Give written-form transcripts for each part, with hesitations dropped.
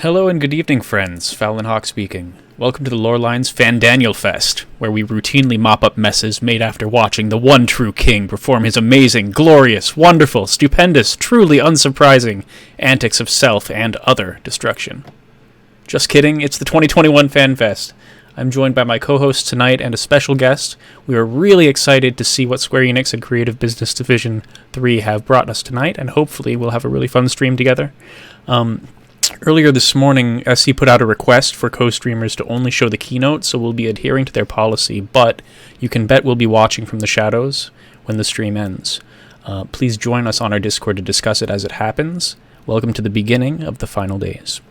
Hello and good evening, friends. Fallon Hawk speaking. Welcome to the LoreLines FanFest, where we routinely mop up messes made after watching the one true king perform his amazing, glorious, wonderful, stupendous, truly unsurprising antics of self and other destruction. Just kidding, it's the 2021 FanFest. I'm joined by my co-host tonight and a special guest. We are really excited to see what Square-Enix and Creative Business Division 3 have brought us tonight, and hopefully we'll have a really fun stream together. Earlier this morning, SC put out a request for co-streamers to only show the keynote, so we'll be adhering to their policy, but you can bet we'll be watching from the shadows when the stream ends. Please join us on our Discord to discuss it as it happens. Welcome to the beginning of the final days.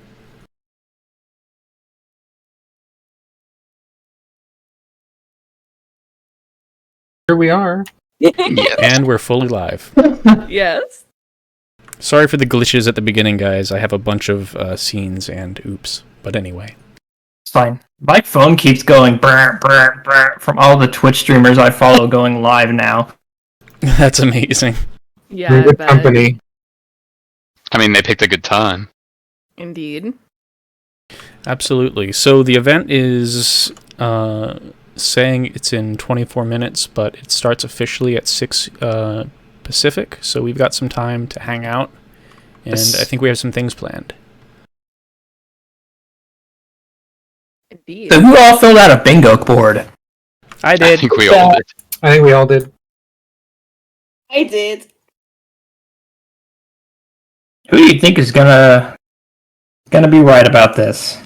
Here we are. And we're fully live. Yes. Sorry for the glitches at the beginning, guys. I have a bunch of scenes and oops. But anyway. It's fine. My phone keeps going brr, brr, brr, from all the Twitch streamers I follow going live now. That's amazing. Yeah, Good company. I mean, they picked a good time. Indeed. Absolutely. So the event is saying it's in 24 minutes, but it starts officially at 6 Pacific, so we've got some time to hang out, and I think we have some things planned. Indeed. So who all filled out a bingo board? I did. I think we all did. I think we all did. I did. Who do you think is gonna be right about this?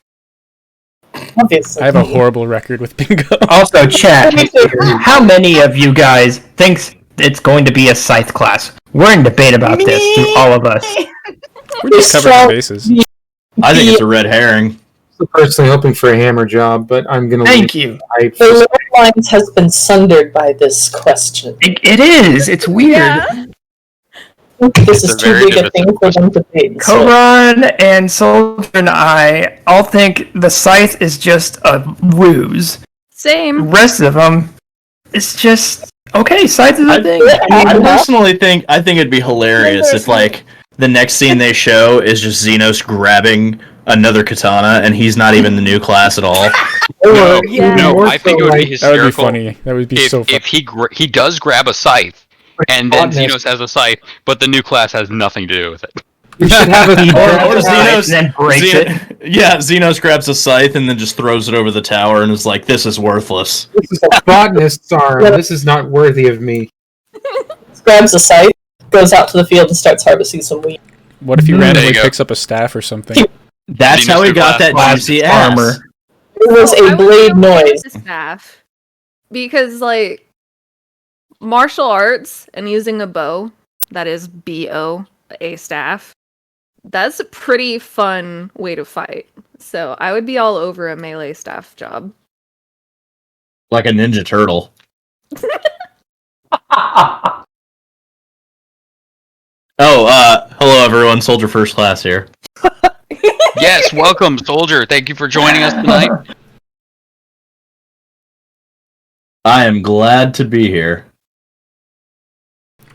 Obviously. I have a horrible record with bingo. Also, chat. How many of you guys thinks it's going to be a scythe class? We're in debate about this through all of us. We're just covering the bases. I think it's a red herring. I'm personally hoping for a hammer job, but I'm going to Thank you. The LoreLines has been sundered by this question. It is. It's weird. Yeah. This is too big a thing for them to pay. Koran and Soldier and I all think the scythe is just a ruse. The Same. rest of them, it's just okay. Scythe is a thing. I personally think it'd be hilarious if like the next scene they show is just Xenos grabbing another katana and he's not even the new class at all. No, I think it would be hysterical. That would be funny. That would be so funny. If he does grab a scythe, and then Xenos has a scythe, but the new class has nothing to do with it. We should have a Or Xenos and then breaks it. Yeah, Xenos grabs a scythe and then just throws it over the tower and is like, "This is worthless." This is a botanist's arm. This is not worthy of me. Grabs a scythe, goes out to the field and starts harvesting some wheat. What if he randomly go. picks up a staff or something? That's how he got that juicy armor. ass. It was a blade noise. Staff. Because, like, martial arts and using a bow, that is B-O, a staff, that's a pretty fun way to fight. So I would be all over a melee staff job. Like a Ninja Turtle. Hello everyone, Soldier First Class here. Yes, welcome, Soldier. Thank you for joining us tonight. I am glad to be here.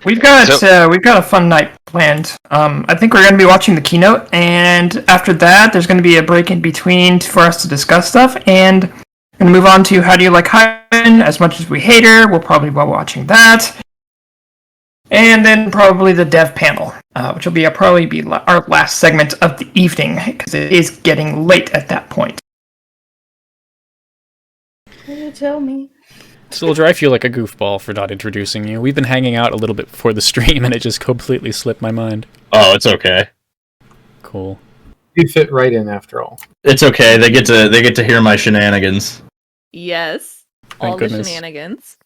We've got a fun night planned. I think we're going to be watching the keynote, and after that, there's going to be a break in between for us to discuss stuff, and we're going to move on to How Do You Like Hyman? As much as we hate her, we'll probably be watching that. And then probably the dev panel, which will probably be our last segment of the evening, because it is getting late at that point. You tell me. Soldier, I feel like a goofball for not introducing you. We've been hanging out a little bit before the stream, and it just completely slipped my mind. Oh, it's okay. Cool. You fit right in after all. It's okay. They get to hear my shenanigans. Yes. Thank All goodness. the shenanigans.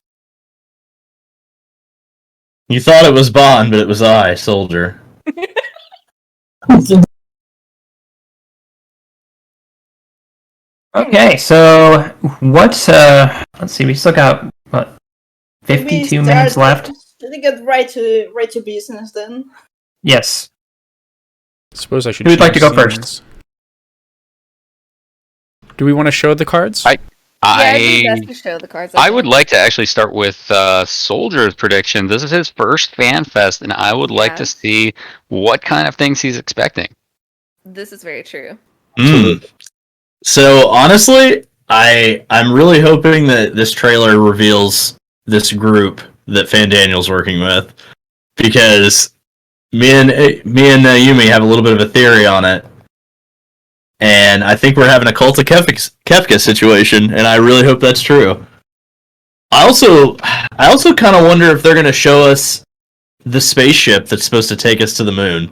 You thought it was Bond, but it was I, Soldier. Okay, so what's let's see, we still got what 52 minutes left. Let me get right to business then. Yes. Suppose I should. Who would like to go choose first? scenes. Do we want to show the cards? It'd be best to show the cards. I would like to actually start with Soldier's prediction. This is his first FanFest, and I would like to see what kind of things he's expecting. This is very true. So honestly, I'm really hoping that this trailer reveals this group that FanDaniel's working with, because me and Yumi have a little bit of a theory on it, and I think we're having a Cult of Kefka situation, and I really hope that's true. I also kind of wonder if they're going to show us the spaceship that's supposed to take us to the moon.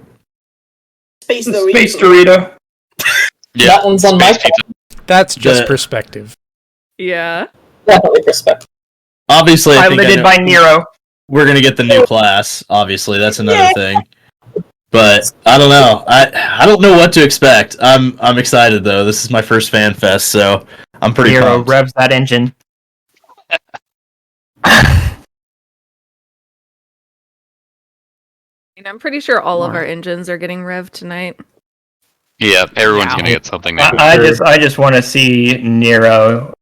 Space Dorito. Space Dorito. Yeah, That one's on my Space phone. That's just perspective. Yeah. Definitely perspective. Obviously, I think Piloted by Nero. we're going to get the new class. Obviously, that's another thing. But I don't know. I don't know what to expect. I'm excited though. This is my first FanFest, so I'm pretty Nero pumped. revs that engine. I'm pretty sure all of our engines are getting revved tonight. Yeah, everyone's gonna get something there. I just want to see Nero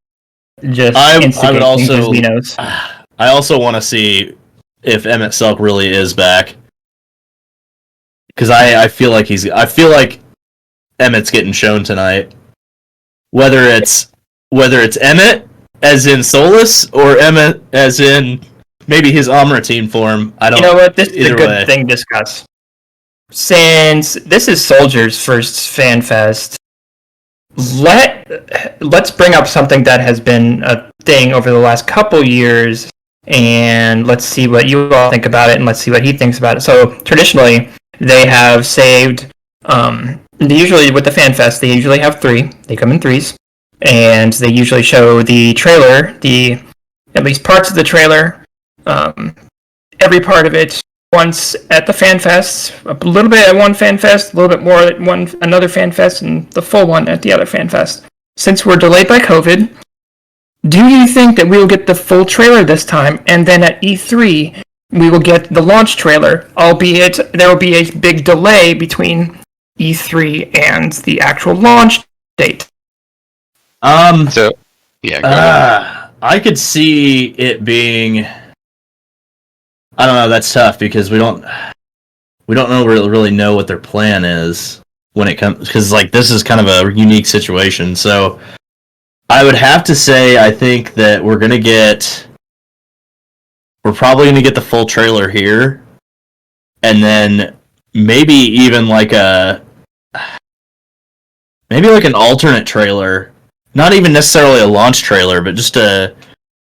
just I instigating would also. his Xenos. I also want to see if Emmett Selk really is back, because I feel like Emmett's getting shown tonight. Whether it's Emmett as in Solus or Emmett as in maybe his Omra team form. I don't. You know what? This is a either good way. thing to discuss. Since this is Soldier's first FanFest, let's bring up something that has been a thing over the last couple years, and let's see what you all think about it, and let's see what he thinks about it. So traditionally, they have saved. Usually with the FanFest, they usually have 3. They come in 3s, and they usually show the trailer, at least parts of the trailer, every part of it. Once at the FanFest, a little bit at one FanFest, a little bit more at another FanFest, and the full one at the other FanFest. Since we're delayed by COVID, do you think that we will get the full trailer this time, and then at E3 we will get the launch trailer, albeit there will be a big delay between E3 and the actual launch date? So, yeah. Go ahead. I could see it being. I don't know. That's tough because we don't really know what their plan is when it comes, because like this is kind of a unique situation. So I would have to say I think that we're probably gonna get the full trailer here, and then maybe even like an alternate trailer, not even necessarily a launch trailer, but just a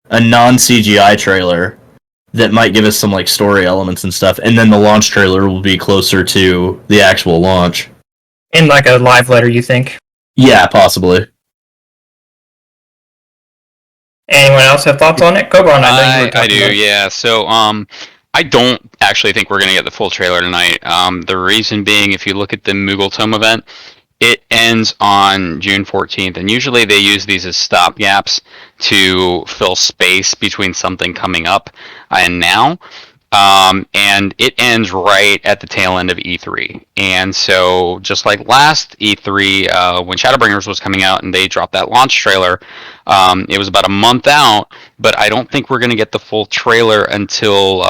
non-CGI trailer that might give us some like story elements and stuff, and then the launch trailer will be closer to the actual launch. In like a live letter, you think? Yeah, possibly. Anyone else have thoughts on it? Go on. I know you were I talking do, about it. yeah. So, I don't actually think we're gonna get the full trailer tonight. The reason being, if you look at the Moogle Tome event, it ends on June 14th, and usually they use these as stopgaps to fill space between something coming up and now. And it ends right at the tail end of E3. And so, just like last E3, when Shadowbringers was coming out and they dropped that launch trailer, it was about a month out, but I don't think we're going to get the full trailer until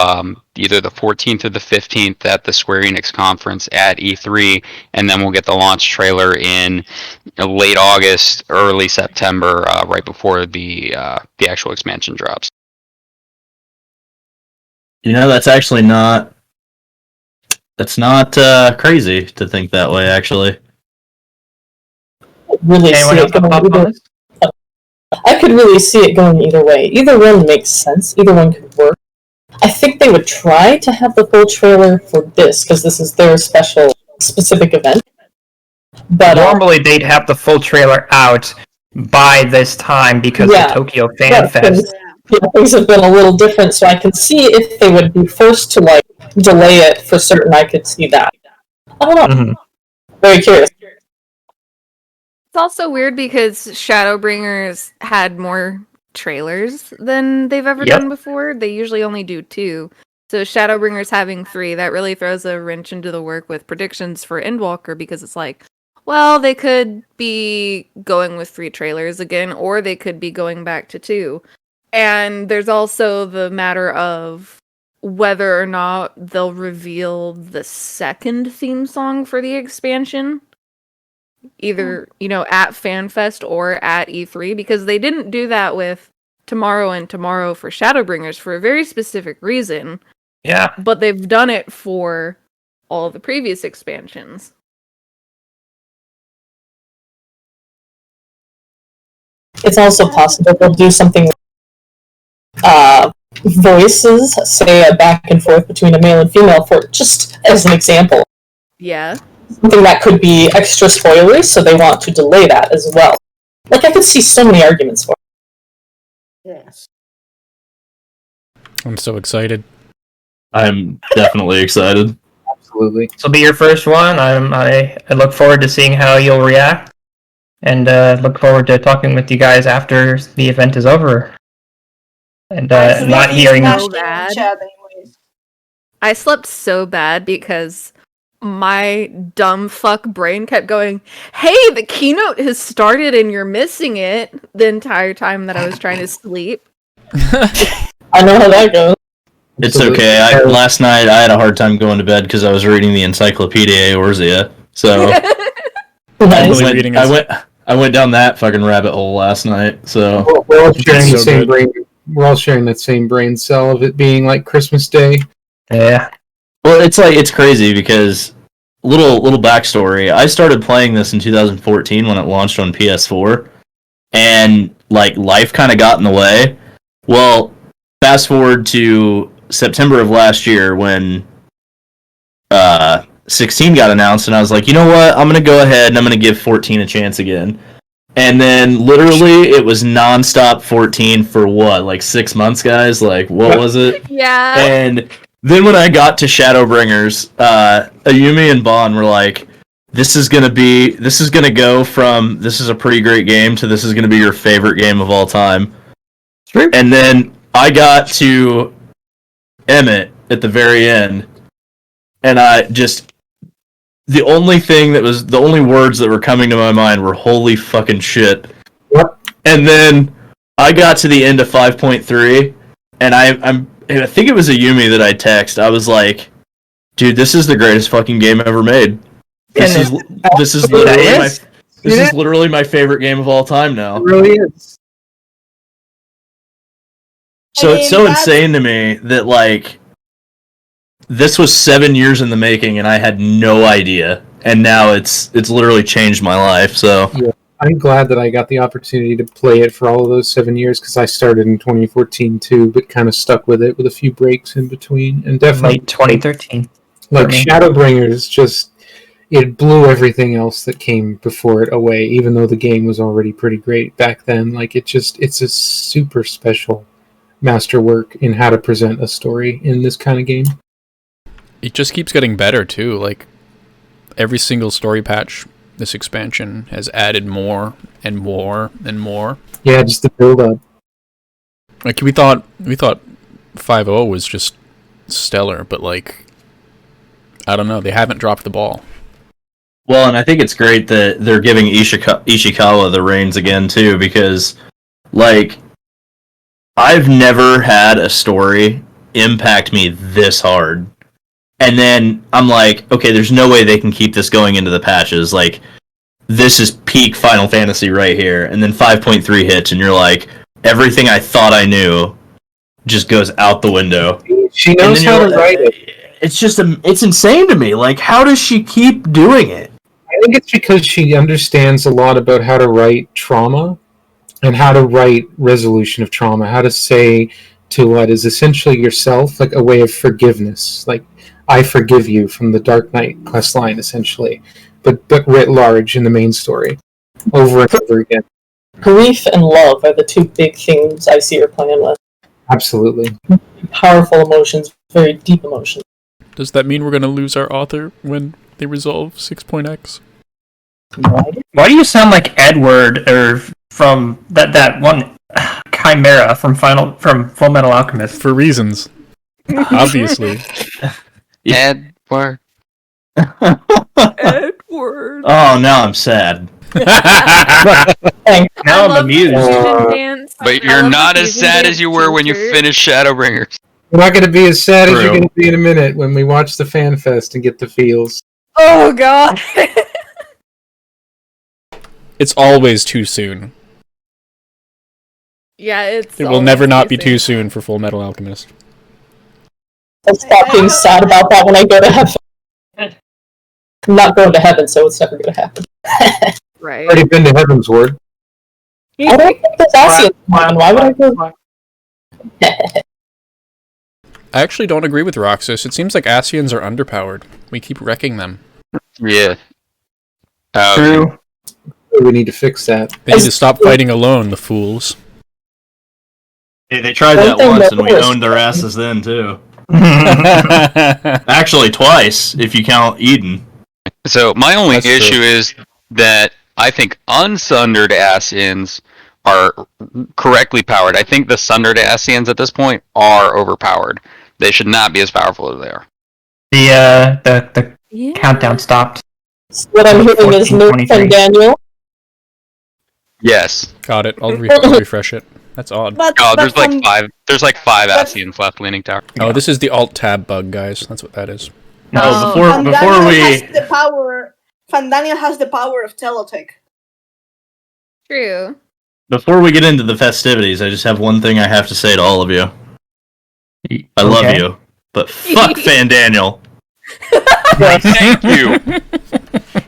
either the 14th or the 15th at the Square-Enix conference at E3, and then we'll get the launch trailer in late August, early September, right before the actual expansion drops. That's actually not. That's not crazy to think that way. Actually, Really Anyone see else it have going thoughts on either. this? I could really see it going either way. Either one makes sense. Either one could work. I think they would try to have the full trailer for this because this is their specific event. But Normally, they'd have the full trailer out by this time because Yeah. the Tokyo yeah, Fan Fest. things have been a little different, so I can see if they would be forced to like delay it for certain. I could see that. I don't know. Mhm. Very curious. It's also weird because Shadowbringers had more trailers than they've ever Yep. done before. They usually only do 2. So Shadowbringers having 3, that really throws a wrench into the work with predictions for Endwalker because it's like, well, they could be going with 3 trailers again, or they could be going back to 2. And there's also the matter of whether or not they'll reveal the second theme song for the expansion. Either, at FanFest or at E3, because they didn't do that with Tomorrow and Tomorrow for Shadowbringers for a very specific reason, Yeah. but they've done it for all the previous expansions. It's also possible they'll do something. Voices, say a back and forth between a male and female, for just as an example. Yeah. Something that could be extra spoilery, so they want to delay that as well. Like, I could see so many arguments for it. Yes. I'm so excited. I'm definitely excited. Absolutely. This will be your first one. I look forward to seeing how you'll react, and look forward to talking with you guys after the event is over. And not hearing. so bad. I slept so bad because my dumb fuck brain kept going, hey, the keynote has started and you're missing it, the entire time that I was trying to sleep. I know how that goes. It's Absolutely. okay. Last night I had a hard time going to bed because I was reading the Encyclopedia Eorzea. So Nice. Reading is- I went down that fucking rabbit hole last night. So We're all sharing the so same good. brain. We're all sharing that same brain cell of it being like Christmas Day. Yeah. well, it's crazy because little backstory. I started playing this in 2014 when it launched on PS4, and like life kind of got in the way. Well, fast forward to September of last year when 16 got announced, and I was like, you know what? I'm gonna go ahead and I'm gonna give 14 a chance again. And then literally it was nonstop 14 for what, like 6 months, guys? Like, what was it? Yeah. And then when I got to Shadowbringers, Ayumi and Bon were like, this is gonna go from this is a pretty great game to this is gonna be your favorite game of all time. And then I got to Emmett at the very end, and the only words that were coming to my mind were holy fucking shit. What? And then I got to the end of 5.3, and I think it was Ayumi that I texted. I was like, dude, this is the greatest fucking game ever made. This is literally my favorite game of all time now. It really is. So it's so that's- insane to me that like this was 7 years in the making and I had no idea, and now it's literally changed my life. So I'm glad that I got the opportunity to play it for all of those 7 years because I started in 2014 too, but kind of stuck with it with a few breaks in between, and definitely Late 2013. like for me. Shadowbringers just it blew everything else that came before it away. Even though the game was already pretty great back then, like it's a super special masterwork in how to present a story in this kind of game. It just keeps getting better too. Like every single story patch, this expansion has added more and more and more. Yeah, just the build up. Like we thought 5.0 was just stellar, but like I don't know, they haven't dropped the ball. well, and I think it's great that they're giving Ishikawa the reins again too, because like I've never had a story impact me this hard. And then I'm like, okay, there's no way they can keep this going into the patches. Like, this is peak Final Fantasy right here. And then 5.3 hits, and you're like, everything I thought I knew just goes out the window. She knows how to write it. It's just it's insane to me. Like, how does she keep doing it? I think it's because she understands a lot about how to write trauma and how to write resolution of trauma, how to say to what is essentially yourself, like a way of forgiveness. Like, I forgive you from the Dark Knight questline, essentially, but writ large in the main story, over and over again. Grief and love are the two big things I see her playing with. Absolutely. Powerful emotions, very deep emotions. Does that mean we're going to lose our author when they resolve 6.x? Why do you sound like Edward or from that one Chimera from Full Metal Alchemist? For reasons. Obviously. Edward. Edward. Oh, now I'm sad. Now I'm amused. Dance. But I you're love not the as fusion sad dance as you were when you t-shirt. finished Shadowbringers. We're not going to be as sad as you're True. going to be in a minute when we watch the FanFest and get the feels. Oh god. It's always too soon. Yeah, it's. It will never not be too soon for Full Metal Alchemist. I'll stop being sad about that when I go to heaven. I'm not going to heaven, so it's never going to happen. Right. Already been to Heaven's Word. I don't think there's Asian in heaven. Why would I go? I actually don't agree with Roxas. It seems like Asians are underpowered. We keep wrecking them. Yeah. True. We need to fix that. They need to stop fighting alone, the fools. Hey, they tried that once, and we owned their asses then, too. Actually, twice, if you count Eden. So my only That's issue true. is that I think unsundered Asians are correctly powered. I think the sundered Asians at this point are overpowered. They should not be as powerful as they are. The Yeah. countdown stopped. What I'm hearing is 14, Nerf 23. and Daniel. Yes. Got it. I'll refresh it. That's odd. But, Oh, but there's like Fan- five. There's like five but- Asians left leaning tower. Oh, this is the Alt-Tab bug, guys. That's what that is. No, Oh. before Fandaniel we has the power. Fandaniel has the power of telepathy. True. Before we get into the festivities, I just have one thing I have to say to all of you. I love Okay. you, but fuck Fandaniel. Thank you.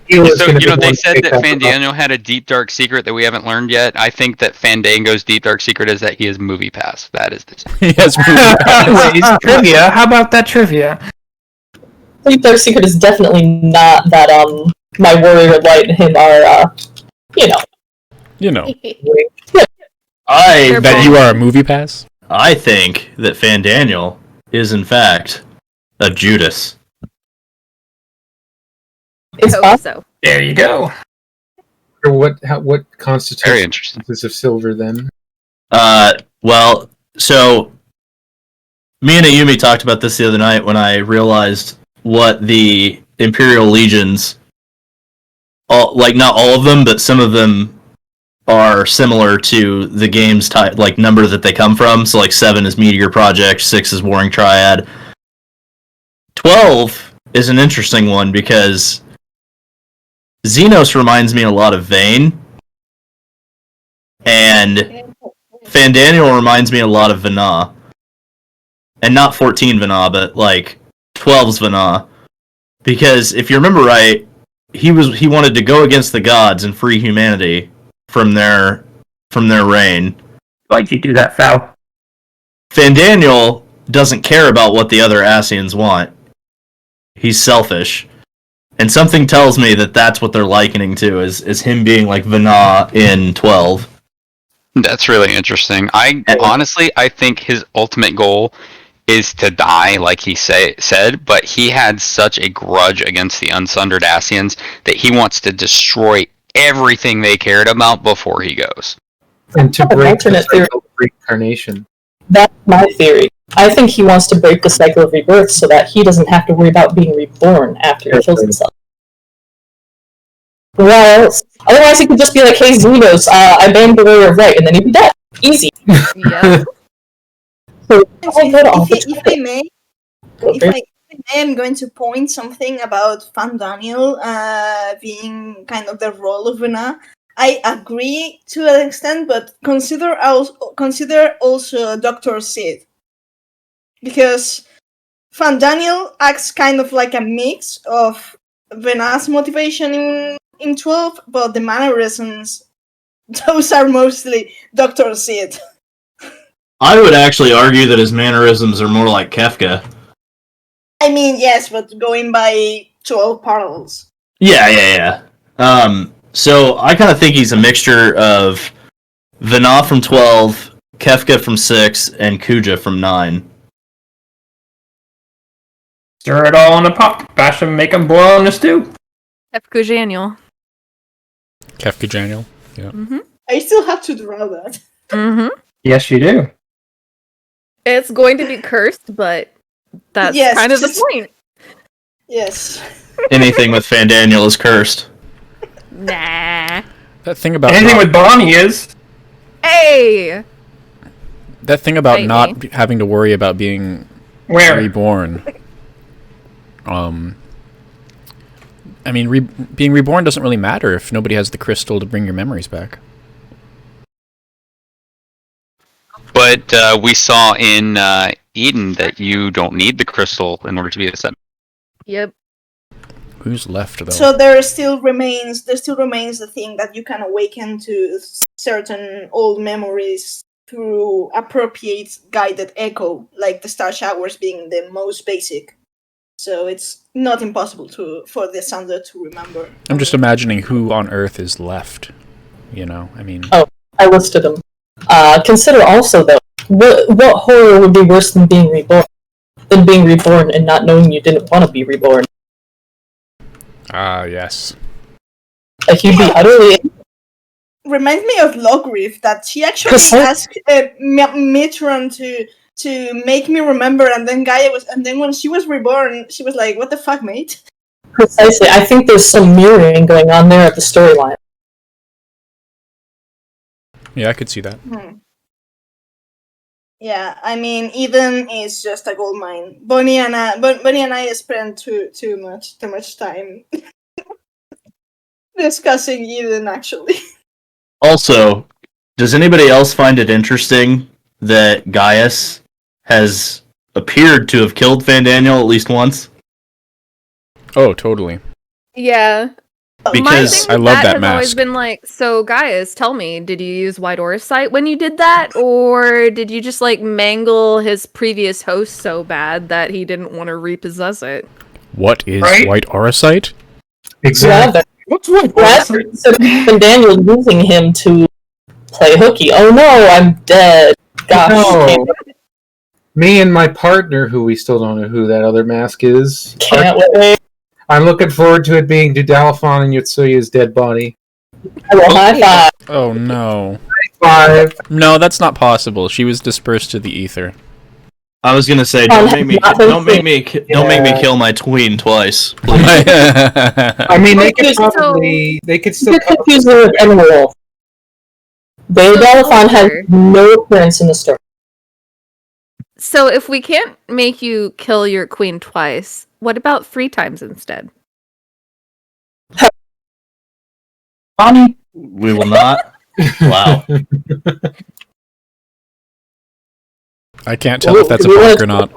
Healer's So, gonna you be know, they one said to that take that Fandaniel had a deep, dark secret that we haven't learned yet. I think that Fandango's deep, dark secret is that he has movie pass. That is the Yes, Anyways, trivia. How about that trivia? I think their secret is definitely not that my warrior light and him are you know, I They're that you are a movie pass. I think that Fandaniel is in fact a Judas. it's Hope possible. so. There you go. Or what constitutes very interesting. pieces of silver then? Well, so me and Ayumi talked about this the other night when I realized what the Imperial Legions, like not all of them, but some of them are similar to the game's type, like number that they come from. So like 7 is Meteor Project, 6 is Warring Triad. 12 is an interesting one because Xenos reminds me a lot of Vayne, and Fandaniel reminds me a lot of Vana. And not 14 Vana, but like 12's Vana. Because if you remember right, he wanted to go against the gods and free humanity from their reign. Why'd you do that, Foul? Fandaniel doesn't care about what the other Asians want. He's selfish. And something tells me that that's what they're likening to, is him being like Vana in 12. That's really interesting. Honestly, I think his ultimate goal is to die, like he said, but he had such a grudge against the unsundered Asians that he wants to destroy everything they cared about before he goes. And to I have an break the alternate theory. cycle of reincarnation. That's my theory. I think he wants to break the cycle of rebirth so that he doesn't have to worry about being reborn after he kills himself. Well, otherwise he could just be like, hey, Xenos, I banned the warrior of light, and then he'd be dead. Easy. Yeah. So, I go to all the If I may, I am going to point something about Fandaniel being kind of the role of Vana. I agree to an extent, but consider also Dr. Sid. Because Fandaniel acts kind of like a mix of Vena's motivation in 12, but the mannerisms, those are mostly Dr. Sid. I would actually argue that his mannerisms are more like Kefka. I mean, yes, but going by 12 parallels. Yeah. So I kind of think he's a mixture of Vena from 12, Kefka from 6, and Kuja from 9. Stir it all in a pot, bash them, make them boil in a stew. Kefka Janiel. Kefka Janiel. Yeah. Mm-hmm. I still have to draw that. Mm-hmm. Yes, you do. It's going to be cursed, but that's Yes, kind of the just- point. Yes. Anything with Fandaniel is cursed. Nah. That thing about Anything not, with Bonnie is. Hey! that thing about Maybe. not having to worry about being Where? reborn. I mean, being reborn doesn't really matter if nobody has the crystal to bring your memories back. But we saw in Eden that you don't need the crystal in order to be a set. Yep. Who's left though? So there still remains the thing that you can awaken to certain old memories through appropriate guided echo, like the star showers being the most basic. So it's not impossible for the Sander to remember. I'm just imagining who on Earth is left. You know, I mean, I listed them. Consider also, though, what horror would be worse than being reborn? Than being reborn and not knowing you didn't want to be reborn. yes. Like, you'd be utterly... Reminds me of Logrif, that she actually asked Mitron to make me remember, and then when she was reborn, she was like, "What the fuck, mate?" Precisely. I think there's some mirroring going on there at the storyline. Yeah, I could see that. Yeah, I mean, Eden is just a gold mine. Bonnie and I spent too much time discussing Eden, actually. Also, does anybody else find it interesting that Gaius has appeared to have killed Fandaniel at least once? Oh, totally. Yeah. Because My I thing love with that has always mask. been like, so guys, tell me, did you use White Aura Sight when you did that, or did you just like mangle his previous host so bad that he didn't want to repossess it? What is Right? White Auracite? Exactly. What's with Rather, instead of Daniel using him to play hooky. Oh no, I'm dead. Gosh. No. Me and my partner, who we still don't know who that other mask is, Can't wait. I'm looking forward to it being Dudalphon and Yotsuya's dead body. I will high five. Oh no. 5. No, that's not possible. She was dispersed to the ether. I was gonna say, don't make me kill my tween twice. Please. I mean, they could So- still You're confusing her with Emerald. Dalaphon has no appearance in the story. So if we can't make you kill your queen twice, what about 3 times instead? Bonnie? We will not. Wow. I can't tell if that's a book or not.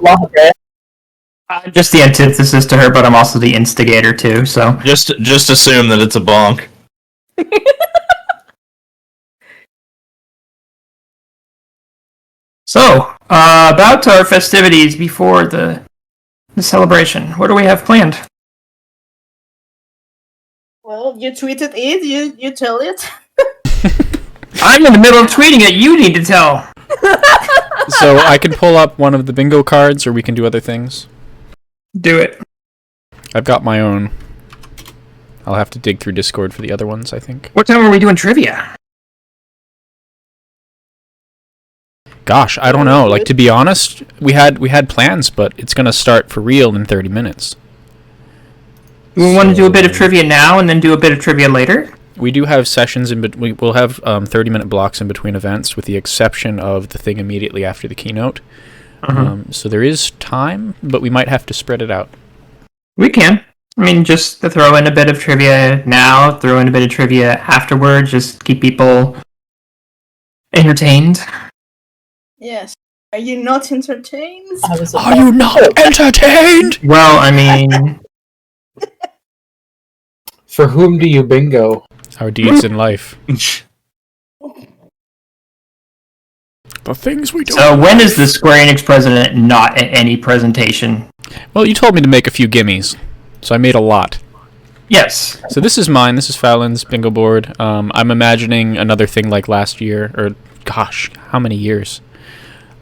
I'm just the antithesis to her, but I'm also the instigator too, so... Just assume that it's a bonk. So, about our festivities before the celebration. What do we have planned? Well, you tweeted it. You tell it. I'm in the middle of tweeting it. You need to tell. So I can pull up one of the bingo cards, or we can do other things. Do it. I've got my own. I'll have to dig through Discord for the other ones, I think. What time are we doing trivia? Gosh, I don't know. Like, to be honest, we had plans, but it's gonna start for real in 30 minutes. We want to do a bit of trivia now and then do a bit of trivia later? We do have sessions we'll have 30-minute blocks in between events, with the exception of the thing immediately after the keynote. So there is time, but we might have to spread it out. We can. I mean, just to throw in a bit of trivia now, throw in a bit of trivia afterwards, just keep people entertained. Yes. Are you not entertained? Are you not entertained? Well, I mean, For whom do you bingo? Our deeds in life. The things we do. so when is the Square Enix president not at any presentation? Well, you told me to make a few gimmies, so I made a lot. Yes. So this is mine. This is Fallon's bingo board. I'm imagining another thing like last year, or gosh, how many years?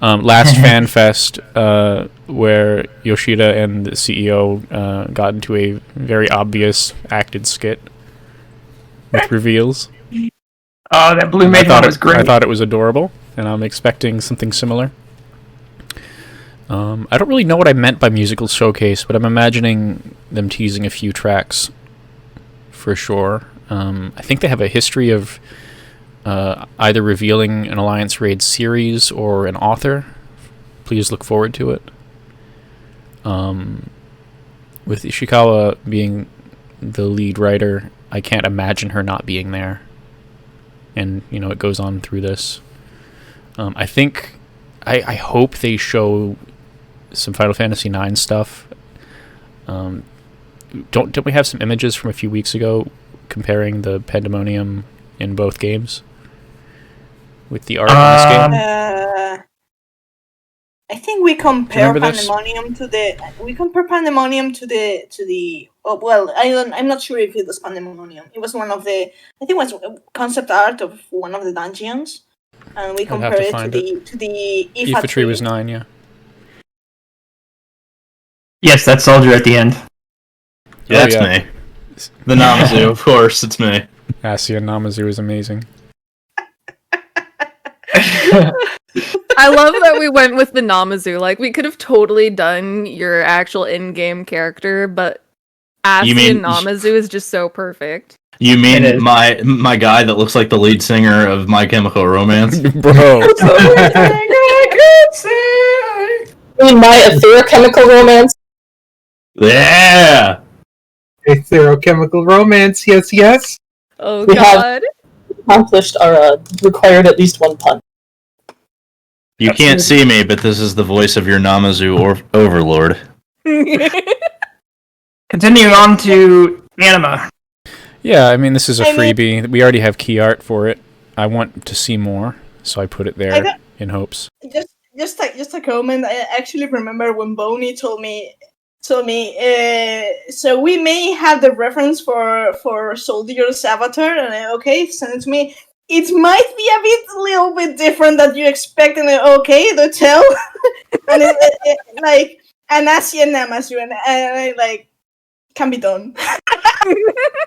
Last FanFest, where Yoshida and the CEO got into a very obvious acted skit with reveals. Oh, that Blue Maiden one was great. I thought it was adorable, and I'm expecting something similar. I don't really know what I meant by musical showcase, but I'm imagining them teasing a few tracks for sure. I think they have a history of either revealing an Alliance Raid series or an author. Please look forward to it. With Ishikawa being the lead writer, I can't imagine her not being there. And, it goes on through this. I think... I hope they show some Final Fantasy IX stuff. Don't we have some images from a few weeks ago comparing the Pandemonium in both games? With the art in this game? I think we compare Remember this? Pandemonium to the. Oh well, I'm not sure if it was Pandemonium. It was one of the. I think it was concept art of one of the dungeons, and we compared it to the IFA tree was 9, yeah. Yes, that's Soldier at the end. Yeah, that's me. The Namazu, of course, it's me. Asia Namazu is amazing. I love that we went with the Namazu. Like, we could have totally done your actual in-game character, but Asia Namazu is just so perfect. You mean my guy that looks like the lead singer of My Chemical Romance? Bro. You mean my etherochemical romance? Yeah! Etherochemical romance, yes. Oh, We God. Accomplished our required at least one pun. You can't see me, but this is the voice of your Namazu overlord. Continuing on to Anima. Yeah, I mean, this is a freebie. We already have key art for it. I want to see more, so I put it there in hopes. Just a comment. I actually remember when Boney told me. So we may have the reference for Soldier's avatar, and send it to me. It might be a little bit different than you expect, and the tell. And an Asian Namazu, and can be done.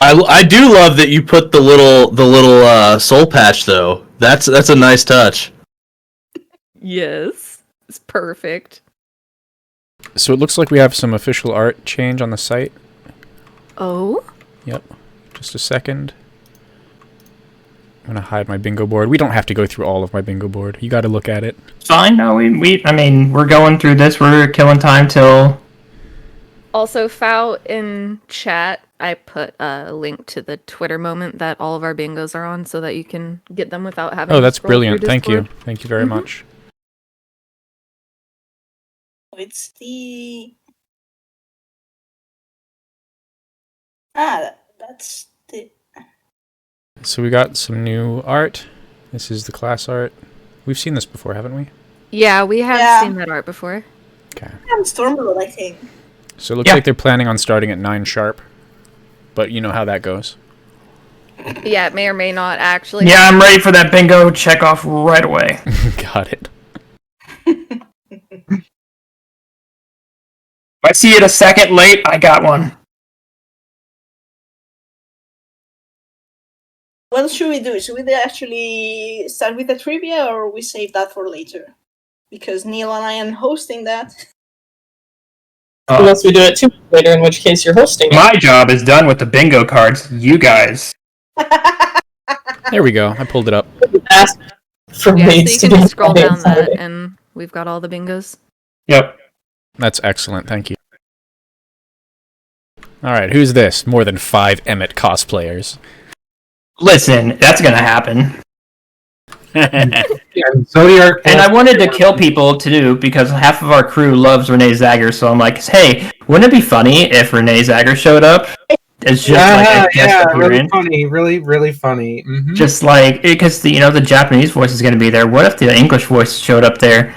I do love that you put the little soul patch though. That's a nice touch. Yes. It's perfect. So it looks like we have some official art change on the site. Oh? Yep. Just a second. I'm gonna hide my bingo board. We don't have to go through all of my bingo board. You gotta look at it. Fine, no, we're going through this, we're killing time till... Also, Fow, in chat, I put a link to the Twitter moment that all of our bingos are on so that you can get them without having to that's scroll brilliant. through Thank you. Discord. Thank you very much. It's the that's the. So we got some new art. This is the class art. We've seen this before, haven't we? Yeah, we have seen that art before. Okay. And Stormlord, I think. So it looks like they're planning on starting at 9 sharp. But you know how that goes. Yeah, it may or may not actually. Yeah, I'm ready for that bingo check off right away. Got it. If I see it a second late, I got one. What should we do? Should we actually start with the trivia, or we save that for later? Because Neil and I am hosting that. Unless we do it 2 weeks later, in which case you're hosting it. My job is done with the bingo cards. You guys. There we go. I pulled it up. Ask for Yeah, so mates you to can do just scroll Friday down and Saturday. that, and we've got all the bingos. Yep. That's excellent. Thank you. Alright, who's this? More than 5 Emmett cosplayers. Listen, that's gonna happen. And Zodiac. And I wanted to kill people too because half of our crew loves Renee Zagger. So I'm like, hey, wouldn't it be funny if Renee Zagger showed up? It's just like a guest really appearance. funny, really funny. Mm-hmm. Just like because the Japanese voice is going to be there. What if the English voice showed up there?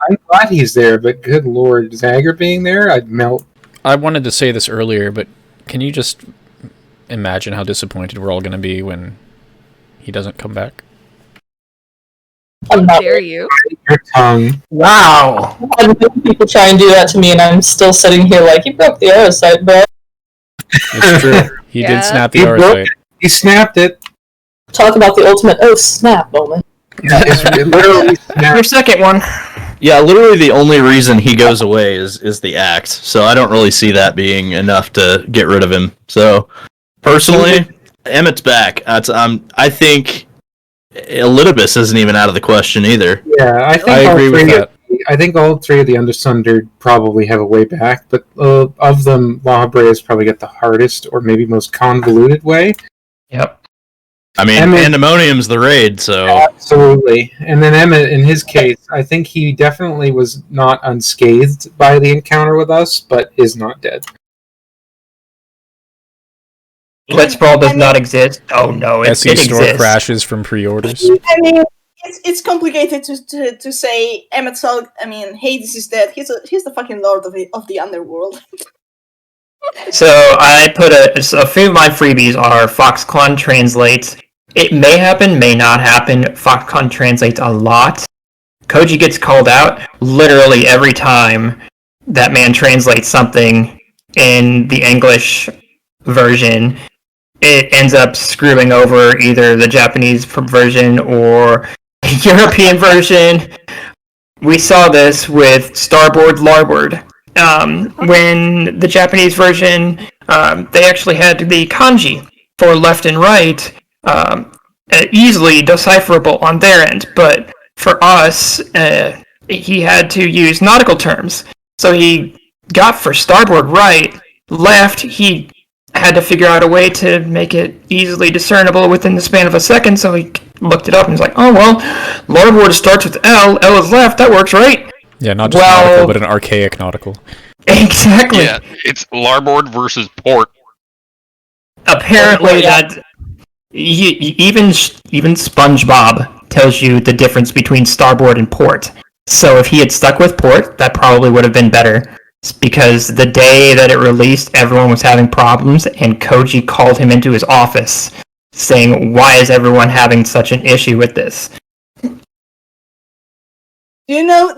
I'm glad he's there, but good lord, Zagger being there, I'd melt. I wanted to say this earlier, but can you just imagine how disappointed we're all going to be when he doesn't come back? How I'm not. dare you? Your tongue. Wow. I've had people try and do that to me, and I'm still sitting here like, you broke the arrow sight, bro. It's true. He Yeah. did snap the He arrow broke sight. He snapped it. Talk about the ultimate snap moment. It literally Your snapped. second one. Yeah, literally the only reason he goes away is the act. So I don't really see that being enough to get rid of him. So personally, Emmett's back. I think Elidibus isn't even out of the question either. Yeah, I think I agree with that. I think all three of the Undersundered probably have a way back, but of them, La Habrea probably got the hardest or maybe most convoluted way. Yep. I mean, Emmett- Pandemonium's the raid, so Absolutely. And then Emmett, in his case, I think he definitely was not unscathed by the encounter with us, but is not dead. Blitzball does not exist. Oh no, it SE store exists. crashes from pre-orders. I mean, it's complicated to say Emmett Salk. I mean, Hades is dead. He's the fucking lord of the underworld. So I put a few of my freebies are Foxconn translates. It may happen, may not happen. Foxconn translates a lot. Koji gets called out literally every time that man translates something in the English version. It ends up screwing over either the Japanese version or European version. We saw this with Starboard Larboard. When the Japanese version, they actually had the kanji for left and right easily decipherable on their end, but for us, he had to use nautical terms. So he got for starboard right, left, he had to figure out a way to make it easily discernible within the span of a second, so he looked it up and was like, oh well, larboard starts with L is left, that works, right? Yeah, not just Well- nautical, but an archaic nautical. Exactly. Yeah, it's larboard versus port. Apparently that even SpongeBob tells you the difference between starboard and port. So if he had stuck with port, that probably would have been better. It's because the day that it released, everyone was having problems, and Koji called him into his office, saying, "Why is everyone having such an issue with this?" Do you know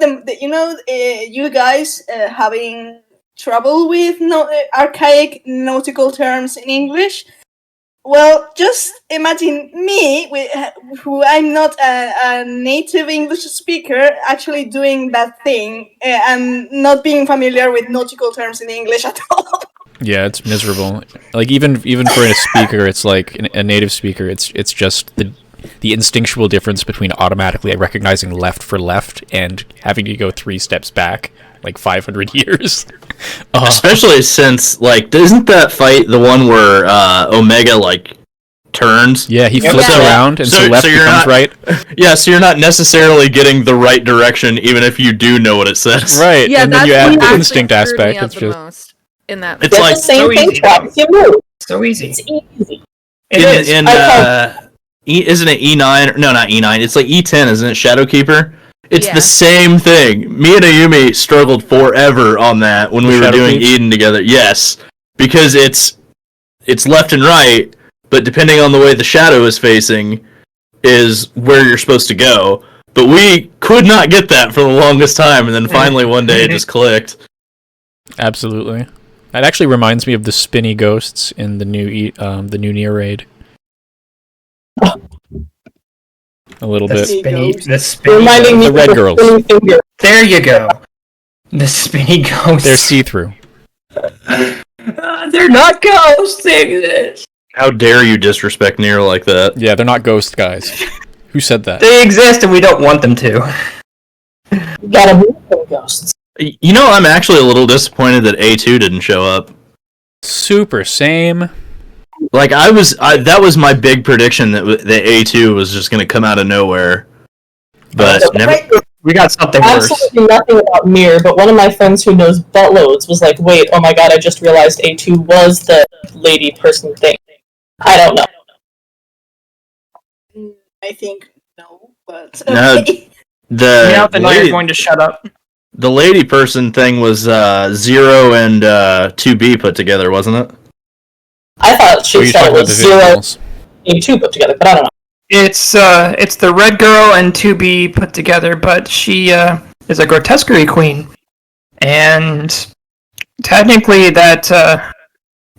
you guys having trouble with archaic nautical terms in English? Well, just imagine me, who I'm not a native English speaker, actually doing that thing and not being familiar with nautical terms in English at all. Yeah, it's miserable. Like even for a speaker, it's like a native speaker. It's just the instinctual difference between automatically recognizing left for left and having to go 3 steps back, like 500 years. especially since isn't that fight the one where Omega turns? Yeah, he flips Yeah. around, and so left you're becomes not, right. Yeah, so you're not necessarily getting the right direction, even if you do know what it says. Right, Yeah, and then that's you what add the actually instinct screwed aspect. me up It's the just most in that. It's That's like the same so thing easy. twice. You move. So easy. It's easy. It is. Isn't it E9? No, not E9. It's like E10, isn't it? Shadowkeeper. It's Yeah. the same thing. Me and Ayumi struggled forever on that when we were doing Shadowkeep? Eden together. Yes, because it's left and right, but depending on the way the shadow is facing, is where you're supposed to go. But we could not get that for the longest time, and then finally one day it just clicked. absolutely. That actually reminds me of the spinny ghosts in the new Nier raid. A little bit. The spinny Reminding me The of red the girls. spinning finger. There you go. The spinny ghosts. They're see-through. They're not ghosts. They exist. How dare you disrespect Nier like that? Yeah, they're not ghost guys. Who said that? They exist, and we don't want them to. You gotta move from ghosts. You know, I'm actually a little disappointed that A2 didn't show up. Super same. That was my big prediction that the A2 was just going to come out of nowhere. but never. We got something worse. Absolutely nothing about Mir, but one of my friends who knows buttloads was like, wait, oh my god, I just realized A2 was the lady person thing. I don't know. I think no, but No, okay. the Now you're going to shut up. the lady person thing was 0 and 2B put together, wasn't it? I thought Or she you said talking it about was the 0 visuals? and 2 put together, but I don't know. It's the red girl and 2B put together, but she is a grotesquerie queen, and technically that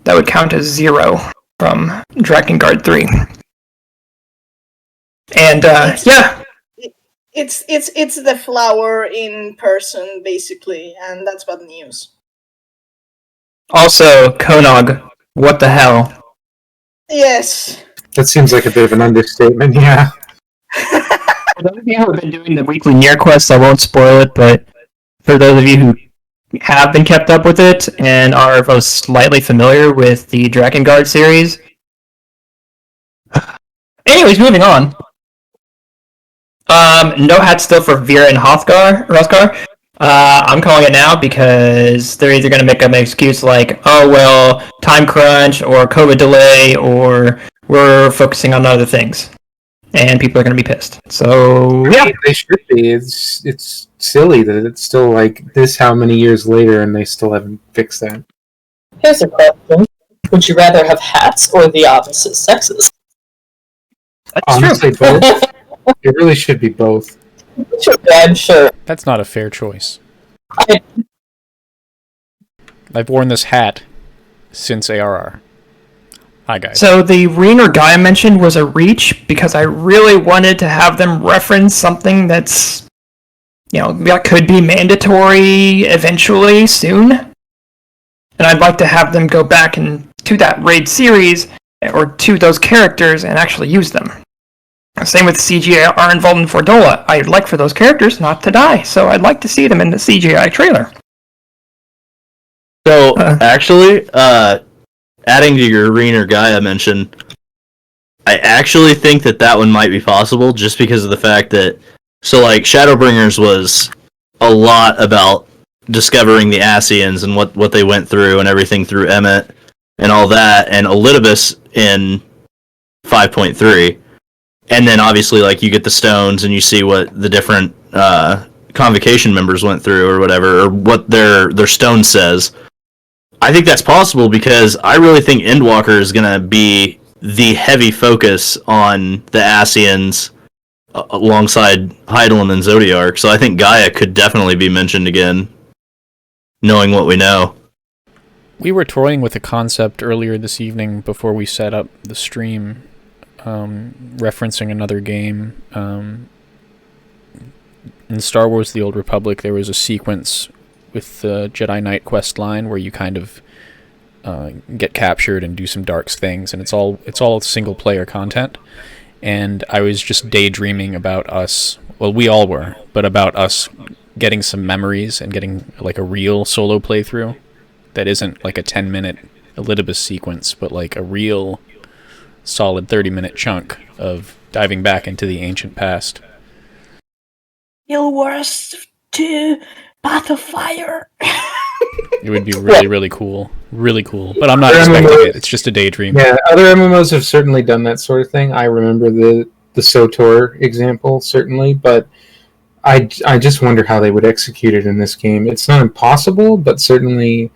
would count as 0 from Drakengard 3. And yeah, It's the flower in person basically, and that's bad news. also Konog, what the hell? Yes. That seems like a bit of an understatement, yeah. For those of you who have been doing the weekly near quests, I won't spoil it, but for those of you who have been kept up with it and are most slightly familiar with the Drakengard series. Anyways, moving on. No hat still for Vera and Hrothgar. I'm calling it now because they're either going to make up an excuse like, oh, well, time crunch, or COVID delay, or we're focusing on other things. And people are going to be pissed. So, yeah. They should be. It's silly that it's still like this how many years later and they still haven't fixed that. Here's a question. Would you rather have hats or the opposite sexes? That's Honestly, true. both. It really should be both. I'm sure. That's not a fair choice. I- I've worn this hat since ARR. Hi, guys. So the Rainer guy I mentioned was a reach because I really wanted to have them reference something that's, that could be mandatory eventually soon. And I'd like to have them go back to that raid series or to those characters and actually use them. Same with CGI involved in Fordola. I'd like for those characters not to die, so I'd like to see them in the CGI trailer. So, actually, adding to your Rainer guy I mentioned, I actually think that one might be possible just because of the fact that, so like, Shadowbringers was a lot about discovering the Ascians and what they went through and everything through Emmett and all that, and Elidibus in 5.3. And then obviously, like, you get the stones and you see what the different Convocation members went through or whatever, or what their stone says. I think that's possible because I really think Endwalker is going to be the heavy focus on the Ascians alongside Hydaelyn and Zodiark. So I think Gaia could definitely be mentioned again, knowing what we know. We were toying with a concept earlier this evening before we set up the stream, referencing another game. In Star Wars The Old Republic, there was a sequence with the Jedi Knight quest line where you kind of get captured and do some dark things, and it's all single player content. And I was just daydreaming about us, well, we all were, but about us getting some memories and getting like a real solo playthrough that isn't like a 10-minute Elidibus sequence, but like a real solid 30-minute chunk of diving back into the ancient past. Guild Wars 2 Path of Fire. It would be really, really cool. Really cool. But I'm not expecting it. It's just a daydream. Yeah, other MMOs have certainly done that sort of thing. I remember the SOTOR example, certainly, but I just wonder how they would execute it in this game. It's not impossible, but certainly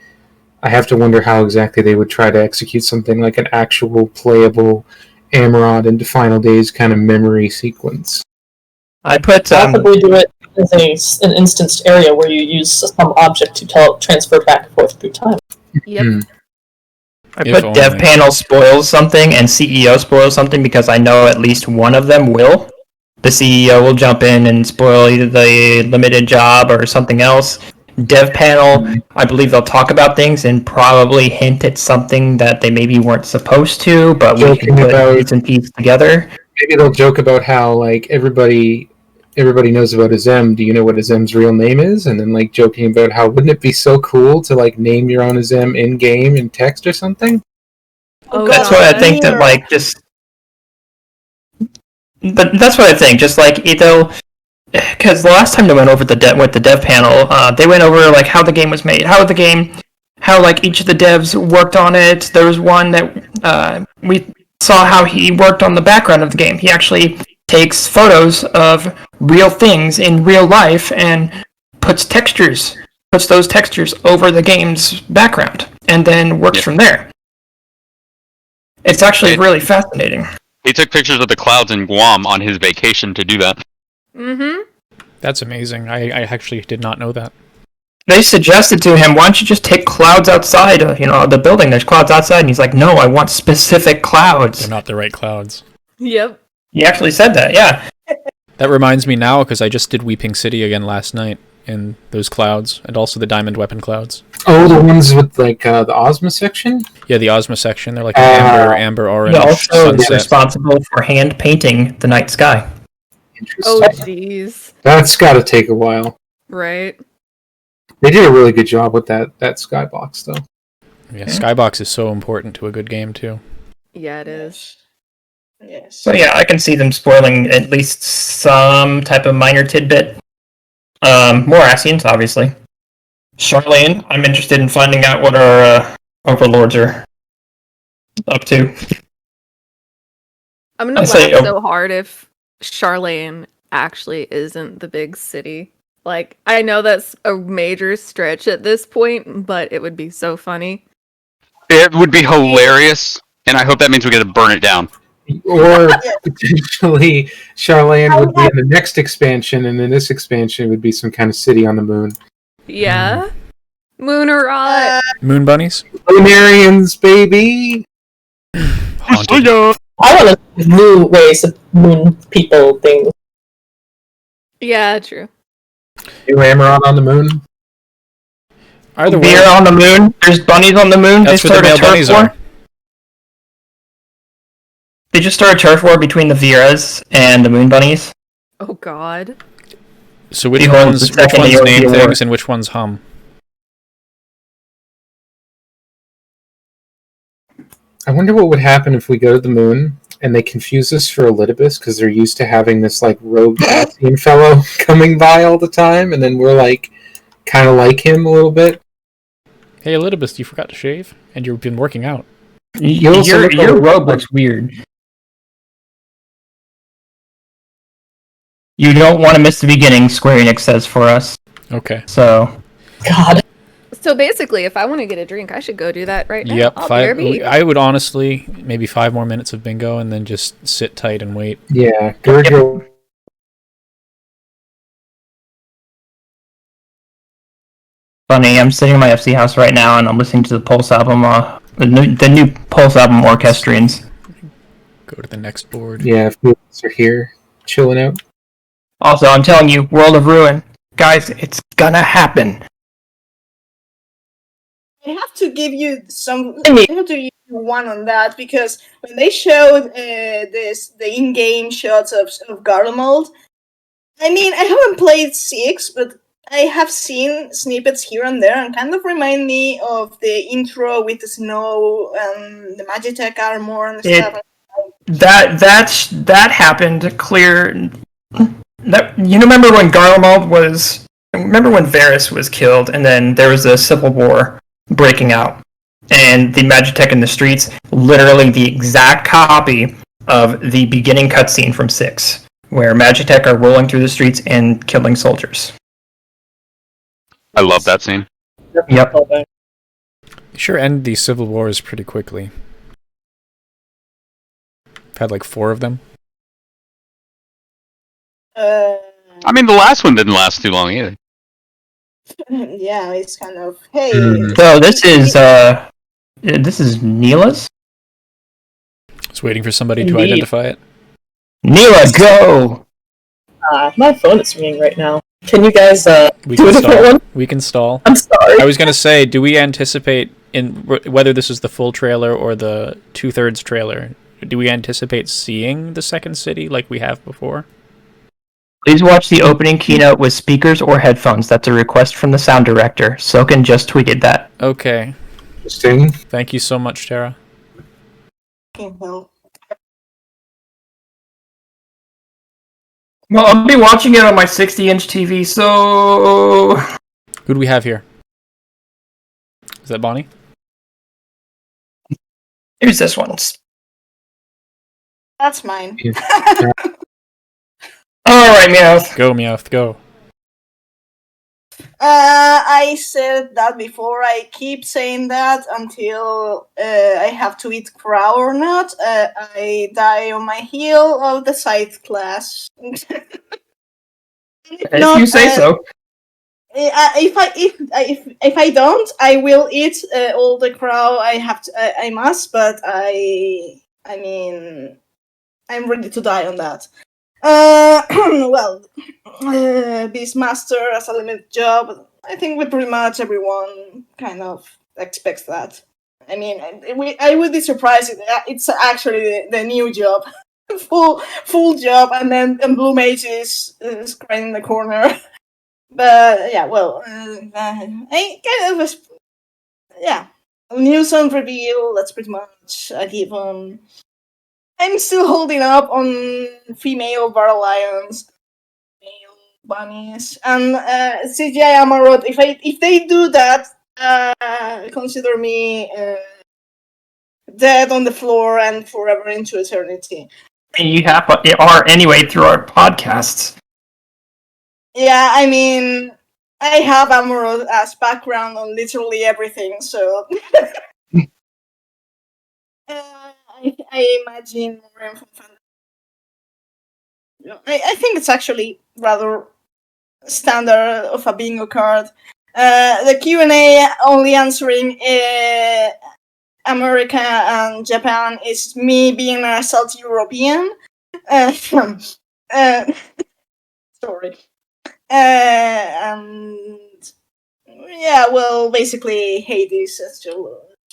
I have to wonder how exactly they would try to execute something like an actual playable Amarod into Final Days kind of memory sequence. I put Possibly do it as an instanced area where you use some object to transfer back and forth through time. Yep. I If put dev only. panel spoils something and CEO spoils something because I know at least one of them will. The CEO will jump in and spoil either the limited job or something else. Dev panel, I believe they'll talk about things and probably hint at something that they maybe weren't supposed to, but we can put bits and pieces together. Maybe they'll joke about how like everybody knows about Azem. Do you know what Azem's real name is? And then like joking about how wouldn't it be so cool to like name your own Azem in game in text or something? Oh, That's God. what I think that like just. But that's what I think. Just like because the last time they went over the dev panel, they went over like how the game was made, how like each of the devs worked on it. There was one that we saw how he worked on the background of the game. He actually takes photos of real things in real life and puts those textures over the game's background, and then works from there. It's actually really fascinating. He took pictures of the clouds in Guam on his vacation to do that. Mm-hmm. That's amazing. I actually did not know that. They suggested to him, why don't you just take clouds outside of, the building? There's clouds outside. And he's like, no, I want specific clouds. They're not the right clouds. Yep. He actually said that, yeah. That reminds me now, because I just did Weeping City again last night in those clouds, and also the Diamond Weapon clouds. Oh, the ones with like the Ozma section? Yeah, the Ozma section. They're like an amber orange He also is sunset. responsible for hand painting the night sky. Interesting. Oh, jeez. That's got to take a while. Right. They did a really good job with that skybox, though. Yeah, Skybox is so important to a good game, too. Yeah, it is. Yes. So yeah, I can see them spoiling at least some type of minor tidbit. More Asians, obviously. Charlene, I'm interested in finding out what our overlords are up to. I'm gonna laugh so hard if Charlene actually isn't the big city. Like, I know that's a major stretch at this point, but it would be so funny. It would be hilarious, and I hope that means we get to burn it down. Or potentially Charlene would be in the next expansion, and in this expansion it would be some kind of city on the moon. Yeah. Moonerot. Moon bunnies? Lunarians, baby! Haunted. I want to new ways of moon people things. Yeah, true. New Amarant on the moon. Are the Beer on the moon? There's bunnies on the moon? That's where the male bunnies are. They just started a turf war between the Viras and the moon bunnies. Oh, God. So which Behold, ones the second name European war. things and which ones hum? I wonder what would happen if we go to the moon and they confuse us for Elidibus because they're used to having this like rogue Asian fellow coming by all the time, and then we're like kind of like him a little bit. Hey, Elidibus, you forgot to shave, and you've been working out. Your robe looks weird. You don't want to miss the beginning, Square-Enix says for us. Okay. So, God. So basically, if I want to get a drink, I should go do that right now. Yep, I'll BRB. I would honestly, maybe 5 more minutes of bingo, and then just sit tight and wait. Yeah, Giorgio. funny, I'm sitting in my FC house right now, and I'm listening to the Pulse album, the new Pulse album orchestrines. Go to the next board. Yeah, a few of us are here, chilling out. Also, I'm telling you, World of Ruin. Guys, it's gonna happen. I have to give you I have to give you one on that, because when they showed the in-game shots of Garlemald, I mean, I haven't played 6, but I have seen snippets here and there, and kind of remind me of the intro with the snow and the Magitech armor and stuff. That happened clear. That you remember when Garlemald was? Remember when Varys was killed, and then there was a civil war breaking out, and the Magitech in the streets, literally the exact copy of the beginning cutscene from 6, where Magitech are rolling through the streets and killing soldiers. I love that scene. Yep. Sure end these civil wars pretty quickly. I've had like 4 of them. I mean, the last one didn't last too long either. Yeah, it's kind of, hey. So this is Neela's? Just waiting for somebody to Indeed. identify it. Neela, go! My phone is ringing right now. Can you guys We do can a different stall. one? We can stall. I'm sorry. I was gonna say, do we anticipate whether this is the full trailer or the 2/3 trailer? Do we anticipate seeing the second city like we have before? Please watch the opening keynote with speakers or headphones. That's a request from the sound director. Soken just tweeted that. Okay. Interesting. Thank you so much, Tara. Can't help. Well, I'll be watching it on my 60-inch TV, so... Who do we have here? Is that Bonnie? Here's this one. That's mine. Alright, Meowth. Go, Meowth, go. I said that before. I keep saying that until I have to eat crow or not. I die on my heel of the scythe class. If you say so. If I don't, I will eat all the crow I have to. I must, but I mean, I'm ready to die on that. Well, Beastmaster as a limited job. I think pretty much everyone kind of expects that. I mean, I would be surprised if it's actually the new job, full job, and Blue Mage is crying in the corner. But yeah, well, I kind of was, yeah. New sound reveal. That's pretty much a given. I'm still holding up on female Battle Lions, male bunnies, and CGI Amarot. If they do that, consider me dead on the floor and forever into eternity. And you are anyway through our podcasts. Yeah, I mean, I have Amarot as background on literally everything, so. I imagine more info. I think it's actually rather standard of a bingo card. The Q&A only answering America and Japan is me being a South European. Sorry. And yeah, well, basically Hades is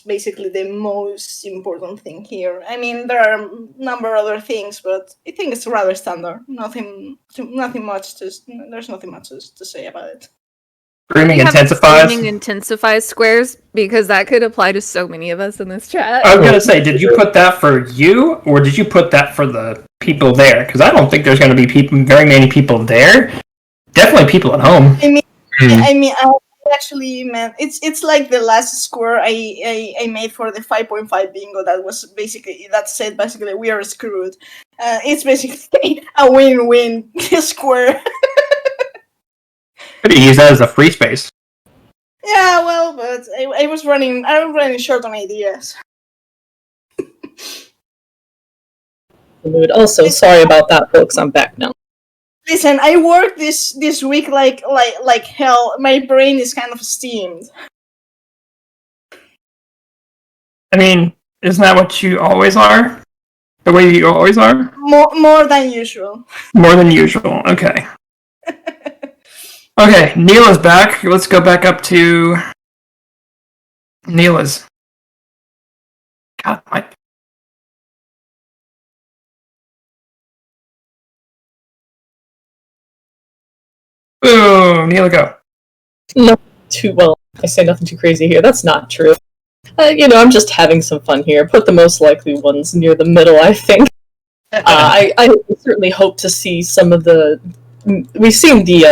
basically the most important thing here. I mean, there are a number of other things, but I think it's rather standard. Nothing much to say about it. Screaming intensifies squares, because that could apply to so many of us in this chat. I was gonna say, did you put that for you, or did you put that for the people there? Because I don't think there's gonna be very many people there. Definitely people at home. I mean, I actually meant it's like the last square I made for the 5.5 bingo. That said basically we are screwed. It's basically a win-win square. Could use that as a free space. Yeah, well, but I was running short on ideas. Also, sorry about that, folks. I'm back now. Listen, I worked this week like hell. My brain is kind of steamed. I mean, isn't that what you always are? The way you always are? More than usual. More than usual. Okay. Okay, Neela's back. Let's go back up to Neela's. God, my... Boom! Neela, go. No, too well. I say nothing too crazy here. That's not true. I'm just having some fun here. Put the most likely ones near the middle, I think. I certainly hope to see some of the... We've seen the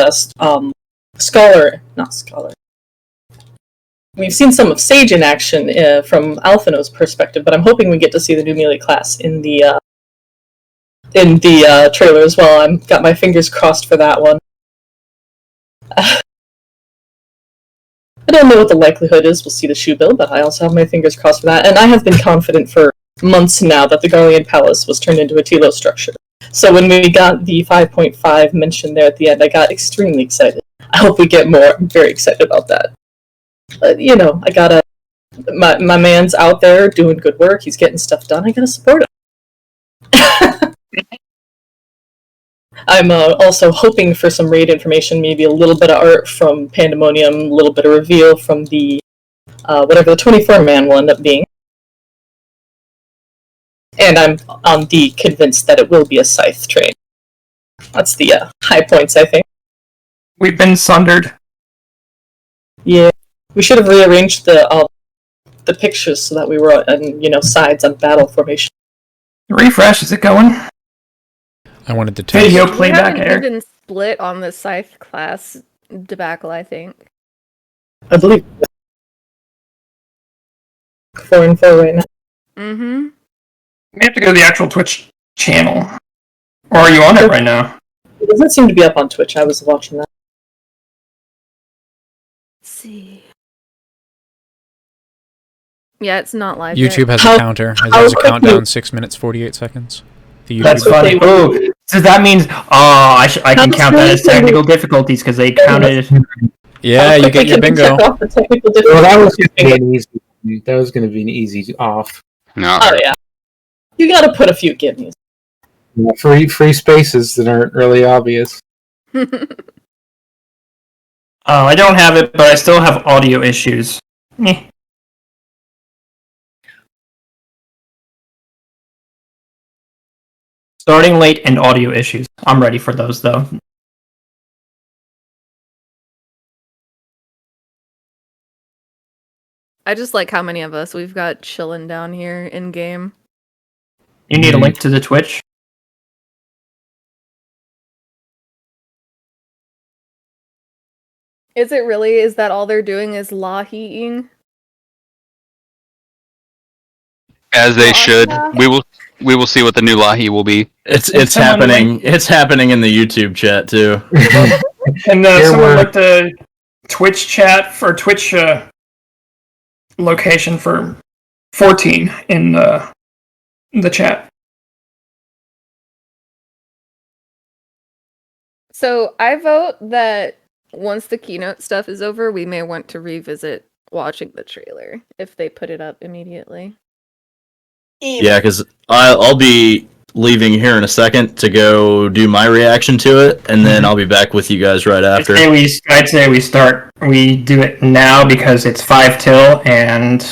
not Scholar. We've seen some of Sage in action from Alphino's perspective, but I'm hoping we get to see the new melee class in the trailer as well. I've got my fingers crossed for that one. I don't know what the likelihood is we'll see the shoe build, but I also have my fingers crossed for that, and I have been confident for months now that the Garlean Palace was turned into a Telos structure. So when we got the 5.5 mentioned there at the end, I got extremely excited. I hope we get more. I'm very excited about that. But, I gotta... My man's out there doing good work, he's getting stuff done, I gotta support him. I'm also hoping for some raid information, maybe a little bit of art from Pandemonium, a little bit of reveal from the, whatever the 24-man will end up being. And I'm convinced that it will be a Scythe train. That's the high points, I think. We've been sundered. Yeah. We should have rearranged the pictures so that we were on, sides on battle formation. Refresh, is it going? I wanted to test. Video We playback haven't error. even split on the Scythe class debacle, I think. I believe 4 and 4 right now. Mm-hmm. We have to go to the actual Twitch channel. Or are you on it right now? It doesn't seem to be up on Twitch. I was watching that. Let's see. Yeah, it's not live YouTube yet. has a counter. It has a countdown 6 minutes 48 seconds. The YouTube That's funny. Oh, so that means I can count that as technical difficulties because they counted. Yeah, you get your bingo. Check off the technical Well, that was difficulties. going to be an easy. That was going to be an easy off. No. Oh yeah, you gotta put a few gimmies. Yeah, free spaces that aren't really obvious. Oh, I don't have it, but I still have audio issues. Meh. Starting late and audio issues. I'm ready for those though. I just like how many of us we've got chilling down here in game. You need a link to the Twitch. Is it really? Is that all they're doing is lahiing? As they should. Lahi? We will see what the new Lahi will be. It's someone happening. It's happening in the YouTube chat too. And Here someone we're- like the Twitch chat for Twitch location for 14 in the chat. So I vote that once the keynote stuff is over, we may want to revisit watching the trailer if they put it up immediately. Yeah, because I'll be leaving here in a second to go do my reaction to it, and then I'll be back with you guys right after. I'd say we do it now because it's 5 till and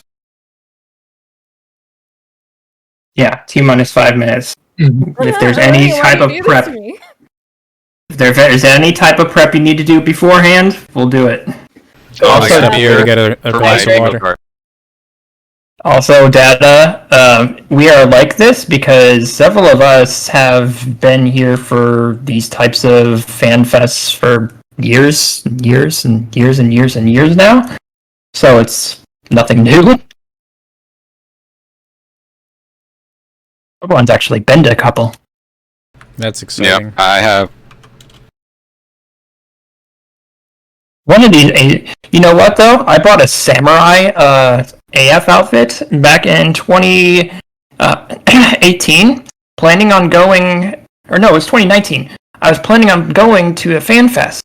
yeah, T-minus 5 minutes. If there's any type of prep, if there's any type of prep you need to do beforehand, we'll do it. Also, I got here to get a For my glass of bingo water. card. Also, Data, we are like this because several of us have been here for these types of fan fests for years now. So it's nothing new. Everyone's actually been to a couple. That's exciting. Yeah, I have. One of these, you know what though? I bought a samurai AF outfit back in 2018, planning on going, or no, it was 2019. I was planning on going to a fan fest,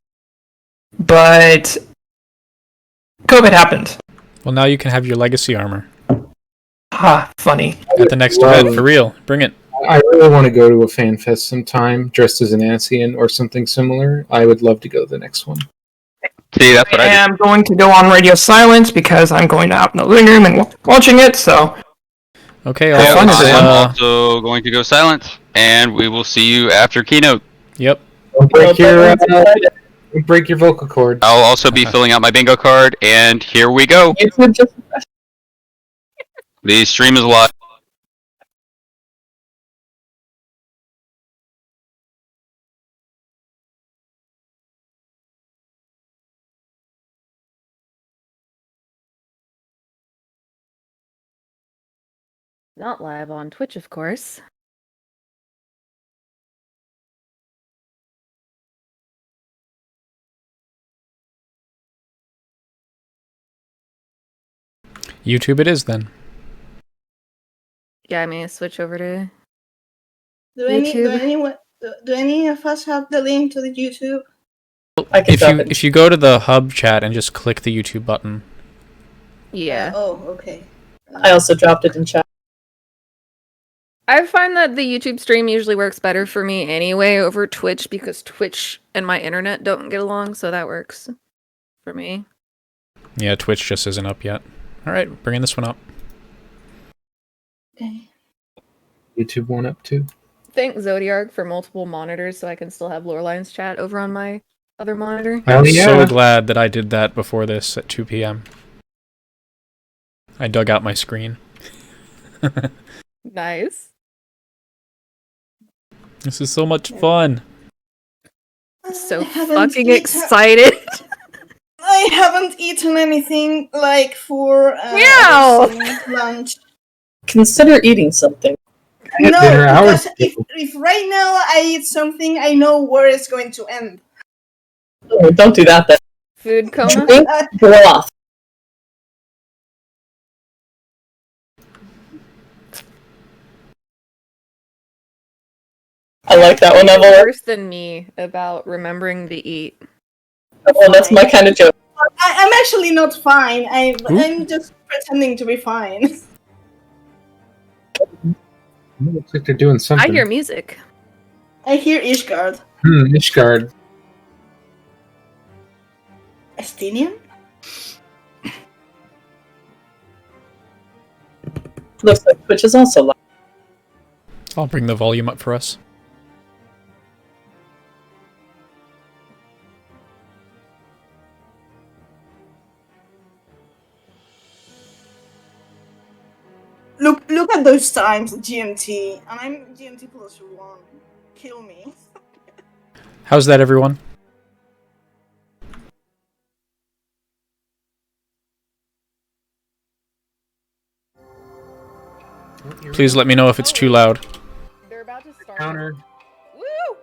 but COVID happened. Well, now you can have your legacy armor Ha, funny. at the next Wow. event, for real. Bring it. I really want to go to a fan fest sometime, dressed as an Asian or something similar. I would love to go to the next one. See, that's what I I did. am going to go on radio silence because I'm going out in the living room and watching it, so Okay, How Yeah, fun Alphonse, is it? I am also going to go silent, and we will see you after keynote. Yep. Don't break your vocal cord. I'll also be filling out my bingo card, and here we go. YouTube just The stream is live. Not live on Twitch, of course. YouTube it is then. Yeah, I may switch over to Do any YouTube. do any of us have the link to the YouTube? I can If drop you it. if you go to the hub chat and just click the YouTube button. Yeah. Oh, okay. I also dropped it in chat. I find that the YouTube stream usually works better for me anyway over Twitch because Twitch and my internet don't get along, so that works for me. Yeah, Twitch just isn't up yet. All right, bringing this one up. Okay. YouTube one up too. Thank Zodiark for multiple monitors so I can still have LoreLines chat over on my other monitor. Hell yeah. So glad that I did that before this at 2 p.m. I dug out my screen. Nice. This is so much fun. So I haven't fucking eaten- excited. I haven't eaten anything like for Meow! lunch. Consider eating something. had No, dinner hours because if right now I eat something, I know where it's going to end. Oh, don't do that then. Food coma? Drink broth. I like that one, You're Evelyn. worse than me about remembering to eat. Oh, that's my kind of joke. I'm actually not fine. Ooh. I'm just pretending to be fine. It looks like they're doing something. I hear music. I hear Ishgard. Ishgard. Estinian? Looks like Twitch is also live. I'll bring the volume up for us. Look at those times, GMT, and I'm GMT +1. Kill me. How's that, everyone? Please let me know if it's too loud. They're about to start. Counter. Woo!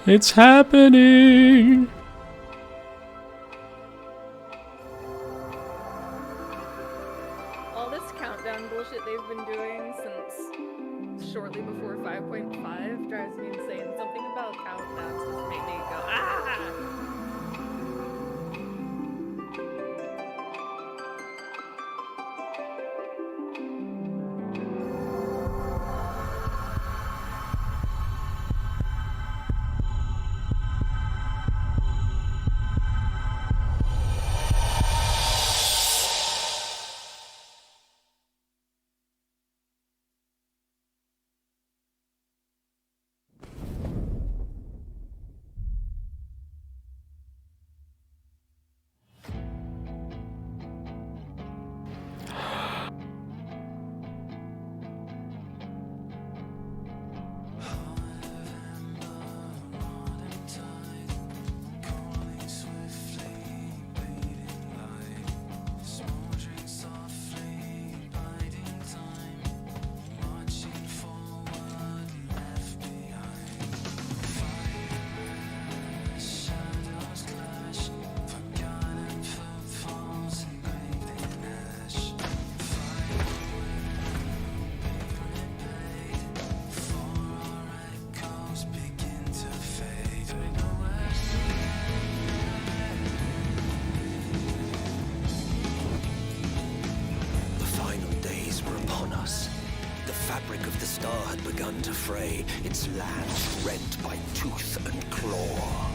It's happening! All this countdown bullshit they've been doing since shortly before 5.5 drives me insane. Something about countdowns just made me go, ah! fabric of the star had begun to fray, its lands rent by tooth and claw.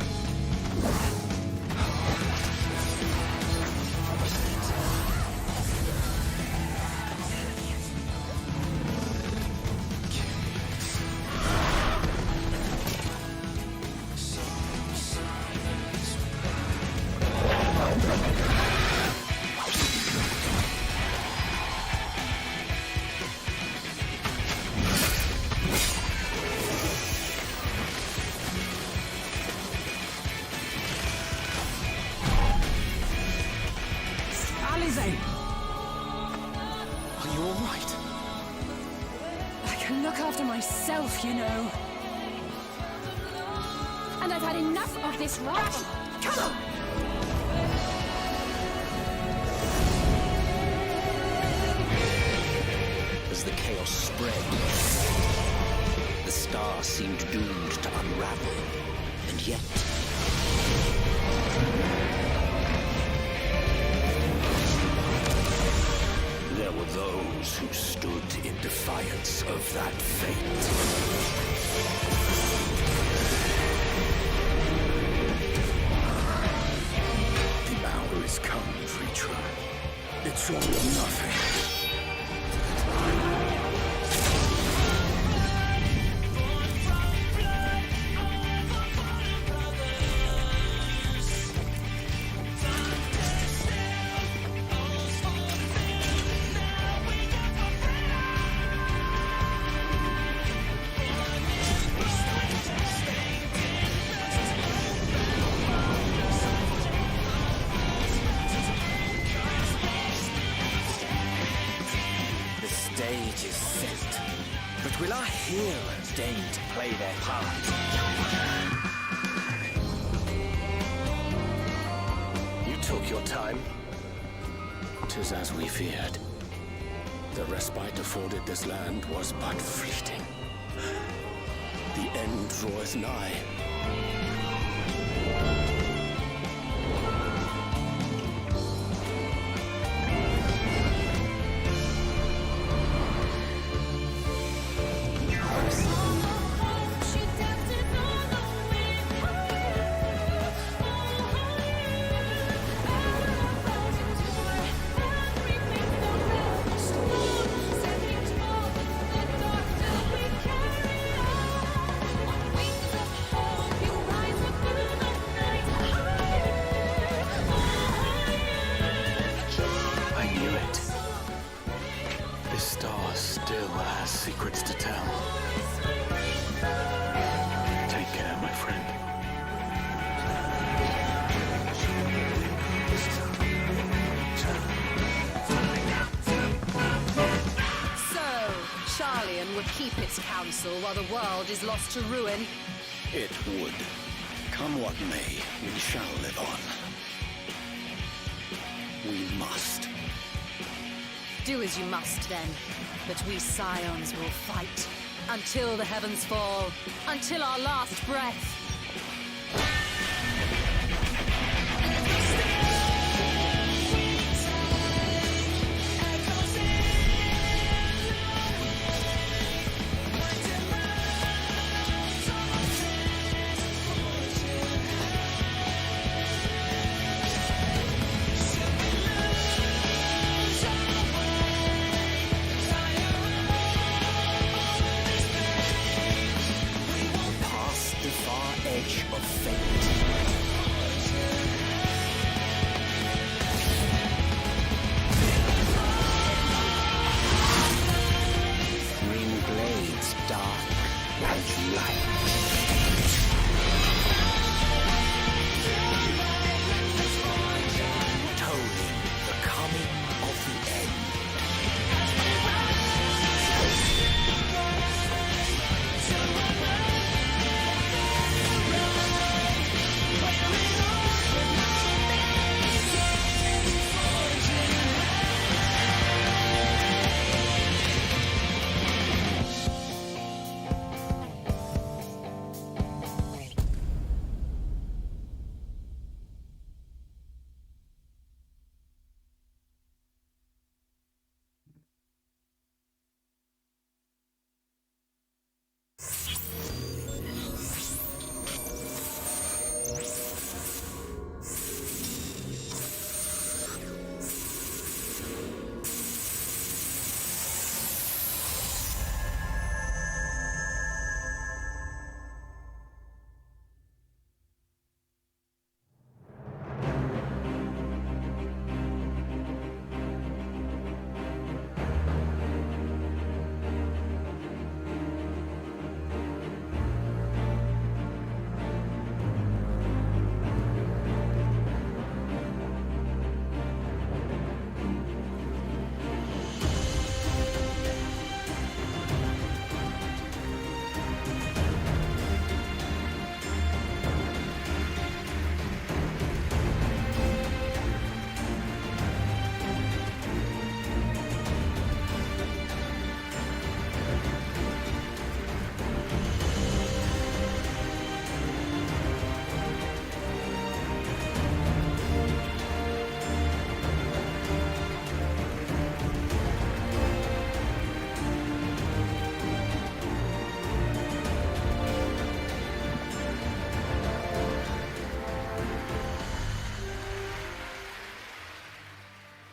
Are you alright? I can look after myself, you know. And I've had enough of this rot. Come on! As the chaos spread, the star seemed doomed to unravel, and yet... there were those who stood in defiance of that fate. The hour is come, creature. It's all or nothing. stage is set, but will our heroes deign to play their part? You took your time. 'Tis as we feared. The respite afforded this land was but fleeting. The end draws nigh. Still has secrets to tell. Take care, my friend. So, Charlian would keep its counsel while the world is lost to ruin. It would. Come what may, we shall live on. We must. Do as you must, then. But we scions will fight until the heavens fall, until our last breath. Edge of fate. Green blades dark and light. Tolling the coming of the end.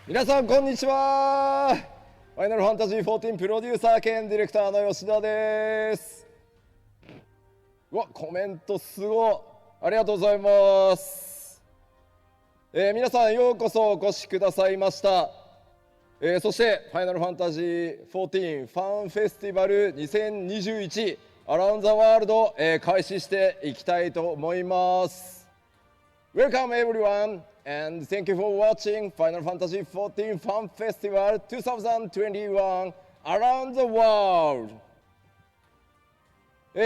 皆さんこんにちは。ファイナルファンタジー14プロデューサー兼ディレクターの吉田です。うわ、コメントすごい。ありがとうございます。皆さんようこそお越しくださいました。そしてファイナルファンタジー14ファンフェスティバル2021アラウンドザワールド、開始していきたいと思います。Welcome everyone and thank you for watching Final Fantasy XIV Fan Festival 2021 Around the World。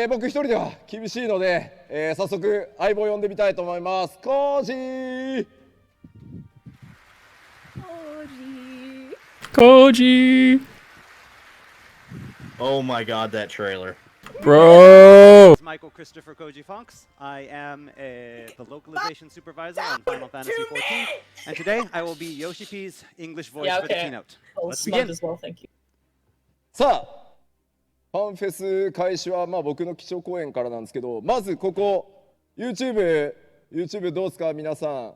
僕一人では厳しいので、早速相棒呼んでみたいと思います。コージー。Koji! Oh my god, that trailer. Bro! Michael Christopher Koji Fox. I am the localization supervisor on Final Fantasy XIV, and today I will be Yoshi P's English voice for the keynote. Let's begin. As well, thank you. さあ、ファンフェス開始は僕の基調講演からなんですけど、まずここ YouTube どうですか皆さん。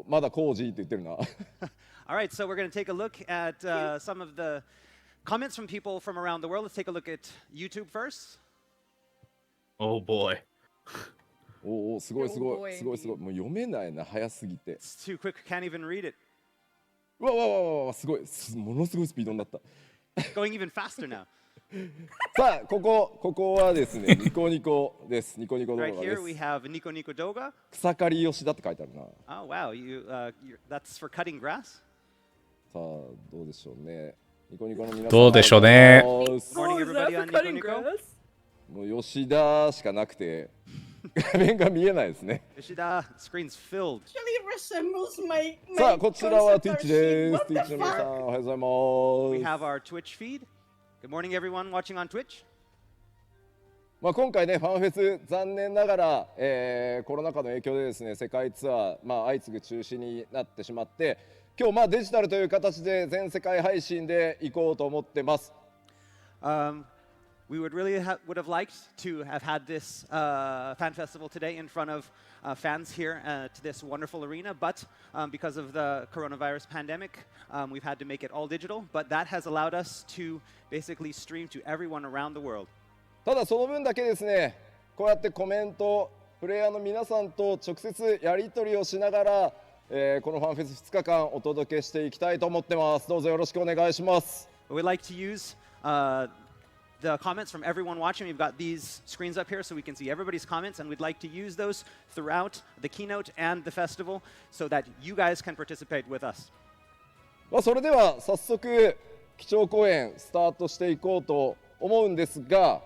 まだコージーって言ってるな。All right, so we're going to take a look at some of the comments from people from around the world. Let's take a look at YouTube first. Oh boy. おお、すごいすごいすごいすごい。もう読めないな、早すぎて。It's too quick, can't even read it. うわわわわ、すごい、ものすごいスピードになった。Going even faster now. さあ、ここはですね、ニコニコです。ニコニコ動画 Right で here we す。 have Nico Nico Doga. 草刈り吉田って書いてあるな。Oh wow, that's for cutting grass. さあ、どうでしょうね。ニコニコの皆さん。どうでしょうね。 Morning everybody on Nico Nico. もう吉田しかなくて画面が見えないですね。 Yoshida, screen's filled. Actually resembles my さあ、こちらは concept Twitch で art す。 sheet. What Twitch the の皆さ fuck? ん、おはようござい We ま have す。 our Twitch feed. Good morning everyone watching on Twitch. 今回ね、ファンフェス、残念ながら、コロナ禍の影響でですね、世界ツアー、相次ぐ中止になってしまって、今日デジタルという形で全世界配信で行こうと思ってます。We would really would have liked to have had this fan festival today in front of fans here to this wonderful arena, but because of the coronavirus pandemic, we've had to make it all digital. But that has allowed us to basically stream to everyone around the world. ただその分だけですね、こうやってコメント、プレイヤーの皆さんと直接やり取りをしながら、このファンフェス2日間お届けしていきたいと思ってます。どうぞよろしくお願いします。We'd like to use the comments from everyone watching. We've got these screens up here so we can see everybody's comments, and we'd like to use those throughout the keynote and the festival so that you guys can participate with us. それでは早速基調講演スタートしていこうと思うんですが、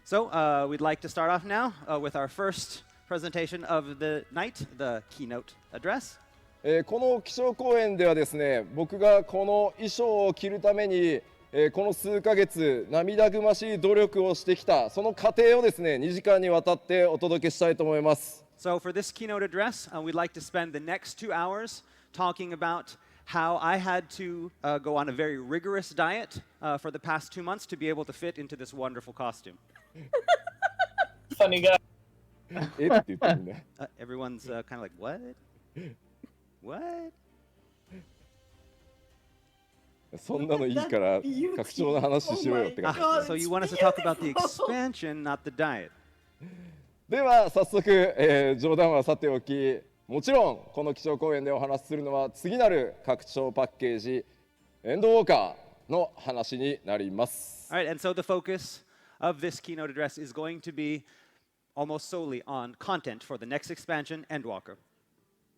So we'd like to start off now with our first presentation of the night, the keynote address. この基調講演ではですね、僕がこの衣装を着るためにこの数ヶ月涙ぐましい努力をしてきたその過程をですね2時間にわたってお届けしたいと思います。So for this keynote address, we'd like to spend the next 2 hours talking about how I had to go on a very rigorous diet for the past 2 months to be able to fit into this wonderful costume. Funny guy. って言ってるんだ。Everyone's kind of like, what? What? そんなのいいから拡張の話しろよって感じ。So you want us to talk about the expansion, not the diet. では早速、冗談はさておき、もちろんこの基調講演でお話しするのは次なる拡張パッケージエンドウォーカーの話になります。All right, and so the focus of this keynote address is going to be almost solely on content for the next expansion, Endwalker.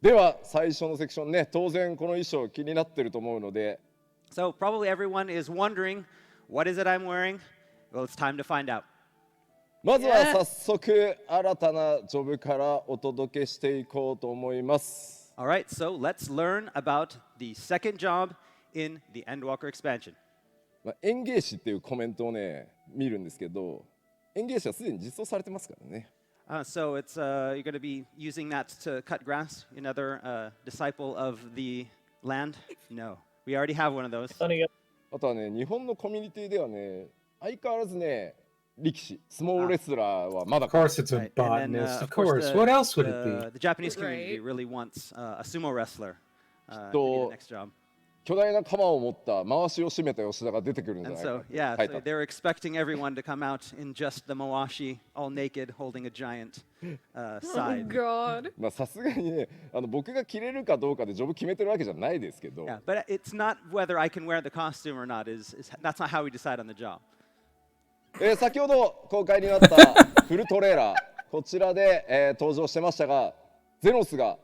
では最初のセクションね、当然この衣装気になってると思うので。So probably everyone is wondering, what is it I'm wearing? Well, it's time to find out. まずは早速新たなジョブからお届けしていこうと思います。All right, so let's learn about the second job in the Endwalker expansion. 園芸士っていうコメントをね見るんですけど、園芸士はすでに実装されてますからね。So it's you're going to be using that to cut grass. Another disciple of the land? No, we already have one of those. あとはね、日本のコミュニティではね、相変わらずね、力士、相撲レスラーはまだ。Of course, it's a botanist. Of course. What else would it be? The Japanese community really wants a sumo wrestler to be the next job. 巨大な鎌を持った回しを締めた吉田が出てくるんじゃないか。So yeah, so they're expecting everyone to come out in just the mawashi, all naked, holding a giant side. Oh God. さすがにね、僕が着れるかどうかでジョブ決めてるわけじゃないですけど。Yeah, but it's not whether I can wear the costume or not. That's not how we decide on the job. 先ほど公開になったフルトレーラー、こちらで、登場してましたが、ゼノスが、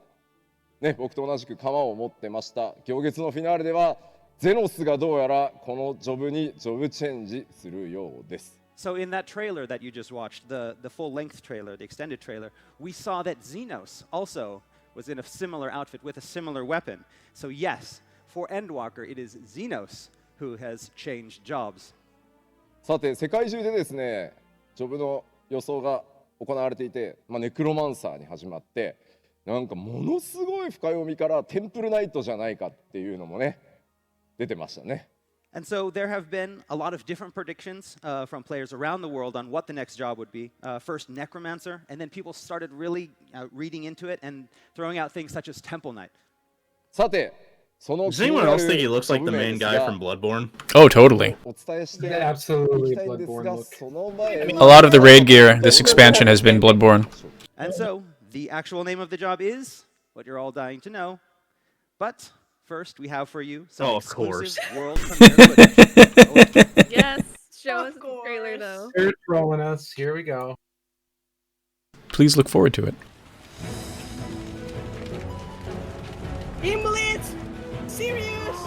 ね、僕と同じく鎌を持ってました。行月のフィナーレではゼノスがどうやらこのジョブにジョブチェンジするようです。 So in that trailer that you just watched, the full-length trailer, the extended trailer, we saw that Xenos also was in a similar outfit with a similar weapon. So yes, for Endwalker, it is Xenos who has changed jobs. さて世界中でですねジョブの予想が行われていて、ネクロマンサーに始まってなんかものすごい深読みからテンプルナイトじゃないかっていうのもね出てましたね。 And so there have been a lot of different predictions from players around the world on what the next job would be. First, Necromancer, and then people started really reading into it and throwing out things such as Temple Knight. さてその Does anyone else think he looks like the main guy from Bloodborne? Oh, totally. お伝えしてい Yeah, absolutely きたいんです Bloodborne が look. その前に A lot of the raid gear this expansion has been Bloodborne. And so the actual name of the job is what you're all dying to know. But first, we have for you some Oh, of exclusive course. world premiere footage. Yes, show us Of the trailer course. though. They're trolling us. Here we go. Please look forward to it. Inblitz! Serious?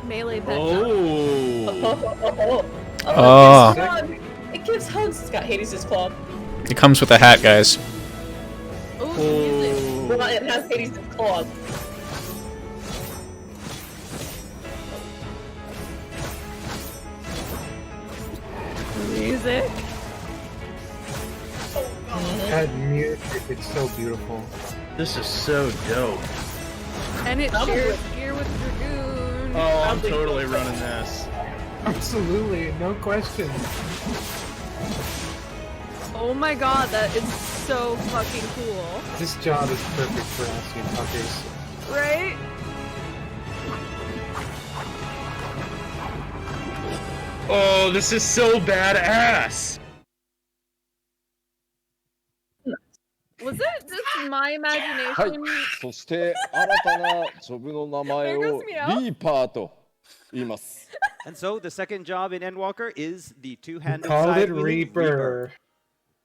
Melee pet. Oh. Oh. It gives hugs. It's got Hades' claw. It comes with a hat, guys. Ooh, music. Well, it has Hades' claw. Music. That music, it's so beautiful. This is so dope. And it shares gear with Dragoon. Oh, I'm totally running this. Absolutely, no question. Oh my god, that is so fucking cool. This job is perfect for Ascian fuckers. Right? Oh, this is so badass. Was it just my はい imagination? そして新たなジョブの名前 There を goes me out. リーパーと言います。 And so the second job in Endwalker is the two-handed Called it side-wielding Reaper.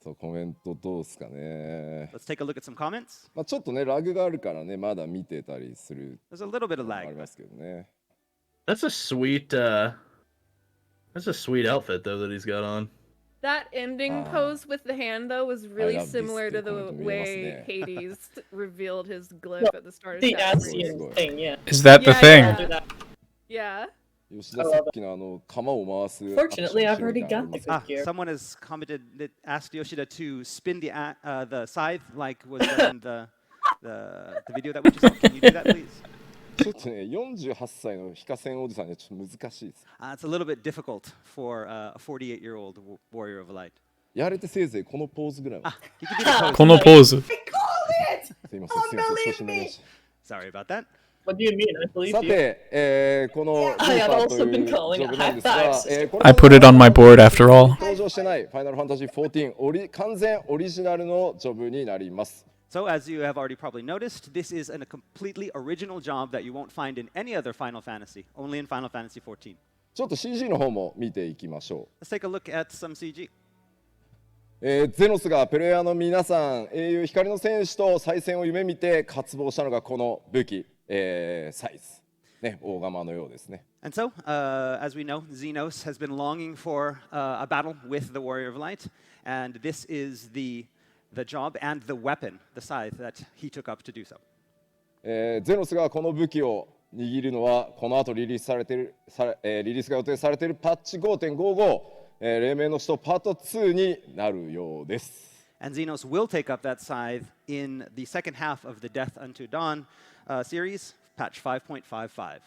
そうコメントどうですかね。 Let's take a look at some comments. ちょっとねラグがあるからねまだ見てたりする There's a little bit of のもあり lag. ますけどね。 That's a sweet outfit though that he's got on. That ending pose with the hand though was really love this similar to the comment to me, way wasn't it? Hades revealed his glyph at the start of The chapter. Ascian thing, yeah. Is that the Yeah, thing? yeah. Do that. Yeah. 吉田さっきの釜を回す Fortunately, ア I've クション already シーンみたいなのあ got ります the good gear. Someone has commented that asked Yoshida to spin the scythe like was done in the video that we just saw. Can you do that, please? ちょっとね48歳の非化戦おじさんにはちょっと難しいです。 It's a little bit difficult for a 48-year-old warrior of light. やれてせいぜいこのポーズぐらいは。 You can do the pose. このポーズ。 I called it! すいません、すいません、調子に乗りまし Sorry about that. What do you mean? I た。 believe さ you. て、このリーパ I have ーと also い been うジ calling ョ it ブなんです high が、 fives. これ I put it on my board after all. 登場してないファイナルファンタジー14完全オリジナルのジョブになります。 So, as you have already probably noticed, this is a completely original job that you won't find in any other Final Fantasy, only in Final Fantasy XIV. ちょっと CG の方も見ていきましょ Let's take a look at some CG. う。ゼノスがプレイヤーの皆さん、英雄光の戦士と再戦を夢見て渇望したのがこの武器、サイズ。ね、大釜のようですね。 And so, as we know, Xenos has been longing for a battle with the Warrior of Light, and this is the job and the weapon, the scythe, that he took up to do so. ゼノスがこの武器を握るのはこの後リリースが予定されているパッチ 5.55、黎明の使徒パート2になるようです。 And Xenos will take up that scythe in the second half of the Death Unto Dawn series, patch 5.55.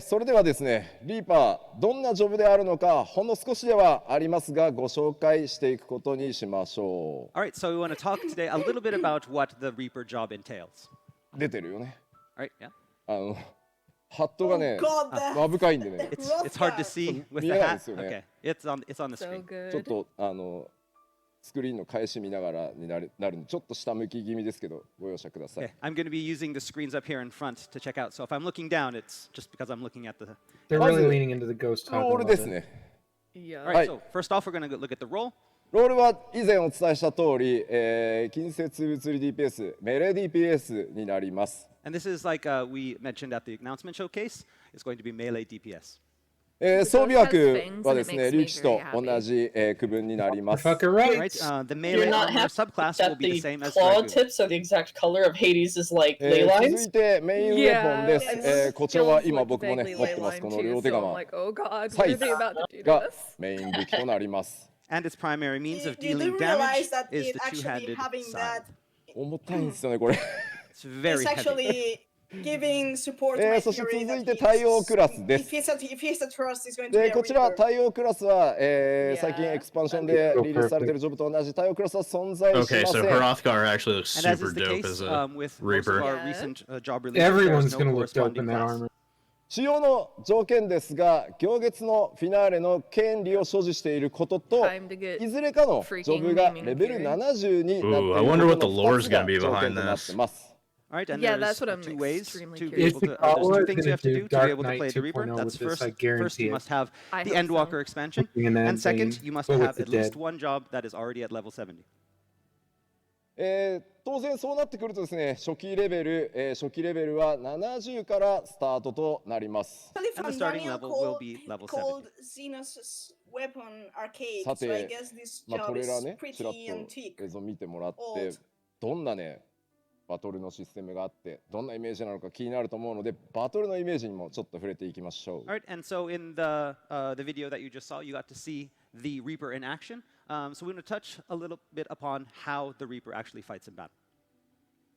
それではですね、リーパーどんなジョブであるのかほんの少しではありますがご紹介していくことにしましょ All right, so we want to talk today a little bit about what the Reaper job entails. う。出てるよね。 All right, yeah. ハットがね、 God, that まぶかいんでね。 It's hard to see with the hat. Okay, it's on the So screen. ちょっ good. とスクリーンの返し見ながらになるんでちょっと下向き気味ですけどご容赦ください。 Okay, I'm going to be using the screens up here in front to check out. So if I'm looking down, it's just because I'm looking at the. They're really leaning into the ghost ロ talk. ールですね。 Yeah. All right, Hi. so first off, we're going to look at the roll. ロールは以前お伝えした通り、近接物理 DPS、メレ DPS になります。And this is like we mentioned at the announcement showcase. It's going to be melee DPS. 装備枠はですね、竜騎士と同じ、区分になります。 Fucker right. The You're melee not armor happy subclass will that be the the same as claw Dragoon. tips are the exact color of Hades' like 続 leylines. いてメインウェポンです。 Yeah, こちらは今 skills 僕もね look 持ってますこ vaguely の両手 leyline too, so I'm 釜 like, oh god, サ what イ are ズ they about to do to が us? メイン武器となります。 And its primary means of You dealing do damage realize that is it the actually two-handed having scythe. that 重たいんですよねこれ。 It's very is heavy. actually giving support to my そして theory 続い that て対応クラスで if す。 he's a trust, he's going to be で a こちら Reaper. 対応クラスは、最近エクスパンションでリリースされているジョブと同じ対応クラスは存在し Okay, ませ so ん。 Hrothgar actually looks And as super is the dope case as a with most of Reaper. our Yeah. recent job releases, Everyone's there's no gonna look dope corresponding in that class. armor. 使用の条件ですが、行月のフィナーレの権利を所持していることと、 Time to get いずれかのジョブがレベル70になっていること Ooh, I wonder what the の lore's 2つが gonna be 条 behind 件となってます。 All right, and Yeah, there's that's what I'm two ways extremely to be curious able to. about. There's two things you have to Gonna do do to be able to Dark play the Knight Reaper. 2.0 That's with this, first. I First, guarantee you it. must have I the hope Endwalker so. expansion, Something in that and second, vein, you must but with have the at least dead. one job that is already at level 70. 当然そうなってくるとですね、初期レベルは70からスタートとなります。 Actually, And the from starting Daniel level will be level called Xenos Weapon Arcade, さ so I て guess this まあ、 job トレー is ラーね、ちらっ pretty と antique. 映像見てもらって Old. どんなねバトルのシステムがあってどんなイメージなのか気になると思うのでバトルのイメージにもちょっと触れていきましょう。 All right, and so in the video that you just saw, you got to see the Reaper in action. So we're going to touch a little bit upon how the Reaper actually fights in battle.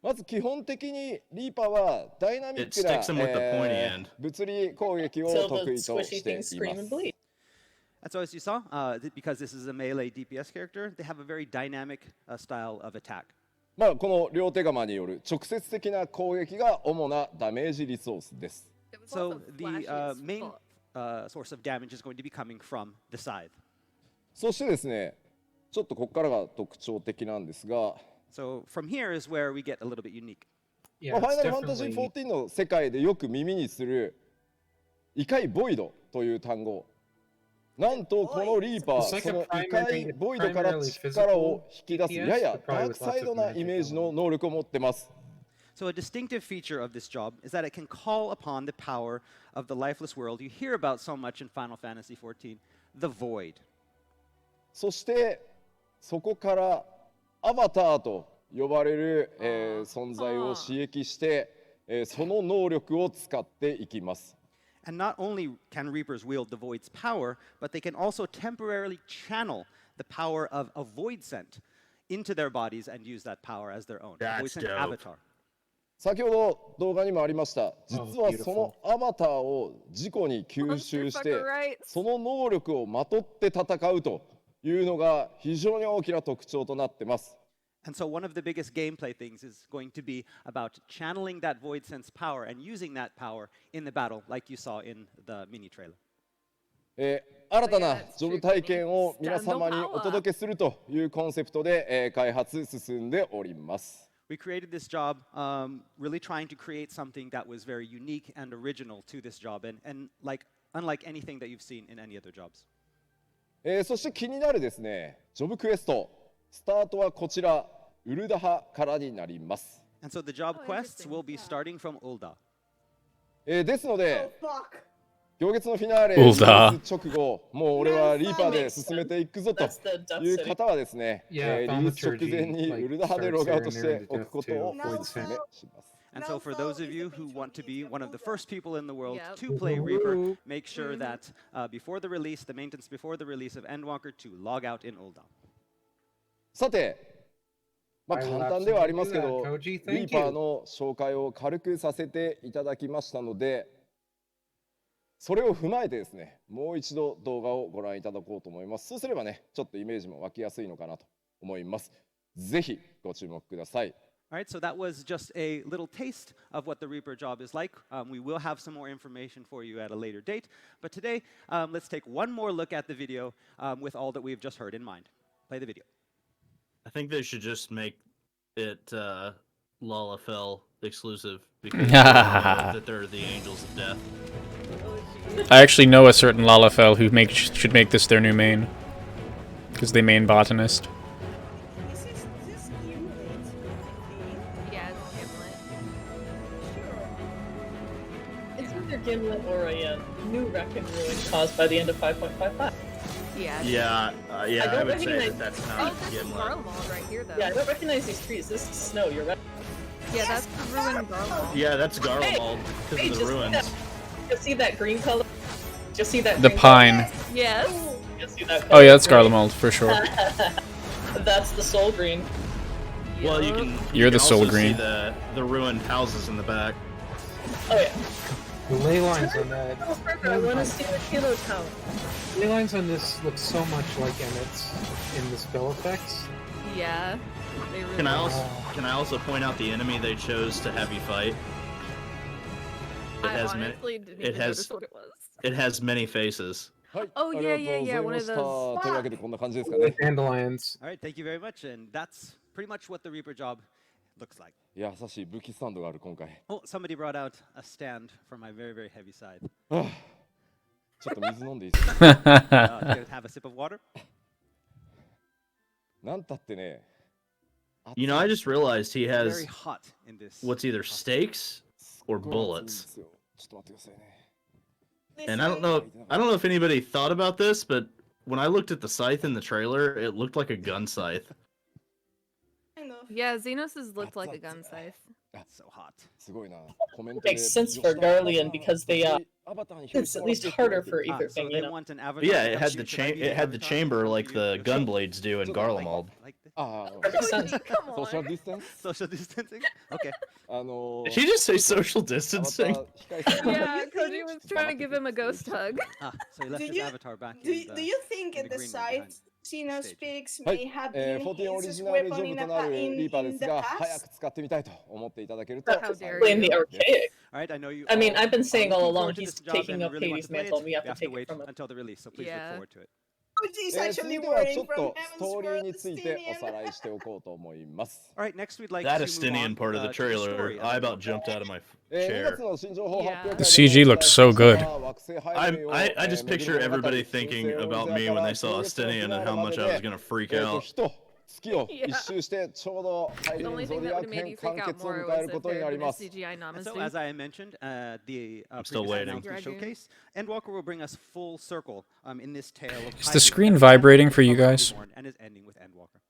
まず基本的にリーパーはダイナミッ It クな、 sticks him with the pointy end. 物理攻撃を Till 得 the 意と squishy していま things す。 scream and bleed. And so as you saw, because this is a melee DPS character, they have a very dynamic style of attack. まあこの両手釜による直接的な攻撃が主なダメージリソースです。 It was also So the flashy as main fuck. source of damage is going to be coming from the scythe. そしてですね、ちょっとここからが特徴的なんですが、 So from here is where we get a little bit unique. Yeah, ファイ it's ナルファンタジー definitely 14の世界でよく耳にする異界ボイドという単語。なんとこのリーパー、 It's like そ a の異界ボイドから力を引き出すややダークサイドなイメージの能力を持ってます。 So a distinctive feature of this job is that it can call upon the power of the lifeless world you hear about so much in Final Fantasy XIV, the Void. そしてそこからアバターと呼ばれる、存在を刺激して、その能力を使っていきます。 And not only can Reapers wield the Void's power, but they can also temporarily channel the power of a Void Scent into their bodies and use that power as their own. A Void That's Scent dope. avatar. 先ほど動画にもありました実は beautiful. そのアバターを自己に吸収して Monster fucker rights. その能力をまとって戦うというのが非常に大きな特徴となってます。 And so one of the biggest gameplay things is going to be about channeling that Void Sense power and using that power in the battle, like you saw in the mini trailer. 新たなジョブ体験を皆様にお届けするというコンセプトで、開発進んでおります。 We created this job really trying to create something that was very unique and original to this job, and like unlike anything that you've seen in any other jobs. そして気になるですねジョブクエストスタートはこちらウルダハからになります。 And so the job Oh, quests interesting. will be starting from Ulda. ですの Oh で fuck! 行月のフィナーレオーダーリリース直後もう俺はリーパーで進めていくぞと That's the Death いう City. 方はですね、 Yeah, リリース直前に Thaumaturgy, ウルダハでログアウトして like, おくことを starts お勧めします。 And so for those of you who want to be one of the first people in the world Yep. to play Reaper, Woohoo. make sure that before the release, the maintenance before the release of Endwalker to log out in Ulda. さて、まあ I will 簡単ではありますけ absolutely ど do that, Koji. リ Thank ーパー you. の紹介を軽くさせていただきましたのでそれを踏まえてですねもう一度動画をご覧いただこうと思います。そうすればねちょっとイメージも湧きやすいのかなと思います。ぜひご注目ください。 All right, so that was just a little taste of what the Reaper job is like. We will have some more information for you at a later date. But today, let's take one more look at the video with all that we've just heard in mind. Play the video. I think they should just make it Lalafell exclusive because they know that they're the angels of death. I actually know a certain Lalafell who should make this their new main. Because they main botanist. This is Gimlet. Yeah, it's Gimlet. It's either Gimlet or a new wreck and ruin caused by the end of 5.55. Yeah. Yeah, I I don't would say recognize- that's Oh, not this is Gimlet. Garlemald right here, though. Yeah, I don't recognize these trees. This is snow, you're right. Yeah, that's the ruined Garlemald. Yeah, that's Garlemald because Hey, of the just ruins. Just see that green color? Just see that The green pine. Yes. color? Just see that Oh color? yeah, that's Garlemald for sure. That's the soul green. Well, you can. You're you the can soul also green. See the ruined houses in the back. Oh yeah. The ley lines on that. I want to see the Keynote town. Ley lines on this look so much like Emmett's in the spell effects. Yeah. They really Can I are. also point out the enemy they chose to have you fight? It I has honestly didn't it even has- notice what it was. It has many faces. Oh, yeah, one of those. というわけでこんな感じですかね。 Dandelions. All right, thank you very much, and that's pretty much what the Reaper job looks like. 優しい武器スタンドがある今回。 Oh, somebody brought out a stand for my very, very heavy side. ちょっと水飲んでいいですか Gonna have a sip of water? なんたってね。 You know, I just realized he Very has hot in this. what's either stakes or bullets. ちょっと待ってくださいね。 And I don't know if anybody thought about this, but when I looked at the scythe in the trailer, it looked like a gun scythe. Kind of. Yeah, Xenos's looked like a gun scythe. That's so hot. すごいな。コメントで Makes sense for Garlean because they it's at least harder for Ah, either so thing, they you know. want an But avatar. yeah, it that had shoots the an it had the avatar. chamber like the gun blades do in Garlemald. Like this? ああ、 Perfect sense. Come ソーシャ on. ルディスタンス Social distancing? Okay. あの Did he just say social distancing? Yeah, Koji was trying to give him a ghost hug. Ah, so he left Do his you- avatar back Do, in the... do you think in the the green one side behind. Xenospix は may い have、14 been オリ his ジナル weapon ジョ in, ブと a, なる in, リーパーで in す the が、早 past? く使ってみたいと思っていただけると How dare Blame you. the archaic. All right, I know you. I mean, all I've been are saying all looking along forward to he's this job taking and up really want Katie's to play mantle, it. and we have to take wait it from him. until the release, so please Yeah. look forward to it. Koji is 続 actually いてはちょ wearing っ from と Heaven's ストーリー Word についてお Justinian. さらいしておこうと思います。 All right, next we'd like That to move Estinian on, part of the to trailer, story of I the about book. jumped out of my 2 chair. 月の新情報発表会 The CG looked so good. I just picture everybody thinking about me when they saw Estinian and how much I was gonna freak out. 月を一周してちょうどハイ The レン only ゾ thing デ that ィア would have 編 made you 完 freak out 結を more 迎え was るこ if とに there な had り been a ます。 CGI And so, Namaste. as I mentioned, the still previous waiting. announcement Dragoon. showcase, Endwalker will bring us full circle in this tale of Is the Hyrule screen that vibrating for you began guys? Reborn and is ending with Endwalker.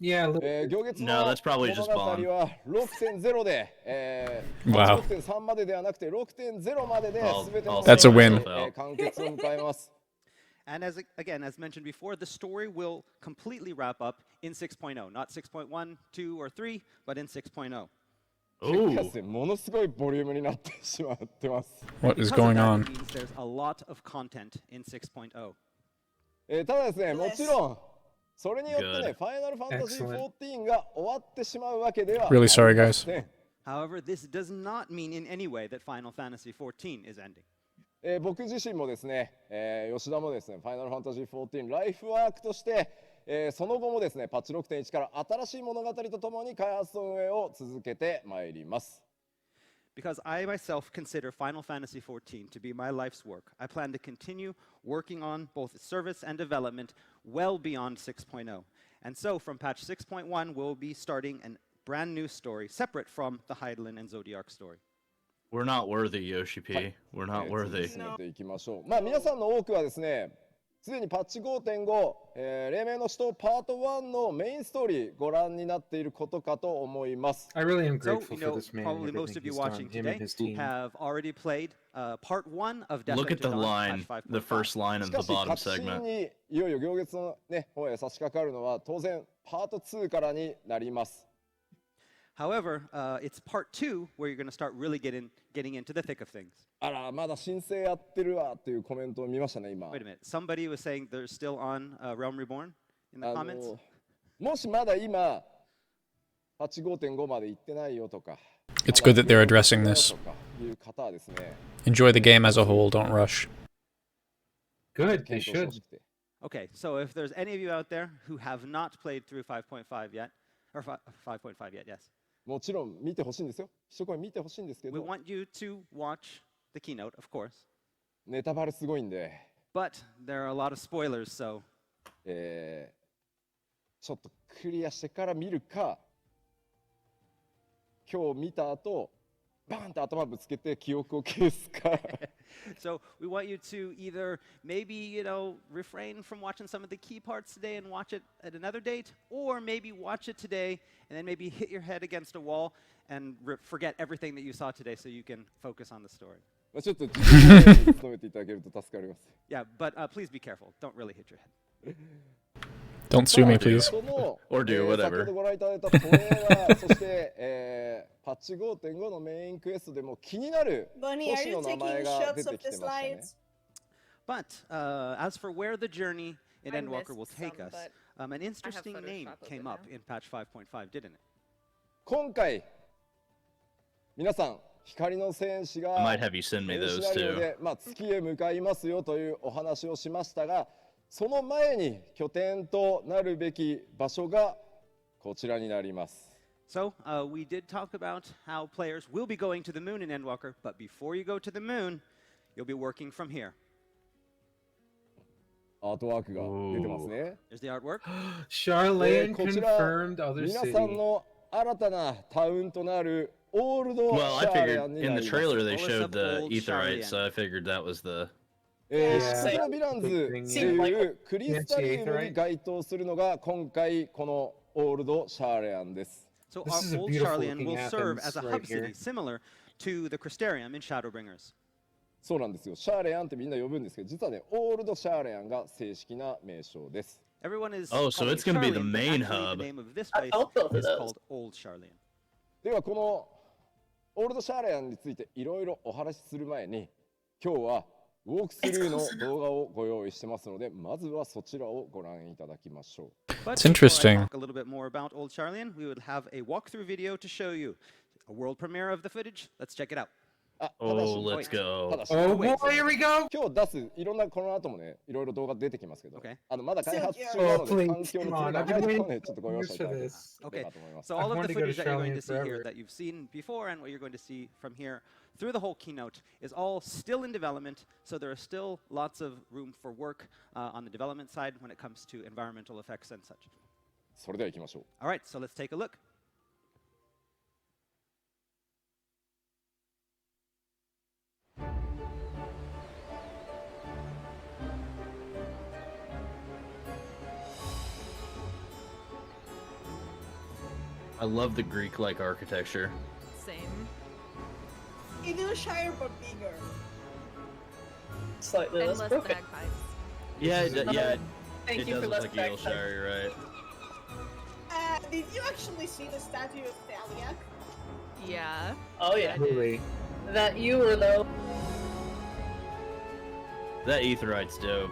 Yeah, a little 行月 No, の that's probably 物 just 語 Bond. は 6.0 で、Wow. 6.3 までではなくて 6.0 までで I'll- 全ての I'll That's a win. 完結を迎えます。 And again, as mentioned before, the story will completely wrap up in 6.0, not 6.1, 2, or 3, but in 6.0. しか Ooh. しものすごいボリュームになってしまってます。 What is Because of going that, on? it means there's a lot of content in 6.0. ただですね、もちろんそれによってね、 Good. ファイナルファンタジー Excellent. 14が終わってしまうわけでは Really sorry, ありま guys. せん。 However, this does not mean in any way that Final Fantasy XIV is ending. 僕自身もですね、吉田もですね、ファイナルファンタジー14ライフワークとして、その後もですね、パッチ 6.1 から新しい物語とともに開発と運営を続けてまいります。Because I myself consider Final Fantasy XIV to be my life's work, I plan to continue working on both service and development well beyond 6.0. And so, from patch 6.1, we'll be starting a brand new story separate from the Hydaelyn and Zodiac story. We're not worthy, Yoshi P. We're not 続き worthy. 進めていきましょう。まあ皆さんの多くはですね、すでにパッチ 5.5、黎明の使徒パート1のメインストーリーご覧になっていることかと思います。 I really am So, grateful you for know, this man and probably most everything of you he's watching done, him and today his team. have already played part 1 of Death Look at Unto the Dawn, line, patch the 5.5. first line し of か the し bottom 確信 segment. にいよいよ行月のね方へ差し掛かるのは当然パート2からになります。 However, it's part 2 where you're going to start really getting into the thick of things. あらまだ申請やってるわっていうコメントを見ましたね今。 Wait a minute. Somebody was saying they're still on Realm Reborn in the あ comments. のもしまだ今パッチ 5.5 まで行ってないよとか。 It's good that they're addressing this. とかいう方はですね。 Enjoy the game as a whole, don't rush. Good, they 検討してほ should. しくて Okay, so if there's any of you out there who have not played through 5.5 yet, or 5.5 yet, yes, もちろん見てほしいんですよ。一声見てほしいんですけ we ど、 want you to watch the keynote, of course. ネタバレすごいんで、 But there are a lot of spoilers, so ちょっとクリアしてから見るか、今日見た後バーンって頭ぶつけて記憶を消すか。So we want you to either maybe, refrain from watching some of the key parts today and watch it at another date, or maybe watch it today and then maybe hit your head against a wall and forget everything that you saw today so you can focus on the story. ちょっと努めていただけると助かります。Yeah, but please be careful. Don't really hit your head. Don't sue me, please. Or do 先 whatever. ほどご覧いただいたトレーラー、そして、パッチ 5.5 のメインクエストでも気になる都 Bunny, are 市 you の名 taking 前が shots 出て of きて the ましたね。 slides? But as for where the journey in I Endwalker will missed take some, us, but an interesting Photoshop name open came now. up in patch 5.5, didn't it? 今回皆さん光の戦士が I might have you send me シ those ナリオ too. で、月へ向かいますよというお話をしましたが、その前に拠点となるべき場所がこちらになります。 So we did talk about how players will be going to the moon in Endwalker, but before you go to the moon, you'll be working from here. アートワークが出てますね。 There's the artwork. Charlene こちら confirmed other 皆さん city. の新たなタウンとなるオールド Well, シ I ャーレア figured ンに in な the ります trailer they Close showed up the old Aetheryte, Charlian. so I figured that was the. シクロヴィランズっていうクリスタリウムに該当するのが今回このオールドシャーレアンです。 So This our is a old beautiful Charlian looking will serve Athens as a right hub city, here. similar to the Crystarium in Shadowbringers. そうなんですよ。シャーレアンってみんな呼ぶんですけど、実はね、オールドシャーレアンが正式な名称です。 Everyone is Oh, so calling it's it gonna be the Charlian, but main actually hub. The name of this I place felt both of is those. called Old Charlian. ではこのオールドシャーレアンについていろいろお話しする前に、今日はウォークスルーの動画をご用意してますので、まずはそちらをご覧いただきましょう。 But It's before I interesting. talk a little bit more about Old Charlian, we would have a walkthrough video to show you. A world premiere of the footage. Let's check it out. あ、ただし Oh, let's た go. だし Oh boy, here we go! 今日出すいろんなこの後もね、いろいろ動画出てきますけど、 Okay. まだ開発中な Oh, ので please, 環境 come の on. 詰 I've め been がない waiting のでちょっとご容赦いただければ Okay. と思います。 So all of wanted the to go to footage that you're going Charlian to see here, forever. that you've seen before and what you're going to see from here through the whole keynote, is all still in development. So there are still lots of room for work on the development side when it comes to environmental effects and such. それでは行きましょう。 All right, so let's take a look. I love the Greek-like architecture. Same. Shire but bigger. Slightly And less less broken. bagpipes. Yeah, yeah. Thank It you does for look less like bagpipes. Eelshire, you're right. Did you actually see the statue of Thaliak? Yeah. Oh yeah. Really? That you were though. That Aetheryte's dope.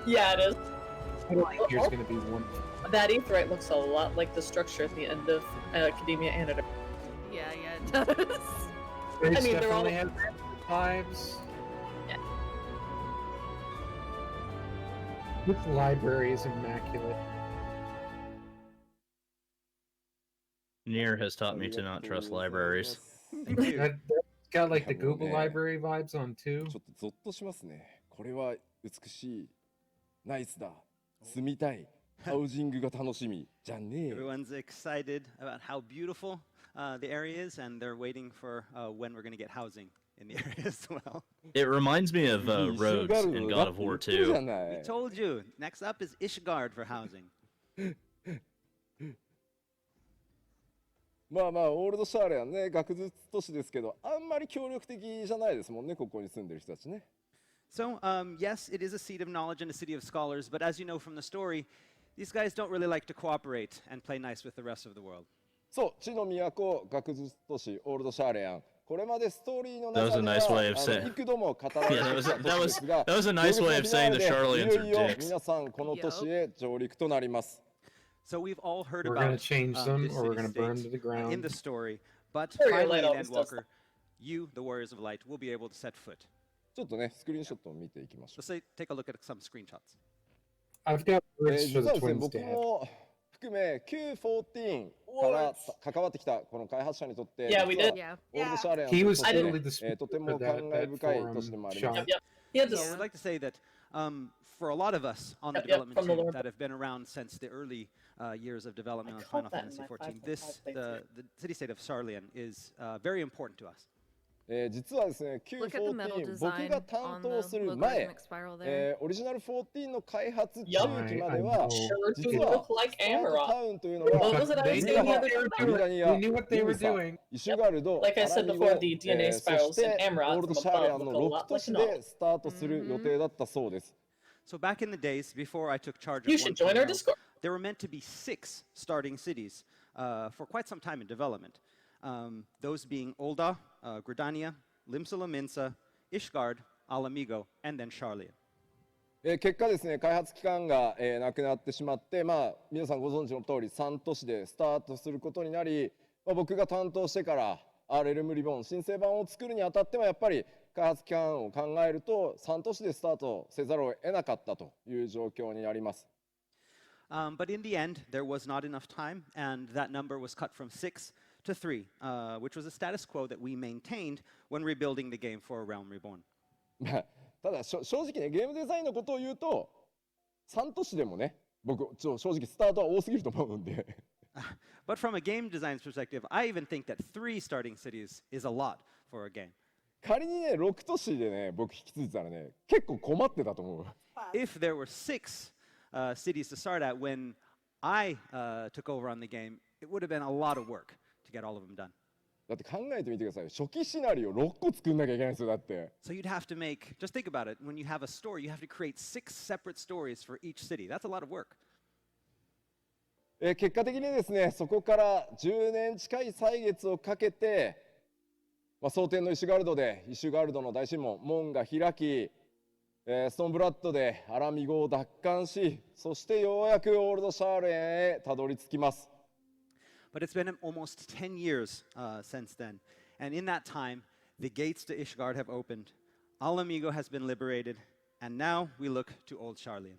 Yeah, it is. I don't think here's gonna be one. That Aetheryte looks a lot like the structure at the end of Academia Anida. Yeah, it does. It's I mean, they're all- definitely have vibes. Yeah. This library is immaculate. Nier has taught me to not trust libraries. Thank you. That's got like the 多分ね Google library vibes on too. ちょっとゾッとしますね。これは美しい。ナイスだ。住みたい。ハウジングが楽しみ。じゃねえ。 Everyone's excited about how beautiful the area is, and they're waiting for when we're going to get housing in the area as well. It reminds me of 一緒 Rhodes がある in の God だっ of て言 War ってるじゃ 2. な We い。 told you. Next up is Ishgard for housing. まあまあオールドシャーレアンね、学術都市ですけど、あんまり協力的じゃないですもんね、ここに住んでる人たちね。 So, yes, it is a seat of knowledge and a city of scholars, but as you know from the story, these guys don't really like to cooperate and play nice with the rest of the world. そう、地の都、学術都市、オールドシャーレアン。これまでストーリーの That was 中 a で nice way は of saying. 幾度も語られ Yeah, て that き was た都市ですが、 that was a nice way of saying the い Charlians よ are いよ dicks. 皆さんこの都市へ上陸となります。 So we've all heard We're about gonna change them this or we're gonna burn city-state, to the ground. in the story, but Warrior finally Light in always does Endwalker, you, the Warriors of Light, will be able to set foot. ちょっとね、スクリーンショットを見ていきましょ Let's say, take a look at some screenshots. I've got う。 words 実 for は the ですね、 twins 僕 dad. も含め Q14 から関わってきたこの開発者にとって、 Yeah, we 実は did. Yeah. オールドシャーレアン He と was して totally the とて speaker も for 感慨 that 深い forum 都市でもあります。 shot. Yep. He had So this. we'd like to say that For a lot of us on the Yep, development from the team lore that have been around since the early years of development on caught Final that in Fantasy my XIV, 5.5 the city-state of Sharlayan is very important to us. 実はですね、Look at the metal Q14 僕 design が担 on 当 the する logarithmic 前、 spiral there. オリジナル14の開発中 Yup. 期までは Sure 実 do は look like スタート Amarok. タウンというの What は was it I was ミ saying ラ the ハ other day? ブリダニア We knew what they ル were ミサ doing. イシュガルド Like I アラ said ミ before, ゴ the DNA そ spirals して in オー Amarok ルド from シャーレア above ン look の a 6 lot 都 like 市 an で olive. スタートする予定だったそうです So back in the days before I took charge of You should join our 1.0, Discord. there were meant to be 6 starting cities for quite some time in development. Those being Ul'dah, Gridania, Limsa Lominsa, Ishgard, Alamigo, and then Sharlayan. 結果ですね、開発期間が、なくなってしまって、皆さんご存知の通り3都市でスタートすることになり、僕が担当してから R レムリボン申請版を作るにあたってはやっぱり開発期間を考えると3都市でスタートせざるを得なかったという状況になります。But in the end, there was not enough time, and that number was cut from 6 to 3, which was a status quo that we maintained when rebuilding the game for Realm Reborn. ただ正直ね、ゲームデザインのことを言うと3都市でもね、僕正直スタートは多すぎると思うんで。But from a game design's perspective, I even think that 3 starting cities is a lot for a game. 仮にね、6都市でね、僕引き継いでたらね、結構困ってたと思う。If there were 6 cities to start at when I took over on the game, it would have been a lot of work to get all of them done. だって考えてみてください。初期シナリオ6個作んなきゃいけないんですよ、だって。So you'd have to make, just think about it, when you have a story, you have to create 6 separate stories for each city. That's a lot of work. 結果的にですね、そこから10年近い歳月をかけて、蒼天のイシュガルドでイシュガルドの大神門が開き、ストーンブラッドでアラミゴを奪還し、そしてようやくオールドシャーレンへたどり着きます。But it's been almost 10 years since then. And in that time, the gates to Ishgard have opened, Alamigo has been liberated, and now we look to Old Sharlayan.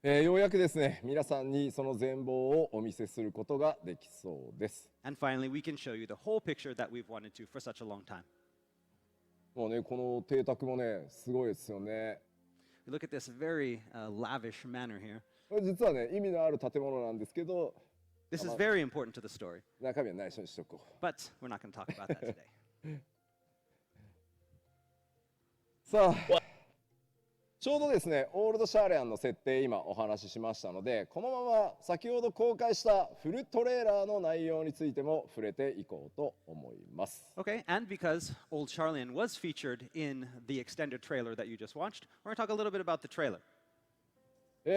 ようやくですね、皆さんにその全貌をお見せすることができそうです。And finally, we can show you the whole picture that we've wanted to for such a long time. もうね、この邸宅もね、すごいですよね。We look at this very lavish manor here. これ実はね、意味のある建物なんですけど、 This is very important to the story. 中身は内緒にしとこう。 But we're not going to talk about that today. さあ、ちょうどですね、オールドシャーレアンの設定今お話ししましたので、このまま先ほど公開したフルトレーラーの内容についても触れていこうと思います。Okay, and because Old Sharlayan was featured in the extended trailer that you just watched, we're going to talk a little bit about the trailer.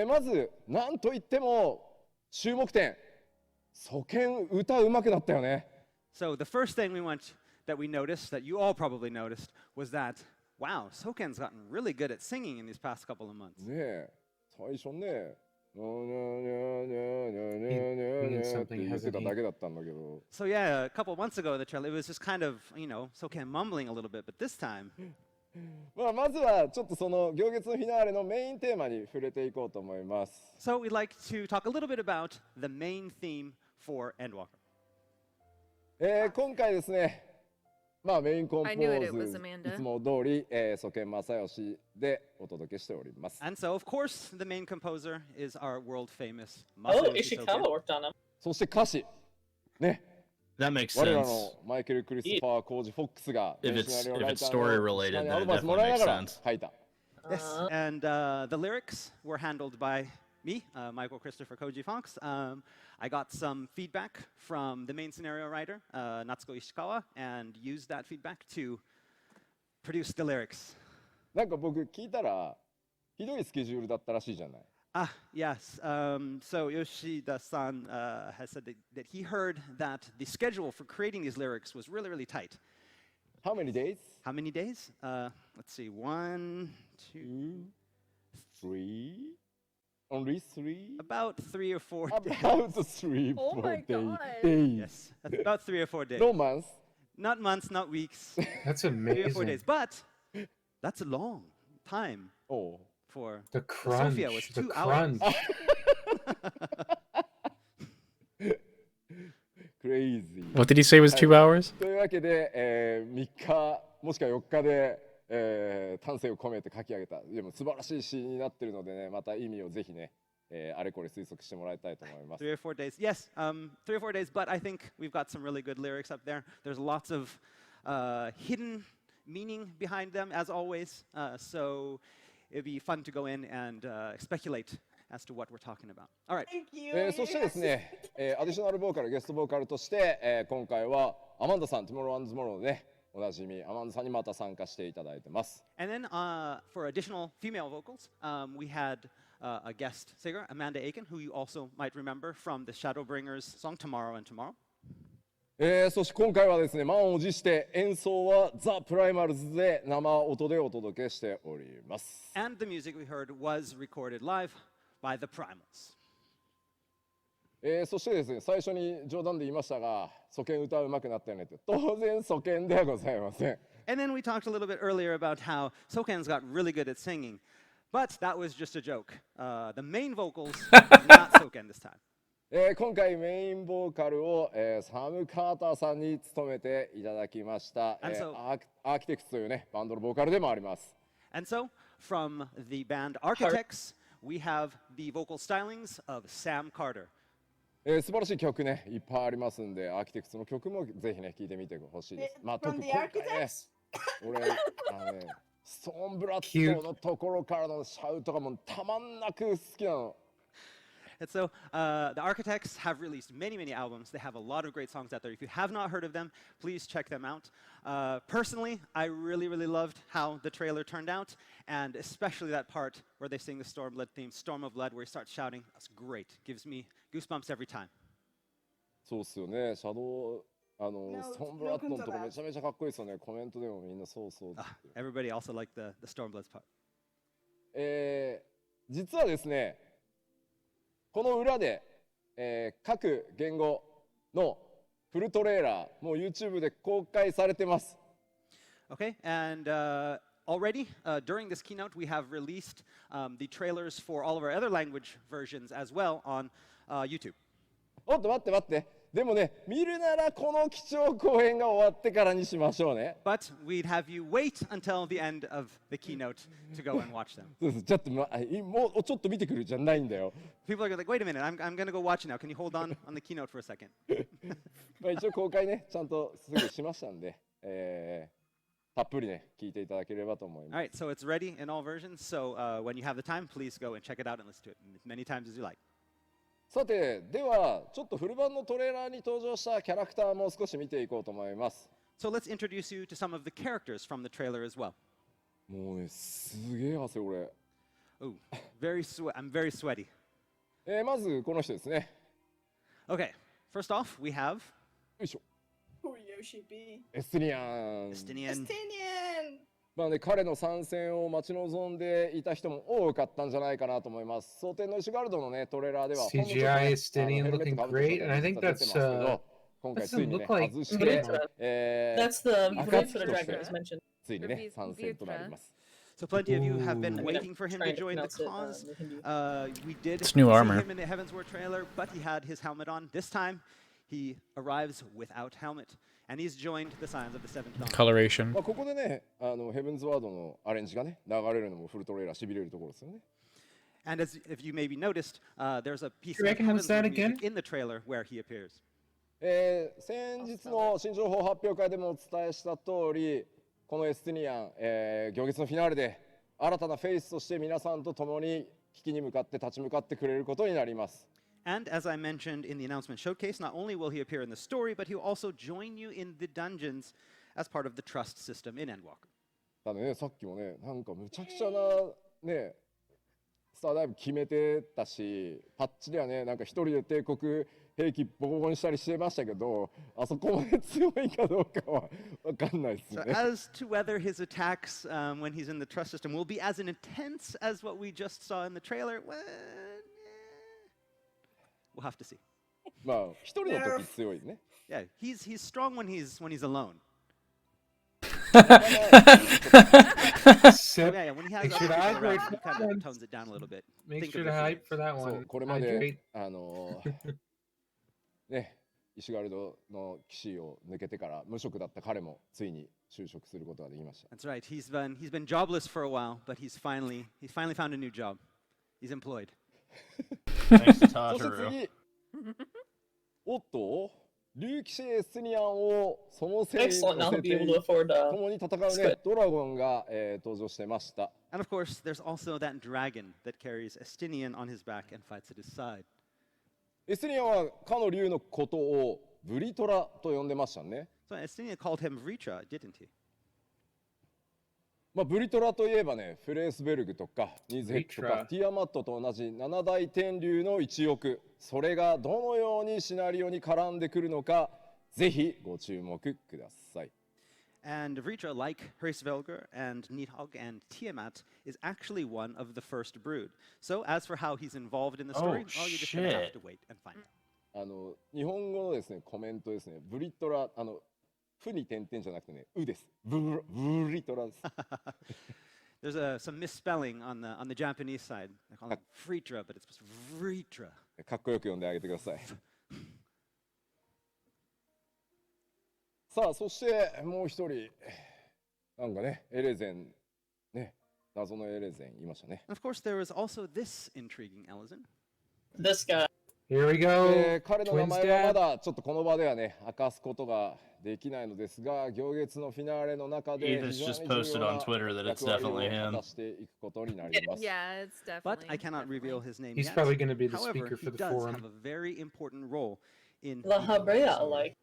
まず、なんといっても注目点、ソケン歌うまくなったよね。So the first thing that we noticed, that you all probably noticed, was that, wow, Soken's gotten really good at singing in these past couple of months. ねえ、最初ね、って言ってただけだったんだけど。 So yeah, a couple months ago in the trailer, it was just kind of, Soken mumbling a little bit, but this time, まずはちょっとその行月のフィナーレのメインテーマに触れていこうと思います。so we'd like to talk a little bit about the main theme for Endwalker. 今回ですね、メインコンポ I knew it, it ー was ズ Amanda. いつも通り、ソケン正義でお届けしております。 And so, of course, the main composer is our world famous Oh, Masayoshi Ishikawa Soken. worked on them. そして歌詞、ね、 That makes 我ら sense. のマイケル・クリストファー・コージ・フォックスが If メ it's- シナリオ if ライ it's ター story の related, に then ア it ドバイスもらいなが definitely ら makes sense. 書いた。 Yes, and the lyrics were handled by me, Michael Christopher Koji Fox. I got some feedback from the main scenario writer, Natsuko Ishikawa, and used that feedback to produce the lyrics. なんか僕聞いたらひどいスケジュールだったらしいじゃない。 Ah, yes. So Yoshida-san has said that he heard that the schedule for creating these lyrics was really, really tight. How many days? How many days? Let's see. 1, 2, 3? Only 3? about 3 or 4 days. About 3, Oh 4 my days. God. days. Yes, that's about 3 or 4 days. No months. Not months, not weeks. That's 3 or 4 amazing. days. But that's a long time Oh. for The crunch. Sophia was The 2 hours. crunch. Crazy. What did he say was 2 hours? というわけで、3日もしくは4日で丹精を込めて書き上げたでも素晴らしい詩になってるのでね、また意味をぜひね、あれこれ推測してもらいたいと思います。 3 or 4 days. Yes, 3 or 4 days, but I think we've got some really good lyrics up there. There's lots of hidden meaning behind them, as always. So it'd be fun to go in and speculate as to what we're talking about. All right. Thank you. そしてですね、アディショナルボーカル、ゲストボーカルとして、今回はアマンダさん、Tomorrow and Tomorrow でね、おなじみアマンダさんにまた参加していただいてます。And then for additional female vocals, we had a guest singer, Amanda Aiken, who you also might remember from the Shadowbringers song Tomorrow and Tomorrow. そして今回はですね、満を持して演奏はザ・プライマルズで生音でお届けしております。And the music we heard was recorded live by the Primals. そしてですね、最初に冗談で言いましたが、ソケン歌うまくなったよねって、当然ソケンではございません。And then we talked a little bit earlier about how Soken's got really good at singing, but that was just a joke. The main vocals, not Soken this time. 今回メインボーカルを、サム・カーターさんに務めていただきました、アーキテクツというねバンドのボーカルでもあります。And so, from the band Architects, we have the vocal stylings of Sam Carter. 素晴らしい曲ねいっぱいありますんで、アーキテクツの曲もぜひね聴いてみてほしいです。まあ特に今回ね、俺ストーンブラッドのところからのシャウトがもうたまんなく好きなの。And so the Architects have released many, many albums. They have a lot of great songs out there. If you have not heard of them, please check them out. Personally, I really, really loved how the trailer turned out, and especially that part where they sing the Stormblood theme, Storm of Blood, where he starts shouting. That's great. Gives me goosebumps every time. そうっすよね、シャドウストーンブラッドのとこめちゃめちゃかっこいいですよね。コメントでもみんなそうそう。Everybody also liked the Stormblood's part. 実はですね、この裏で、各言語のフルトレーラーもう YouTube で公開されてます。Okay, and already during this keynote we have released the trailers for all of our other language versions as well on YouTube. おっと待って待って。でもね、見るならこの貴重公演が終わってからにしましょうね。But we'd have you wait until the end of the keynote to go and watch them. そうです。ちょっともうちょっと見てくるじゃないんだよ。People are like, wait a minute, I'm going to go watch it now. Can you hold on the keynote for a second? まあ一応公開ね、ちゃんとすぐしましたんで、たっぷりね、聞いていただければと思います。All right, so it's ready in all versions. So when you have the time, please go and check it out and listen to it as many times as you like. さて、ではちょっとフル版のトレーラーに登場したキャラクターも少し見ていこうと思います。So let's introduce you to some of the characters from the trailer as well. もうね、すげえ汗俺。Oh, I'm very sweaty. まずこの人ですね。Okay, first off, we have よいしょ。Yoshi-B. エスティニアン。Estinian. まあね、彼の参戦を待ち望んでいた人も多かったんじゃないかなと思います。蒼天の石ガルドのねトレーラーでは CGI Estinian looking great, and I think that's 今回ついにね look like 外して、That's the Blade for the Dragon as mentioned. ついにね参戦となります。So plenty of you have been waiting for him to join the cause. We did It's new armor. see him in the Heaven's Word trailer, but he had his helmet on. This time, he arrives without helmet, and he's joined the Scions of the Seventh Dawn. Coloration. まあここでね、ヘブンズワードのアレンジがね流れるのもフルトレーラーしびれるところですよね。And as if you maybe noticed, there's a piece You of recognize Heaven's that Word again? music in the trailer where he appears. 先日の新情報発表会でもお伝えした通り、このエスティニアン、行月のフィナーレで新たなフェイスとして皆さんと共に危機に向かって立ち向かってくれることになります。And as I mentioned in the announcement showcase, not only will he appear in the story, but he'll also join you in the dungeons as part of the trust system in Endwalker. だね、さっきもね、なんかむちゃくちゃなね、スターダイブ決めてたし、パッチではね、なんか一人で帝国兵器ボコボコにしたりしてましたけど、あそこまで強いかどうかは分かんないですね。So as to whether his attacks when he's in the trust system will be as intense as what we just saw in the trailer, well, we'll have to see. まあ一人の時強いね。Yeah, he's strong when he's alone. Sip. Yeah, when he has Make other sure to people hydrate around, for he kind that of one. tones it down a little bit. Make Think sure of to your hype feelings. for that そう one. これまで Hydrate. ね石ガルドの騎士を抜けてから無職だった彼もついに就職することができました。 That's right. He's been jobless for a while, but he's finally found a new job. He's employed. Thanks to そして Tataru. 次おっと竜騎士エスティニアンをそのせいに Excellent. 乗 Now せ he'll て be able to afford 共に戦う Square. ねドラゴンが、登場してました。 And of course, there's also that dragon that carries Estinian on his back and fights at his side. エスティニアンはかの竜のことをブリトラと呼んでましたね。 So Estinian called him Vritra, didn't he? まあ、ブリトラといえばね、フレースベルグとかニズヘックとかティアマットと同じ七大天竜の一翼、それがどのようにシナリオに絡んでくるのか、ぜひご注目ください。 And Vritra, like Hraesvelgr and Nidhogg and Tiamat, is actually one of the first brood. So as for how he's involved in the story, well, you're just going to have to wait and find out. 日本語のですね、コメントですね、ブリトラ、フに点々じゃなくてね、うです。ブリトラです。There's some misspelling on the Japanese side. They call it Vritra, but it's supposed to be Vritra. かっこよく読んであげてください。さあ、そしてもう一人、なんかね、エレゼン、ね、謎のエレゼンいましたね。 And of course, there is also this intriguing Elezen. This guy. Here we go. 彼の名 Twins 前はま dad. だちょっとこの場ではね、明かすことができないのですが、行月のフィナーレの中で Edith's 非常 just に posted 重要 on な Twitter that it's 役割 definitely を果 him. たしていくことになります。 Yeah, it's But definitely. I cannot reveal definitely. his name He's yet. probably going to be the However, speaker he for the does forum. have a very important role in La Habrea, the like.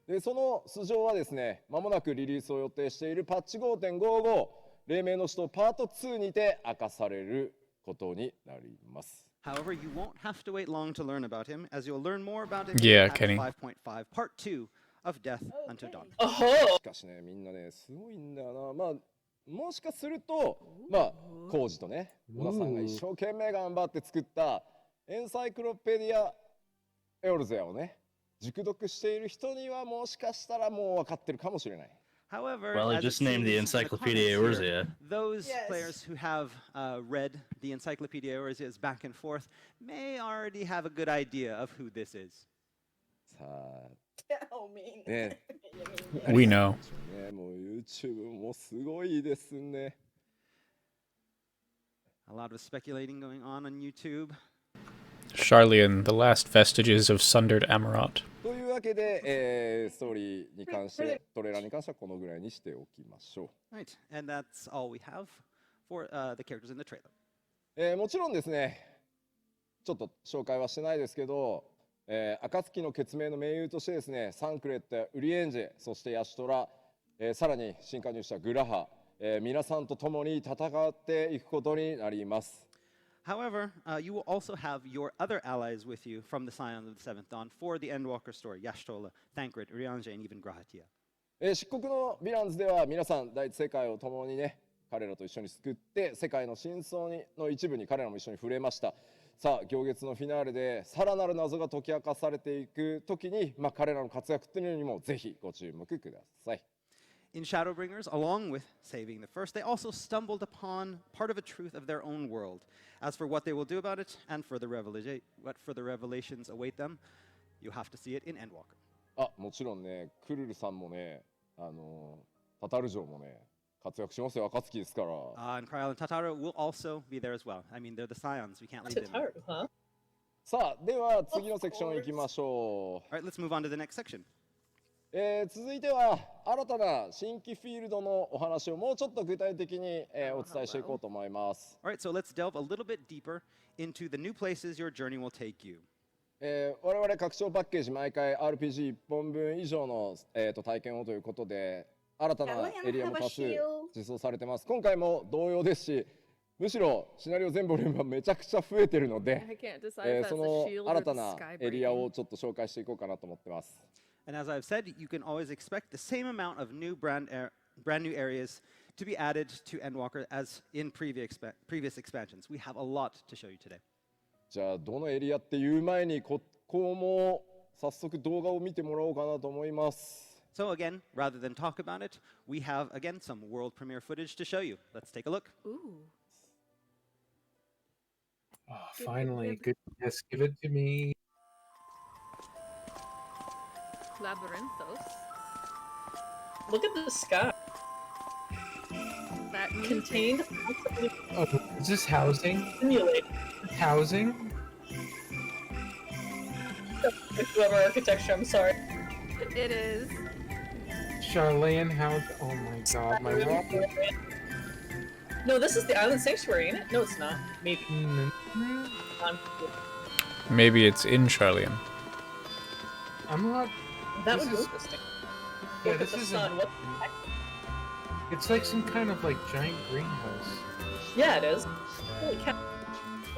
でその素性はですね、まもなくリリースを予定しているパッチ 5.55 黎明の使徒パート2にて明かされることになります。 However, you won't have to wait long to learn about him, as you'll learn more about him Yeah, in Kenny. 5.5, Part 2 of Death Unto Dawn. Oh. しかしね、みんなね、すごいんだよな。まあ、もしかすると、まあ、コウジとね、小田さんが一生懸命頑張って作ったエンサイクロペディア・エオルゼアをね、熟読している人にはもしかしたらもう分かってるかもしれない。 However, Well, he as it just named the seems in the Encyclopedia comments here, Eorzea. those Yes. players who have read the Encyclopedia Eorzea's back and forth may already have a good idea of who this is. さあ、 Oh, mean. ね、 We know. ね、もう YouTube もすごいですね。 A lot of speculating going on YouTube. Charlian, the last vestiges of sundered Amarot. というわけで、ストーリーに関して、トレーラーに関してはこのぐらいにしておきましょ Right, and that's all we have for the characters in the trailer. う。もちろんですね、ちょっと紹介はしてないですけど、暁の決命の盟友としてですね、サンクレット、ウリエンジェ、そしてヤシトラ、さらに新加入したグラハ、皆さんと共に戦っていくことになります。 However, you will also have your other allies with you from the Scion of the Seventh Dawn for the Endwalker story, Yashtola, Thancred, Urianger, and even Grahatia. 漆黒のヴィランズでは皆さん第一世界を共にね、彼らと一緒に救って世界の真相の一部に彼らも一緒に触れました。さあ、行月のフィナーレでさらなる謎が解き明かされていくときに、彼らの活躍というのにもぜひご注目ください。 In Shadowbringers, along with saving the first, they also stumbled upon part of a truth of their own world. As for what they will do about it, and what further revelations await them, you have to see it in Endwalker. あ、もちろんね、クルルさんもね、タタル城もね、活躍しますよ、暁ですから。And Kryl and Tataru will also be there as well. I mean, they're the Scions. We can't leave them. Tataru, huh? さあ、では次のセクション行きましょ All right, let's move on to the next section. う。続いては新たな新規フィールドのお話をもうちょっと具体的に、お伝えしていこうと思います。 All right, so let's delve a little bit deeper into the new places your journey will take you. 我々拡張パッケージ毎回 RPG1 本分以上の、体験をということで新たなエリアも多数実装されてます。今回も同様ですし、むしろシナリオ全ボリュームがめちゃくちゃ増えてるので、 I can't decide if そ that's の the shield or 新 the たな sky エリア breaking. をちょっと紹介していこうかなと思ってます。 And as I've said, you can always expect the same amount of brand new areas to be added to Endwalker as in previous expansions. We have a lot to show you today. じゃあどのエリアっていう前にここも早速動画を見てもらおうかなと思います。 So again, rather than talk about it, we have again some world premiere footage to show you. Let's take a look. Ooh. Oh, finally, goodness, give it to me. Labyrinthos. Look at the sky. That Contained. Oh, is this housing? Simulate. Housing? Whoever architecture, I'm sorry. It is. Charlene, how? Oh my god, my rocket. No, this is the island sanctuary, ain't it? No, it's not. Maybe. Maybe it's in Charlian. I'm not. That this would be is- interesting. Yeah, Look at this the is sun. What? It's like some kind of like giant greenhouse. Yeah, it is. Holy cow.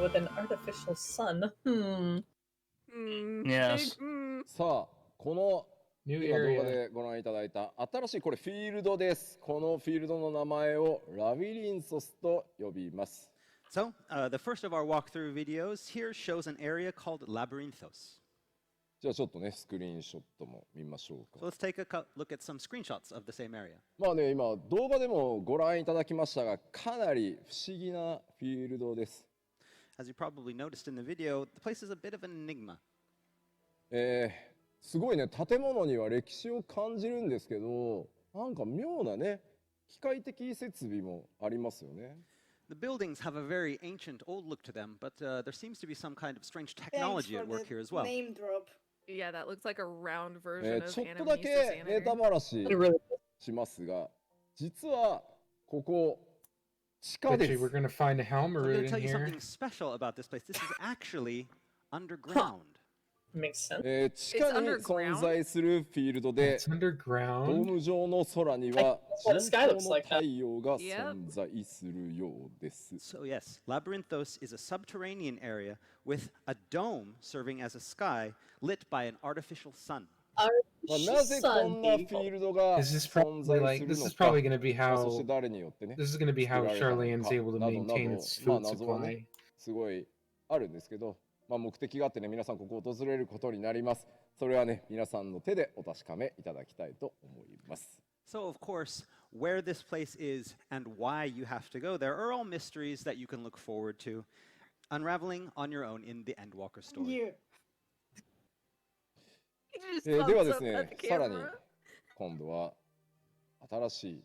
With an artificial sun. Yes. さあこの New 今動画 area. でご覧いただいた新しいこれフィールドです。このフィールドの名前をラビリンソスと呼びます。 So, the first of our walkthrough videos here shows an area called Labyrinthos. じゃあちょっとねスクリーンショットも見ましょう So か。 let's take a look at some screenshots of the same area. まあね今動画でもご覧いただきましたがかなり不思議なフィールドです。 As you probably noticed in the video, the place is a bit of an enigma. すごいね建物には歴史を感じるんですけどなんか妙なね機械的設備もありますよね。 The buildings have a very ancient, old look to them, but there seems to be some kind of strange Thanks technology for at work the here as well. name drop. Yeah, that looks like a round version of ちょっとだ Animesis けネタ Animator. ばらししますが実はここ地下 Bet で you す we're。gonna find a I'm going Halmaroot to tell in you here. something special about this place. This is actually underground. Makes sense. 地下に存在するフィールドで It's ド underground. ーム上の空には What the 人 sky 工 looks の like. 太陽が Yep. 存在するようです。 So yes, Labyrinthos is a subterranean area with a dome serving as a sky lit by an artificial sun. まあ、なぜこんなフィールドが This is 存 probably 在 like する this の is か、 probably gonna be まあそして how 誰によってね、 this is gonna be how 作られたの Charlene's か able to などな maintain ど its まあ food 謎はね supply. すごいあるんですけど、まあ、目的があってね皆さんここを訪れることになります。それはね皆さんの手でお確かめいただきたいと思います。 So of course, where this place is and why you have to go there are all mysteries that you can look forward to, unraveling on your own in the Endwalker story. You. He just では thumbs です up ね at the さらに camera. 今度は新しい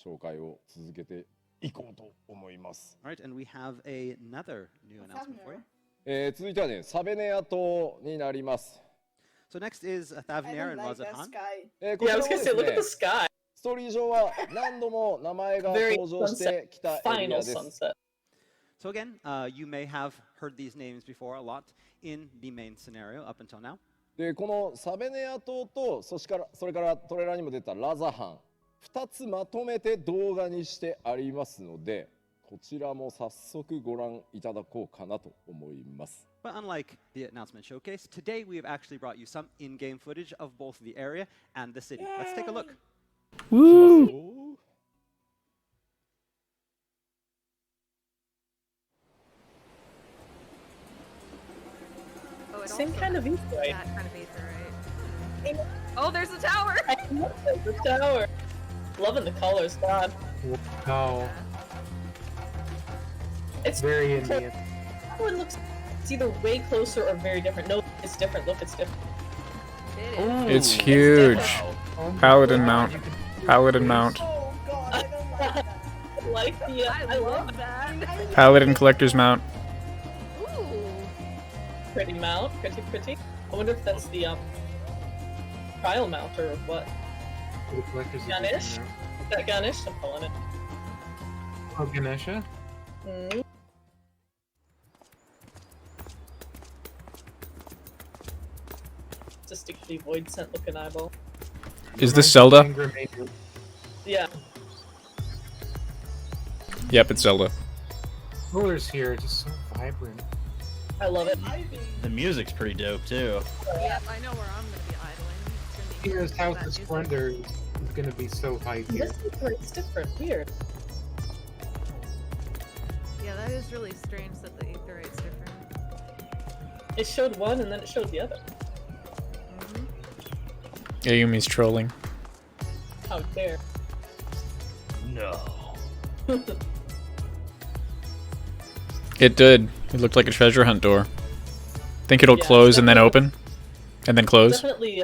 紹介を続けていこうと思います。 All right, and we have another new announcement for you. 続いてはねサベネア島になります。 So next is I Thavnir don't and like that Razathan. sky. こち Yeah, I ら was も gonna で say, す look at ね the sky. ストーリー上は何度も名前が Very 登場してきたエリア final です。 sunset. So again, you may have heard these names before a lot in the main scenario up until now. でこのサベネア島とそれからトレーラーにも出たラザハン2つまとめて動画にしてありますのでこちらも早速ご覧いただこうかなと思います。 But unlike the announcement showcase, today we have actually brought you some in-game footage of both the area and the city. Let's take a look. Woo! Oh, it Same also kind of has ether, right? that kind of ether, right? Oh, there's a tower! I love the tower. Loving the colors, God. Wow. It's Very Indian. That one looks. It's either way closer or very different. No, it's different. Look, it's different. It is. It's huge. Oh my Paladin God, mount. you can- Paladin mount. Oh god, I don't like that. I like the. I love that. Paladin collector's mount. Ooh. Pretty mount. Pretty. I wonder if that's the trial mount or what. the collector's Ganesh? edition now. That Ganesh, I'm calling it. Oh, Ganesha? Mm. Just a void scent looking eyeball. Is this Zelda? Ingram Angel. Yeah. Yep, it's Zelda. Colors here are just so vibrant. I love it. The music's pretty dope too. Yep, I know where I'm gonna be idling. It's gonna be Here's House that of music. Splendor is gonna be so hype here. This is where it's different. Weird. Yeah, that is really strange that the aetherite's different. It showed one and then it showed the other. Ayumi's trolling. How dare. No. It did. It looked like a treasure hunt door. Think it'll Yeah, close and then definitely. open? And then close? Definitely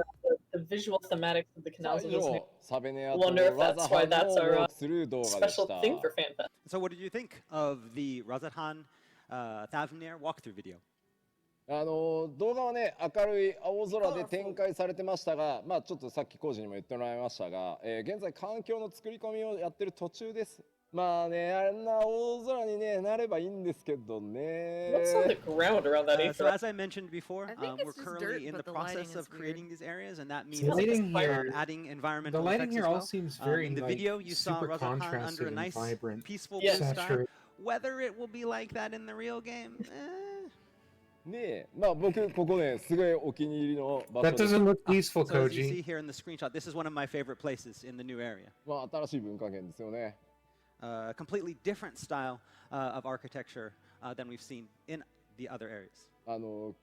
the visual thematics of the さあ canals 以 in this 上サベネアと Wonder if ラ that's ザハ why ンの that's ウォ our ークスルー動画でし special た。 thing for FanFest. So, what did you think of the Razathan Thavnir walkthrough video? 動画はね、明るい青空で展開されてましたが、まあちょっとさっきコージにも言ってもらいましたが、現在環境の作り込みをやってる途中です。まあね、あんな大空にね、なればいいんですけどね。 What's on the ground around that So, aether? as I mentioned before, I think we're it's just currently dirt, in the but the lighting process is of creating weird. these areas, and that means The lighting here, adding the environmental lighting effects here as well. all seems very In the like, video, you saw super Razathan under contrasted a and nice, vibrant, peaceful Yeah. blue sky. saturated. Whether it will be like that in the real game, ねえ、まあ僕ここね、すごいお気に入りの場所 That です。 doesn't look peaceful, So as you see Koji. here in the screenshot, this is one of my favorite places in the new area. まあ新しい文化圏ですよね。A completely different style of architecture than we've seen in the other areas.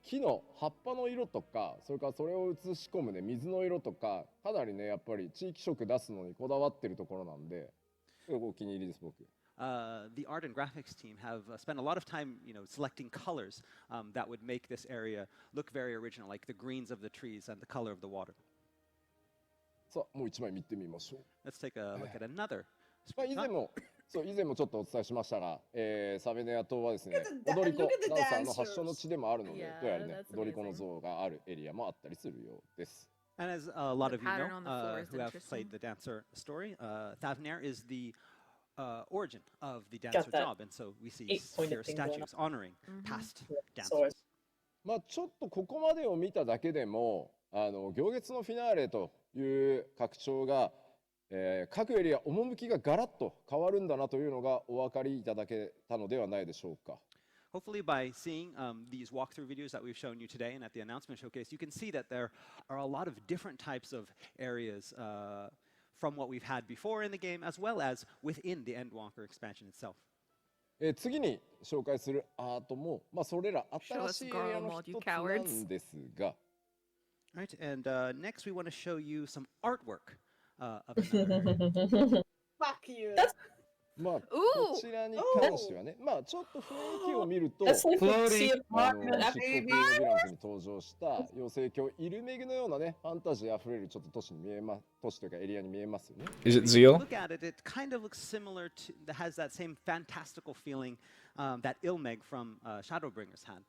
木の葉っぱの色とか、それからそれを映し込むね、水の色とか、かなりね、やっぱり地域色出すのにこだわってるところなんで、すごくお気に入りです、僕。The art and graphics team have spent a lot of time, selecting colors that would make this area look very original, like the greens of the trees and the color of the water. さあ、もう一枚見てみましょう。 Let's take a look at another まあ、以前 screenshot. もちょっとお伝えしましたが、サベネア島はですね Look at the 踊り子 look at the ダンサーの発祥の dancers. 地でもあるので、 Yeah, どうやらね that's 踊り子の amazing. 像があるエリアもあったりするようです。 And as a lot The of you know, pattern on the floor is who have interesting. played the dancer story, Thavnir is the origin of the dancer that job, and so we see eight-pointed here thing going statues honoring past So dancers. まあちょっとここまでを見ただけでも行月のフィナーレという拡張が、各エリア趣がガラッと変わるんだなというのがお分かりいただけたのではないでしょうか。 Hopefully, by seeing these walkthrough videos that we've shown you today and at the announcement showcase, you can see that there are a lot of different types of areas from what we've had before in the game, as well as within the Endwalker expansion itself. 次に紹介するアートも、まあ、それら Show 新 us しいエリアの Garlemald, 一 you つな cowards. んですが、 Right, and next we want to show you some artwork of another area. Fuck you. まあこ Ooh! ちらに関してはね、まあちょっと雰囲気を見ると、 That's like the Floating Sea of 漆 Martin 黒 after 風のヴィランズに登場した妖精郷イルメグのようなね、ファンタジーあふれるちょっと都市に見えま、都市というかエリアに見えますよね。 Is it If you Zeal? look at it, it kind of looks similar to, that has that same fantastical feeling that Ilmeg from Shadowbringers had.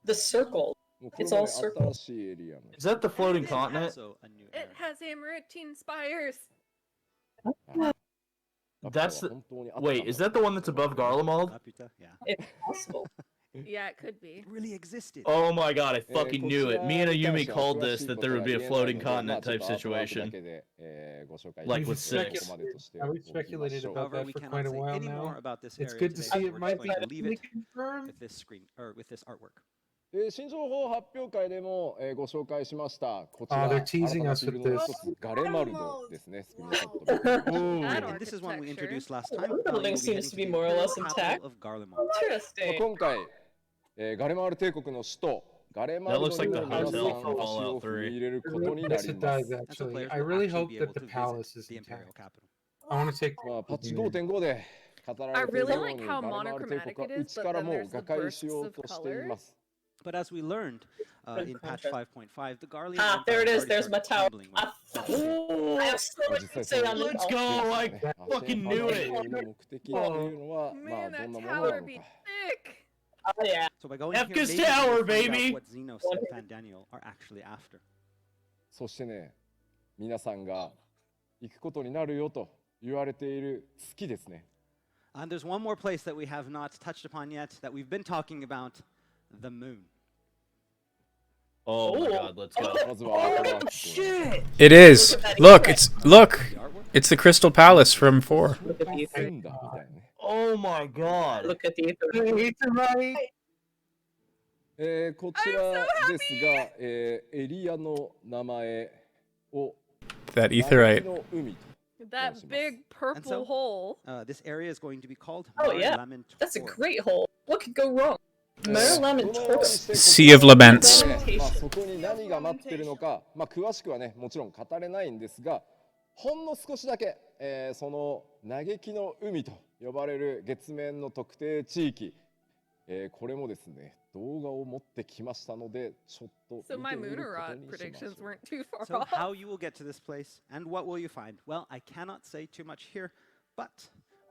the circle. もうこれ It's が all ね、 circle. 新しいエリアの。 Is that the floating continent? Also a new It area. has emeraldine spires. That's the- 本当にあった Wait, is that the one that's above Garlemald? Laputa, yeah. If possible. Yeah, it could be. It really existed. Oh my god, I fucking こ knew ち it. ら Me and に関 Ayumi しては called 詳 this しい that こと there は would be 言 a えない floating ので、ま continent あちょっ type とアートワークだ situation. けで、ご紹介 Like with する six. ここまでとして Have we おきまし speculated ょう about However, that we for cannot quite a say while any more now? about this It's area good to today. see We're it might just be going to leave it confirmed. with this screen or with this artwork. 新情報発表会でも、ご紹介しましたこち Oh, ら they're 新 teasing たな us フィー with ルドの this. 一つガレマルドですね。スクリーンショット That And this is one we architecture. introduced last The time. building we'll be seems heading to be the more or less capital intact. of Garlemald. まあ Interesting. 今回、ガレマール帝国の首都ガレマル That ド looks に like the 皆さん hotel from 足 Fallout を踏み 3. 入れることにな Yes, り it ま does す。 And so actually. players I will really actually hope be that able the to palace visit is the imperial intact. capital. I want to take. まあ、パッチ5.5で語られている I よ really う like に how ガレマール帝 monochromatic 国は it is, 内から but then もう there's the 瓦解し bursts よう of としてい color. ます。 But as we learned in patch contrast. 5.5, the Garlean Ah, Empire there it is. already There's my started tower. crumbling Ah, when- I have so まあ much 実 to 際 say そ on の this. Let's Oh, go! I ね、 fucking knew it! の目的っていうのは、まあ Man, ど that んなものな tower の be か。 thick. oh yeah. So by going here, Efka's maybe Tower, we'll find out baby! what Xenos and Fandaniel are actually after. そしてね、皆さんが行くことになるよと言われている月ですね。 And there's one more place that we have not touched upon yet that we've been talking about, the moon. Oh my god, let's go. まずはアートワークと Shit. It is. Look, it's look. The artwork? It's the Crystal Palace from 4. Look at the 変 ether. だみたいなね。 Oh my god. Look at the ether. right. こちらですが、エリアの名前を That 嘆 etherite. きの海と That big purple so- hole. This area is going to be called Oh, yeah. Labyrinthos. That's a great hole. What could go wrong? Merlin どのように Tortoise. して Sea of Laments. まあ、そこに何が待ってるのか、まあ、詳しくはねもちろん語れないんですがほんの少しだけ、その嘆きの海と呼ばれる月面の特定地域、これもですね動画を持ってきましたので、ちょっと So 見 my てみる Lunar こと Rod にしまし predictions ょう。 weren't too far So off. how you will get to this place and what will you find? Well, I cannot say too much here, but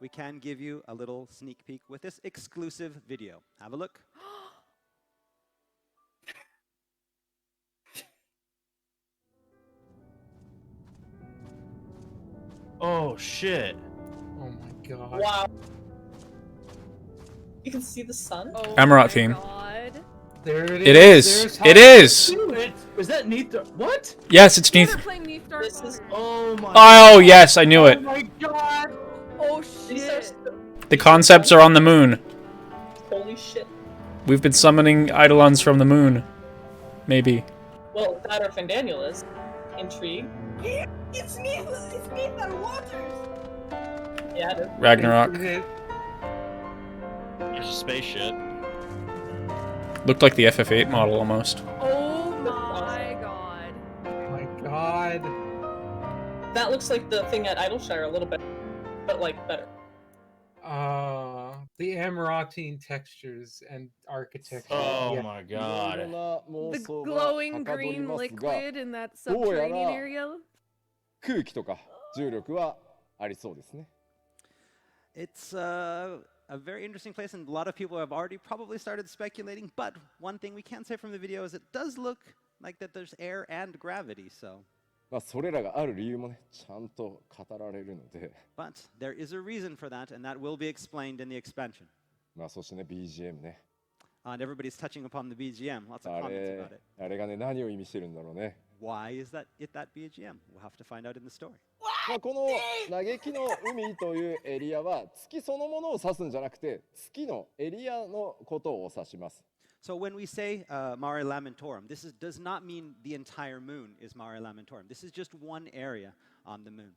we can give you a little sneak peek with this exclusive video. Have a look. Oh shit! Oh my god. Wow. You can see the sun? Oh Amaranth my theme. God. There it is. It is. There's It how- is. Was that neat? What? Yes, it's Yeah, neat. they're playing Neath Dark This is- Waters. Oh my. Oh yes, I knew it. Oh my god. Oh These are shit. The concepts are on the moon. Holy shit. We've been summoning eidolons from the moon. Maybe. Well, that or Fandaniel is. Intrigue. Yeah, it's Neath Dark Waters. Yeah, it is. Ragnarok. There's a spaceship. Looked like the FF8 model almost. Oh my god. Oh my god. That looks like the thing at Idleshire a little bit, but like better. The Amaranthine textures and architecture. Oh yeah. my いろいろ god. な妄 The 想が glowing はかどり green ますが、 liquid in that どうやら subterranean area. 空気とか重力はありそうですね。 It's a very interesting place, and a lot of people have already probably started speculating. But one thing we can say from the video is it does look like that there's air and gravity. So, まあそれらがある理由もね、ちゃんと語られるので、 but there is a reason for that, and that will be explained in the expansion. まあそしてね BGM ね、 And everybody's touching upon the BGM. Lots of あ comments れ about it. あれがね何を意味してるんだろうね。 Why is that BGM? We'll have to find out in the story. まあこの嘆きの海というエリアは月そのものを指すんじゃなくて月のエリアのことを指します。 So when we say Mare Lamentorum, does not mean the entire moon is Mare Lamentorum. This is just one area on the moon.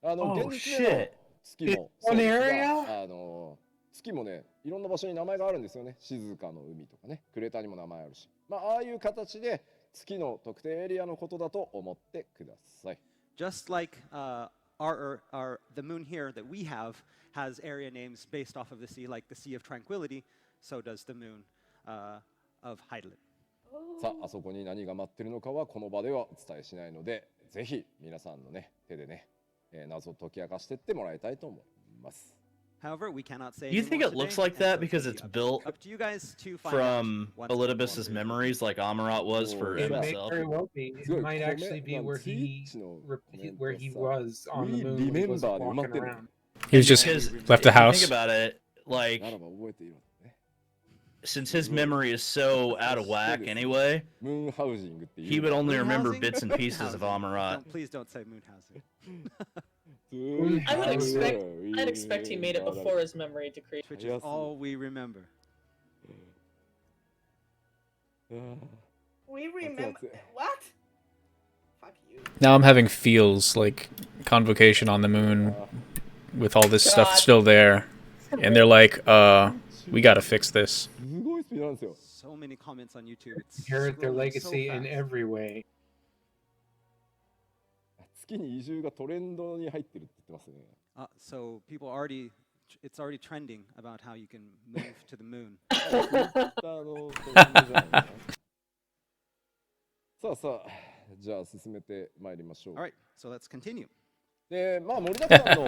現実での月もそう One ですが area? 月もねいろんな場所に名前があるんですよね。静かの海とかね、クレーターにも名前あるし、まあああいう形で月の特定エリアのことだと思ってください。 Just like the moon here that we have has area names based off of the sea, like the Sea of Tranquility, so does the moon of Heidelin. さあ、あそこに何が待ってるのかはこの場ではお伝えしないので、ぜひ皆さんのね手でね、謎を解き明かしていってもらいたいと思います。 However, we cannot say. You think anymore it looks today, like and that so because it's it's built up to you guys to find from out once Elidibus's more. memories, like Amarat was for It may himself? very well be. It Good might actually be where he was on the moon when he was walking around. He was just Because left the if you house. Think about it, like ならば覚えていろね。 since his memory is so out of whack anyway, ムーンハウジングっていう。 he would only Moon remember housing? bits and pieces of Moon housing. Amarat. Please don't say moon housing. I'd expect he made it before his memory decreased. Which is all we remember. We remember what? Fuck you. Now I'm having feels like Convocation on the moon with all this stuff still there. And they're like, we gotta fix this. すごいスピードなんですよ。 So many comments on YouTube. It's Inherit their scrolling so legacy in fast. every way. 月に移住がトレンドに入ってるって言ってますね。 So people it's already trending about how you can move to the moon. さあさあ、じゃあ進めてまいりましょう。 All right, so let's continue. で、まあ盛りだくさんの、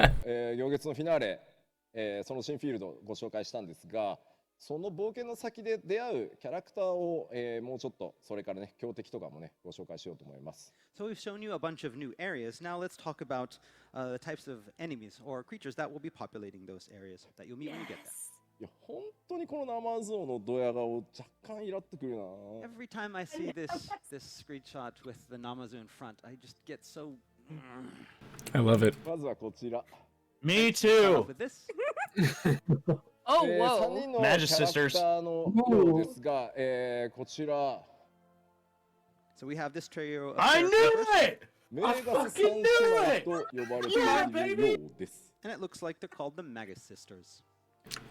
行月のフィナーレ、その新フィールドをご紹介したんですが、その冒険の先で出会うキャラクターを、もうちょっとそれからね強敵とかもねご紹介しようと思います。 So we've shown you a bunch of new areas. Now let's talk about the types of enemies or creatures that will be populating those areas that you'll meet when you get there. いや本当にこのナマズ王のドヤ顔若干イラってくるな。 Every time I see this screenshot with the Namazu in front, I just get so. I love it. まずはこちら。 Me Start off too. with this. Oh, 3 whoa. 人のキャラクターのようですが、こちら So we have this trio of I characters knew it. メガス三姉妹と呼ばれているようです。 and it looks like they're called the Magus Sisters.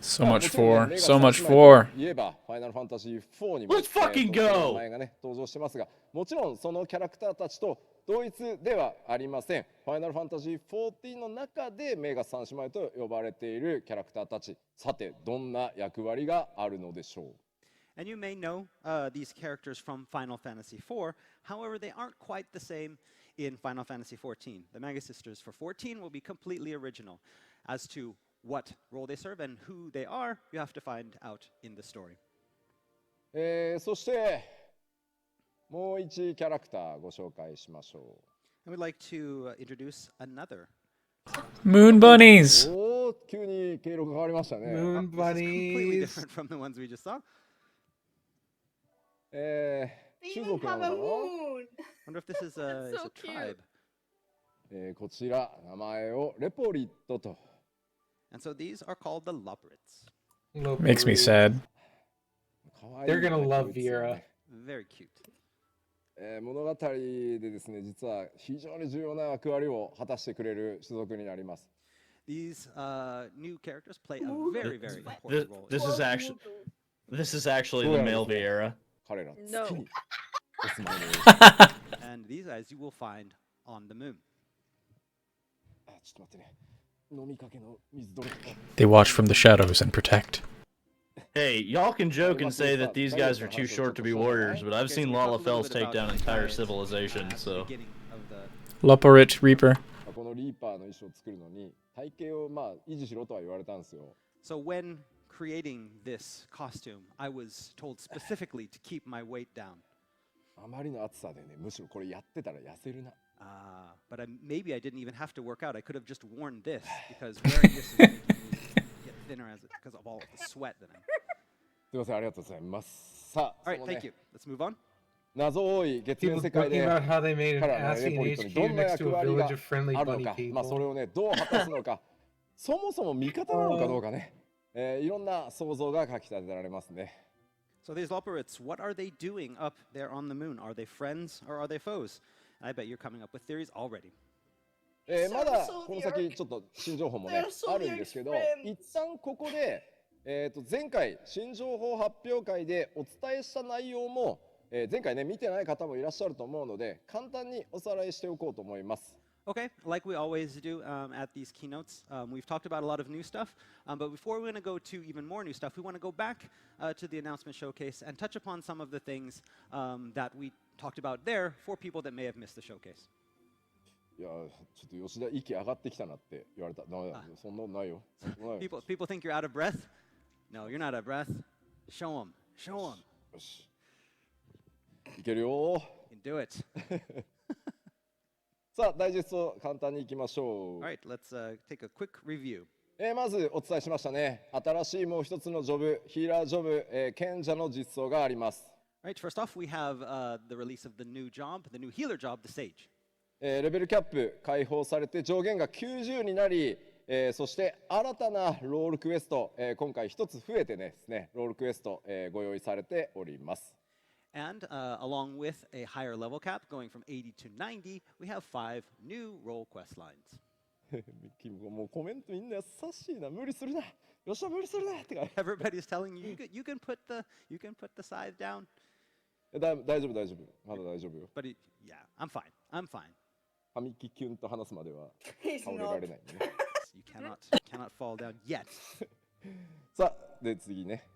So much for. So much for. 言えば、ファイナルファンタジー4にも Let's fucking go! 名前がね登場してますが、もちろんそのキャラクターたちと同一ではありません。ファイナルファンタジー14の中でメガス三姉妹と呼ばれているキャラクターたち。さて、どんな役割があるのでしょう。And you may know these characters from Final Fantasy IV. However, they aren't quite the same in Final Fantasy XIV. The Magus Sisters for 14 will be completely original. As to what role they serve and who they are, you have to find out in the story. そしてもう1キャラクターご紹介しましょ I would like to introduce another. Moon bunnies! う。おお、急に経路が変わりましたね。 Moon This is completely bunnies. different from the ones we just saw. 種族なのか have a な moon. Wonder if this is a, That's so is a tribe. こちら名前をレポリットと。 And so these are called the Labyrinths. Makes me sad. かわいい They're ね gonna こ love いつら Vera. ね Very cute. 物語でですね、実は非常に重要な役割を果たしてくれる種族になります。 These new characters play a very, very important role. This is actually the male Vieira. 彼ら No. 月にお住まいの And these guys you will find on the moon. あ、ちょっと待ってね。飲みかけの水どれか。 They watch from the shadows and protect. Hey, y'all can joke and say that these guys are too short to be warriors, but I've Okay, seen so we talked a Lala little Fells bit take about down the entire giants, civilizations, at the so... beginning of the Loporit Reaper. このリーパーの衣装を作るのに体型をまあ維持しろとは言われたんですよ。 So when creating this costume, I was told specifically to keep my weight down. あまりの暑さでね、むしろこれやってたら痩せるな。 But maybe I didn't even have to work out. I could have just worn this because wearing this is making me get thinner because of all of the sweat that I'm. すみません、ありがとうございます。さあ、 All right, その thank ね you. Let's move on. 謎多い月面 People 世界 talking で about how they made an 彼らの Ascian レポリットに HQ どんな next 役 to a 割が village of friendly あるの bunny か、まあそ people. れをねどう果たすのか、そもそも味方なのかどうかね、いろんな想像がかき立てられますね。 So these Loporits, what are they doing up there on the moon? Are they friends or are they foes? And I bet you're coming up with theories already. まだこの先ちょっと新情報もねあるんですけど、一旦ここで、前回新情報発表会でお伝えした内容も、前回ね見てない方もいらっしゃると思うので簡単におさらいしておこうと思います。 Okay, like we always do at these keynotes, we've talked about a lot of new stuff, but before we're going to go to even more new stuff, we want to go back to the announcement showcase and touch upon some of the things that we talked about there for people that may have missed the showcase. いやちょっと吉田息上がってきたなって言われた。そんなのないよ。People think you're out of breath? No, you're not out of breath. Show them. Show them. よし。いけるよ。 You can do it. さあ、ダイジェスト簡単にいきましょ All う。right, let's take a quick review. まずお伝えしましたね。新しいもう一つのジョブ、ヒーラージョブ、賢者の実装があります。All right, first off, we have the release of the new job, the new healer job, the Sage. レベルキャップ解放されて上限が90になり、そして新たなロールクエスト、今回一つ増えてですね、ロールクエスト、ご用意されております。 And along with a higher level cap going from 80 to 90, we have 5 new role quest lines. もうコメントみんな優しいな。無理するな。よっしゃ無理するなってか。 Everybody's telling you you can put the scythe down. 大丈夫大丈夫。まだ大丈夫よ。 But yeah, I'm fine. I'm fine. 神木キュンと話すまでは He's 倒れら not. れないんでね。You cannot fall down yet. さあ、で次ね。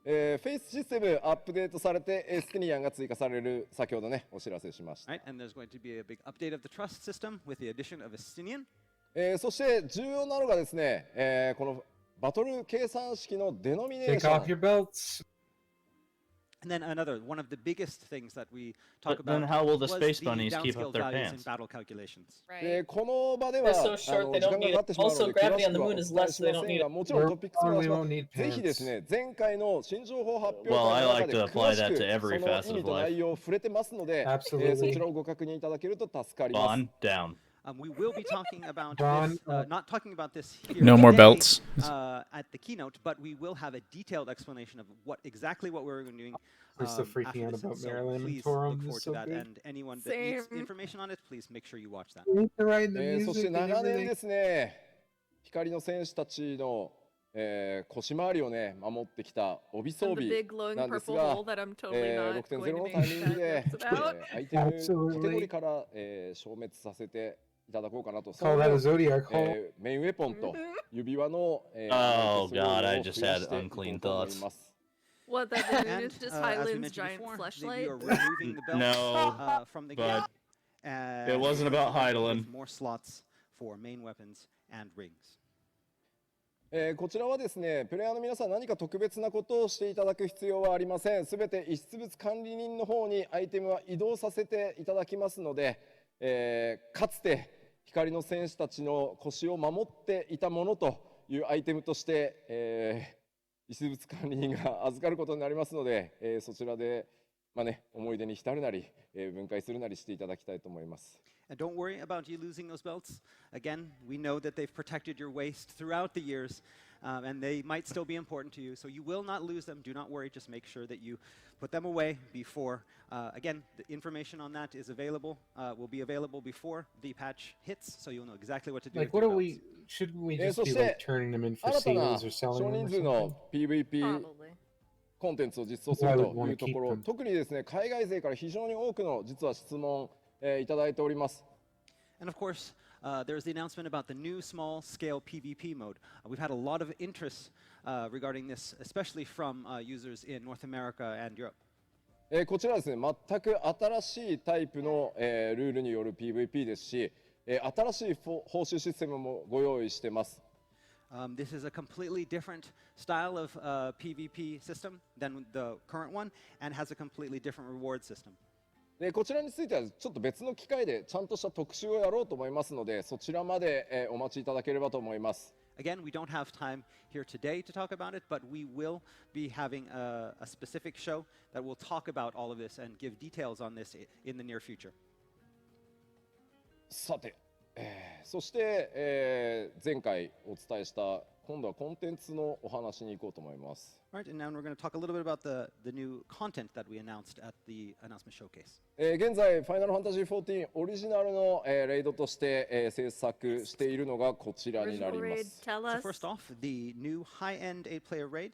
フェイスシステムアップデートされて、スティニアンが追加される先ほどね、お知らせしました。 Right, and there's going to be a big update of the trust system with the addition of Estinian. そして重要なのがですね、このバトル計算式のデノミネー Take ショ off ン。 your belts. And then another one of the biggest things that we talk But about then how will the was space the bunnies keep up downscale their values in pants? battle calculations. でこの場では They're so short, 時 they 間 don't が need かかっ it. てしまうの Also, で gravity 詳し on the くはお moon 伝え is し less, ま so せ they ん don't が need もちろんトピックスの話 Probably won't need はぜひですね前回の新情報発表 Well, 会 I の like 中で to apply 詳し that く to そ every の facet 意味 of と life. 内容を触れてますので、そ Absolutely. ちらをご確認いただけると助かります。 Bond down. We will be talking about Don, this, not talking about this here No more today, belts. At the keynote, but we will have a detailed explanation of exactly what we're doing. We're still After freaking out this, about so Marilyn and please Torum. look It's forward to so that, good. and anyone that needs Same. information on it, please make sure you watch that. We need to write the そして music and 長年 everything. ですね、光の戦士たちの、腰回りをね守ってきた帯装 And the 備 big glowing なんです purple が hole、that I'm totally not going 6.0 to の make タイミングで、 jokes about. アイテムカテ Absolutely. ゴリから、消滅させていただこうかなと。 Call that a Zodiac hole. メインウェポンと指輪の、Oh それを God, I 増 just や had していこう unclean と思い thoughts. ます。What, that the moon And is just as we Highland's mentioned giant before, fleshlight? you are removing the belt No, from the but game. it wasn't about Hydaelyn. With more slots for main weapons and rings. こちらはですね、プレイヤーの皆さん何か特別なことをしていただく必要はありません。すべて遺失物管理人の方にアイテムは移動させていただきますので、かつて光の戦士たちの腰を守っていたものというアイテムとして、遺失物管理人が預かることになりますので、そちらで、思い出に浸るなり、分解するなりしていただきたいと思います。And don't worry about you losing those belts. Again, we know that they've protected your waist throughout the years, and they might still be important to you. So you will not lose them. Do not worry. Just make sure that you put them away before. Again, the information on that is available. Will be available before the patch hits, so you'll know exactly what to do. Like, with what your are belts. we? Shouldn't we just be like turning them in for seals or 新 selling たな them 少 or 人数 something? の PVP Probably. コンテンツを実装するというところ、特にですね、海外勢から非常に多くの実は質問、いただいております。And of course, there's the announcement about the new small-scale PvP mode. We've had a lot of interest regarding this, especially from users in North America and Europe. こちらはですね、全く新しいタイプの、ルールによる PVP ですし、新しい報酬システムもご用意しています。This is a completely different style of PvP system than the current one, and has a completely different reward system. でこちらについてはちょっと別の機会でちゃんとした特集をやろうと思いますので、そちらまで、お待ちいただければと思います。Again, we don't have time here today to talk about it, but we will be having a specific show that will talk about all of this and give details on this in the near future. さて、そして、前回お伝えした今度はコンテンツのお話に行こうと思います。Right, and now we're going to talk a little bit about the new content that we announced at the announcement showcase. 現在、Final Fantasy XIV オリジナルの、レイドとして、制作しているのがこちらになります。Tell So us. first off, the new high-end 8-player raid.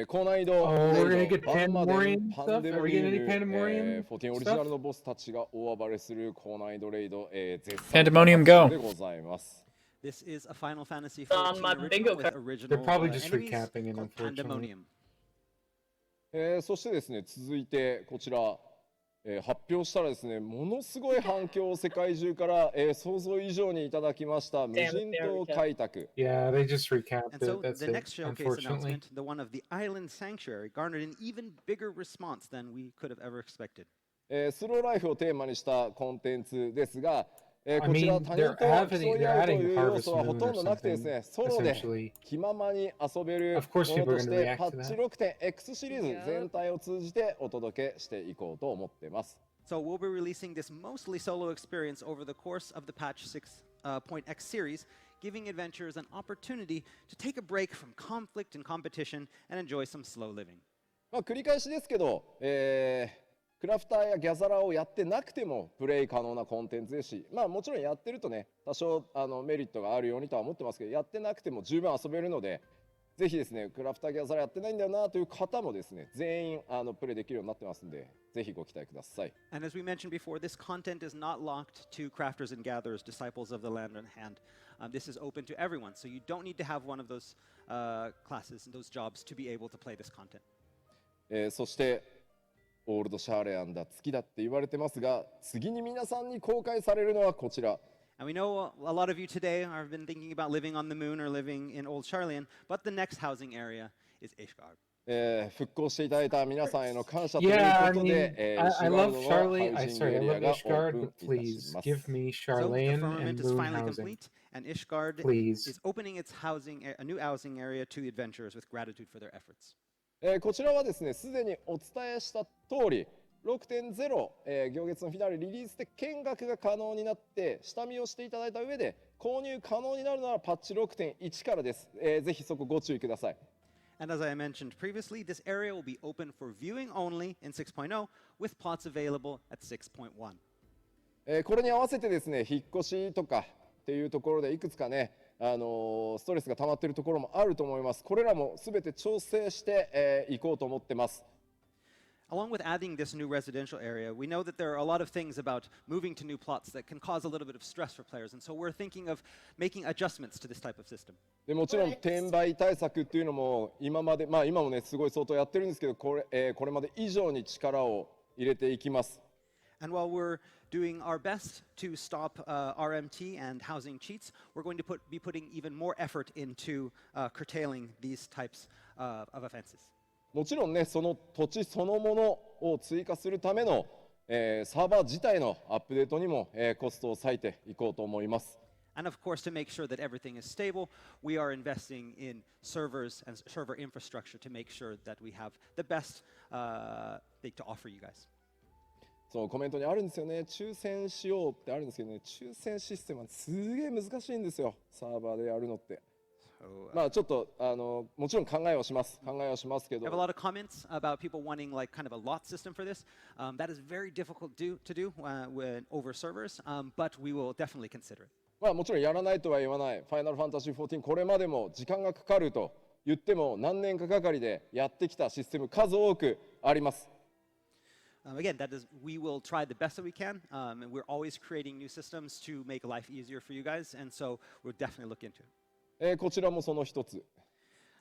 高難易度 we're レ gonna イド get パンマデ Pandemonium ン、パ stuff? ンデ Are モ we リ getting ウ any ム、Pandemonium 14 オリジナルのボスたちが大暴れする高難易度レイド、絶賛 Pandemonium Go でございます。This is a Final Fantasy On my XIV bingo original with card. original They're probably just enemies recapping it, called unfortunately. Pandemonium. そしてですね、続いてこちら、発表したらですね、ものすごい反響を世界中から、想像以上にいただきました無人島開拓。Yeah, they just recapped And so it. That's the it. next showcase Unfortunately. announcement, the one of the Island Sanctuary, garnered an even bigger response than we could have ever expected. スローライフをテーマにしたコンテンツですが、I こちら mean, 他人 they're と競い合うと adding いう要 Harvest 素はほ Moon と or んどなくてですね、 something. ソロで Essentially. 気ままに遊べる Of course もの people と are し gonna て react パ to ッチ that. 6.x シリーズ全体を通じてお届けしていこうと思っています。So we'll be releasing this mostly solo experience over the course of the patch 6.x series, giving adventurers an opportunity to take a break from conflict and competition and enjoy some slow living. 繰り返しですけど、クラフターやギャザラーをやってなくてもプレイ可能なコンテンツですし、もちろんやってるとね、多少メリットがあるようにとは思ってますけど、やってなくても十分遊べるので、ぜひですね、クラフターギャザラーやってないんだよなという方もですね、全員プレイできるようになってますんで、ぜひご期待ください。And as we mentioned before, this content is not locked to crafters and gatherers, disciples of the land and hand. This is open to everyone, so you don't need to have one of those classes and those jobs to be able to play this content. そしてオールドシャーレアンだ月だって言われてますが、次に皆さんに公開されるのはこちら。And we know a lot of you today have been thinking about living on the moon or living in Old Charlian, but the next housing area is Ishgard. 復興していただいた皆さんへの感謝という Yeah, I こと mean, で、 I love Charlie. ハウ I ジング sorry, エ I リア love がオープ Ishgard, ン but いたし please ます。 give me So the Charlene firmament and is moon finally housing. complete, and Ishgard Please. is opening its a new housing area to adventurers with gratitude for their efforts. こちらはですね、すでにお伝えした通り、6.0、行月のフィナーレリリースで見学が可能になって、下見をしていただいた上で、購入可能になるのはパッチ 6.1 からです。ぜひそこご注意ください。And as I mentioned previously, this area will be open for viewing only in 6.0, with plots available at 6.1. これに合わせてですね、引っ越しとかっていうところでいくつかね、ストレスが溜まっているところもあると思います。これらもすべて調整していこうと思ってます。Along with adding this new residential area, we know that there are a lot of things about moving to new plots that can cause a little bit of stress for players, and so we're thinking of making adjustments to this type of system. でもちろん転売対策っていうのも今まで、まあ今もねすごい相当やってるんですけど、これまで以上に力を入れていきます。And while we're doing our best to stop RMT and housing cheats, we're going to be putting even more effort into curtailing these types of offenses. もちろんね、その土地そのものを追加するための、サーバー自体のアップデートにも、コストを割いていこうと思います。And of course, to make sure that everything is stable, we are investing in servers and server infrastructure to make sure that we have the best thing to offer you guys. そうコメントにあるんですよね。抽選しようってあるんですけどね、抽選システムはすげえ難しいんですよ。サーバーでやるのって。まあちょっともちろん考えをしますけど。I have a lot of comments about people wanting like kind of a lot system for this. That is very difficult to do when over servers, but we will definitely consider it. まあもちろんやらないとは言わない。ファイナルファンタジー14これまでも時間がかかると言っても何年かかかりでやってきたシステム数多くあります。Again, that is, we will try the best that we can, and we're always creating new systems to make life easier for you guys, and so we'll definitely look into it. こちらもその一つ。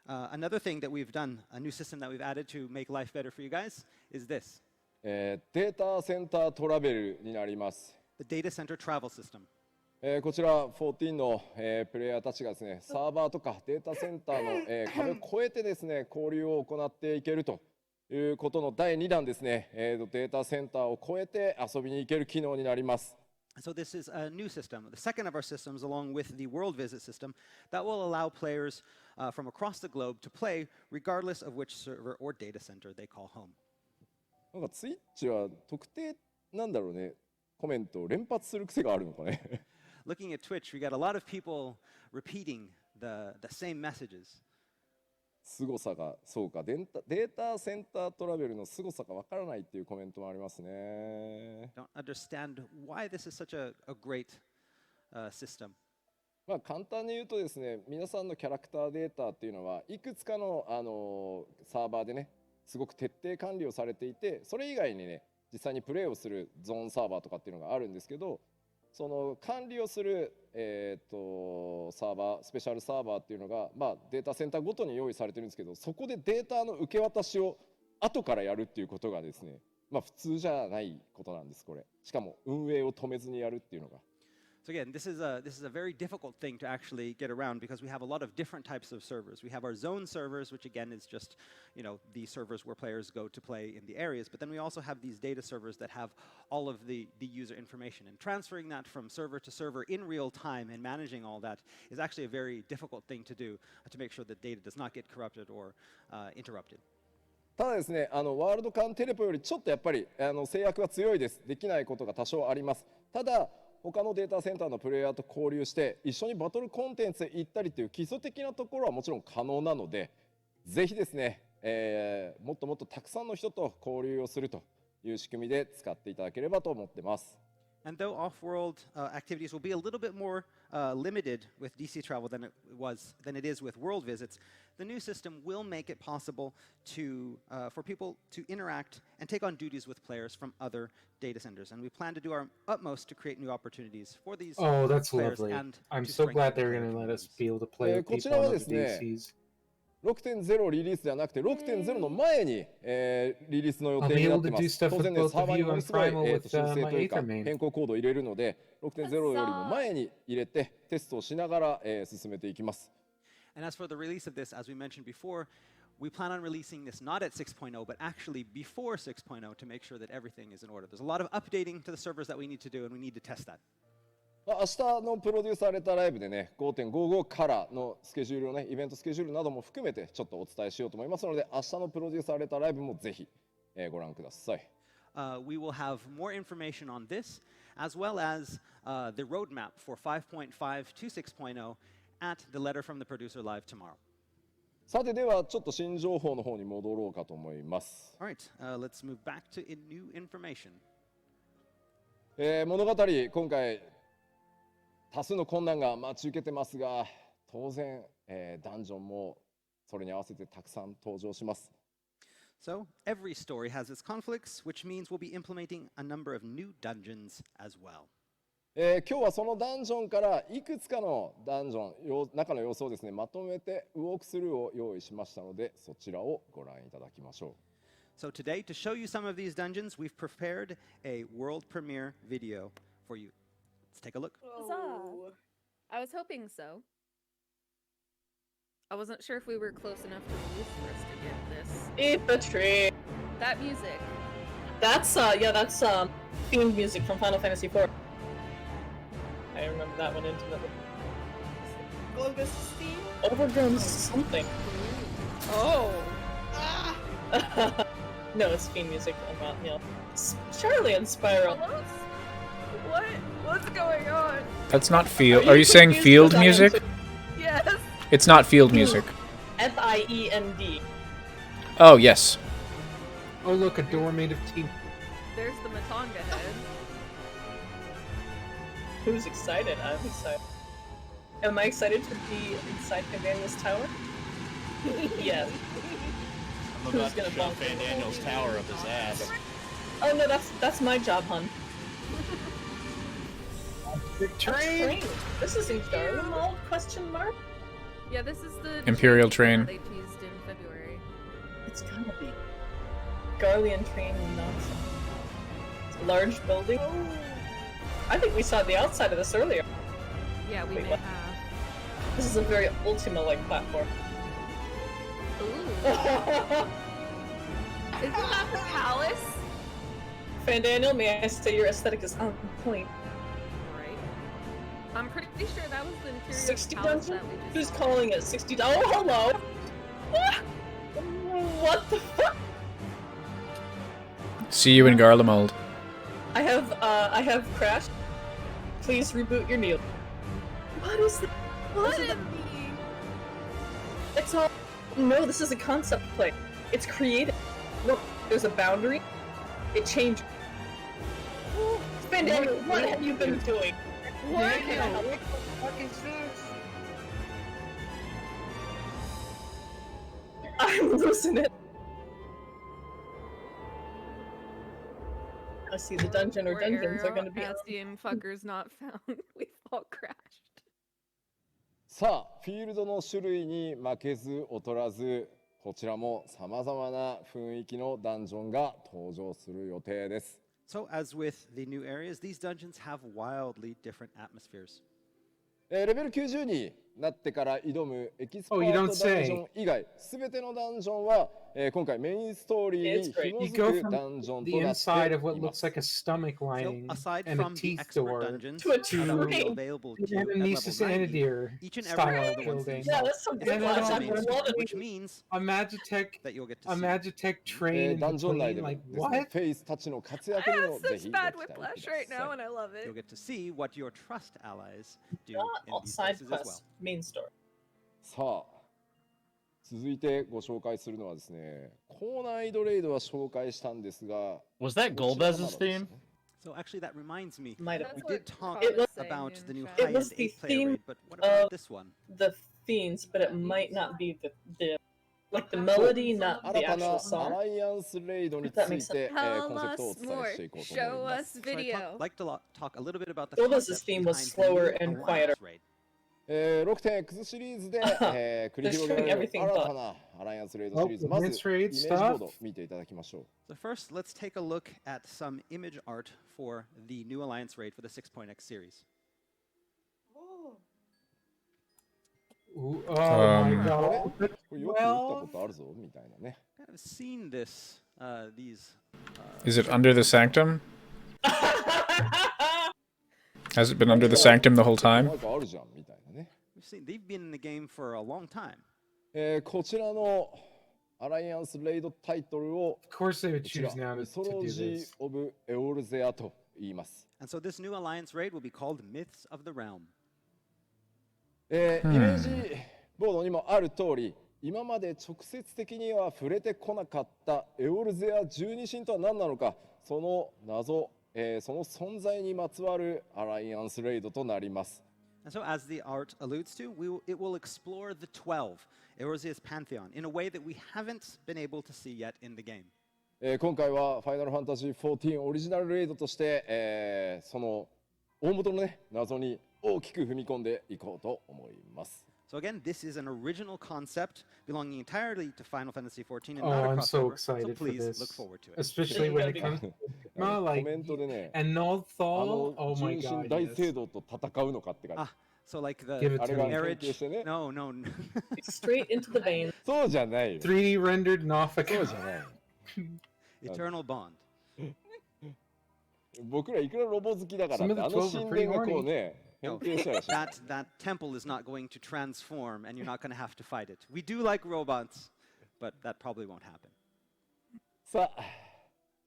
Another thing that we've done, a new system that we've added to make life better for you guys, is this. データセンタートラベルになります。The data center travel system. こちら14の、プレイヤーたちがですね、サーバーとかデータセンターの、壁を越えてですね、交流を行っていけるということの第2弾ですね、データセンターを越えて遊びに行ける機能になります。So this is a new system, the second of our systems along with the world visit system that will allow players from across the globe to play regardless of which server or data center they call home. なんかツイッチは特定なんだろうね、コメントを連発する癖があるのかね。Looking at Twitch, we got a lot of people repeating the same messages. 凄さがそうかデータセンタートラベルの凄さがわからないっていうコメントもありますね。Don't understand why this is such a great system. まあ簡単に言うとですね、皆さんのキャラクターデータっていうのはいくつかの、サーバーでねすごく徹底管理をされていて、それ以外にね実際にプレイをするゾーンサーバーとかっていうのがあるんですけど、その管理をする、サーバースペシャルサーバーっていうのが、まあ、データセンターごとに用意されてるんですけど、そこでデータの受け渡しを後からやるっていうことがですね、まあ普通じゃないことなんです。これしかも運営を止めずにやるっていうのが。So again, this is a very difficult thing to actually get around because we have a lot of different types of servers. We have our zone servers, which again is just, the servers where players go to play in the areas. But then we also have these data servers that have all of the user information. And transferring that from server to server in real time and managing all that is actually a very difficult thing to do to make sure that data does not get corrupted or interrupted. ただですね、ワールド間テレポよりちょっとやっぱり制約が強いです。できないことが多少あります。ただ他のデータセンターのプレイヤーと交流して一緒にバトルコンテンツへ行ったりという基礎的なところはもちろん可能なので、ぜひですね、もっともっとたくさんの人と交流をするという仕組みで使っていただければと思ってます。And though off-world activities will be a little bit more limited with DC travel than it is with world visits, the new system will make it possible for people to interact and take on duties with players from other data centers. And we plan to do our utmost to create new opportunities for these that's players lovely. and I'm to so glad strengthen they're player going to let us communities. be able to play with こち people ら on は other ですね、 DCs. 6.0 リリースではなくて 6.0 の前に、リリースの予定になってます。当然ね、サーバーにものすごい、修正というか変更コードを入れるので 6.0 よりも前に入れてテストをしながら、進めていきます。And as for the release of this, as we mentioned before, we plan on releasing this not at 6.0, but actually before 6.0 to make sure that everything is in order. There's a lot of updating to the servers that we need to do, and we need to test that. 明日のプロデュースされたライブでね 5.55 からのスケジュールをねイベントスケジュールなども含めてちょっとお伝えしようと思いますので、明日のプロデュースされたライブもぜひ、ご覧ください。We will have more information on this, as well as the roadmap for 5.5 to 6.0 at the Letter from the Producer Live tomorrow. さてではちょっと新情報の方に戻ろうかと思います。All right, let's move back to new information. 物語今回多数の困難が待ち受けてますが、当然、ダンジョンもそれに合わせてたくさん登場します。So every story has its conflicts, which means we'll be implementing a number of new dungeons as well. 今日はそのダンジョンからいくつかのダンジョン中の様子をですねまとめてウォークスルーを用意しましたのでそちらをご覧いただきましょう。 So today, to show you some of these dungeons, we've prepared a world premiere video for you. Let's take a look. Huzzah. I was hoping so. I wasn't sure if we were close enough to release for us to get this. It's a tree. That music. That's themed music from Final Fantasy IV. I remember that one intimately. Globus theme? Overgrown something. Oh. No, it's theme music about Charlie and Spiral. What? What's going on? That's not field. Are you saying field music? Yes. It's not field music. FIEND. Oh, yes. Oh, look, a door made of teeth. There's the Matonga head. Who's excited? I'm excited. Am I excited to be inside Fandaniel's tower? Yes. I'm about to shove Fandaniel's tower up his ass. Oh no, that's my job, hun. Train! This isn't Garlemald? Question mark? Yeah, this is the Imperial train. they teased in February. It's gotta be. Garlean train nonsense. It's a large building. I think we saw the outside of this earlier. Yeah, we Wait, may what? have. This is a very Ultima-like platform. Ooh. Isn't that the palace? Fandaniel, may I say your aesthetic is on point. Right. I'm pretty sure that was the interior 60 palace dungeon? that we just Who's calling it 60? Oh, hello! What the fuck? See you in Garlemald. I have crashed. Please reboot your Neil. What is that? What is is It's all. No, this is a concept play. It's creative. Look, there's a boundary. It changed. Fandaniel, what have you been doing? What? What the fuck is this? I'm losing it. I see the dungeon or dungeons are gonna be. Astian fuckers not found. We've all crashed. さあフィールドの種類に負けず劣らずこちらもさまざまな雰囲気のダンジョンが登場する予定です。 So as with the new areas, these dungeons have wildly different atmospheres. レベル90になってから挑むエキスパー Oh, you ト don't ダン say. ジョン以外すべてのダンジョンは、今回メインストーリーに It's great. 紐 You づ go く from ダンジョン the となって inside of what いま looks す。 like a stomach So lining aside and a from the teeth expert door dungeons to a that will be train. available to and you an at level Anesis 90, Anadir each and every style one of the ones building. that you Yeah, saw that's some is good And part then of flash. the I main love story, it. which means A Magitech, that you'll get to a see. Magitech train in ダンジョン内 between. でも Like ですね what? フェイスたちの活 I 躍に have もぜ such ひご bad 期待くだ whiplash さ right now, い。 and I love it. You'll get to see what your trust allies do Not in these side places as well. quests, main story. さあ続いてご紹介するのはですね高難易度レイドは紹介したんですが Was that こちらまだ Golbez's ですね theme? So actually, that reminds me. Might have We That's did what talk Carl was saying about in the new chat. It was high-end the 8-player theme raid, but what about of- this one? The themes, but it might not be the like the melody, not 新 the た actual なア song. ライアンスレイドにつ That makes いて、コ Tell ンセプトをお us 伝え more. していこうと思い Show ま us す。 So I'd video. like to talk a little bit about the Golbez's concept theme was behind slower the new and quieter. Alliance raid. 6.X シリーズで、繰り広げられる They're showing everything 新たなアライアンスレイドシリーズ、 Oh, まずイメ advanced ー raid ジボー stuff? ド見ていただきましょう。 So first, let's take a look at some image art for the new Alliance raid for the 6.x series. Ooh, oh my Um, god. これよく打ったことあるぞみたいなね。 I've seen this, these. Is it under the sanctum? Has it been under the sanctum the whole な time? んかあるじゃんみたいなね。 We've seen they've been in the game for a long time. こちらのアライアンスレイドタイトルを Of course they would こちら choose now ミ to ソ do ロジー this.・オブ・エオルゼアと言います。 And so this new Alliance raid will be called Myths of the Realm. イメージボードにもある通り、今まで直接的には触れてこなかったエオルゼア十二神とは何なのか、その謎、その存在にまつわるアライアンスレイドとなります。And so, as the art alludes to, it will explore the 12, Eorzea's pantheon, in a way that we haven't been able to see yet in the game. 今回はファイナルファンタジー14オリジナルレイドとして、その大元のね謎に大きく踏み込んでいこうと思います。So again, this is an original concept belonging entirely to Final Fantasy XIV and Oh, not a I'm so crossover. excited So please for this. look forward to it. Especially when it comes to like コメントでね、and Nolthal. Oh my 純真 god. 大 Yes. 聖堂と戦うのかって感じ。 Ah, so like the Give it to me. marriage. No, no. Straight into the vein. そうじゃないよ。 3D rendered そう Nofika. じゃない。 Eternal bond. 僕らいくらロボ好きだからって Some of the あの 12 are 神殿が pretty こうね変形したらしい。 That temple is not going to transform, and you're not going to have to fight it. We do like robots, but that probably won't happen. さあ。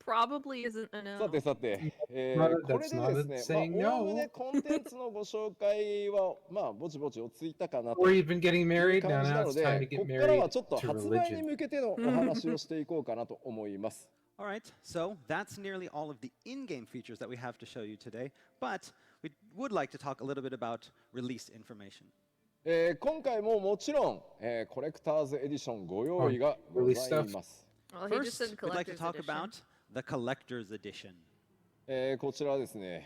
Probably isn't a no. さてさて、Not- これ that's で not ですね、 saying まあ、おお no. むねコンテンツのご紹介は、まあ、ぼちぼち落ち着いたかなと Or いう even getting married. Now, 感じな now の it's で、 time to こ get こからは married ちょっと to 発売に religion. 向けてのお話をしていこうかなと思います。 All right, so that's nearly all of the in-game features that we have to show you today, but we would like to talk a little bit about release information. 今回ももちろん、コレクターズエディションご用意がございます。 Well, he just First, said we'd like to collector's talk edition. about the collector's edition. こちらはですね、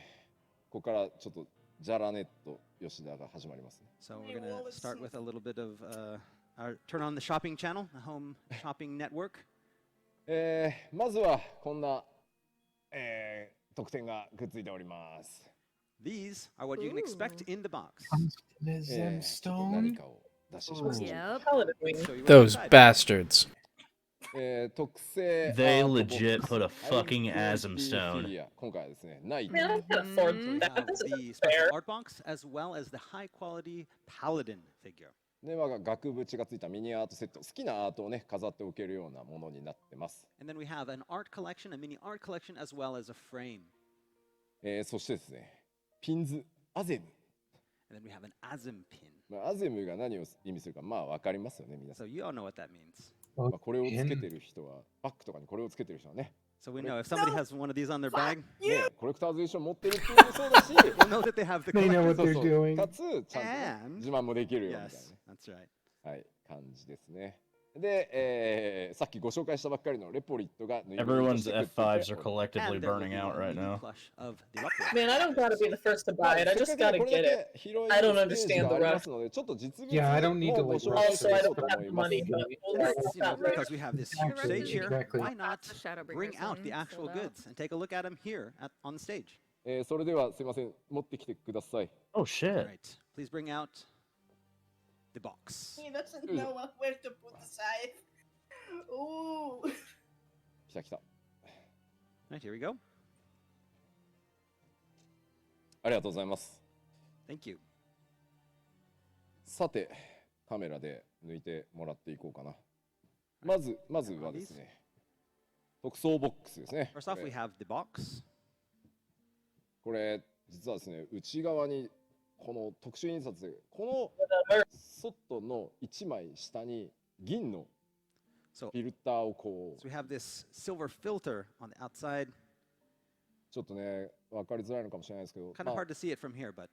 ここからちょっとジャラネット吉田が始まりますね。 So we're going to start with a little bit of our turn on the shopping channel, the home shopping network. まずはこんな、特典がくっついております。 These are what you can expect in the box. ちょっと何かを出してしまいました。 Yep. Paladin wing. Show you what's Those inside. bastards. 特製 They アートボッ legit クス put a fucking ハイ asm クオリティフィ stone. ギュア今回はですね、ナイト Man, I can afford So we that. have This the isn't special fair. art box as well as the high quality paladin figure. で、まあ、額縁がついたミニアートセット、好きなアートをね、飾っておけるようなものになってます。 And then we have an art collection, a mini art collection, as well as a frame. そしてですね、ピンズ、アゼム。 And then we have an asm pin. まあ、アゼムが何を意味するか、まあ、わかりますよね、皆さん。 So you all know what that means. まあ、これをつけてる人は、バッグとかにこれをつけてる人はね、 So we know if somebody has one of these on their bag, ね、コレクターズエディション持ってるっていうのもそうだし、 we'll know that they have the They know collector's. what そう they're そう doing. かつ、ちゃんとね、 And- 自慢もできるよみたいなね。 Yes, that's right. はい、感じですね。で、さっきご紹介したばっかりのレポリットがぬいぐるみと Everyone's してくっついて F5s are おり collectively And there will burning be out a right mini now. plush of the Leopard. Man, I don't gotta be the first to buy it. I just gotta get it. I don't understand the rush. Yeah, I don't need to like rush Also, I this, don't but have the money, but we'll Yes, work you know, out later. because we have this huge stage here, Exactly. why not The Shadowbringers bring out the one actual sold out. goods and take a look at them here on the stage? それではすいません、持ってきてください。 Oh All shit. right, please bring out the box. He doesn't know where to put the scythe. Ooh. 来た来た。 Right, here we go. ありがとうございます。 Thank you. さて、カメラで抜いてもらっていこうかな。まずはですね、特装ボックスですね。 First off, we have the box. これ、実はですね、内側にこの特殊印刷で、このソットの1枚下に銀の So, フィルターをこ so we have this silver filter on the outside. う、ちょっとね、分かりづらいのかもしれないですけど、 Kind of hard to see it from here, but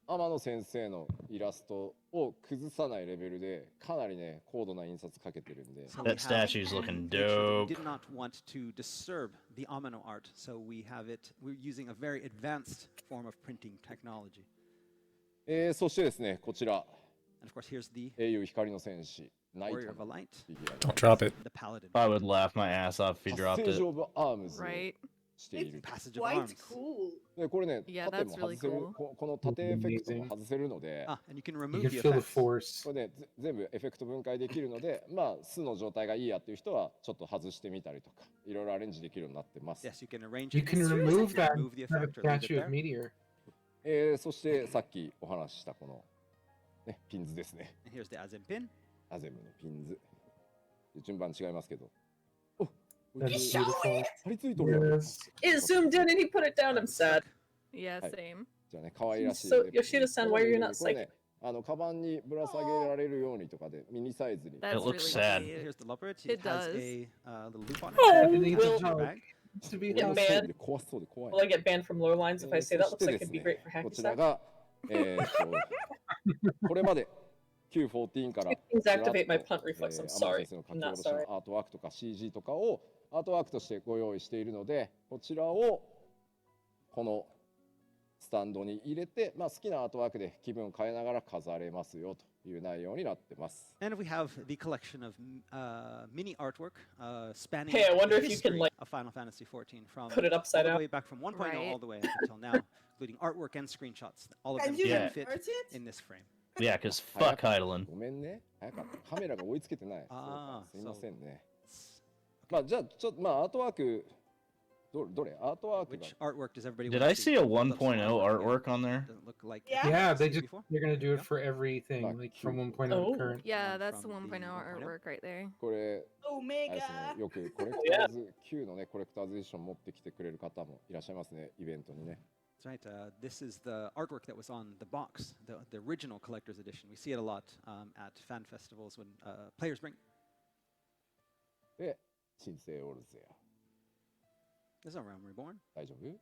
天野先生のイラストを崩さないレベルでかなりね高度な印刷かけてるんで so we That have statue's looking make sure that we dope. did not want to disturb the Amano art, so we have it. We're using a very advanced form of printing technology. そしてですねこちら And of course, here's the 英雄光の戦士ナイ Warrior ト of a の Light, フィギュア Don't drop it. the Paladin. I would laugh my ass off if he 発 dropped 生 it. 上オブアームズを Right. している Passage of Quite arms. cool. でこれね Yeah, 縦も that's 外 really せる cool. この縦エフェクトも外せるので Ah, and you can You remove can the feel the effects. force. これね全部エフェクト分解できるのでまあ素の状態がいいやっていう人はちょっと外してみたりとかいろいろアレンジできるようになってます Yes, you can arrange You it. can in series, remove you can that remove the and have a effect or leave it statue of there. Meteor. そしてさっきお話ししたこの、ね、ピンズですね And here's the Azim pin. アゼムのピンズ順番違いますけどお That's beautiful. 張り付いとるやん Yes. It zoomed in and he put it down. I'm sad. Yeah, Hi. same. じゃあね可愛らしい So, ね Yoshida-san, why are you not これねカバンにぶら下げられるようにとかでミニサイズに That's It looks really sad. cute. Here's the leopard. It It has does. a little loop on it. Oh, You can Will- put it in your bag. To be Yeah,怖そうで怖そうで怖い Will I get banned from LoreLines if I say that? そ Looks して like です it'd be ね great for こ hacky ちら sack. がこれまで Q14 から Please activate my punt reflex. I'm 天野 sorry. 先生の書 I'm き下 not ろしの sorry. アートワークとか CG とかをアートワークとしてご用意しているので、こちらをこのスタンドに入れて、好きなアートワークで気分を変えながら飾れますよという内容になってます。And we have the collection of mini artwork spanning Hey, I wonder the if you can, history like, of Final Fantasy XIV from put it upside all the down. way back from 1.0 Right. all the way up until now, including artwork and screenshots. All of Can them you can Yeah. fit invert it? in this frame. Yeah, because fuck Heidelin. ごめんね。早かった。カメラが追いつけてない。あーそうかすいませんね。 Okay. じゃあちょっとアートワークどれアートワークが Which artwork does everybody Did want I to see a Looks 1.0 fine. artwork on there? Doesn't look like Yeah. Yeah, anything they we've seen before. they're gonna do it Yeah. for everything, like from 1.0 Oh. to current. Yeah, One that's the from 1.0 the 1.0. artwork right there. これあれ Omega. ですね、よくコレクターズ Q のねコレクターズエディション持ってきてくれる方もいらっしゃいますね、イベントにね。 That's right. This is the artwork that was on the box, the original collector's edition. We see it a lot at fan festivals when players bring. で、新生オールズや There's no Realm Reborn. 大丈夫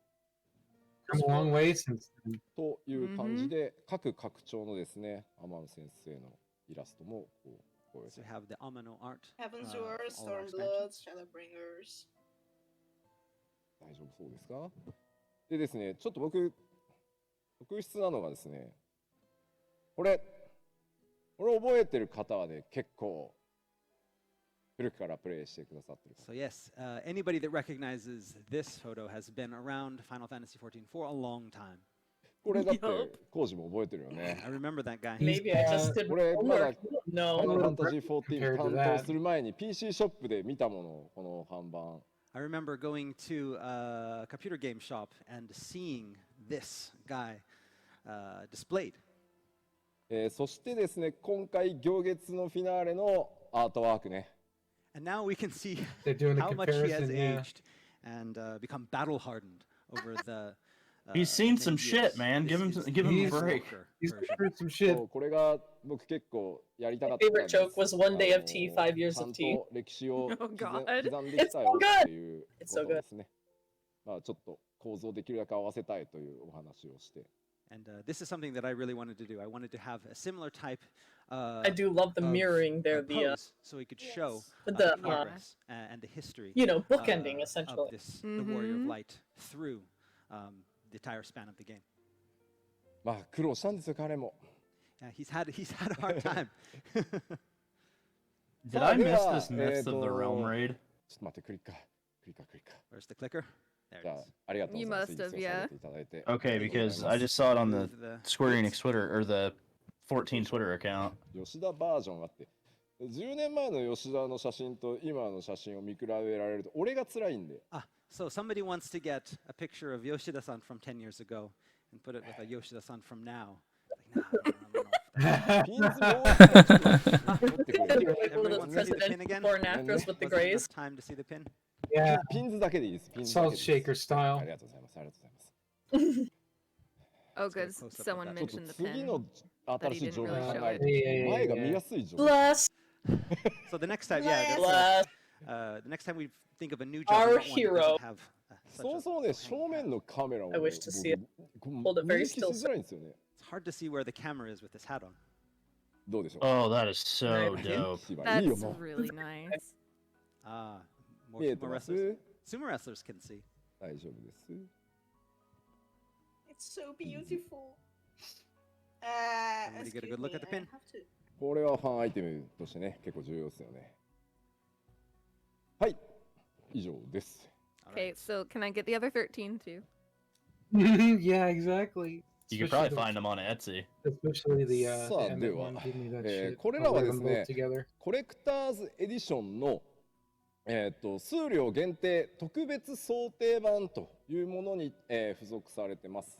Come a long way since then. という感じで、各拡張のですね、アマン先生のイラストもこうご用意 So we have the Amano art. Heaven's all Word, our Stormbloods, Shadowbringers. 大丈夫そうですか？でですね、ちょっと僕特筆なのがですね、これ覚えてる方はね、結構古くからプレイしてくださってる方。 So yes, anybody that recognizes this photo has been around Final Fantasy XIV for a long time. これだってコージも覚えてるよね。 I remember that guy. Maybe I just did これまだ homework. No. Final Fantasy XIV Compared to 担 that. 当する前に PC ショップで見たもの、この看板。 I remember going to a computer game shop and seeing this guy displayed. そしてですね、今回行月のフィナーレのアートワークね。 And now we can see They're doing a how much he has comparison. Yeah. aged and become battle hardened over the. He's seen many some shit, years. man. Give This him is give him a He's- break. Walker He's version. heard some shit. そうこれが僕結構やりたか My ったんで favorite す。 joke was one day of tea, 5 years ちゃ of ん tea. と歴史を Oh, 刻 God. んできたよっていうこ It's so と good. ですね。ちょっと構造できるだけ合わせたいというお話をして。 And this is something that I really wanted to do. I wanted to have a similar type. I do love the of, mirroring there, the pose, so we could show the, the uh, progress and the history. bookending of essentially. this, the Warrior of Mhm. Light through the entire span of the game. 苦労したんですよ彼も。 He's had a hard time. Did I miss this Myths of the Realm raid? ちょっと待ってクリッカー。Where's the clicker? There じ it ゃあ is. ありがとうございます You must have, いいですよ yeah. 下げていただいて Okay, ありがとうご because ざい I ます just saw it on the Move the Square-Enix Twitter or the 14 Twitter account. 吉田バージョンがあって10年前の吉田の写真と今の写真を見比べられると俺が辛いんで So somebody wants to get a picture of Yoshida-san from 10 years ago and put it with a Yoshida-san from now. Like, no. ピンズもう一回ちょっと取ってくれ Like one of Everyone those see the pin presidential again? before and afters with the Wasn't grays. enough time to see the pin. Yeah, ピンズだけでいいですピンズだけ salt でいい shaker です style. ありがとうございますありがとうございます Oh, Let's get a good. close-up of Someone that. ちょっと mentioned the 次 pen. の新しい情報を考える Yeah, yeah, と yeah, 前が yeah. 見やすい情報 Bless, So the next time, yeah, bless. the next time we think of a new Our job, we want one that hero. doesn't have such そも a そもね hanging 正面 path. のカメラをね I wish to see it. 僕 Hold it very 認識し still, づらいんですよね It's hard to see where the camera is with this hat on. どうでしょう Oh, that is so Right. dope. 芝いいよ That's もう really nice. More 見えて sumo ます wrestlers. Sumo wrestlers can see. 大丈夫です It's so beautiful. Somebody get a Excuse good look me, at the I pin. have to. これはファンアイテムとしてね結構重要ですよねはい以上です All Okay, right. so can I get the other 13 too? Yeah, exactly. You could probably find them on Etsy. Especially the Sa, Emmett de wa. one. Give me that shit. これら I'll は wear で them す both ね together. コレクターズエディションの数量限定特別想定版というものに、付属されてます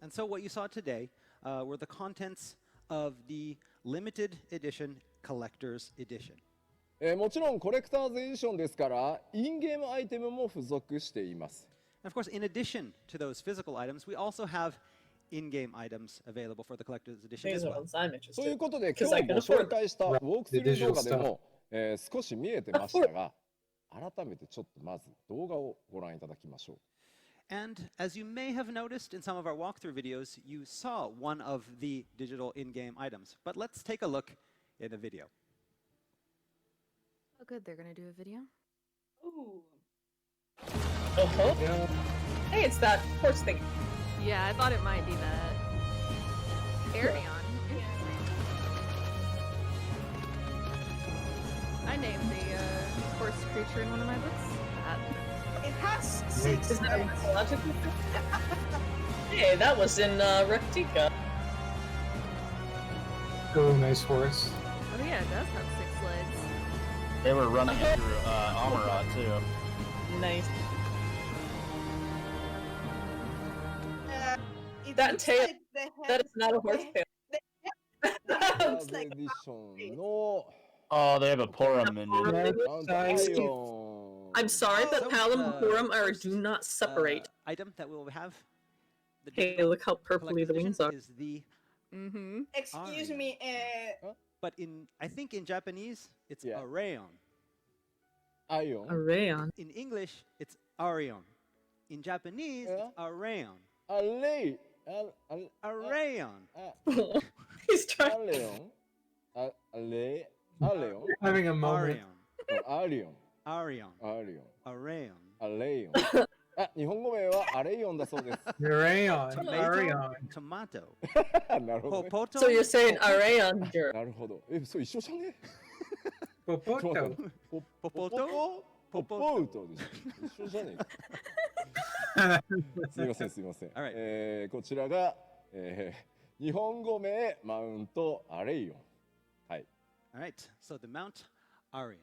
And so what you saw today were the contents of the limited edition collector's edition. もちろんコレクターズエディションですからインゲームアイテムも付属しています And of course, in addition to those physical items, we also have in-game items available for the collector's edition These as are well. ones I'm という interested ことで Because 今 I 日 can ご afford 紹介したウォークスルー動画でも、少し見えてましたが改めてちょっとまず動画をご覧いただきましょう And as you may have noticed in some of our walkthrough videos, you saw one of the digital in-game items. But let's take a look in a video. Oh, good. They're gonna do a video. Ooh. Oh, hey, it's that horse thing. Yeah, I thought it might be that. Arion. I named the horse creature in one of my books that. It has 6 Is that a legs. mythological thing? Hey, that was in Rectica. Oh, nice horse. Oh yeah, it does have 6 legs. They were running it through Amara too. Nice. It That looks tail. like the head- That is not a horse tail. looks like Oh, they have a Porum minion. I'm sorry, but So, Palom and Purim are do not separate. Item that we'll have. The Hey, look how purpley the wings are. Is the excuse me, but I think in Japanese it's a rayon. A rayon. In English it's Arion. In Japanese it's a rayon. A rayon. He's trying. Having a moment. Arion. Arion。 A rayon. アレイオン。あ、日本語名はアレイオンだそうです。Rayon. Arion. Tomato. なるほどね。 Popoto. So you're saying a rayon, Jer. なるほど。そう一緒じゃね？ Popoto. ポポト？ポポウトでしょ。一緒じゃねえか。すみませんすみません。こちらが、日本語名マウントアレイオン。はい。Alright, so the Mount Arion.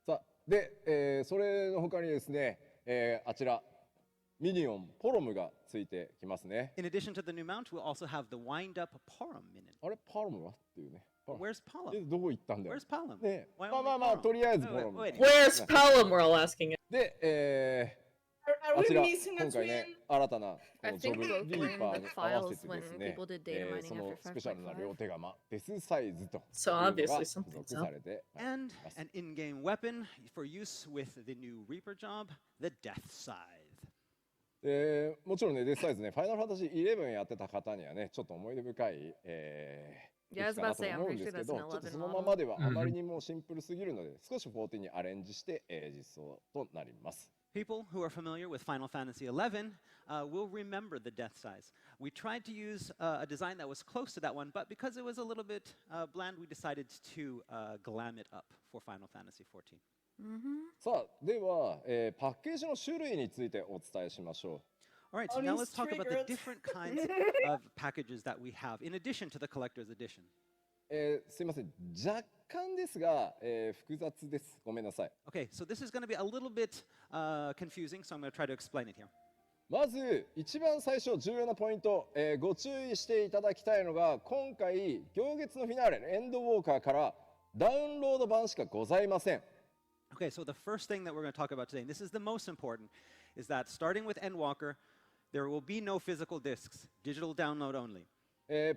さあ、で、それの他にですね、あちらミニオンポロムがついてきますね。In addition to the new mount, we'll also have the wind-up Porum minion. あれパロムはっていうね。Where's Palom? どこ行ったんだよ。 Where's Palom? ね、 Why まあ only まあまあ Palom? とりあえずポ Wait, ロム。 wait. Where's Palom? We're all asking it. で、 are あ we ちら missing a 今回ね twin? 新たなこ I のジョ think ブ both リ were ー in パ the ーに合わせ files て when ですね、 people did data mining その after スペシャルな両 FFXIV. 手鎌デスサイズというの So が obviously 付 something's 属されてまいり And ます。 an in-game weapon for use with the new Reaper job, the Death Scythe. もちろんねデスサイズねファイナルファンタジー11やってた方にはねちょっと思い出深い、Yeah, I was かな about to と say, I'm 思うん pretty で sure すけ that's ど an ちょっと 11そのま model. まではあまりにもシンプルすぎるので少し14にアレンジして、実装となります。People who are familiar with Final Fantasy XI will remember the Death Size. We tried to use a design that was close to that one, but because it was a little bit bland, we decided to glam it up for Final Fantasy XIV. さあでは、パッケージの種類についてお伝えしましょう。 All right, so now let's Oni's talk about the triggered. different kinds of packages that we have, in addition to the collector's edition. すいません若干ですが、複雑です。ごめんなさい。 Okay, so this is going to be a little bit confusing, so I'm going to try to explain it here. まず一番最初重要なポイント、ご注意していただきたいのが今回行月のフィナーレエンドウォーカーからダウンロード版しかございません。 Okay, so the first thing that we're going to talk about today, and this is the most important, is that starting with Endwalker, there will be no physical discs, digital download only.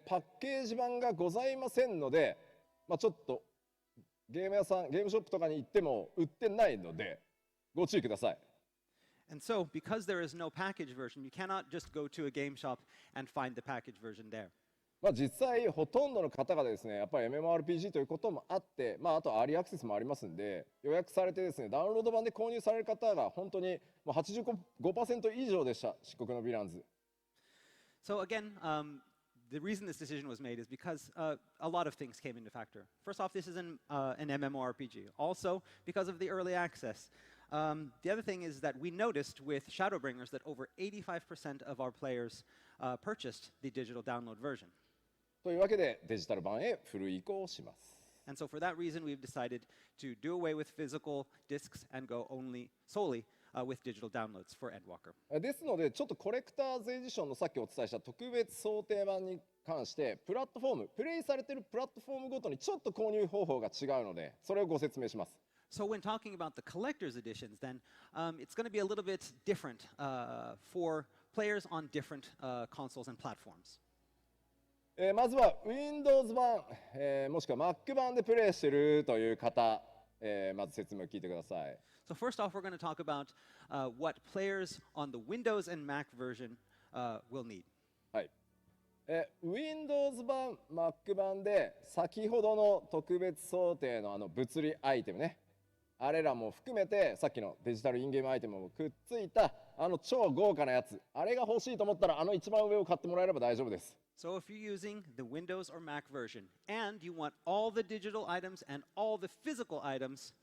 パッケージ版がございませんので、ちょっとゲーム屋さんゲームショップとかに行っても売ってないのでご注意ください。 And so, because there is no package version, you cannot just go to a game shop and find the package version there. 実際ほとんどの方がですねやっぱり MMORPG ということもあって、あとアーリーアクセスもありますんで予約されてですねダウンロード版で購入される方が本当に85% 以上でした漆黒のヴィランズ。 So again, the reason this decision was made is because a lot of things came into factor. First off, this is an MMORPG. Also, because of the early access. The other thing is that we noticed with Shadowbringers that over 85% of our players purchased the digital download version. というわけでデジタル版へフル移行します。 And so for that reason, we've decided to do away with physical discs and go solely with digital downloads for Endwalker. ですのでちょっとコレクターズエディションのさっきお伝えした特別想定版に関してプラットフォームプレイされているプラットフォームごとにちょっと購入方法が違うのでそれをご説明します。 So when talking about the collector's editions, then it's going to be a little bit different for players on different consoles and platforms. まずは Windows 版、もしくは Mac 版でプレイしているという方、まず説明を聞いてください。So first off, we're going to talk about what players on the Windows and Mac version will need. はい。Windows 版、Mac 版で先ほどの特別想定の物理アイテムね。あれらも含めてさっきのデジタルインゲームアイテムもくっついた超豪華なやつ。あれが欲しいと思ったら一番上を買ってもらえれば大丈夫です。So if you're using the Windows or Mac version and you want all the digital items and all the physical items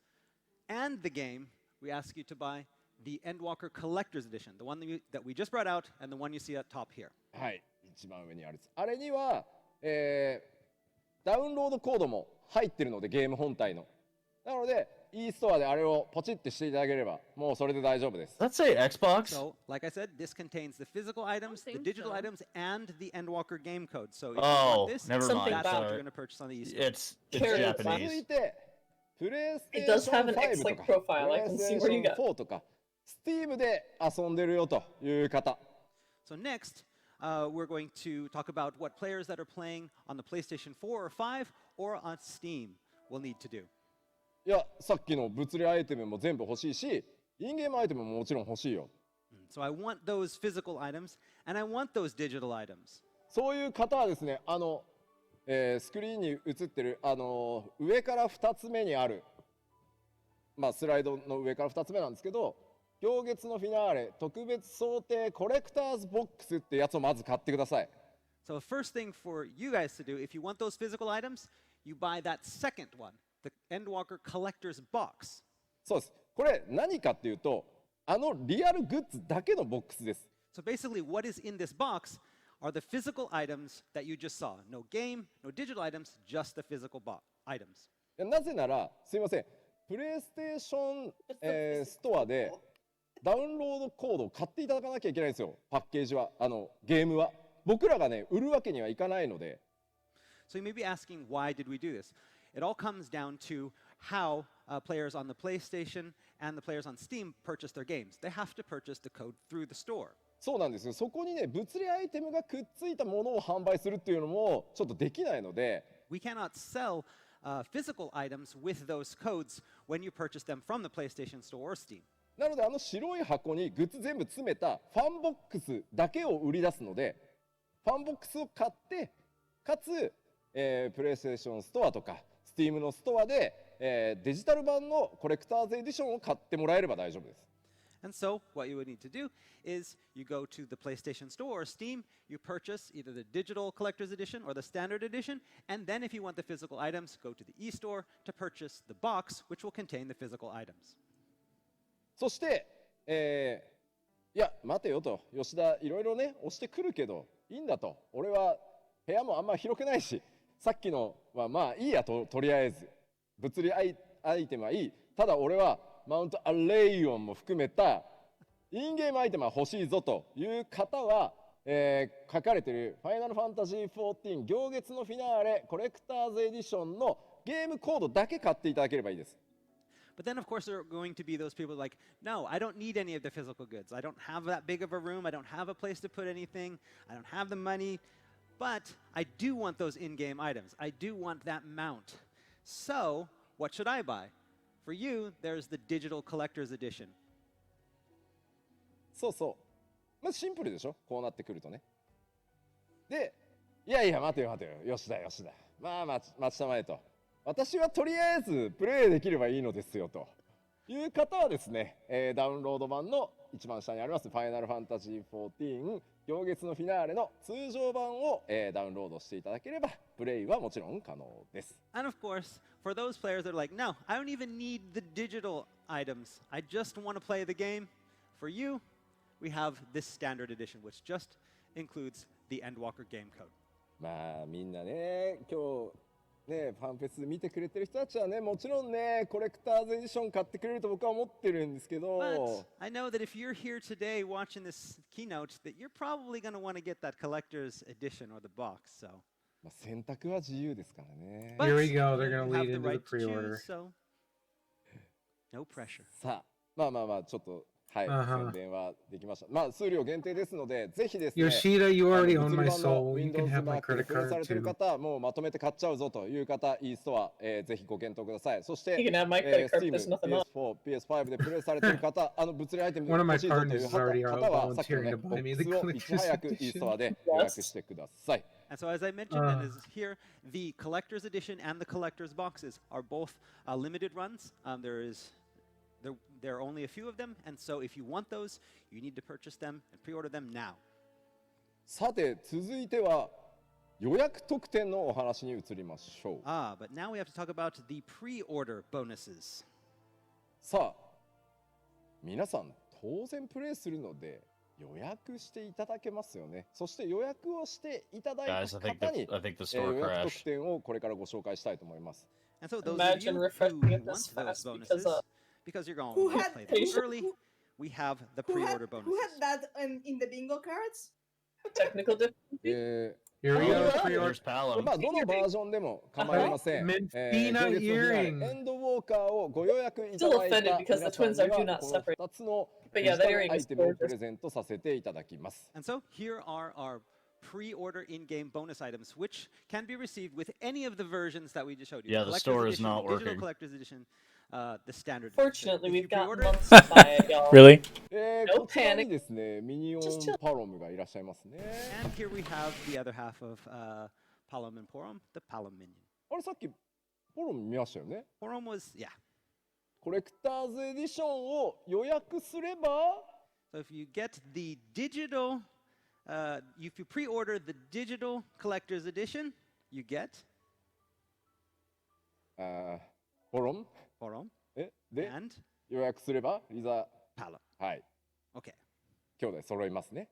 and the game, we ask you to buy the Endwalker Collector's Edition, the one that we just brought out and the one you see at top here. はい、一番上にあるやつ。あれには、ダウンロードコードも入ってるのでゲーム本体の。なので、e ストアであれをポチってしていただければ、もうそれで大丈夫です。Let's say Xbox. So, like I said, this contains the physical items, the digital items, and the Endwalker game code. So, if you want this, never mind. That's what you're going to purchase on the eStore. It's Japanese. 続いて、プレイステー It シ does ョ have ン an 5 X-like とか、 profile. プ I レイ can ス see テー where シ you ョン got. 4とか、Steam で遊んでるよという方。So next, we're going to talk about what players that are playing on the PlayStation 4 or 5 or on Steam will need to do. いや、さっきの物理アイテムも全部欲しいし、インゲームアイテムももちろん欲しいよ。So I want those physical items and I want those digital items. そういう方はですね、スクリーンに映ってる上から2つ目にある、スライドの上から2つ目なんですけど、行月のフィナーレ特別想定コレクターズボックスってやつをまず買ってください。So the first thing for you guys to do, if you want those physical items, you buy that second one, the Endwalker Collector's Box. そうです。これ何かっていうと、リアルグッズだけのボックスです。So basically what is in this box are the physical items that you just saw. No game, no digital items, just the physical items. なぜなら、すいません、プレイステーション、ストアでダウンロードコードを買っていただかなきゃいけないんですよ、パッケージは、ゲームは。僕らがね、売るわけにはいかないので。So you may be asking, why did we do this? It all comes down to how players on the PlayStation and the players on Steam purchase their games. They have to purchase the code through the store. そうなんですよ。そこにね、物理アイテムがくっついたものを販売するっていうのもちょっとできないので。We cannot sell physical items with those codes when you purchase them from the PlayStation Store or Steam. なので白い箱にグッズ全部詰めたファンボックスだけを売り出すので、ファンボックスを買ってかつ、プレイステーションストアとか Steam のストアで、デジタル版のコレクターズエディションを買ってもらえれば大丈夫です。And so what you would need to do is you go to the PlayStation Store or Steam, you purchase either the digital collector's edition or the standard edition, and then if you want the physical items, go to the eStore to purchase the box, which will contain the physical items. そして、いや待てよと、吉田いろいろね押してくるけどいいんだと、俺は部屋もあんま広くないし、さっきのはまあいいやと、とりあえず物理アイテムはいい。ただ俺はマウントアレイオンも含めたインゲームアイテムは欲しいぞという方は、書かれているファイナルファンタジー14行月のフィナーレコレクターズエディションのゲームコードだけ買っていただければいいです。But then, of course, there are going to be those people like, no, I don't need any of the physical goods. I don't have that big of a room. I don't have a place to put anything. I don't have the money. But I do want those in-game items. I do want that mount. So, what should I buy? For you, there's the digital collector's edition. そうそう。まずシンプルでしょ、こうなってくるとね。で、いやいや待てよ待てよ、吉田。まあ待ちたまえと。私はとりあえずプレイできればいいのですよという方はですね、ダウンロード版の一番下にありますファイナルファンタジー14行月のフィナーレの通常版を、ダウンロードしていただければプレイはもちろん可能です。And of course, for those players that are like, no, I don't even need the digital items. I just want to play the game. For you, we have this standard edition, which just includes the Endwalker game code. まあみんなね、今日ね、ファンフェス見てくれてる人たちはね、もちろんね、コレクターズエディション買ってくれると僕は思ってるんですけど。But I know that if you're here today watching this keynote, that you're probably going to want to get that collector's edition or the box. So. まあ選択は自由ですからね。Here we go. They're going to lead into the pre-order. So, no pressure. さあ、まあちょっとはい、宣伝はできました。まあ、数量限定ですので、ぜひですね、Yoshida, you already own 物 my 理版の soul. You can Windows have my マークで credit プレイさ card れてる too. 方、もうまとめて買っちゃうぞという方、e ストア、ぜひご検討ください。そし You て、 can have my credit card, Steam、there's nothing on. PS4、PS5 でプレイされてる方、物理アイテム One of my 欲しいぞという partners is already 方は、さっきの volunteering ね、 to ボ buy me ッ the クスをいち collector's 早く e ストア edition. で予約してください。 And so, as I mentioned, and is here, the collector's edition and the collector's boxes are both limited runs. There are only a few of them, and so if you want those, you need to purchase them and pre-order them now. さて、続いては予約特典のお話に移りましょう。 But now we have to talk about the pre-order bonuses. さあ、皆さん当然プレイするので予約していただけますよね。そして予約をしていただいた Guys, I 方に think the 予 store 約 crashed. 特典をこれからご紹介したいと思います。 And so, those Imagine of you refreshing who it this want those fast bonuses, because you're going Who to had- play them who- early, we have the Who had, pre-order who bonuses. had that in the bingo cards? Technical difficulty. え Here we Oh, go. yeah. Pre-order. There's Palom. まあどのバージョンでも構いません。 Menfina 行列のフィナーレ earring. エンドウォーカーをご予約いた Still だいた offended because the 皆さん twins に are do は not この separate. 2つの But デ yeah, ジ that タル earring アイ is テムをプ gorgeous. レゼントさせていただきます。 And so, here are our pre-order in-game bonus items, which can be received with any of the versions that we just showed you. Yeah, the Collector's store is edition, not Digital working. Collector's Edition, the standard. Fortunately, If you we've got pre-order it, months to buy it, y'all. Really? No こちらに panic. ですね、ミニオン Just chill. パロムがいらっしゃいますね。 And here we have the other half of Palom and Porom, the Palom minion. あれさっきパロム見ましたよね。 Porom was, yeah. コレクターズエディションを予約すれば So if you get the digital, if you pre-order the digital collector's edition, you get ポロン Porom で and 予約すればリザ Palom. はい Okay. 兄弟揃いますね。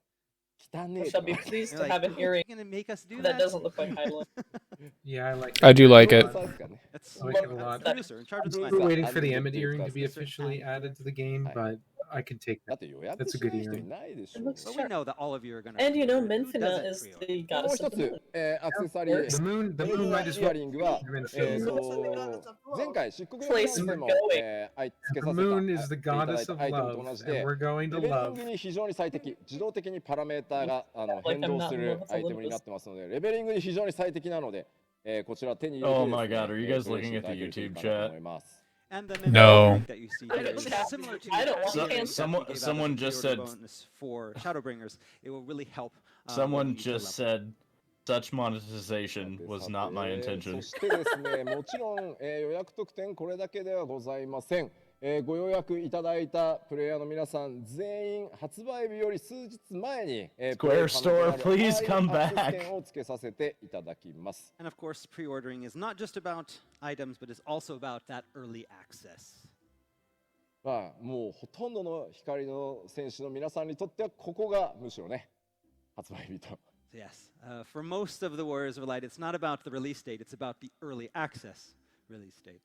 汚ね I え shall と be か pleased You're to like, have an "Oh, earring you're gonna make us do that that? doesn't look like Hydaelyn. Yeah, I like I it. do like it. そうですかね。That's I like it a the lot. producer in charge of the I'm Bruce, still finance. waiting for the I Emmett need to earring to be discuss officially and- added to the game, Hi. but I can take だっ that. て予約 That's a し good ない人 earring. いないでし It ょ。 looks But we know that all of you are gonna. And you know, pre-order it. Who Menfina doesn't is pre-order? the もう goddess 一 of the つ moon.、アクセサリー The moon イ might as ヤ well リングは、 have been え filled. 前回漆黒の Place フィナーレでも we're going.、つけ The させた moon is the いただい goddess た of アイテムと love, 同じ and で we're going レ to ベリン love. グに非常に最適自動的にパラメーターが変 Like I'm 動 not す in る love with アイテムになってますのでレベリングに非常に最適なので、こちら手に入れて Oh ですね my god, are you guys プレイし looking てい at ただ the けるといい YouTube かなと chat? 思います And the No. that you see I here don't is have- similar to I don't the want earlier cancer. that we gave out as a Someone just pre-order said- bonus for Shadowbringers. It will really help. Someone when you just level. said such monetization was not my そ intention. してですね、もちろん、予約特典これだけではございません。ご予約いただいたプレイヤーの皆さん全員発売日より数日前に、Square Store, please come アクセス back. 券をつけさせていただきます。 And of course, pre-ordering is not just about items, but is also about that early access. まあもうほとんどの光の戦士の皆さんにとってはここがむしろね発売日と。 So yes, for most of the Warriors of Light, it's not about the release date; it's about the early access release date.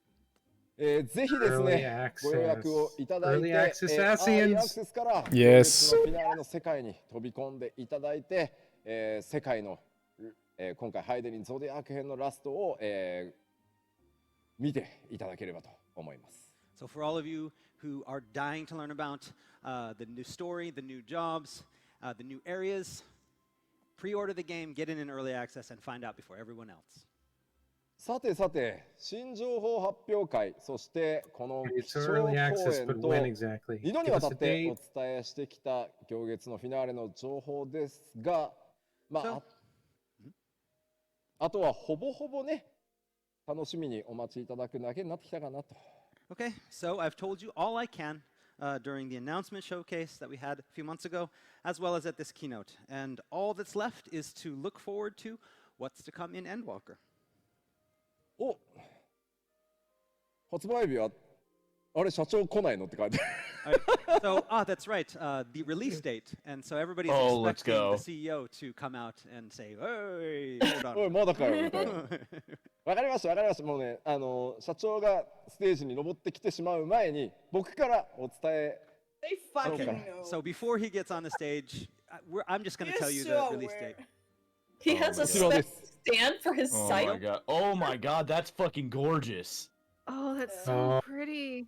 ぜひです Early ね、ご予約をいただい Early て、 access アーリーアク Asians. セスから Yes フィナーレの世界に飛び込んでいただいて、世界の、今回ハイデリンゾディアーク編のラストを、見ていただければと思います。 So for all of you who are dying to learn about the new story, the new jobs, the new areas, pre-order the game, get in early access, and find out before everyone else. さてさて、新情報発表会、そしてこの It's 基調 early 講 access, 演 but と when exactly? 2度に Give わ us た a ってお date. 伝えしてきた行月のフィナーレの情報ですが、まあ、あとはほぼほぼね、楽しみにお待ちいただくだけになってきたかなと。 Okay, so I've told you all I can during the announcement showcase that we had a few months ago, as well as at this keynote. And all that's left is to look forward to what's to come in Endwalker. お発売日はあれ社長来ないのって書いてある So, that's right, the release date. And so everybody's Oh, let's expecting go. the CEO to come out and say, hey, hold おい on. まだかよみたいなわかりましたわかりましたもうね社長がステージに登ってきてしまう前に僕からお伝え They fucking Okay. know. So before he gets on the stage, I'm just going to You're tell you so the release aware. date. He Oh has my a God. spec stand for his Oh site. my god. Oh my god, that's fucking gorgeous. Oh, that's so Oh. pretty.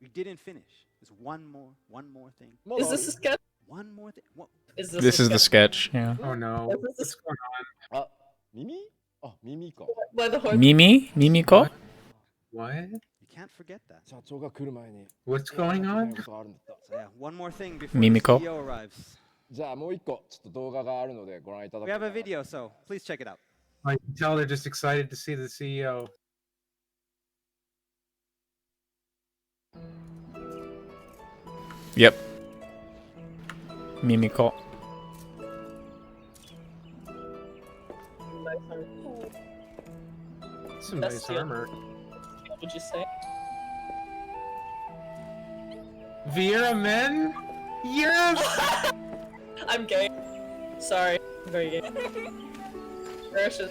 We didn't finish. There's one more thing. Is this a sketch? One more thing. What? Is This is the sketch, yeah. Oh no. Is this What's going on? 耳あ、耳か。 by the horn? Mimi? Mimiko? What? You can't forget that. 社長が来る前に。 What's going on? ことがあるんだった。 So yeah, one more thing before Mimiko. the CEO arrives. じゃあもう一個ちょっと動画があるのでご覧いただ We こう have か a な。 video, so please check it out. I can tell they're just excited to see the CEO. Yep. Mimiko. Some That's nice the- armor. What would you say? Vera Men? Yes! I'm gay. Sorry. I'm very gay. Precious.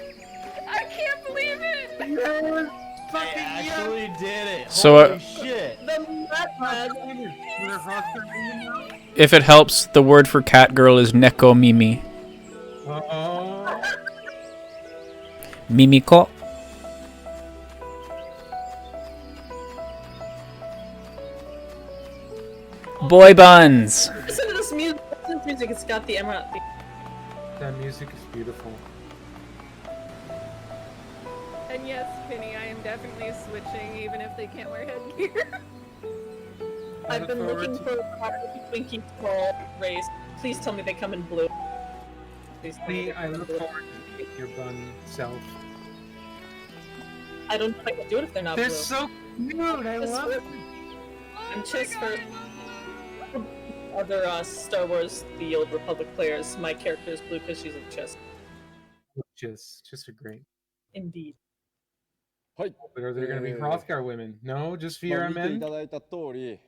I can't believe it! Yes! I Fucking actually did it. So, Holy shit. The Batman. yes! If it helps, the word for cat girl is Neko Mimi. Uh-oh. Mimiko. Boy buns. Listen to this music. Listen to this music. It's got the emerald. That music is beautiful. And yes, Penny, I am definitely switching even if they can't wear headgear. I've been looking for a Twinkie Troll race. Please tell me they come in blue. Please tell me Lee, they I come in look blue. forward to seeing your bun self. I don't know if I can do it if they're not They're blue. so cute! I Just love for- it! I'm just for other Star Wars The Old Republic players. My character is blue because she's a chest. Just a great. Indeed. はい。 But are there going to be Hrothgar women? No, just まあ Vera 見てい Men? ただいた通り、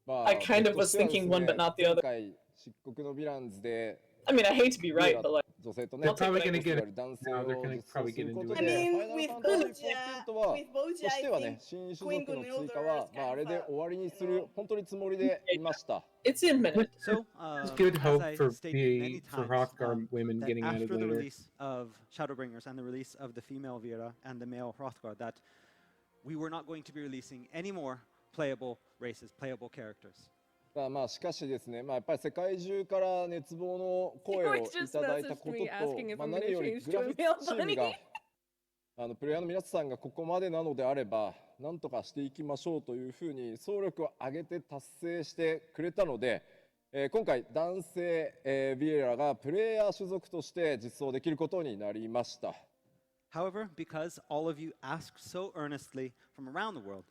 まあ I kind of 僕としては was thinking ですね one but not the other. 今回漆黒のヴィランズで I mean, I hate to be right, but like, 女性と They're ね、 probably gonna ロス get ガ it. ル男性 No, を they're gonna 実装 probably す get るこ into と it. I で、 mean, ファイナル with ファンタジー Boja, 14は with Boja, として I はね think、新種族 Queen の追 Gunilda 加は was、まあ、あれ kind で of 終わりにする本当につもりでいました。 it's imminent. So, There's good as hope I for stated many for times, Hrothgar women that getting after added the later. release of Shadowbringers and the release of the female Vera and the male Hrothgar, that we were not going to be releasing any more playable races, playable characters. まあしかしですね、まあ、やっぱり世界中から熱望の声をいただいたことと、まあ、何よりグラフィックスチームがプレイヤーの皆さんがここまでなのであればなんとかしていきましょうというふうに総力を挙げて達成してくれたので、今回男性、ビエラがプレイヤー種族として実装できることになりました。 However, because all of you asked so earnestly from around the world,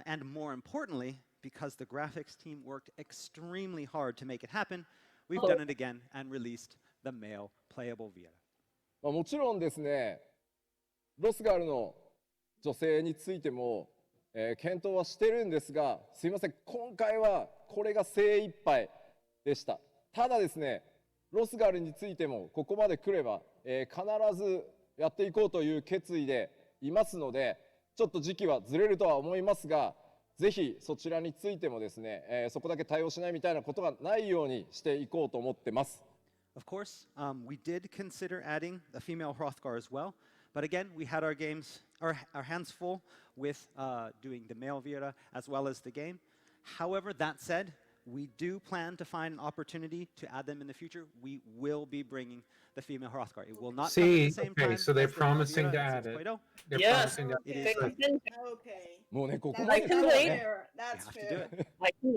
and more importantly, because the graphics team worked extremely hard to make it happen, we've done it again and released the male playable Vera. まあもちろんですね、ロスガルの女性についても、検討はしてるんですが、すいません、今回はこれが精一杯でした。ただですね、ロスガルについてもここまで来れば、必ずやっていこうという決意でいますので、ちょっと時期はずれるとは思いますが、ぜひそちらについてもですね、そこだけ対応しないみたいなことがないようにしていこうと思ってます。Of course, we did consider adding a female Hrothgar as well, but again, we had our hands full with doing the male Vera as well as the game. However, that said, we do plan to find an opportunity to add them in the future. We will be bringing the female Hrothgar. It will not come at the same time. So they're as the male promising Vera to in add it. 6.0. They're Yes. promising to It is Okay. もうね、ここ That's まで来たら wait. ね。 fair. That's have to do fair. it. I can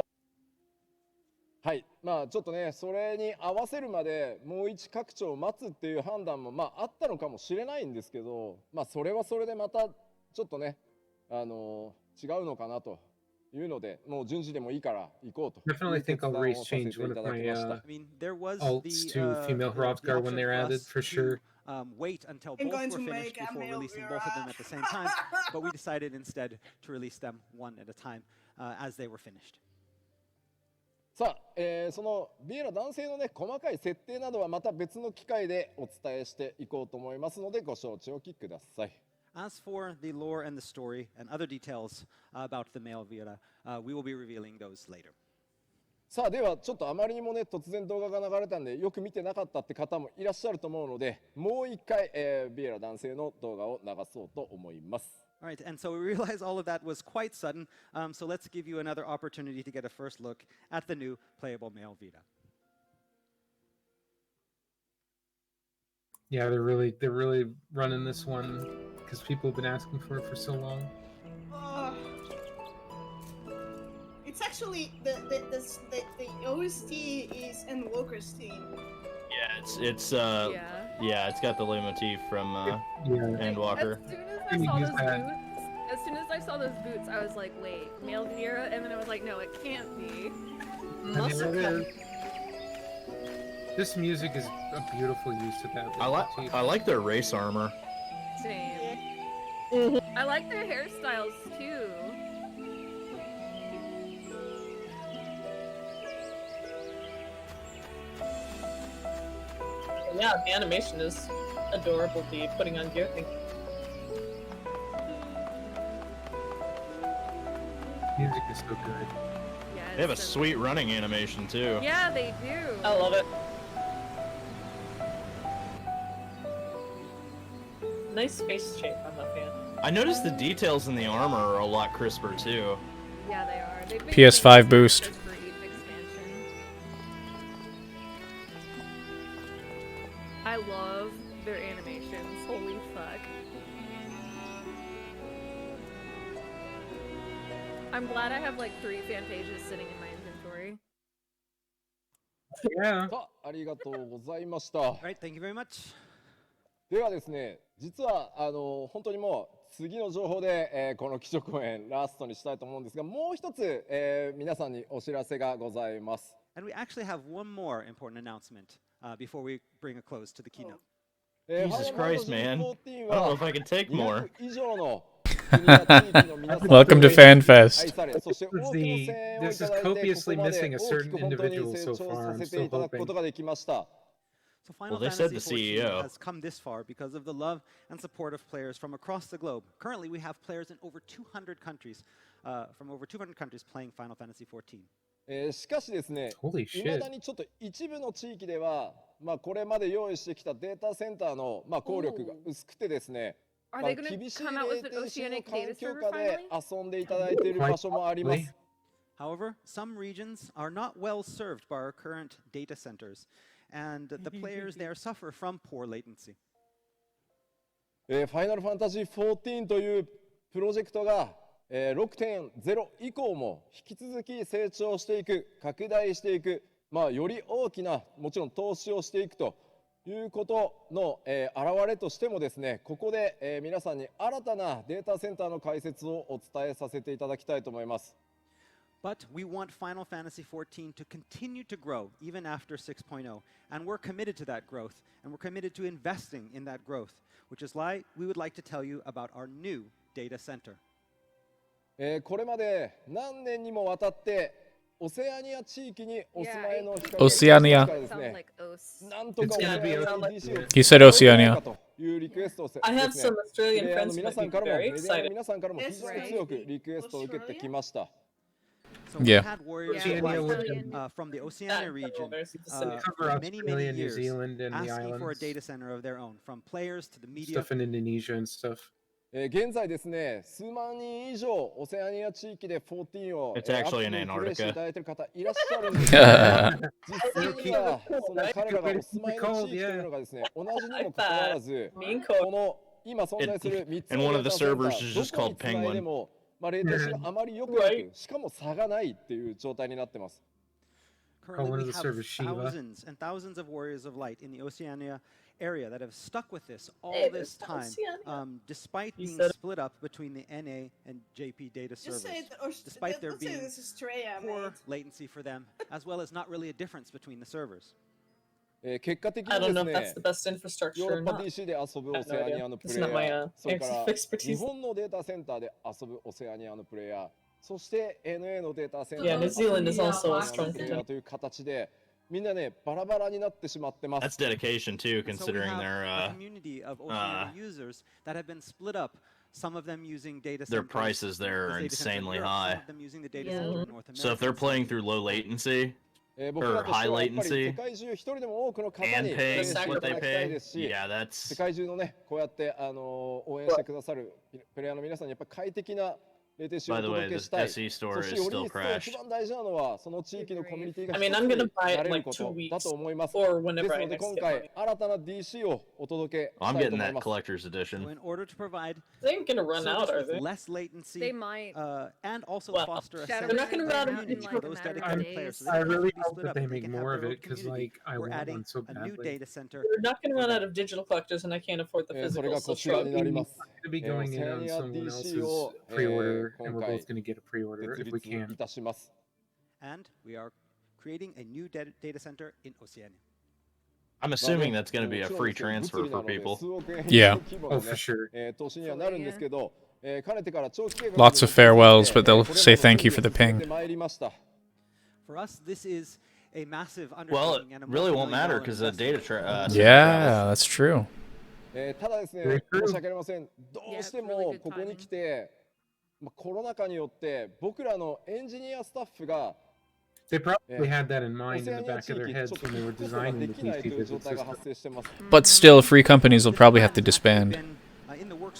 はい、まあちょっとね、それに合わせるまでもう一拡張を待つっていう判断もまああったのかもしれないんですけど、まあそれはそれでまたちょっとね、違うのかなというので、もう順次でもいいから行こうと。 Definitely think I'll race change one of my I mean, there was alts the, to female the Hrothgar option when they're for added us for to, sure. Wait until I'm both going were to finished make a before male releasing Vera. both of them at the same time, but we decided instead to release them one at a time as they were finished. さあ、そのビエラ男性のね細かい設定などはまた別の機会でお伝えしていこうと思いますのでご承知おきください。 As for the lore and the story and other details about the male Vera, we will be revealing those later. さあではちょっとあまりにもね突然動画が流れたんでよく見てなかったって方もいらっしゃると思うのでもう一回、ビエラ男性の動画を流そうと思います。All right, and so we realize all of that was quite sudden, so let's give you another opportunity to get a first look at the new playable male Vita. Yeah, they're really running this one because people have been asking for it for so long. It's actually the OST is Endwalker's theme. Yeah, it's it's got the leitmotif from Endwalker. As soon as I saw those boots, I was like, wait, male Vera? And then I was like, no, it can't be. This music is a beautiful use of that. I like their race armor. Same. I like their hairstyles too. Yeah, the animation is adorable. The putting on gear thing. Music is so good. Yeah, They have a sweet running animation too. Yeah, they do. I love it. Nice face shape. I'm a fan. I noticed the details in the armor are a lot crisper too. Yeah, they are. They've been PS5 boost. for each expansion. I love their animations. Holy fuck. I'm glad I have like 3 Fantasias sitting in my inventory. Yeah. さあ、ありがとうございました。 All right, thank you very much. ではですね、実は本当にもう次の情報で、この基調講演ラストにしたいと思うんですが、もう一つ、皆さんにお知らせがございます。And we actually have one more important announcement before we bring a close to the keynote. Jesus Christ, man. I don't know if I can take more. Welcome to FanFest. This is copiously missing a certain individual so far. I'm still hoping. So Final they Fantasy said the XIV CEO. has come this far because of the love and support of players from across the globe. Currently, we have players in over 200 countries, from over 200 countries playing Final Fantasy XIV. しかしですね、いまだにちょっと一部の地域では、これまで用意してきたデータセンターの、効力が薄くてですね、厳しいレーテンシーの環境下で遊んでいただいている場所もあります。However, some regions are not well served by our current data centers, and the players there suffer from poor latency. Final Fantasy XIV というプロジェクトが、6.0 以降も引き続き成長していく、拡大していく、より大きなもちろん投資をしていくということの、表れとしてもですね、ここで、皆さんに新たなデータセンターの開設をお伝えさせていただきたいと思います。But we want Final Fantasy XIV to continue to grow even after 6.0, and we're committed to that growth, and we're committed to investing in that growth, which is why we would like to tell you about our new data center. これまで何年にもわたってオセアニア地域にお住まいの人 Oceania. なんとか You said Oceania. というリクエストをですね、 I have some Australian friends who 皆 might さん be からも very メディアの excited. 皆さんからも非常に強くリクエストを受けてきました。 So we Yeah. had warriors Yeah. from the Oceania region Cover many Australia, New years Zealand, and the asking for a islands. data center of their own, from players to the media. Stuff in Indonesia and stuff. 現在ですね、数万人以上オセアニア地域で14を It's actually in アクティブにプレイしてい Antarctica. ただいている方いらっしゃるんですけど、実際にはその彼らがお住まいの地域というのがですね、同じにもかかわらず、この今存在する3つ And の one デ of ー the タセンタ servers is ー just どこに called つないで Penguin. も、レーテンシーがあまり良くなく、しかも差がないっていう状態になってます。 Currently, one we of the have servers, Shiva. thousands and thousands of warriors of light in the Oceania area that have stuck with this all Hey, this time, Oceania. despite You being said it. split up between the NA and JP data Just servers, say despite there don't say being this is Australia, poor mate. latency for them, as well as not really a difference between the servers. 結果的 I に don't で know す if that's ね、 the best infrastructure ヨーロ or ッパ not. DC で遊ぶ I オ have セ no アニ idea. アのプ It's レイ not my ヤー、それから expertise. 日本のデータセンターで遊ぶオセアニアのプレイヤー、そして NA のデータセンター Yeah, で New Zealand is 遊ぶ also a オセアニア strong のプレイヤー contender. という形で、みんなね、バラバラになってしまってま That's す。 dedication too, And so we considering have their a community of Oceania users that have been split up. Some of them using data center. prices there are Europe, insanely some high. of them using the data Yeah. center in North America. So if they're playing through low latency, or high latency and paying what they pay. Yeah, that's 世界中のねこうやって応援してくださるプレイヤーの皆さんにやっぱ快適なレテシをお届けしたい。そしてより一層一番大事なのはその地域のコミュニティが一つになれることだと思います。ですので今回新たな DC をお届けしたいと思います。collector's edition. In order to provide They ain't gonna run out, are they? less latency, They might. And also foster a Shadow sense They're not gonna run out of community digital for those dedicated players. So I they don't have really to be hope split that up. they They make can have more of their own it because, community. like, I We're want adding one so a new badly. data center. They're not gonna run out of digital collectors, and I can't afford the それ physical. が So こちらになり sure. ます。 To be going in on someone else's を pre-order, and 今 we're 回 both going to get a pre-order 設 if we 立 can. いたします。 And we are creating a new data center in Oceania. I'm assuming that's going to be a free transfer for people. Yeah. Oh, for sure. 投資にはなるんですけど、かねてから長期計画 Lots of farewells, but they'll say thank you for the ping. For us, this is a massive Well, it undertaking and a really won't matter multi-million-dollar because the data investment. Yeah, that's true. ただですね、申し訳ありません。どうしてもここに来て、コロナ禍によって僕らのエンジニアスタッフが They probably had that in mind in the back of their heads when they were designing the できないと PC いう状 visit 態が system. 発生してます。 But still, free companies will probably have to disband.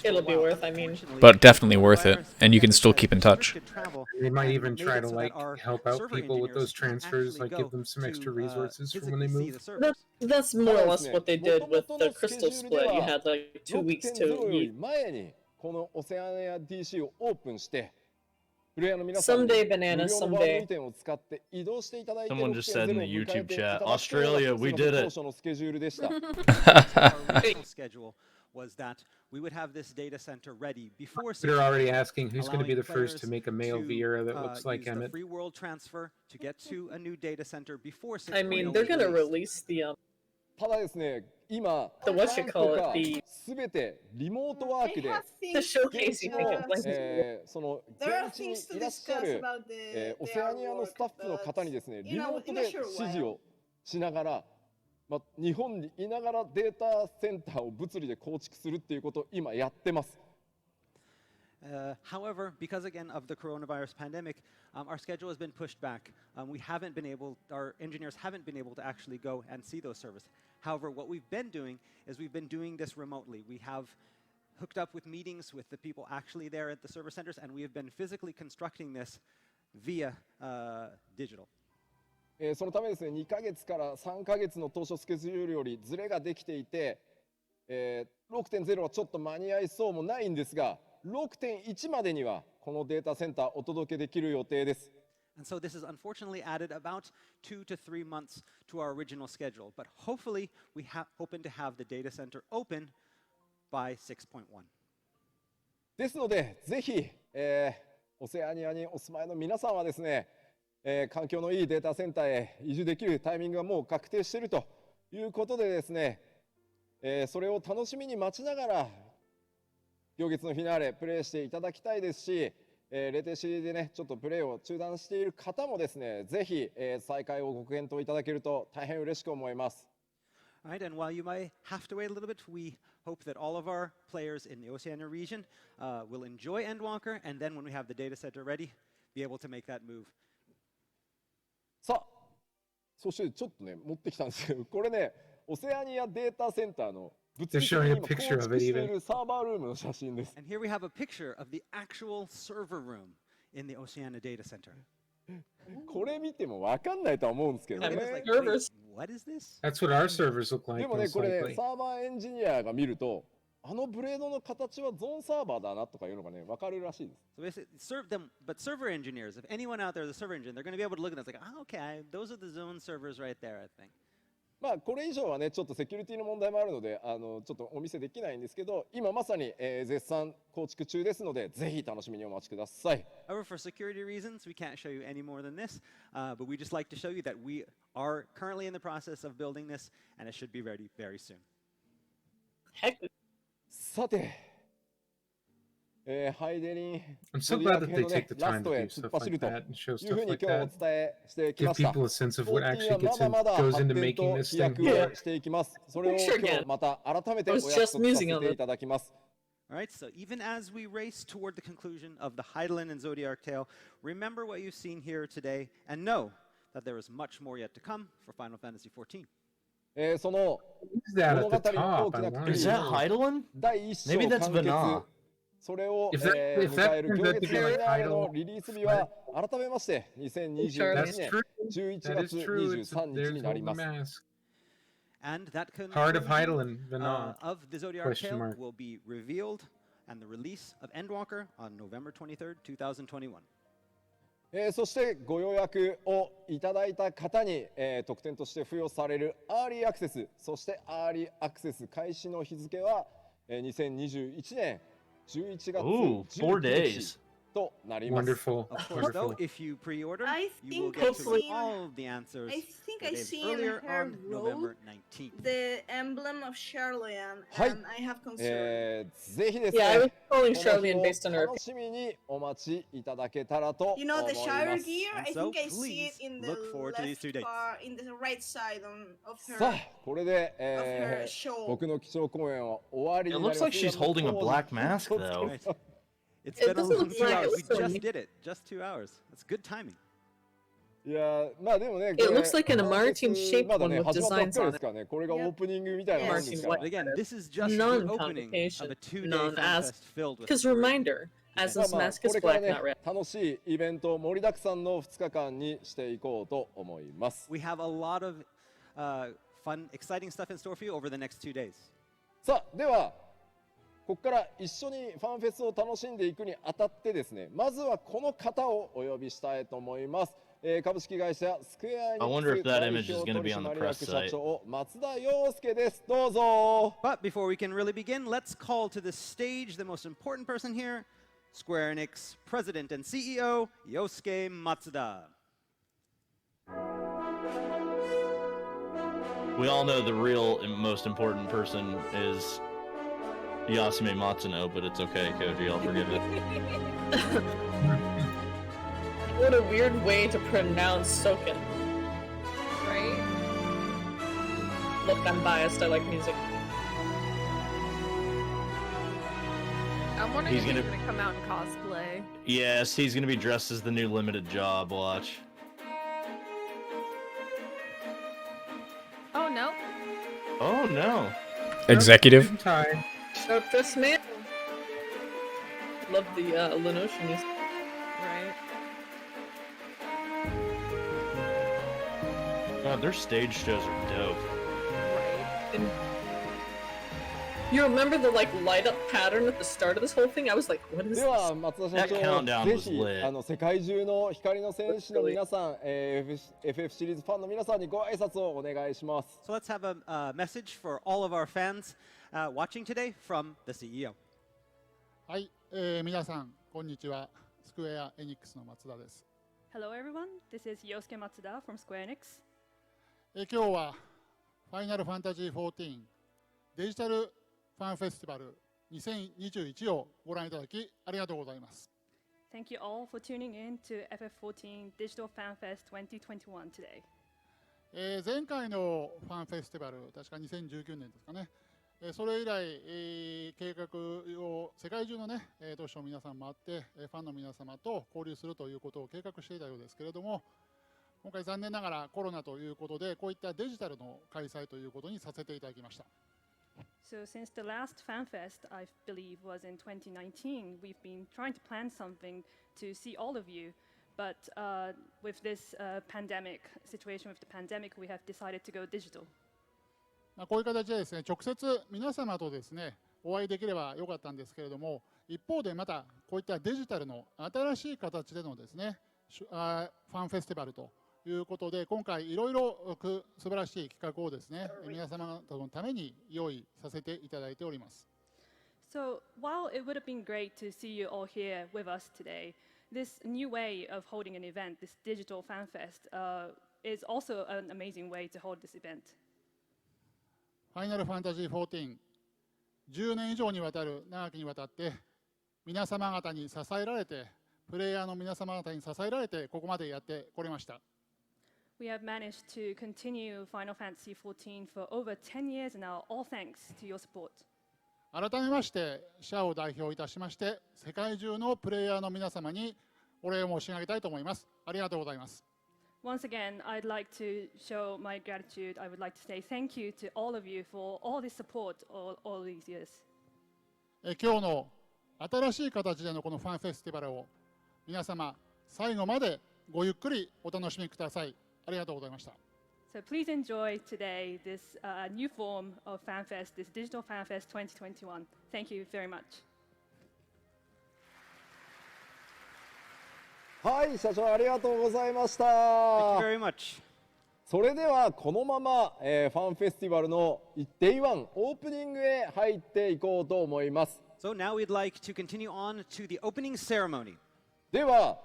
It'll be worth. I mean, But definitely worth it, and you can still keep in touch. They might even try to like help out people with those transfers, like give them some extra resources for when they move. that's more or less what they did with the crystal split. You had like 2 weeks to 6.0より eat. 前にこのオセアニア DC をオープンして、プレイヤーの皆 Someday, さんに banana, 無料のワールド someday. 移転を使って移動していただいて Someone just said in the 6.0を迎え YouTube てい chat, ただくのが Australia, we did 当 it. 初のスケジュールでした。 Our original schedule was that we would have this data center ready before. They're already asking who's going to be allowing the first to players make a male to, Vieira that looks like use the Emmett. free world transfer to get to a new data center before 6.0 I mean, was they're gonna released. release the ただですね、今、 The what you call it, なんとか the 全てリモートワークで the showcase 現 you 地の think of. その There are 現地に things to いらっしゃ discuss る about the オセアニアのスタッフの方にですね、リモートで指示をしながら、日本にいながらデータセンターを物理で構築するっていうことを今やってます。However, because again of the coronavirus pandemic, our schedule has been pushed back. Our engineers haven't been able to actually go and see those servers. However, what we've been doing is we've been doing this remotely. We have hooked up with meetings with the people actually there at the server centers, and we have been physically constructing this via digital. そのためですね、2ヶ月から3ヶ月の当初スケジュールよりズレができていて、6.0 はちょっと間に合いそうもないんですが、6.1 までにはこのデータセンターお届けできる予定です。And so this has unfortunately added about 2 to 3 months to our original schedule. But hopefully, we hoping to have the data center open by 6.1. ですので、ぜひ、オセアニアにお住まいの皆さんはですね、環境のいいデータセンターへ移住できるタイミングがもう確定しているということでですね、それを楽しみに待ちながら行月のフィナーレプレイしていただきたいですし、レテシでねちょっとプレイを中断している方もですね、ぜひ、再開をご検討いただけると大変嬉しく思います。Right, and while you might have to wait a little bit, we hope that all of our players in the Oceania region will enjoy Endwalker, and then when we have the data center ready, be able to make that move. さあ、そしてちょっとね持ってきたんですけど、これねオセアニアデータセンターの物理的に今構築しているサーバールームの写真です。And here we have a picture of the actual server room in the Oceania data center. これ見ても分かんないとは思うんですけどね。What is this? That's what our servers look like. でもね、これね、 likely. サーバーエンジニアが見ると、あのブレードの形はゾーンサーバーだなとかいうのがね、分かるらしいです。So basically, but server engineers, if anyone out there is a server engineer, they're going to be able to look at this like, okay, those are the zone servers right there, I think. まあこれ以上はねちょっとセキュリティの問題もあるのでちょっとお見せできないんですけど、今まさに、絶賛構築中ですのでぜひ楽しみにお待ちください。 However, for security reasons, we can't show you any more than this, but we just like to show you that we are currently in the process of building this, and it should be ready very soon. さて。ハイデリン I'm so glad that they take the time to do stuff like that and show stuff like that. Give people a sense of what actually goes into making this thing. Yeah. それを今日また改めてお約束させていただきます。Alright, so even as we race toward the conclusion of the Heidelin and Zodiac tale, remember what you've seen here today and know that there is much more yet to come for Final Fantasy XIV. その Who's that 物 at 語 the の大 top? き I な wonder. 区 Is 切り that Heidelin? 第一章 Maybe that's 完 Vana. 結それを、 If that 迎える turns 行 out to 月 be の like フィナーレ Heidel, のリリース日は改めまして2021 That's 年 true. 11 That is 月 true. It's, 23日 there's になり Golden ます Mask. And that Heart of conclusion Heidelin, Vana. of the Zodiac Question Tale mark. will be revealed and the release of Endwalker on November 23rd, 2021. そしてご予約をいただいた方に、特典として付与されるアーリーアクセス、そしてアーリーアクセス開始の日付は、2021年11月 Ooh, 4 19 days. 日となります。 Wonderful. Of course, though, Wonderful. if you pre-order, I you will think get I've to seen- all of the answers I think four I days seen earlier her on November 19th. the emblem of Charlian, はい and I have concern. ぜひですね、 Yeah, I was calling この日 Charlian を based on her 楽しみにお待ちいただけたらと思 You い know ま the す。 Shire gear? And I so, think I see it please in the look forward to these 2 left dates. part, in the right side of さ her, あ、これで、 of her shawl. 僕の基調講演は終わり It になり looks ま like す。 she's holding a black mask, though. Right. It's It been a doesn't long look 2 like it hours. We looks so just neat. did it. Just 2 hours. That's good timing. いやまあでもね、 It looks like an Amartine shaped まだ one ね with 始まったばっ designs かり on です it. からね、これがオープニングみたいなもんですか Amartine ら。 But again, this is just the opening of a 2-day non-as. FanFest filled with Because great reminder, as まあ this まあ mask こ is れから black, ね not red. 楽しいイベント盛りだくさんの2日間にしていこうと思います。 We have a lot of fun, exciting stuff in store for you over the next 2 days. さあではここから一緒にファンフェスを楽しんでいくにあたってですね、まずはこの方をお呼びしたいと思います。株式会社スクエアエニ I wonder ッ if ク that 代 image is 表 gonna 取 be on the 締 press 役社 site. 長松田洋介です。どうぞ。 But before we can really begin, let's call to the stage the most important person here, Square-Enix President and CEO, Yosuke Matsuda. We all know the real and most important person is Yasume Matsuno, but it's okay, Koji, I'll forgive it. What a weird way to pronounce Soken. Right? Look, I'm biased. I like music. I'm wondering He's if he's gonna- gonna come out in cosplay. Yes, he's gonna be dressed as the new limited job, watch. Oh no. Oh no. Executive. Tie. Sharp dress man. Love the Lenotion music. Right. God, their stage shows are dope. And you remember the like light up pattern at the start of this whole thing? I was like, what is で this? は松田社 That 長 countdown ぜ was ひ lit. 世界中の光の戦士の皆さん、FF シリーズファンの皆さんにご挨拶をお願いします。 So let's have a message for all of our fans watching today from the CEO. はい、皆さん、こんにちは。スクエアエニックスの松田です。 Hello everyone, this is Yosuke Matsuda from Square-Enix. 今日はファイナルファンタジー14デジタルファンフェスティバル2021をご覧いただきありがとうございます。 Thank you all for tuning in to FF14 Digital FanFest 2021 today. 前回のファンフェスティバル、確か2019年ですかね。それ以来、計画を世界中のね、都市の皆さん回って、ファンの皆様と交流するということを計画していたようですけれども、今回残念ながらコロナということで、こういったデジタルの開催ということにさせていただきました。So since the last FanFest, I believe, was in 2019, we've been trying to plan something to see all of you. But with this pandemic situation, with the pandemic, we have decided to go digital. こういう形でですね、直接皆様とですね、お会いできればよかったんですけれども、一方でまたこういったデジタルの新しい形でのですね、ファンフェスティバルということで、今回いろいろ素晴らしい企画をですね、皆様方のために用意させていただいております。So while it would have been great to see you all here with us today, this new way of holding an event, this digital FanFest, is also an amazing way to hold this event. ファイナルファンタジー14、10年以上にわたる長きにわたって皆様方に支えられて、プレイヤーの皆様方に支えられてここまでやってこれました。We have managed to continue Final Fantasy XIV for over 10 years now, all thanks to your support. 改めまして社を代表いたしまして世界中のプレイヤーの皆様にお礼を申し上げたいと思います。ありがとうございます。once again, I'd like to show my gratitude. I would like to say thank you to all of you for all the support all these years. 今日の新しい形でのこのファンフェスティバルを皆様最後までごゆっくりお楽しみください。ありがとうございました。So please enjoy today this new form of FanFest, this digital FanFest 2021. Thank you very much. はい、社長ありがとうございました。 Thank you very much. それではこのまま、ファンフェスティバルの Day1 オープニングへ入っていこうと思います。 So now we'd like to continue on to the opening ceremony. では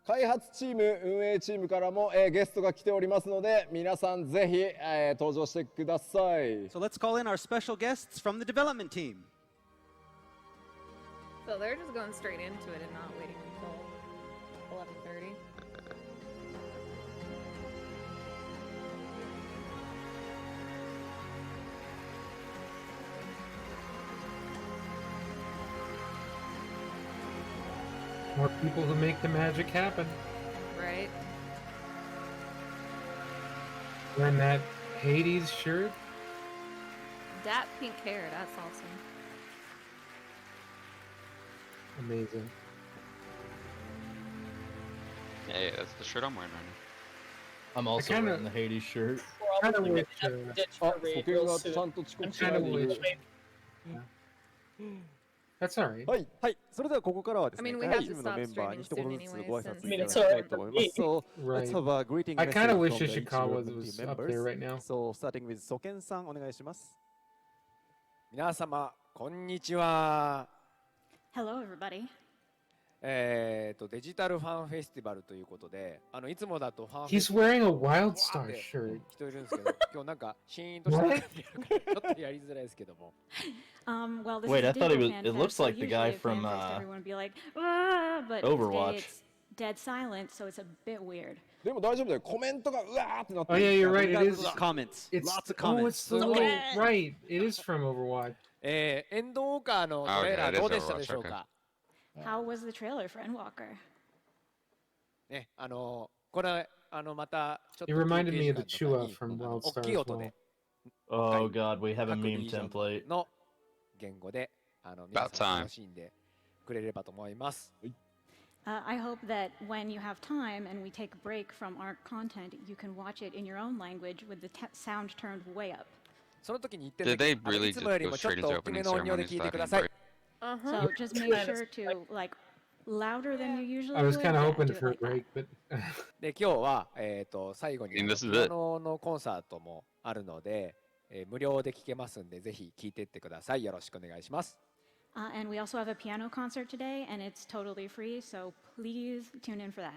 開発チーム運営チームからも、ゲストが来ておりますので皆さんぜひ、登場してください。 So let's call in our special guests from the development team. So they're just going straight into it and not waiting until 11:30. More people who make the magic happen. Right? Wearing that Hades shirt. That pink hair, that's awesome. Amazing. Hey, that's the shirt I'm wearing right now. I'm also kinda- wearing the Hades shirt. Kind of Probably wish. gonna have to ditch parade real soon. I'm Kind of wish. Yeah. That's alright. はい。はい、それではここからはです I ね、 mean, we 開 have 発チ to ームのメ stop ンバーに streaming 一言 soon ずつ anyway, ご挨拶 since いただ it's きたい alright と思います。So, Right. let's have a greeting I kind of message wish from each Ishikawa of the was team up members. there right now. So, starting with ソケンさんお願いします。皆様こんにちは。 Hello, everybody. デジタルファンフェスティバルということで、いつもだとファンフェ He's スティバル wearing a Wild Star shirt. 人いるんですけど、今日なんかシーンとした感じでちょっとやりづらいですけども。Well, this Wait, is a I thought he digital was. It FanFest, looks so like the usually guy at from FanFest, everyone would be like, "Ah," but today Overwatch. it's dead silent, so it's a bit weird. でも大丈夫だよ。コメントがうわーってなって Oh る。 yeah, you're right. We It got is. comments. It's Lots of oh, comments. it's the little right. It is from Overwatch. エンドウォーカーのトレーラーどうでしたでしょうか。 How was the trailer for Endwalker? ね、これまたちょっと It reminded 休 me 憩 of 時 the 間とか Chua に from Wild 大 Star きい as 音 well. で Oh god, we have a 各 meme リージョン template. の言語で皆さん楽しんでくれればと思います。I hope that when you have time and we take a break from our content, you can watch it in your own language with the sound turned way up. その時に言ってる Did they だけい really つもより just go もちょっ straight と into 大きめ opening の音量で ceremonies 聞いて without くだ any さい。 break? So just make sure to like louder than you usually I was would. kind of Yeah, hoping do it for a like that. break, but で今日は最後に And this is ピア it. ノのコンサートもあるので、無料で聴けますんでぜひ聴いてってください。よろしくお願いします。And we also have a piano concert today, and it's totally free, so please tune in for that.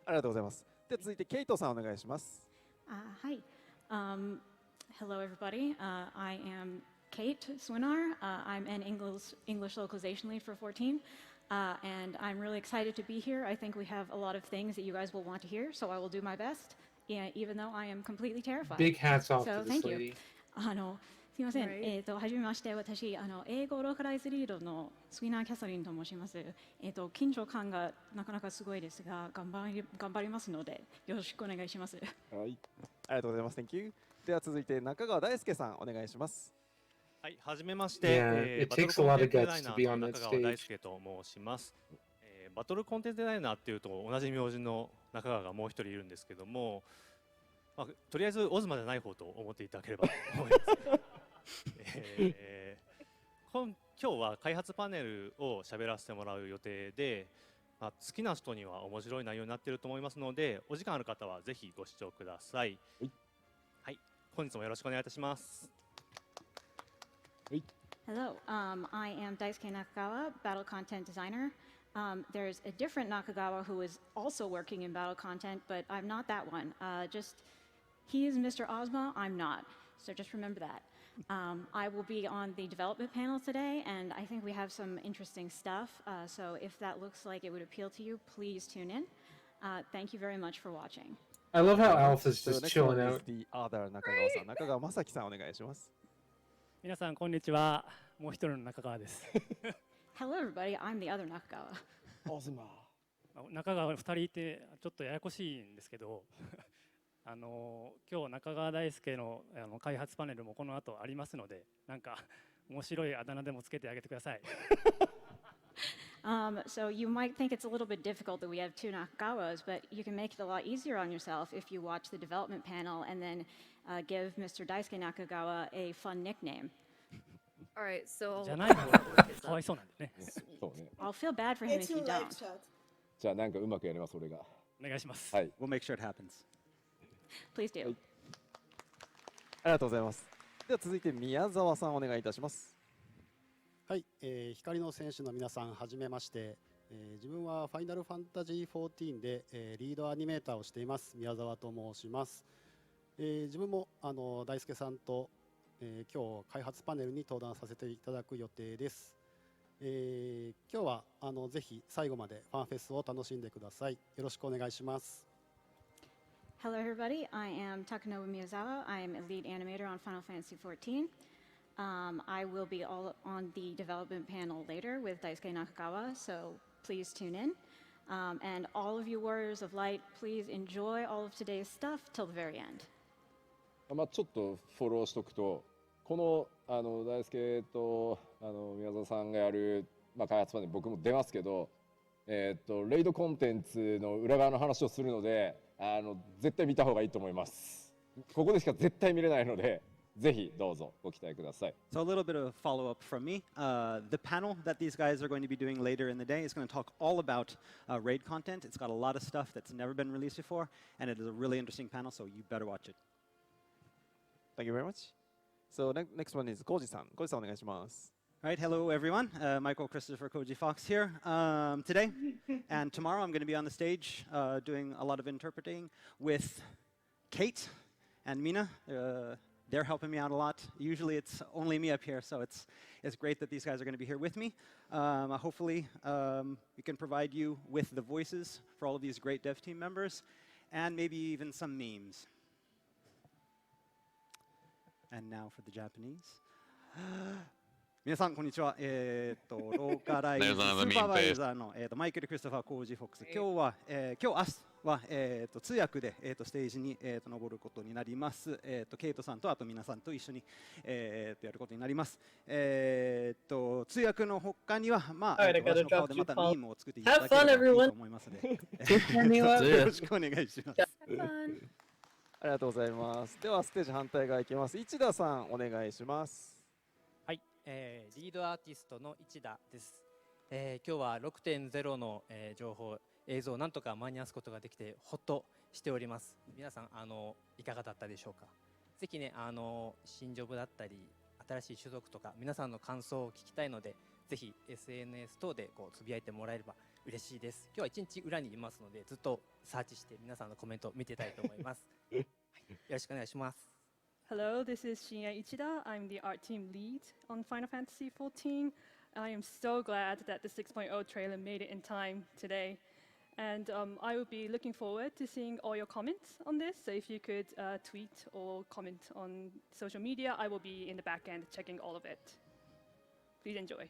ありがとうございます。では続いてケイトさんお願いします。Hi. Hello, everybody. I am Kate Swinar. I'm an English localization lead for 14. And I'm really excited to be here. I think we have a lot of things that you guys will want to hear, so I will do my best, even though I am completely terrified. big hats off So to this thank you. lady. すいません。 Right. はじめまして。私、英語ローカライズリードのスウィナー・キャサリンと申します。緊張感がなかなかすごいですが、頑張りますので、よろしくお願いします。はい。ありがとうございます。Thank you。では続いて中川大輔さんお願いします。はい、はじめまして。 Yeah, it バトル takes コ a ン lot テ of ンツデ guts ザイナ to be ー on の that 中川大 stage. 輔と申します。バトルコンテンツデザイナーっていうと同じ名字の中川がもう一人いるんですけども、とりあえずオズマじゃない方と思っていただければと思います。今日は開発パネルを喋らせてもらう予定で、好きな人には面白い内容になっていると思いますので、お時間ある方はぜひご視聴ください。はい、本日もよろしくお願いいたします。Hello, I am Daisuke Nakagawa, battle content designer. There's a different Nakagawa who is also working in battle content, but I'm not that one. He is Mr. Ozma, I'm not. So just remember that. I will be on the development panel today, and I think we have some interesting stuff. So if that looks like it would appeal to you, please tune in. Thank you very much for watching. I love how Alpha's So just next chilling one is out. the other 中川さん。中川正樹さんお願いします。皆さんこんにちは。もう一人の中川です。Hello, everybody. I'm the other Nakagawa. Ozma. 中川2人いてちょっとややこしいんですけど今日中川大輔の開発パネルもこの後ありますので、なんか面白いあだ名でもつけてあげてください。So you might think it's a little bit difficult that we have two Nakagawas, but you can make it a lot easier on yourself if you watch the development panel and then give Mr. Daisuke Nakagawa a fun nickname. All right, so じゃない方がかわいそうなんでね。そうね。 I'll feel bad for him if you don't. じゃあなんかうまくやります、俺が。お願いします。はい。 We'll make sure it happens. Please do. ありがとうございます。では続いて宮沢さんお願いいたします。はい、光の選手の皆さんはじめまして、自分はファイナルファンタジー14で、リードアニメーターをしています宮沢と申します。自分も大輔さんと、今日開発パネルに登壇させていただく予定です。今日はぜひ最後までファンフェスを楽しんでください。よろしくお願いします。Hello, everybody. I am Takanobu Miyazawa. I am a lead animator on Final Fantasy XIV. I will be all on the development panel later with Daisuke Nakagawa, so please tune in. And all of you Warriors of Light, please enjoy all of today's stuff till the very end. まあちょっとフォローしとくと、この大輔と宮沢さんがやる、まあ、開発パネル僕も出ますけど、レイドコンテンツの裏側の話をするので、絶対見た方がいいと思います。ここでしか絶対見れないので。ぜひどうぞご期待ください。 So a little bit of follow-up from me. The panel that these guys are going to be doing later in the day is going to talk all about raid content. It's got a lot of stuff that's never been released before, and it is a really interesting panel, so you better watch it. Thank you very much. So next one is Koji-san. Koji-san お願いします。All right, hello everyone. Michael Christopher Koji Fox here today, and tomorrow I'm going to be on the stage doing a lot of interpreting with Kate and Mina. They're helping me out a lot. Usually it's only me up here, so it's great that these guys are going to be here with me. Hopefully we can provide you with the voices for all of these great dev team members, and maybe even some memes. And now for the Japanese. 皆さんこんにちは。ローカライズスーパーバイザーのマイケル・クリストファー・コージ・フォックス。今日は明日は通訳でステージに登ることになります。ケイトさんとあと皆さんと一緒にやることになります。通訳の他にはまあ私の顔でまたミームを作っていただければいいと思いますので、よろしくお願いします。ありがとうございます。ではステージ反対側行きます。市田さんお願いします。リードアーティストの市田です。今日は 6.0 の、情報映像をなんとか間に合わすことができてほっとしております。皆さんいかがだったでしょうか。ぜひね新ジョブだったり新しい種族とか皆さんの感想を聞きたいので、ぜひ SNS 等でこうつぶやいてもらえれば嬉しいです。今日は一日裏にいますのでずっとサーチして皆さんのコメントを見てたいと思います。はい、よろしくお願いします。Hello, this is Shinya Ichida. I'm the art team lead on Final Fantasy XIV. I am so glad that the 6.0 trailer made it in time today. And I will be looking forward to seeing all your comments on this. So if you could tweet or comment on social media, I will be in the back end checking all of it. Please enjoy.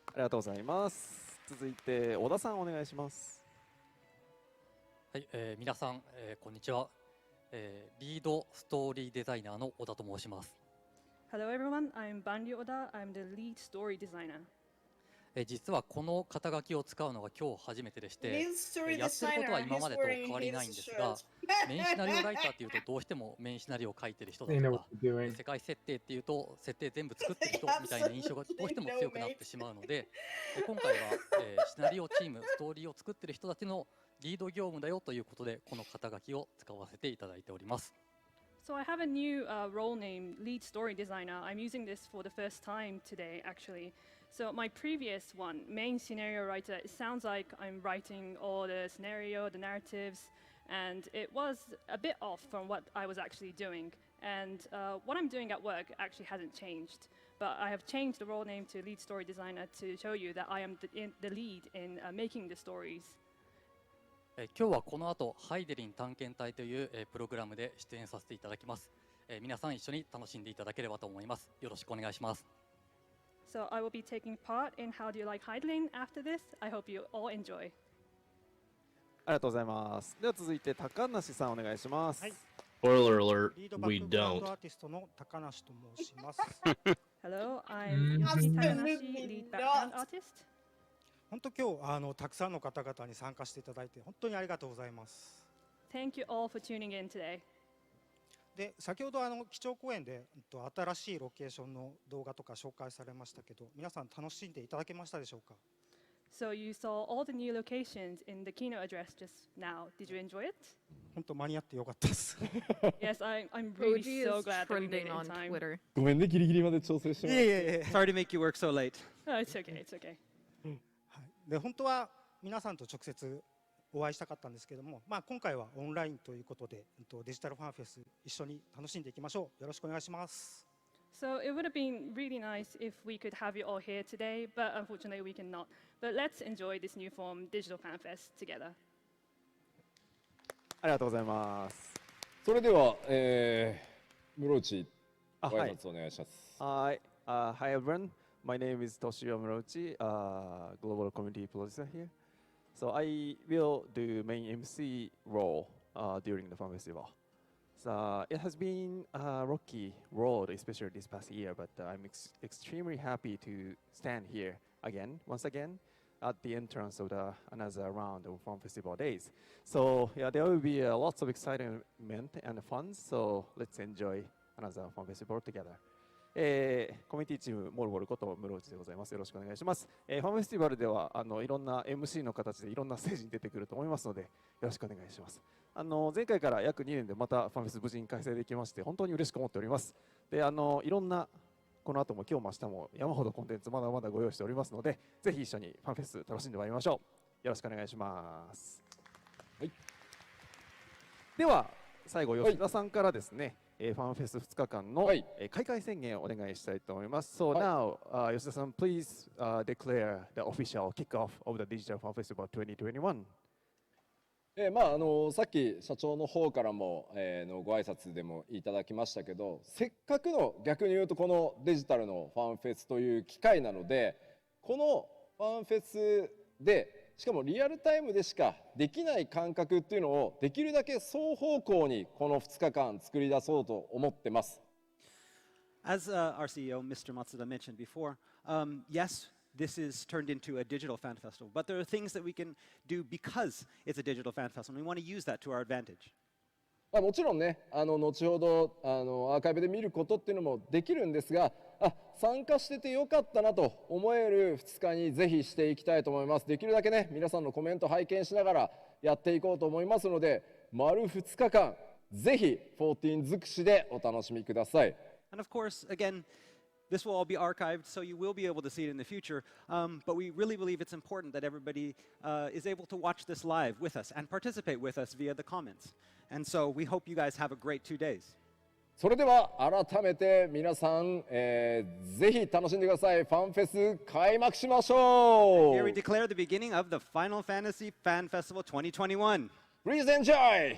ありがとうございます。続いて小田さんお願いします。はい、皆さん、こんにちは。リードストーリーデザイナーの小田と申します。Hello everyone, I'm Banryu Oda. I'm the lead story designer. 実はこの肩書きを使うのが今日初めてでして、やってることは今までと変わりないんですが、メインシナリオライターっていうとどうしてもメインシナリオを書いてる人だとか、世界設定っていうと設定全部作ってる人みたいな印象がどうしても強くなってしまうので、今回は、シナリオチーム、ストーリーを作ってる人たちのリード業務だよということでこの肩書きを使わせていただいております。So I have a new role name, lead story designer. I'm using this for the first time today, actually. So my previous one, main scenario writer, it sounds like I'm writing all the scenario, the narratives, and it was a bit off from what I was actually doing. And what I'm doing at work actually hasn't changed. But I have changed the role name to lead story designer to show you that I am the lead in making the stories. 今日はこの後ハイデリン探検隊というプログラムで出演させていただきます。皆さん一緒に楽しんでいただければと思います。よろしくお願いします。So I will be taking part in How Do You Like Heidelin after this. I hope you all enjoy. ありがとうございます。では続いて高梨さんお願いします。Spoiler alert, リードバッ we クグラウン don't. ドアーティストの高梨と申します。Hello, I'm Yoshi Takanashi, lead background artist. 本当今日たくさんの方々に参加していただいて本当にありがとうございます。Thank you all for tuning in today. で、先ほど基調講演で新しいロケーションの動画とか紹介されましたけど、皆さん楽しんでいただけましたでしょうか。So you saw all the new locations in the keynote address just now. Did you enjoy it? 本当間に合ってよかったです。Yes, I'm really Fuji so is glad that we made trending it in on time. Twitter. ごめんね、ギリギリまで調整してもらって。Sorry to make you work so late. Oh, it's okay, it's okay. で、本当は皆さんと直接お会いしたかったんですけども、今回はオンラインということで、デジタルファンフェス一緒に楽しんでいきましょう。よろしくお願いします。So it would have been really nice if we could have you all here today, but unfortunately we cannot. But let's enjoy this new form, Digital FanFest, together. ありがとうございます。それでは、室内、ご挨拶お願いします。Hi, hi everyone. My name is Toshio Murauchi, global community producer here. So I will do main MC role during the Fan Festival. So it has been a rocky road, especially this past year, but I'm extremely happy to stand here once again, at the entrance of another round of Fan Festival days. So yeah, there will be lots of excitement and fun. So let's enjoy another Fan Festival together. コミュニティチームモルボルこと室内でございます。よろしくお願いします。ファンフェスティバルではいろんな MC の形でいろんなステージに出てくると思いますのでよろしくお願いします。前回から約2年でまたファンフェス無事に開催できまして本当に嬉しく思っております。でいろんなこの後も今日も明日も山ほどコンテンツまだまだご用意しておりますのでぜひ一緒にファンフェス楽しんでまいりましょう。よろしくお願いします。はい、では最後吉田さんからですね、ファンフェス2日間の開会宣言をお願いしたいと思います。So now, 吉田さん、please declare the official kickoff of the Digital Fan Festival 2021. さっき社長の方からも、ご挨拶でもいただきましたけど、せっかくの逆に言うとこのデジタルのファンフェスという機会なので、このファンフェスでしかもリアルタイムでしかできない感覚っていうのをできるだけ双方向にこの2日間作り出そうと思ってます。As our CEO, Mr. Matsuda, mentioned before, yes, this is turned into a digital fan festival, but there are things that we can do because it's a digital fan festival, and we want to use that to our advantage. もちろんね、後ほどアーカイブで見ることっていうのもできるんですが、参加しててよかったなと思える2日にぜひしていきたいと思います。できるだけね、皆さんのコメント拝見しながらやっていこうと思いますので、丸2日間、ぜひ14尽くしでお楽しみください。And of course, again, this will all be archived, so you will be able to see it in the future. But we really believe it's important that everybody is able to watch this live with us and participate with us via the comments. And so we hope you guys have a great 2 days. それでは改めて皆さん、ぜひ楽しんでください。ファンフェス開幕しましょう。Here we declare the beginning of the Final Fantasy Fan Festival 2021. Please enjoy!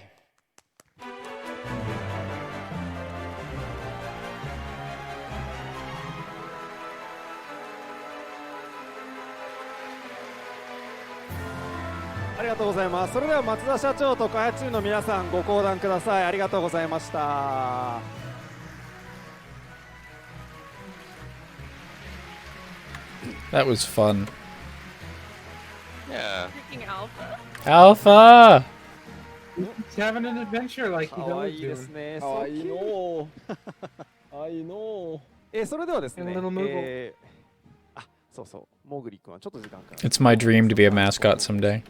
ありがとうございます。それでは松田社長と開発チームの皆さんご講談ください。ありがとうございました。That was fun. Yeah. Freaking alpha. Alpha! He's having an adventure like he's かわ always いいですね。 doing. かわいいのそれではですね、 And a little Moogle. そうそう、モーグリ君はちょっと時間かかる。 It's my dream to be a mascot someday.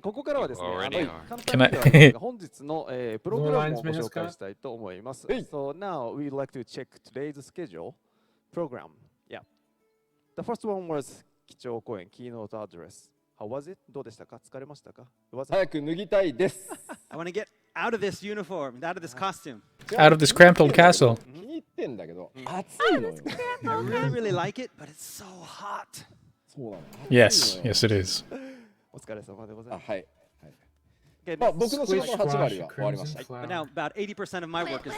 ここからはですね、 Already 簡 Can 単 I- にでは本日の、プログラムをご紹介したいと思います。So now we'd like to check today's schedule program. Yeah. The first one was 基調講演 Keynote address. How was it? どうでしたか？疲れましたか？早く脱ぎたいです。I want to get out of this uniform, out of this costume. Out of this cramped old castle. 気に入ってんだけど、暑いのよ。 I really, really like it, but it's so hot. そうなの。 Yes, yes it is. お疲れ様でございます。はい。Okay, 僕の仕事の8割は終わりました。 but now about 80% of my work is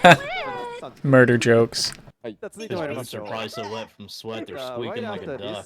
Murder jokes. 続いてまいりましょう。 Surprised so wet from sweat, they're squeaking like a duck.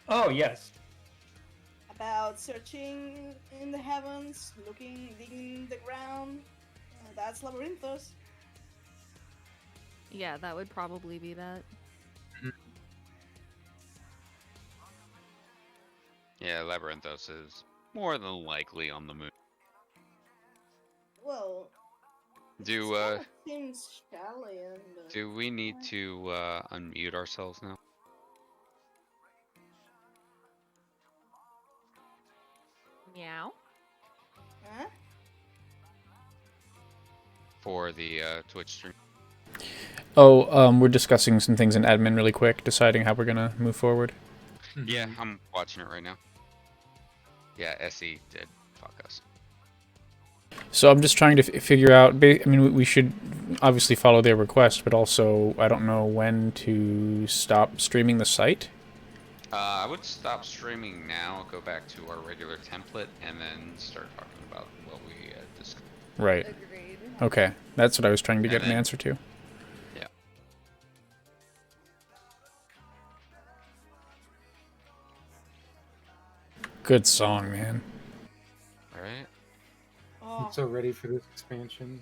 Oh, yes. About searching in the heavens, digging the ground. That's Labyrinthos. Yeah, that would probably be that. Yeah, Labyrinthos is more than likely on the moon. Well, seems Stallion. Do we need to unmute ourselves now? Meow. Huh? For the Twitch stream. Oh, we're discussing some things in admin really quick, deciding how we're gonna move forward. Yeah, I'm watching it right now. Yeah, SE did fuck us. So I'm just trying to figure out. I mean, we should obviously follow their request, but also I don't know when to stop streaming the site. I would stop streaming now, go back to our regular template, and then start talking about what we discussed. Right. Agreed. Okay, that's what I was trying to get an answer to. Yeah. Good song, man. Alright. I'm so ready for this expansion.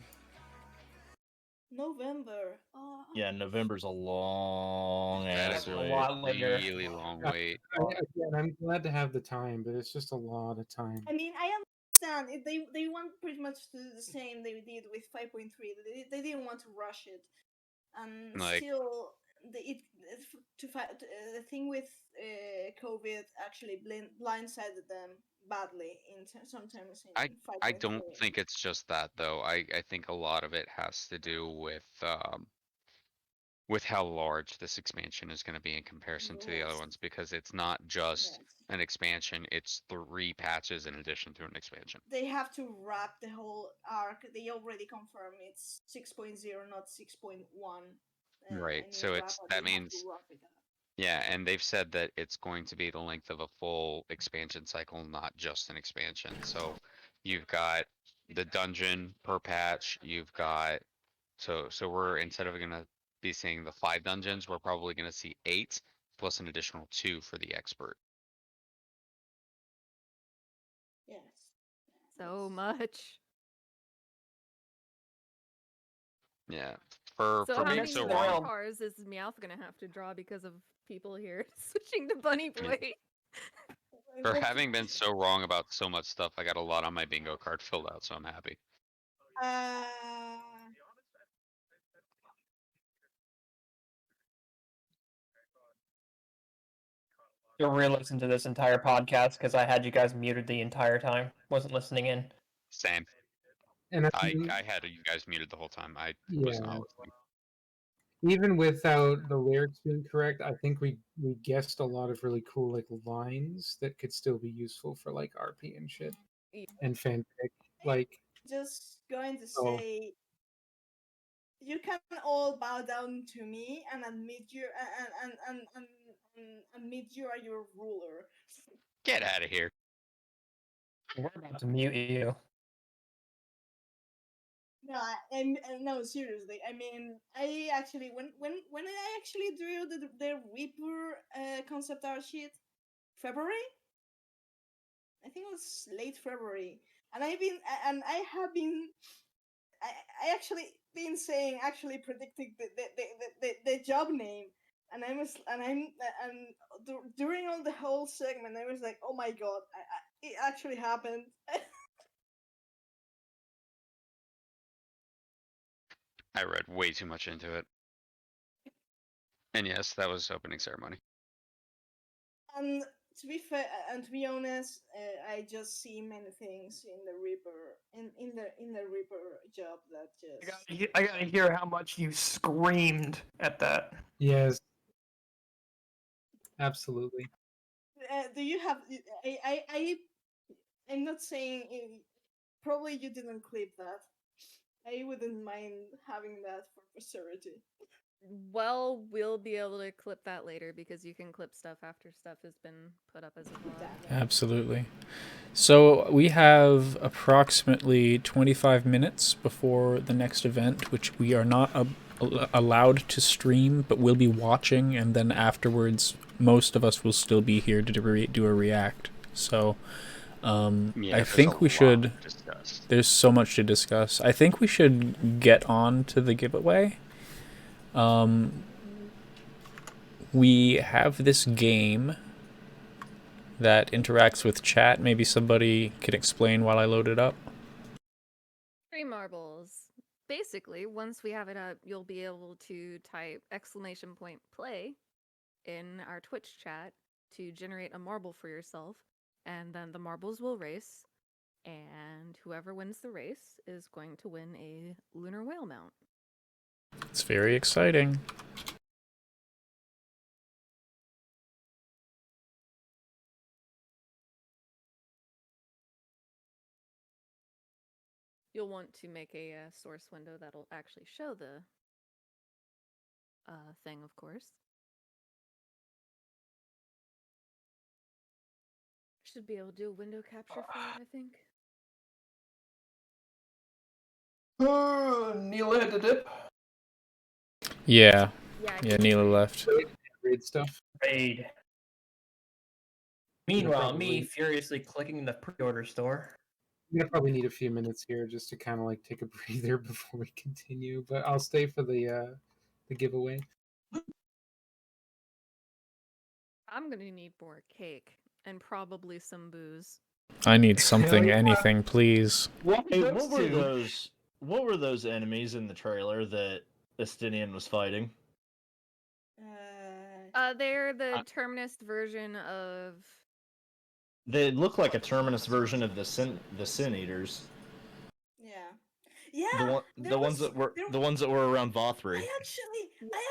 November. Oh. Yeah, November's a long That ass is wait. a lot later. Really long wait. Again, I'm glad to have the time, but it's just a lot of time. I mean, I understand. They want pretty much to do the same they did with 5.3. They didn't want to rush it, and Like- still the thing with COVID actually blindsided them badly in sometimes. In I don't 5.3. think it's just that though. I think a lot of it has to do with how large this expansion is going to be in comparison to the other Yes. ones, because it's not just an expansion, it's 3 patches in addition to an expansion. They have to wrap the whole arc. They already confirmed it's 6.0, not 6.1. Right. and So you it's wrap that it, you have means to wrap it up. yeah, and they've said that it's going to be the length of a full expansion cycle, not just an expansion. So you've got the dungeon per patch, you've got so we're instead of gonna be seeing the 5 dungeons, we're probably gonna see 8 plus an additional 2 for the expert. Yes. So much. Yeah. For So how being many so more wrong. cars is Meowth gonna have to draw because of people here switching to Bunny Boy? For having been so wrong about so much stuff, I got a lot on my bingo card filled out, so I'm happy. You'll re-listen to this entire podcast because I had you guys muted the entire time. Wasn't listening in. Same. And I had you guys muted the whole time. I was not Yeah. listening. Even without the lyrics being correct, I think we guessed a lot of really cool like lines that could still be useful for like RP and shit and fanfic. Like, Just going to Oh. say, you can all bow down to me and admit you and admit you are your ruler. Get out of here. We're about to mute you. No, no, seriously. I mean, I actually when I actually drew the Reaper concept art sheet, February. I think it was late February, and I have been I actually been saying predicting the job name, and during all the whole segment I was like, oh my god, it actually happened. I read way too much into it. And yes, that was opening ceremony. And to be fair, and to be honest, I just see many things in the Reaper in the Reaper job that just. I gotta hear how much you screamed at that. yes, absolutely. Do you have? I'm not saying. Probably you didn't clip that. I wouldn't mind having that for posterity. Well, we'll be able to clip that later because you can clip stuff after stuff has been put up as a vlog. Absolutely. So we have approximately 25 minutes before the next event, which we are not allowed to stream, but we'll be watching, and then afterwards, most of us will still be here to do a react. So, I think we should. There's so much to discuss. I think we should get on to the giveaway. We have this game that interacts with chat. Maybe somebody can explain while I load it up. Free marbles. Basically, once we have it up, you'll be able to type !play in our Twitch chat to generate a marble for yourself, and then the marbles will race, and whoever wins the race is going to win a Lunar Whale mount. It's very exciting. You'll want to make a source window that'll actually show the thing, of course. Should be able to do a window capture for it, I think. Neela had to dip. Yeah. Yeah, Neela left. Raid stuff. Raid. Meanwhile, me furiously clicking the pre-order store. I'm gonna probably need a few minutes here just to kind of like take a breather before we continue, but I'll stay for the giveaway. I'm gonna need more cake and probably some booze. I need something, anything, please. Hey, what were those enemies in the trailer that Estinian was fighting? They're the Terminus version of. They look like a Terminus version of the Sin Eaters. Yeah. The ones that were around Vothri. I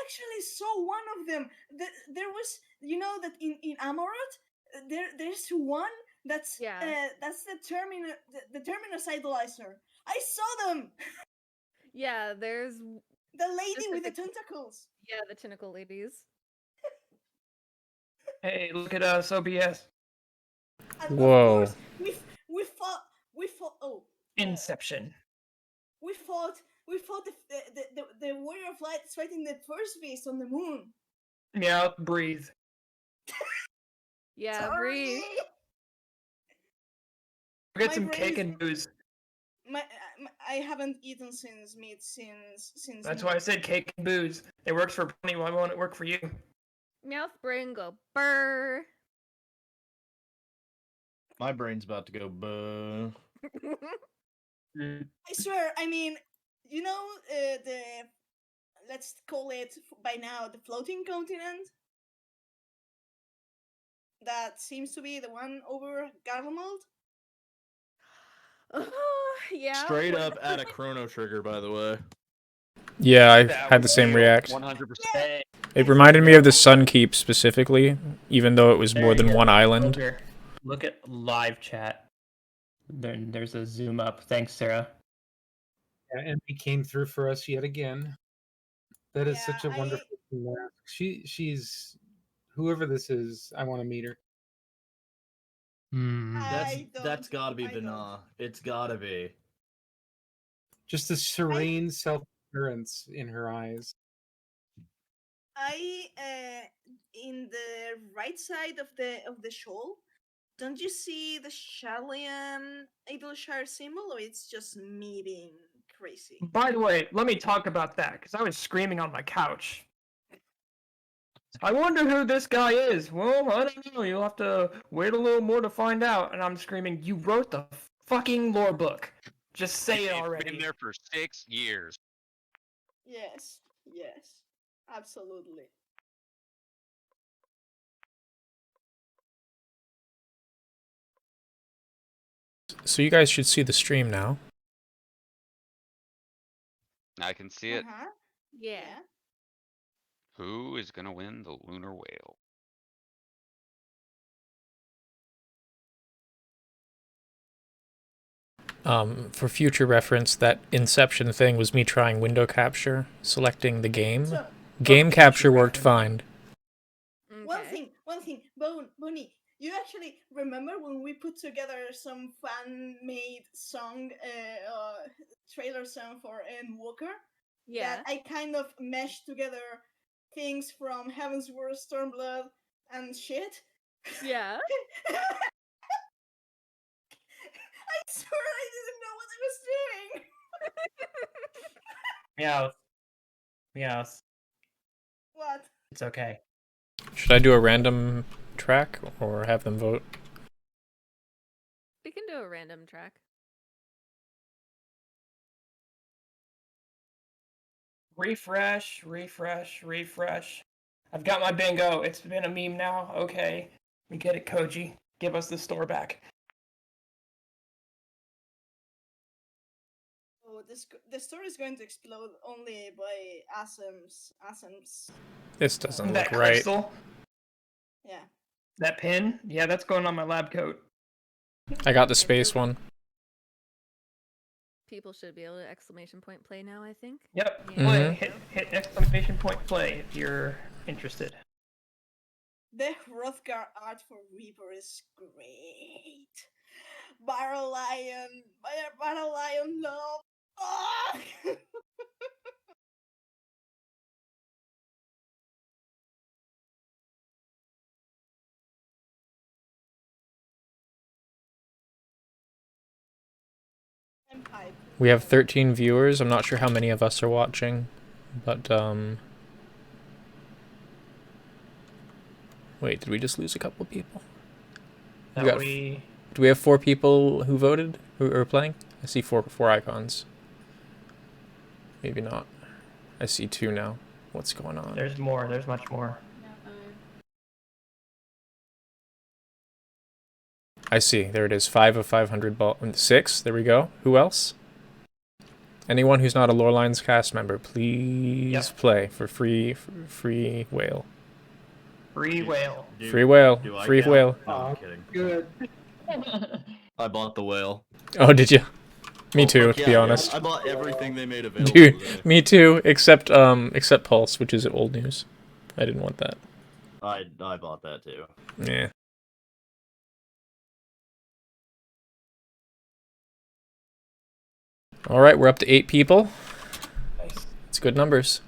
actually saw one of them. There was, that in Amarot, there's one that's the Terminus idolizer. I saw them. Yeah, there's the lady with the tentacles. Yeah, the tentacle ladies. Hey, look at us, OBS. Whoa. We fought. Oh. Inception. We fought the Warrior of Light fighting the first beast on the moon. Yeah, breathe. Yeah, Sorry. breathe. Get some cake and booze. I haven't eaten since. That's why I said cake and booze. It works for Pony. Why won't it work for you? Mouth brain go burr. My brain's about to go buh. I swear. I mean, the let's call it by now the floating continent. That seems to be the one over Garlemald. Yeah. Straight up at a Chrono Trigger, by the way. Yeah, I had the same react. 100%. It reminded me of the Sun Keep specifically, even though it was more than one island. Look at live chat. Then there's a zoom up. Thanks, Sarah. Yeah, and he came through for us yet again. That is such a wonderful thing. She's whoever this is. I want to meet her. That's gotta be Vina. It's gotta be. Just a serene self-assurance in her eyes. In the right side of the shawl, don't you see the Sharlayan Idolshire symbol, or it's just me being crazy? By the way, let me talk about that, because I was screaming on my couch. I wonder who this guy is. Well, I don't know. You'll have to wait a little more to find out. And I'm screaming, you wrote the fucking lore book. Just say it already. It's been there for 6 years. Yes, absolutely. So you guys should see the stream now. I can see it. Yeah. Who is gonna win the Lunar Whale? For future reference, that Inception thing was me trying window capture, selecting the game. Game capture worked fine. One thing, Bonnie, you actually remember when we put together some fan-made song, trailer song for Walker? Yeah. that I kind of meshed together things from Heaven's Word, Stormblood, and shit. Yeah. I swear I didn't know what I was doing. Meow. Meows. What? It's okay. Should I do a random track or have them vote? We can do a random track. Refresh, refresh, refresh. I've got my bingo. It's been a meme now. Okay. We get it, Koji. Give us the store back. Oh, the story is going to explode only by Asim's. This doesn't That look right. crystal? Yeah. That pin? Yeah, that's going on my lab coat. I got the space one. People should be able to exclamation point play now, I think. Yep. Yeah. Play. Hit exclamation point play if you're interested. The Hrothgar art for Reaper is great. Battle Lion love. Oh! I'm hyped. We have 13 viewers. I'm not sure how many of us are watching, but wait, did we just lose a couple of people? Do we have 4 people who voted, who are playing? I see four icons. Maybe not. I see 2 now. What's going on? There's more. There's much more. I see. There it is. 5 of 500 6. There we go. Who else? Anyone who's not a LoreLines cast member, please play for free whale. Free whale. Free whale. Free whale. No, I'm kidding. Good. I bought the whale. Oh, did you? Me Oh, too, fuck to yeah, be yeah. honest. I bought everything they made available Dude, today. me too, except Pulse, which is old news. I didn't want that. I bought that too. Yeah. All right, we're up to 8 people. Nice. It's good numbers.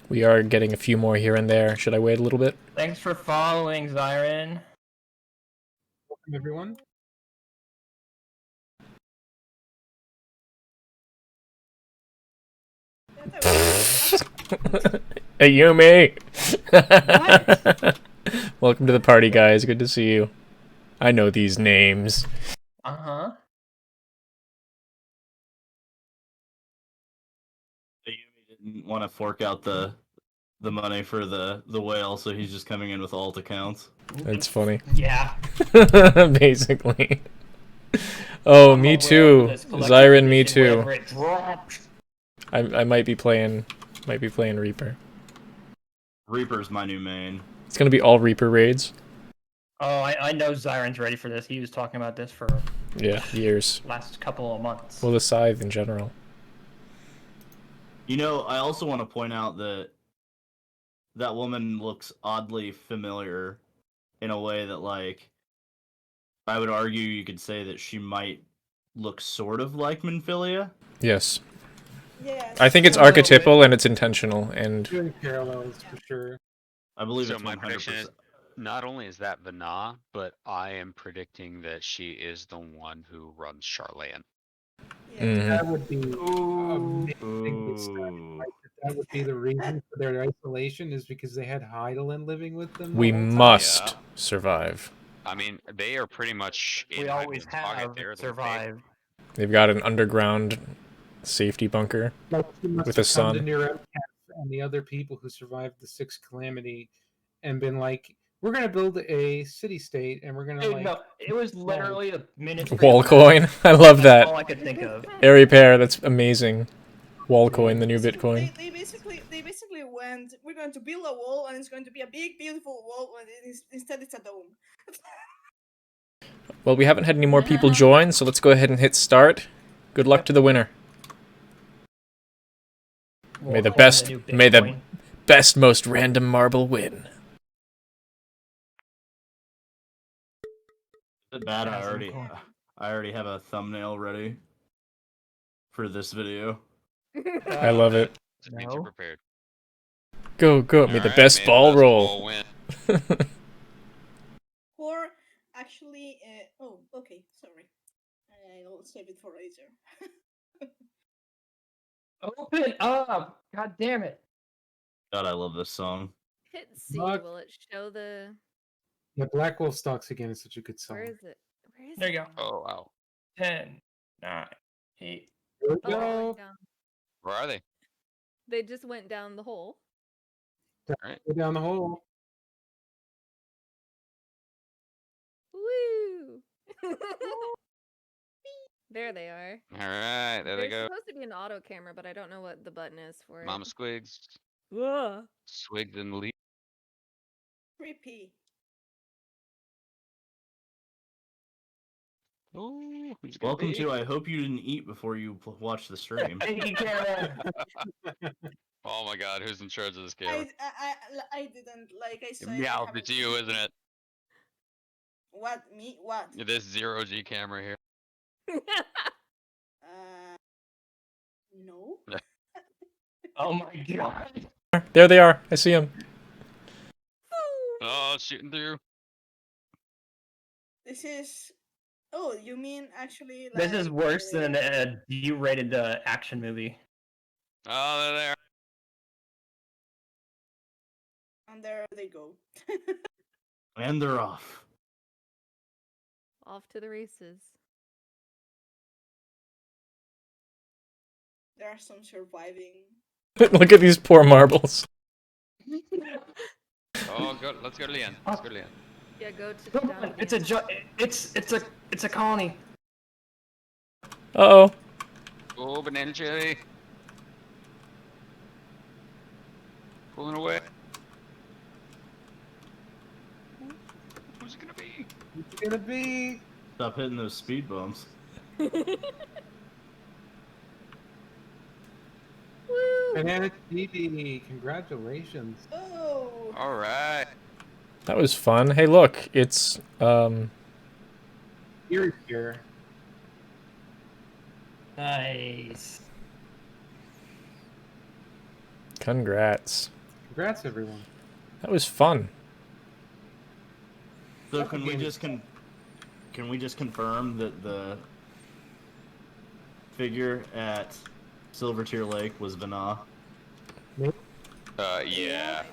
We are getting a few more here and there. Should I wait a little bit? Thanks for following, Zyron. Welcome, everyone. Hey, Yumi! Welcome to the party, guys. Good to see you. I know these names. Uh-huh. Didn't want to fork out the money for the whale, so he's just coming in with alt accounts. That's funny. Yeah. Basically. Oh, me too. Zyron, me too. I might be playing Reaper. Reaper's my new main. It's gonna be all Reaper raids. Oh, I know Zyron's ready for this. He was talking about this for Years. last couple of months. Well, the scythe in general. You know, I also want to point out that that woman looks oddly familiar in a way that, like, I would argue you could say that she might look sort of like Minfilia. Yes. Yes. I think it's archetypal and it's intentional, and Doing parallels for sure. I believe So it's my 100%. prediction is, not only is that Vana, but I am predicting that she is the one who runs Charlatan. That would be amazing. That would be the reason for their isolation, is because they had Heidelin living with them. we the whole time. must survive. I mean, they are pretty much in We always Heidel's pocket. have They're the survived. They've got an underground safety bunker Like, she must with a have come to sun. Nirem and the other people who survived the 6th calamity and been like, we're gonna build a city-state and we're gonna Dude, like no, it was literally a minute. Wall coin. I love that. That's all I could think of. Airy pair, that's amazing. Wall coin, the new Bitcoin. They basically went, we're going to build a wall and it's going to be a big beautiful wall, and instead it's a dome. Well, we haven't had any more people join, so let's go ahead and hit start. Good luck to the winner. May the Wall coin, best, the new may the Bitcoin. best, most random marble win. Is it bad? I already have a thumbnail ready for this video. I love it. Which means you're prepared. Go, may the Alright, best may the ball best roll. ball win. Or actually, oh, okay, sorry. I'll save it for later. Open up! God damn it. God, I love this song. Hit C. Look. Will it show the? Yeah, Black Wolf Stalks Again is such a good song. Where is it? Where is There you it? go. Oh, wow. 10, 9, 8. There we Oh, it go. went down. Where are they? They just went down the hole. Alright. Go down the hole. Woo! There they are. Alright, there they There's go. supposed to be an auto camera, but I don't know what the button is for it. Mama Squigs. Ugh. Swigged in the lead. Creepy. Ooh, who's gonna Welcome be? to I hope you didn't eat before you watch the stream. Thank you, Karen. Oh my god, who's in charge of this camera? I didn't, like I said. Yeah, I it's haven't- you, isn't it? What, me? What? This 0G camera here. No. Oh my god. There they are. I see them. Oh, shooting through. This is. Oh, you mean actually? This Like, is worse than a D-rated action movie. Oh, they're there. And there they go. And they're off. Off to the races. There are some surviving. Look at these poor marbles. Oh, go, let's go to the end. Let's go to the end. Yeah, go to Come down on, the it's a end. it's a colony. Uh-oh. Oh, banana jelly. Pulling away. Who's it gonna be? Who's it gonna be? Stop hitting those speed bumps. Banana TV, congratulations. Oh. All right. That was fun. Hey, look, it's Here. Nice. Congrats. Congrats, everyone. That was fun. So can we just confirm that the figure at Silvertear Lake was Vana? Yeah. Yeah.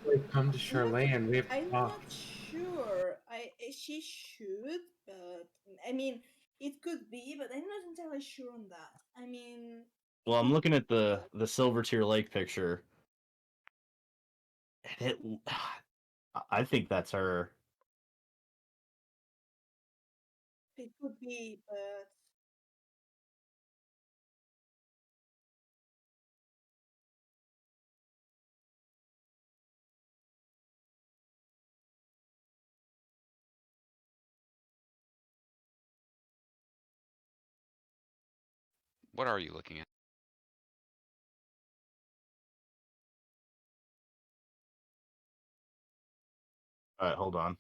We've come to Charlene. We have I'm talked. not sure. She should, but I mean, it could be, but I'm not entirely sure on that. I mean, Well, I'm looking at the Silvertear Lake picture. And I think that's her. it could be, but What are you looking at? All right, hold on.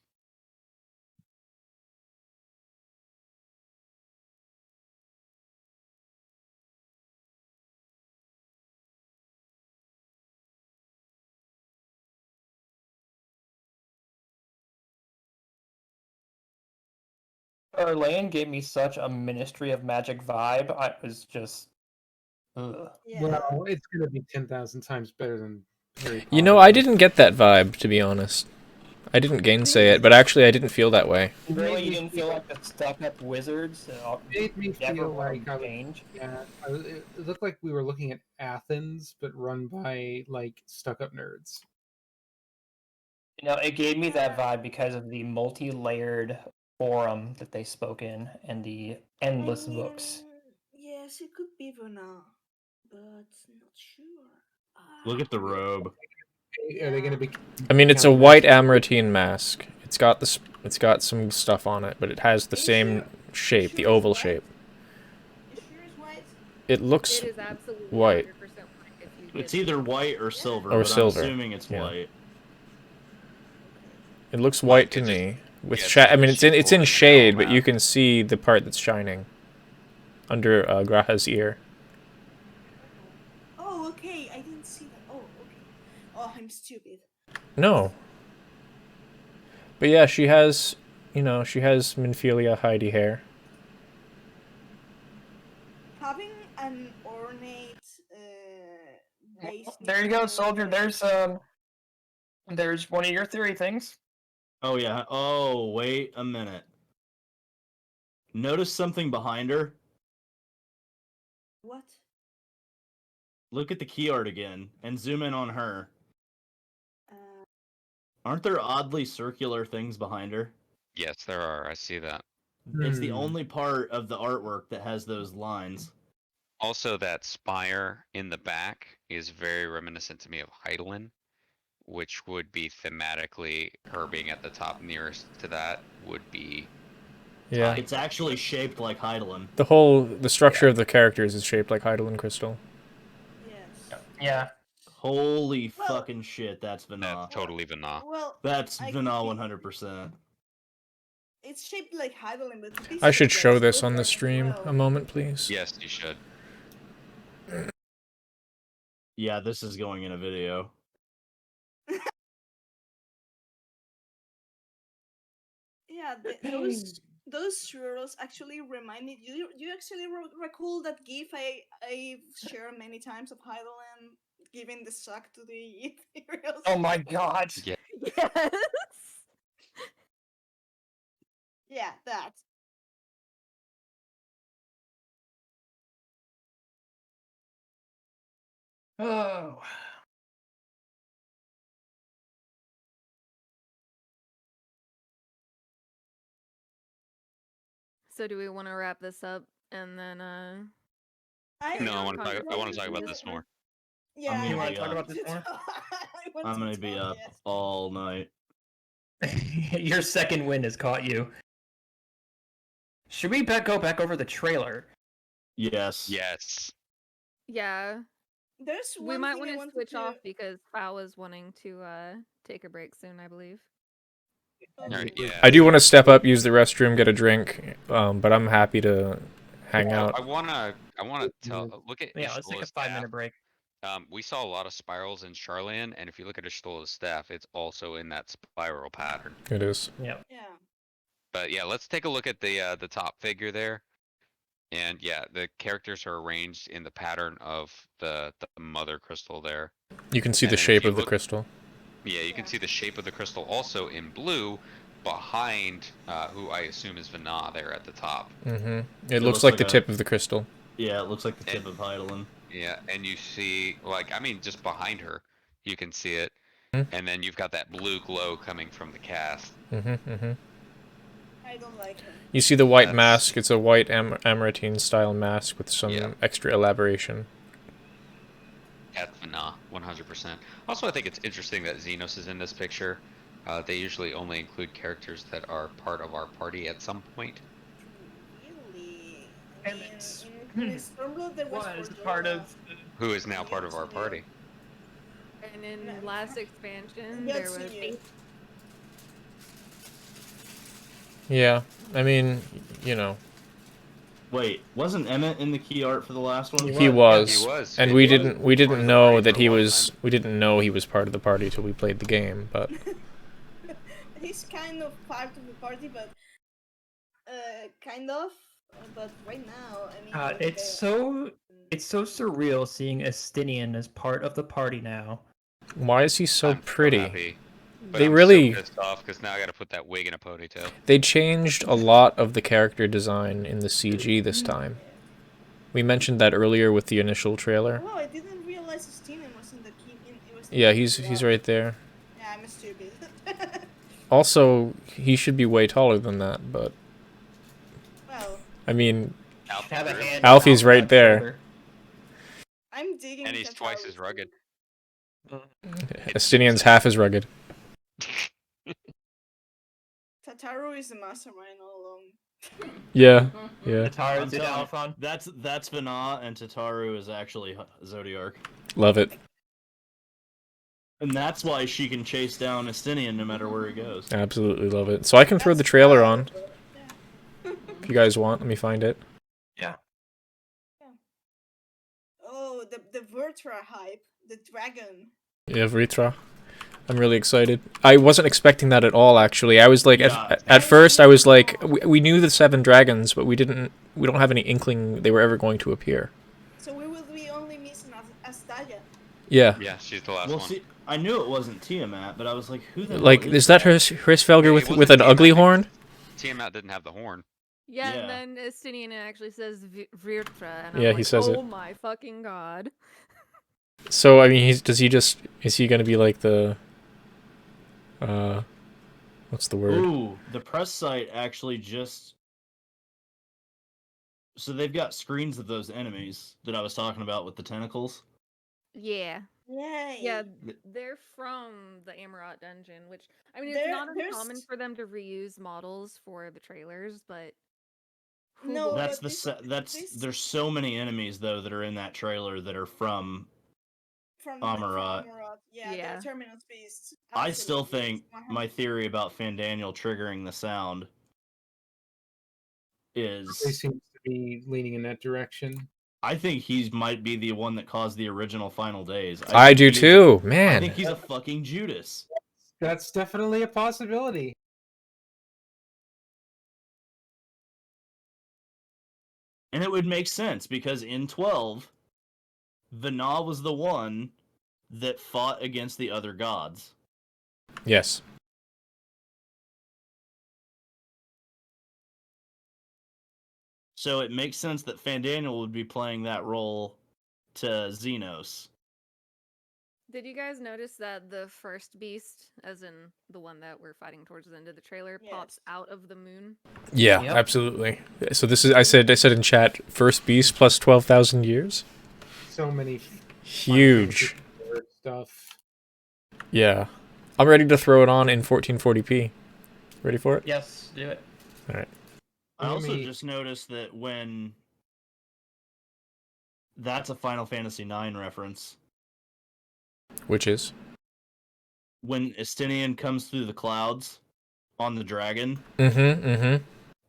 Lane gave me such a Ministry of Magic vibe. I was just. Ugh. Well, it's gonna be 10,000 times better than Harry Potter. You know, I didn't get that vibe, to be honest. I didn't gainsay it, but actually I didn't feel that way. Really, you didn't feel like the stuck-up wizards? It made me feel like I was, change. yeah, it looked like we were looking at Athens, but run by like stuck-up nerds. You know, it gave me that vibe because of the multi-layered forum that they spoke in and the endless books. yes, it could be Vana, but not sure. Look at the robe. Are they gonna be? I mean, it's a white Amratine mask. It's got some stuff on it, but it has the same shape, the oval shape. You sure it's white? It looks It is absolutely white. 100% white if you It's either white or silver, Or but silver. I'm assuming it's Yeah. white. It looks white to me. With I mean, it's in shade, but you can see the part that's shining under Graha's ear. Oh, okay. I didn't see that. Oh, okay. Oh, I'm stupid. No. But yeah, she has, you know, she has Minfilia Heidi hair. Having an ornate base. There you go, soldier. There's one of your theory things. Oh yeah. Oh, wait a minute. Notice something behind her? What? Look at the key art again, and zoom in on her. Aren't there oddly circular things behind her? Yes, there are. I see that. It's the only part of the artwork that has those lines. Also, that spire in the back is very reminiscent to me of Heidelin, which would be thematically her being at the top nearest to that would be. Yeah. It's actually shaped like Heidelin. The structure of the characters is shaped like Heidelin crystal. Yeah. Holy fucking shit, that's Vana. That's totally Vana. Well, That's Vana 100%. it's shaped like Heidelin, but the I should pieces show are this on silver the as stream well. a moment, please. Yes, you should. Yeah, this is going in a video. Yeah, those swirls actually remind me. You actually recall that GIF I shared many times of Heidelin giving the suck to the ethereals. Oh my god. Yeah. Yes. Yeah, that. Oh. So do we want to wrap this up and then No, I want to talk about this more. Yeah, I'm You gonna want be to talk up. about this more? I'm gonna be up all night. Your second wind has caught you. Should we go back over the trailer? Yes. Yes. yeah, There's we one might thing I want to wanted switch to- off because Fao is wanting to take a break soon, I believe. Alright, yeah. I do want to step up, use the restroom, get a drink, but I'm happy to hang out. I wanna tell. Look at Yeah, let's take a Ishtola's 5-minute staff. break. We saw a lot of spirals in Charlan, and if you look at Ishtola's staff, it's also in that spiral pattern. It is. Yeah. Yeah. But yeah, let's take a look at the top figure there. And yeah, the characters are arranged in the pattern of the mother crystal there. You can see And the then if shape you of the look- crystal. Yeah, you can see the shape of the crystal also in blue behind who I assume is Vana there at the top. Mm-hmm. It looks like the tip of the crystal. Yeah, it looks like the tip of Heidelin. Yeah, and you see, like, I mean, just behind her, you can see it. Mhm. And then you've got that blue glow coming from the cast. Mm-hmm, mm-hmm. I don't like her. You see the white mask. It's a white Amaranthine style mask with some extra elaboration. That's Vana, 100%. Also, I think it's interesting that Xenos is in this picture. They usually only include characters that are part of our party at some point. Really? And In Stormblood there was was Cordova. part of. Who is now part of our party. And in last expansion, Yeah, there it's was you. Yeah, I mean, you know. Wait, wasn't Emmett in the key art for the last one? He was. he was. And He we was didn't part of the know party that for a he long was we didn't know he was part of the party till we played the game, but He's kind of part of the party, but kind of. But right now, I mean, It's so surreal seeing Estinian as part of the party now. why is he so pretty? Happy. But They I'm really so pissed off because now I got to put that wig in a ponytail. they changed a lot of the character design in the CG this time. We mentioned that earlier with the initial trailer. Oh, I didn't realize Steven was in the key. It was Yeah, he's right there. Yeah, I'm stupid. Also, he should be way taller than that, but Well, I mean, Have a hand Alfie's on right that there. shoulder. I'm digging. And he's twice as rugged. Estinian's half as rugged. Tataru is the mastermind all along. Yeah, yeah. Tataru I'm did telling you, Alphon. That's Vana, and Tataru is actually Zodiark. Love it. And that's why she can chase down Estinian no matter where he goes. Absolutely love it. So I can throw the trailer on. If you guys want, let me find it. Yeah. Oh, the Vertra hype, the dragon. Yeah, Vritra. I'm really excited. I wasn't expecting that at all, actually. I was like, at first, I was like, we knew the 7 dragons, but we don't have any inkling they were ever going to appear. So we will be only missing Astaya. Yeah. Yeah, she's the last Well, one. see, I knew it wasn't Tiamat, but I was like, who the Like, hell is that Hrisfelger with an ugly horn? Tiamat didn't have the horn. Yeah, and then Estinian actually says Virtra, and Yeah, I'm he like, says it. oh my fucking god. So, I mean, is he gonna be like the, what's the word? Ooh, the press site actually just... So they've got screens of those enemies that I was talking about with the tentacles. Yeah. Yay. Yeah, they're from the Amarat dungeon, which, I mean, it's There- not there's- uncommon for them to reuse models for the trailers, but... No, That's but there's so many enemies though that are in that trailer that are from Amarat. Yeah, the Terminus Beasts. I still absolutely. think my theory about Fandaniel triggering the sound is They seems to be leaning in that direction. I think he might be the one that caused the original Final Days. I think do he's- too, I man. think he's a fucking Judas. That's definitely a possibility. And it would make sense because in 12, Vana was the one that fought against the other gods. Yes. So it makes sense that Fandaniel would be playing that role to Xenos. Did you guys notice that the first beast, as in the one that we're fighting towards the end of the trailer, pops out of the moon? Yeah, absolutely. So this is I said in chat, first beast plus 12,000 years. So many Huge. stuff. Yeah. I'm ready to throw it on in 1440p. Ready for it? Yes, do it. All right. I also just noticed that when that's a Final Fantasy IX reference. Which is? When Estinian comes through the clouds on the dragon.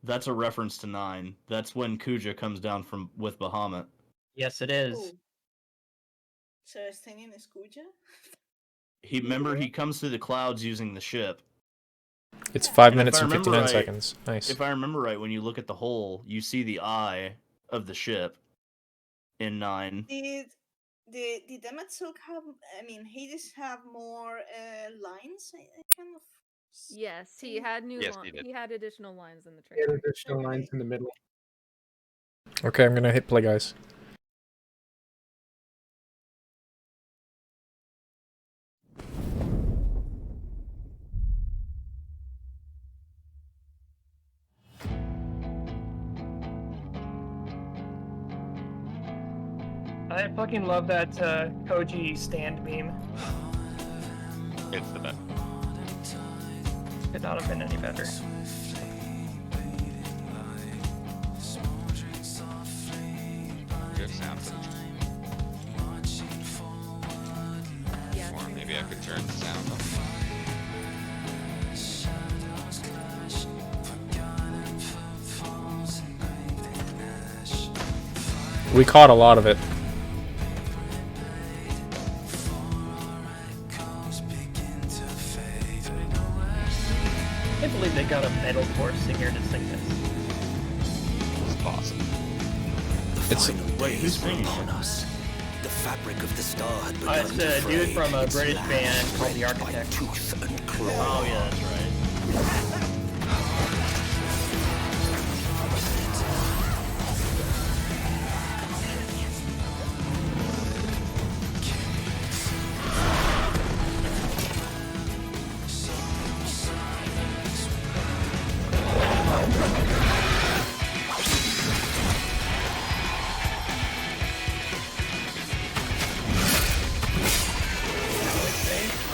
That's a reference to 9. That's when Kuja comes down with Bahamut. Yes, it is. Oh. So Estinian is Kuja? He comes through the clouds using the ship. It's 5 And minutes if I and remember 59 right- seconds. Nice. If I remember right, when you look at the hole, you see the eye of the ship in 9. Did Dematsuk have? I mean, Hades have more lines. I kind of. Yes, he had he had additional lines in the Yeah, trailer. additional lines in the middle. Okay, I'm gonna hit play, guys. I fucking love that Koji stand meme. It's the best. Could not have been any better. Good sound footage. Or maybe I could turn the sound up. We caught a lot of it. I can't believe they got a metalcore singer to sing this. It's awesome. It's wait, who's singing? Us. The fabric of the star had begun It's a to dude fray from a its British last band called The thread by Architects. tooth and claw. Oh yeah, that's right.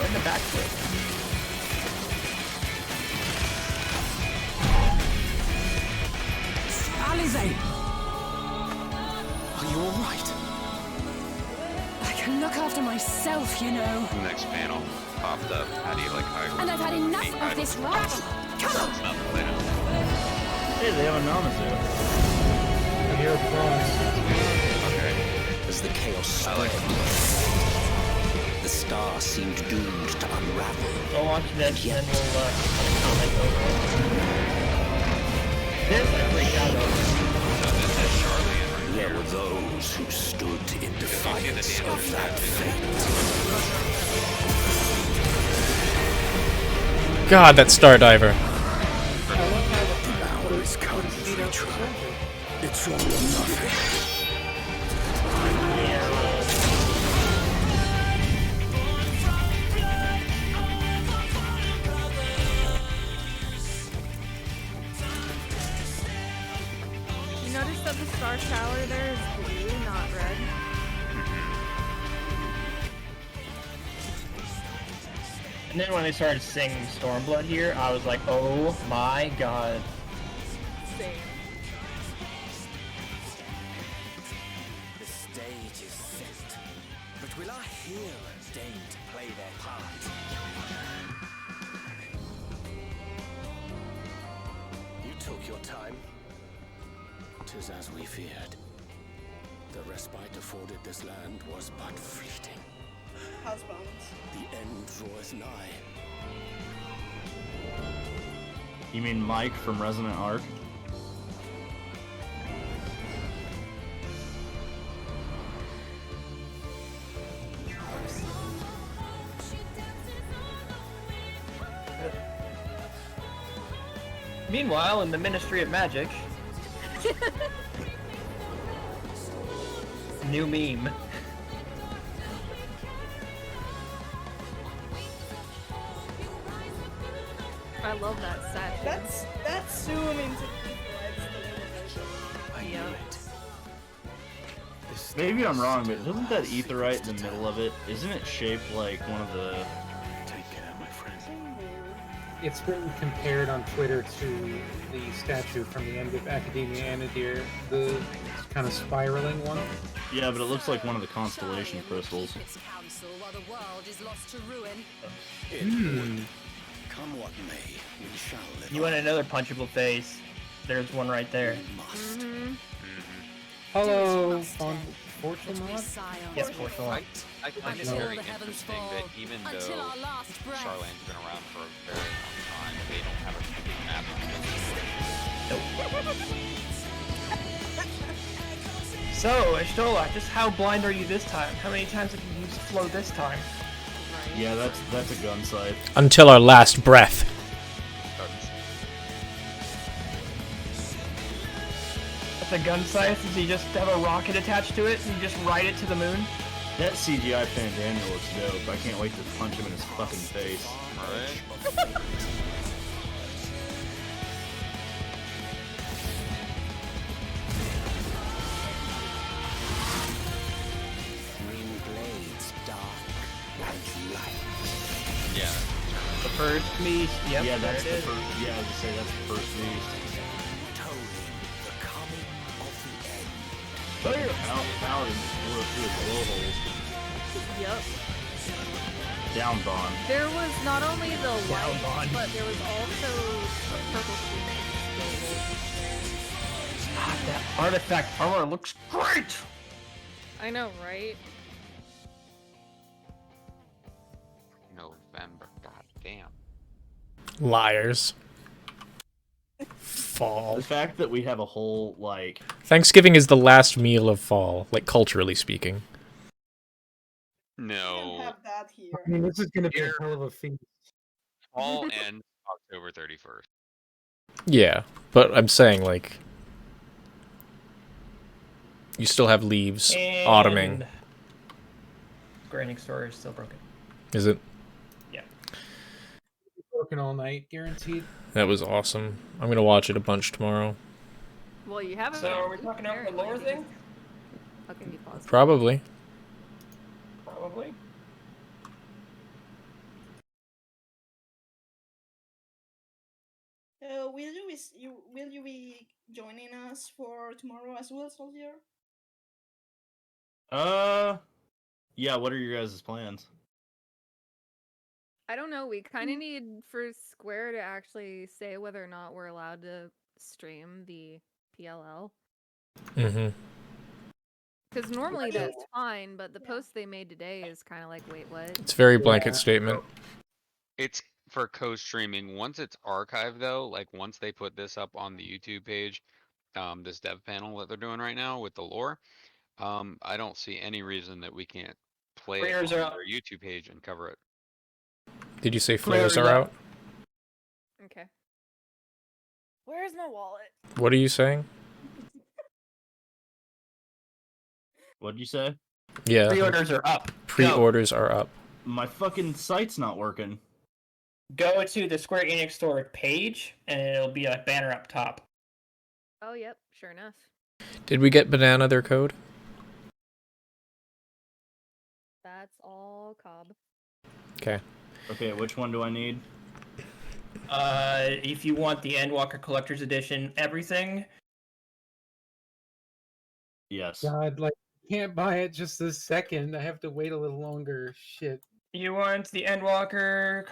In the backflip. Alize! Are you alright? I can look after myself, you know. Next panel popped up. How do you like hide? And I've had enough of this rubbish. Come on! Hey, they have a Namazu. Here applause. Okay. As the chaos spread, the star seemed doomed to unravel. Go watch this and we'll comment over it. This I freaked out over. There were those who stood in defiance of that fate. God, that star diver. The hour is come if we try. It's all or nothing. You notice that the star tower there is blue, not red? And then when they started singing Stormblood here, I was like, oh my god. Same. The stage is set, but will our heroes deign to play their part? You took your time. 'Tis as we feared. The respite afforded this land was but fleeting. Husbands. The end draweth nigh. You mean Mike from Resonant Arc? Meanwhile, in the Ministry of Magic, new meme. I love that statue. That's zoom into Maybe I'm wrong, but isn't that aetherite in the middle of it? Isn't it shaped like one of the... Take care, my friend. It's been compared on Twitter to the statue from the end of Academia Anadir, the kind of spiraling one. Yeah, but it looks like one of the constellation crystals. Come what may, we shall live. You want another punchable face? There's one right there. Hello, Fortunate? Yes, Fortunate. I find it very interesting that even though Charlane's been around for a very long time, they don't have a big map. So, Ashtola, just how blind are you this time? How many times have you used flow this time? Yeah, that's a gun sight. Until our last breath. That's a gun sight? Does he just have a rocket attached to it and you just ride it to the moon? That CGI Fandaniel looks dope. I can't wait to punch him in his fucking face. Alright. Green blades, dark and light. Yeah. The first beast. Yep, yeah, there that's it the is. first. Yeah, I was gonna say that's the first beast. Tolling the coming of the end. Paladin blew through his blowholes. Yep. Down Bond. There was not only the Down white, on. but there was also a purple God, that artifact armor looks great! I know, right? November, goddamn. Liars. Fall. The fact that we have a whole, like... Thanksgiving is the last meal of fall, like culturally speaking. No. Have that here. I mean, this is going to be a hell of a feast. Fall ends October 31st. Yeah, but I'm saying, like, you still have leaves autumning. Square-Enix store is still broken. Is it? Yeah. Broken all night, guaranteed. That was awesome. I'm gonna watch it a bunch tomorrow. Well, you haven't. So are we talking about the lore thing? Okay, you pause. Probably. Probably. Will you be joining us for tomorrow as well, Soldier? Yeah, what are your guys' plans? I don't know. We kind of need for Square to actually say whether or not we're allowed to stream the PLL. Mm-hmm. Because normally that's fine, but the post they made today is kind of like, wait, what? It's a very blanket statement. It's for co-streaming. Once it's archived, though, like once they put this up on the YouTube page, this dev panel that they're doing right now with the lore, I don't see any reason that we can't play it on their YouTube page and cover it. Did you say flares are out? Okay. Where's my wallet? What are you saying? What'd you say? Yeah. Pre-orders are up. Pre-orders are up. My fucking site's not working. Go to the Square-Enix store page, and it'll be a banner up top. Oh, yep. Sure enough. Did we get Banana their code? That's all Cobb. Okay. Okay, which one do I need? If you want the Endwalker Collector's Edition, everything. Yes. God, like, can't buy it just this second. I have to wait a little longer. Shit. You want the Endwalker,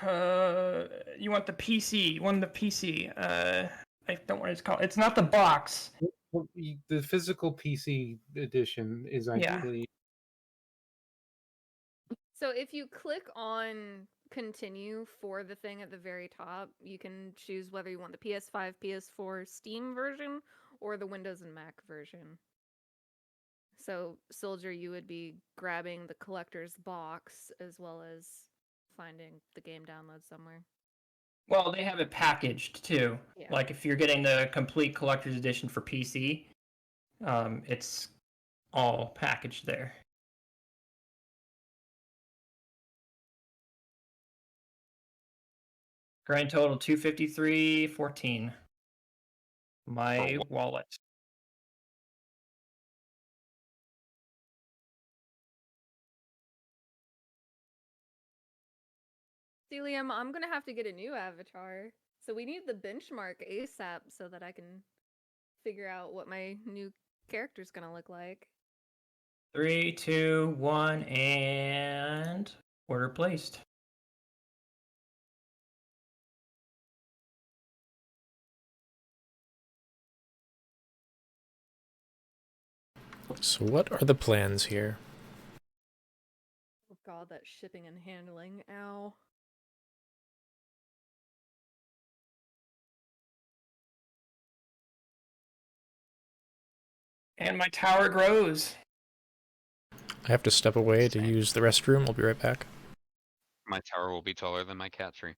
you want the PC, you want the PC, I don't know what it's called. It's not the box. The physical PC edition is ideally... So if you click on continue for the thing at the very top, you can choose whether you want the PS5, PS4 Steam version or the Windows and Mac version. So, Soldier, you would be grabbing the collector's box as well as finding the game download somewhere. Well, they have it packaged too. Yeah. Like if you're getting the complete collector's edition for PC, it's all packaged there. Grand total $253.14. My wallet. Celium, I'm gonna have to get a new avatar. So we need the benchmark ASAP so that I can figure out what my new character's gonna look like. 3, 2, 1, and order placed. So what are the plans here? Oh god, that shipping and handling, ow. And my tower grows. I have to step away to use the restroom. I'll be right back. My tower will be taller than my cat tree.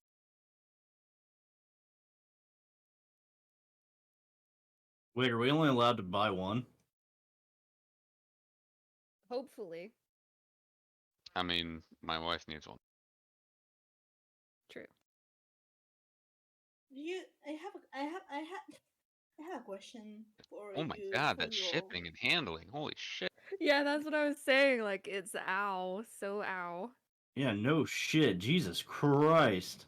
Wait, are we only allowed to buy one? Hopefully. I mean, my wife needs one. True. I have a question for Oh my you. god, for that you all. shipping and handling. Holy shit. Yeah, that's what I was saying. Like, it's ow. So ow. Yeah, no shit. Jesus Christ.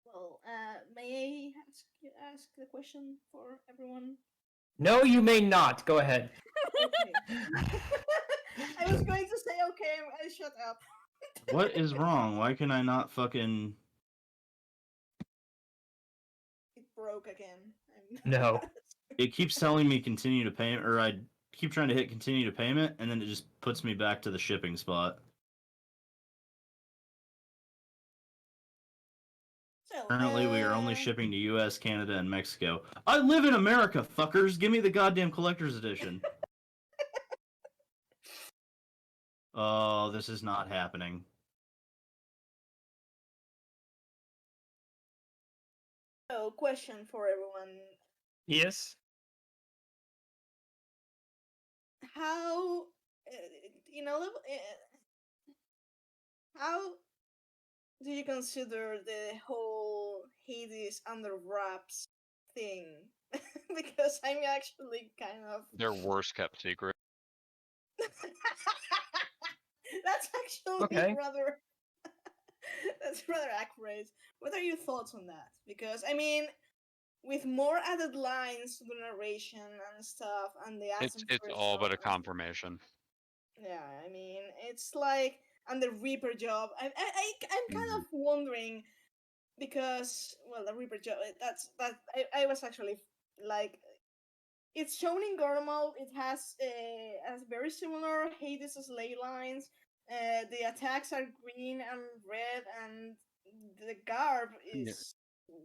Well, may I ask the question for everyone? No, you may not. Go ahead. Okay. I was going to say okay. I shut up. What is wrong? Why can I not fucking... It broke again. No. It keeps telling me continue to payment, or I keep trying to hit continue to payment, and then it just puts me back to the shipping spot. So, Currently, we are only shipping to US, Canada, and Mexico. I live in America, fuckers! Give me the goddamn collector's edition. Oh, this is not happening. So, question for everyone. Yes. How, how do you consider the whole Hades under wraps thing? Because I'm actually kind of... Their worst kept secret. That's actually Okay. rather... That's rather accurate. What are your thoughts on that? Because, I mean, with more added lines to the narration and stuff, and the accent It's all but a confirmation. Yeah, I mean, it's like, and the Reaper job. I'm kind of wondering because, well, the Reaper job. I was actually like, it's shown in Gormal. It has very similar Hades' ley lines. The attacks are green and red, and the garb is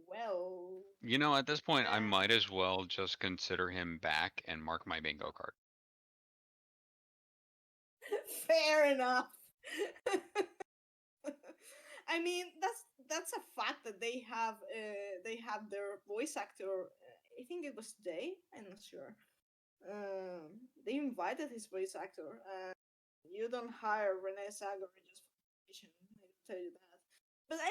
well. You know, at this point, I might as well just consider him back and mark my bingo card. Fair enough. I mean, that's a fact that they have their voice actor. I think it was today. I'm not sure. They invited his voice actor. You don't hire Renee Zagor just for audition. I can tell you that. But I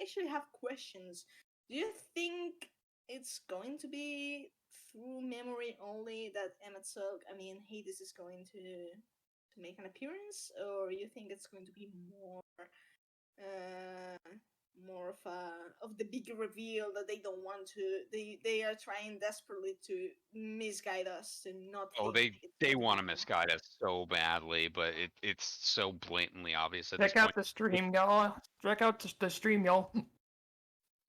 actually have questions. Do you think it's going to be through memory only that Hades is going to make an appearance, or you think it's going to be more of the big reveal that they don't want to? They are trying desperately to misguide us to not. Oh, they want to misguide us so badly, but it's so blatantly obvious at this Check out point. the stream, y'all. Check out the stream, y'all.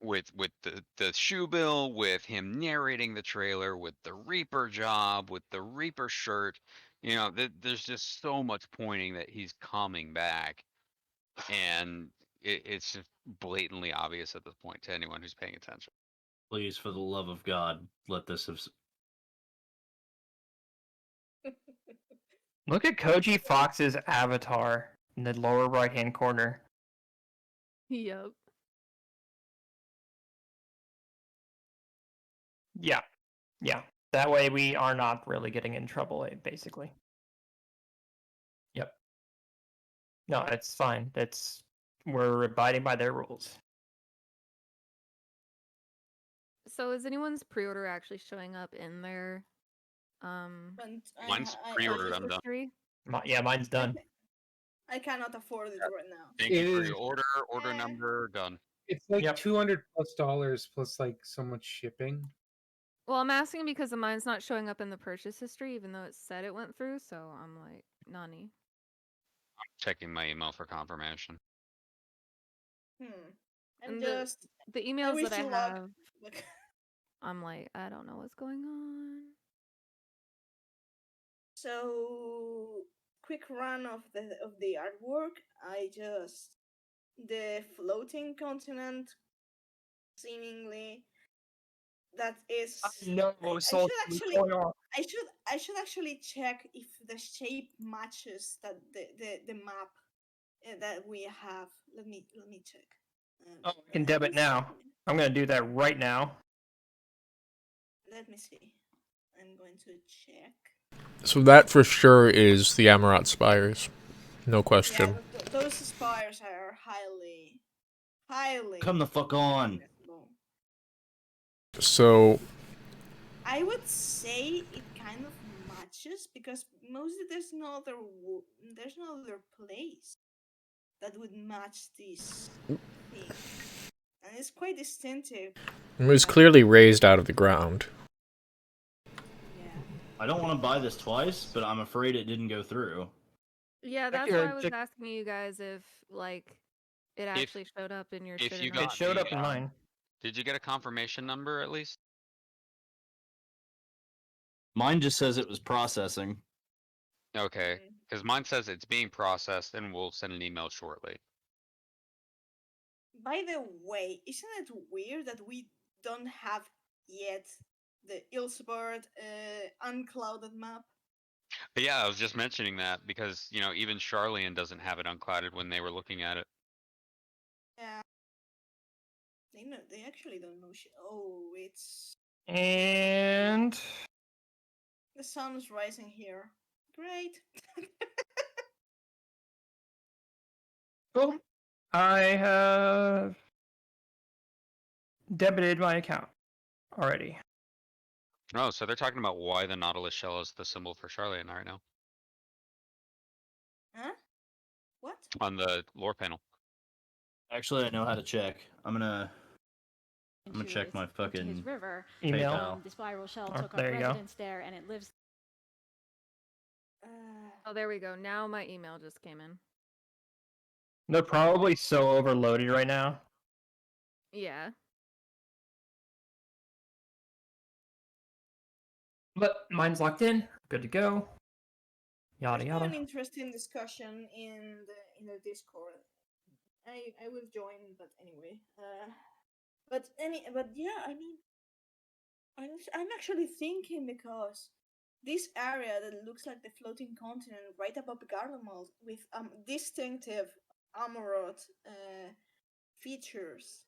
With the shoe bill, with him narrating the trailer, with the Reaper job, with the Reaper shirt, you know, there's just so much pointing that he's coming back, and it's just blatantly obvious at this point to anyone who's paying attention. Please, for the love of God, let this have. Look at Koji Fox's avatar in the lower right-hand corner. Yep. Yeah. Yeah. That way we are not really getting in trouble, basically. Yep. No, it's fine. We're abiding by their rules. So is anyone's pre-order actually showing up in their Mine's pre-ordered, I'm done. history? Yeah, mine's done. I cannot afford it right now. Thank you for your order number, done. It's like $200+ plus like so much shipping. Well, I'm asking because mine's not showing up in the purchase history, even though it said it went through. So I'm like, nani. I'm checking my email for confirmation. And the emails that I have, I'm like, I don't know what's going on. So, quick run of the artwork. The floating continent, seemingly. That is. No, I should actually check if the shape matches the map that we have. Let me check. I can debit now. I'm gonna do that right now. Let me see. I'm going to check. So that for sure is the Amarat Spires. No question. Yeah, those spires are highly. Come the fuck on. So I would say it kind of matches because mostly there's no other place that would match this thing, and it's quite distinctive. it was clearly raised out of the ground. I don't want to buy this twice, but I'm afraid it didn't go through. Yeah, that's why I was asking you guys if it actually showed up in your shit or not. It showed up in mine. Did you get a confirmation number at least? Mine just says it was processing. Okay, because mine says it's being processed and we'll send an email shortly. By the way, isn't it weird that we don't have yet the Ilsebard unclouded map? But yeah, I was just mentioning that because, you know, even Charlian doesn't have it unclouded when they were looking at it. Yeah. They actually don't know shit. Oh, it's... And... the sun's rising here. Great. Cool. I have debited my account already. Oh, so they're talking about why the Nautilus shell is the symbol for Charlian right now. Huh? What? On the lore panel. Actually, I know how to check. I'm gonna I'm gonna check my fucking his river. email. The spiral shell Oh, took up there you go. residence there, and it lives. Oh, there we go. Now my email just came in. They're probably so overloaded right now. Yeah. But mine's locked in. Good to go. Yada There's an yada. interesting discussion in the Discord. I will join, but anyway. But yeah, I mean, I'm actually thinking because this area that looks like the floating continent right above Garlemald with distinctive Amarot features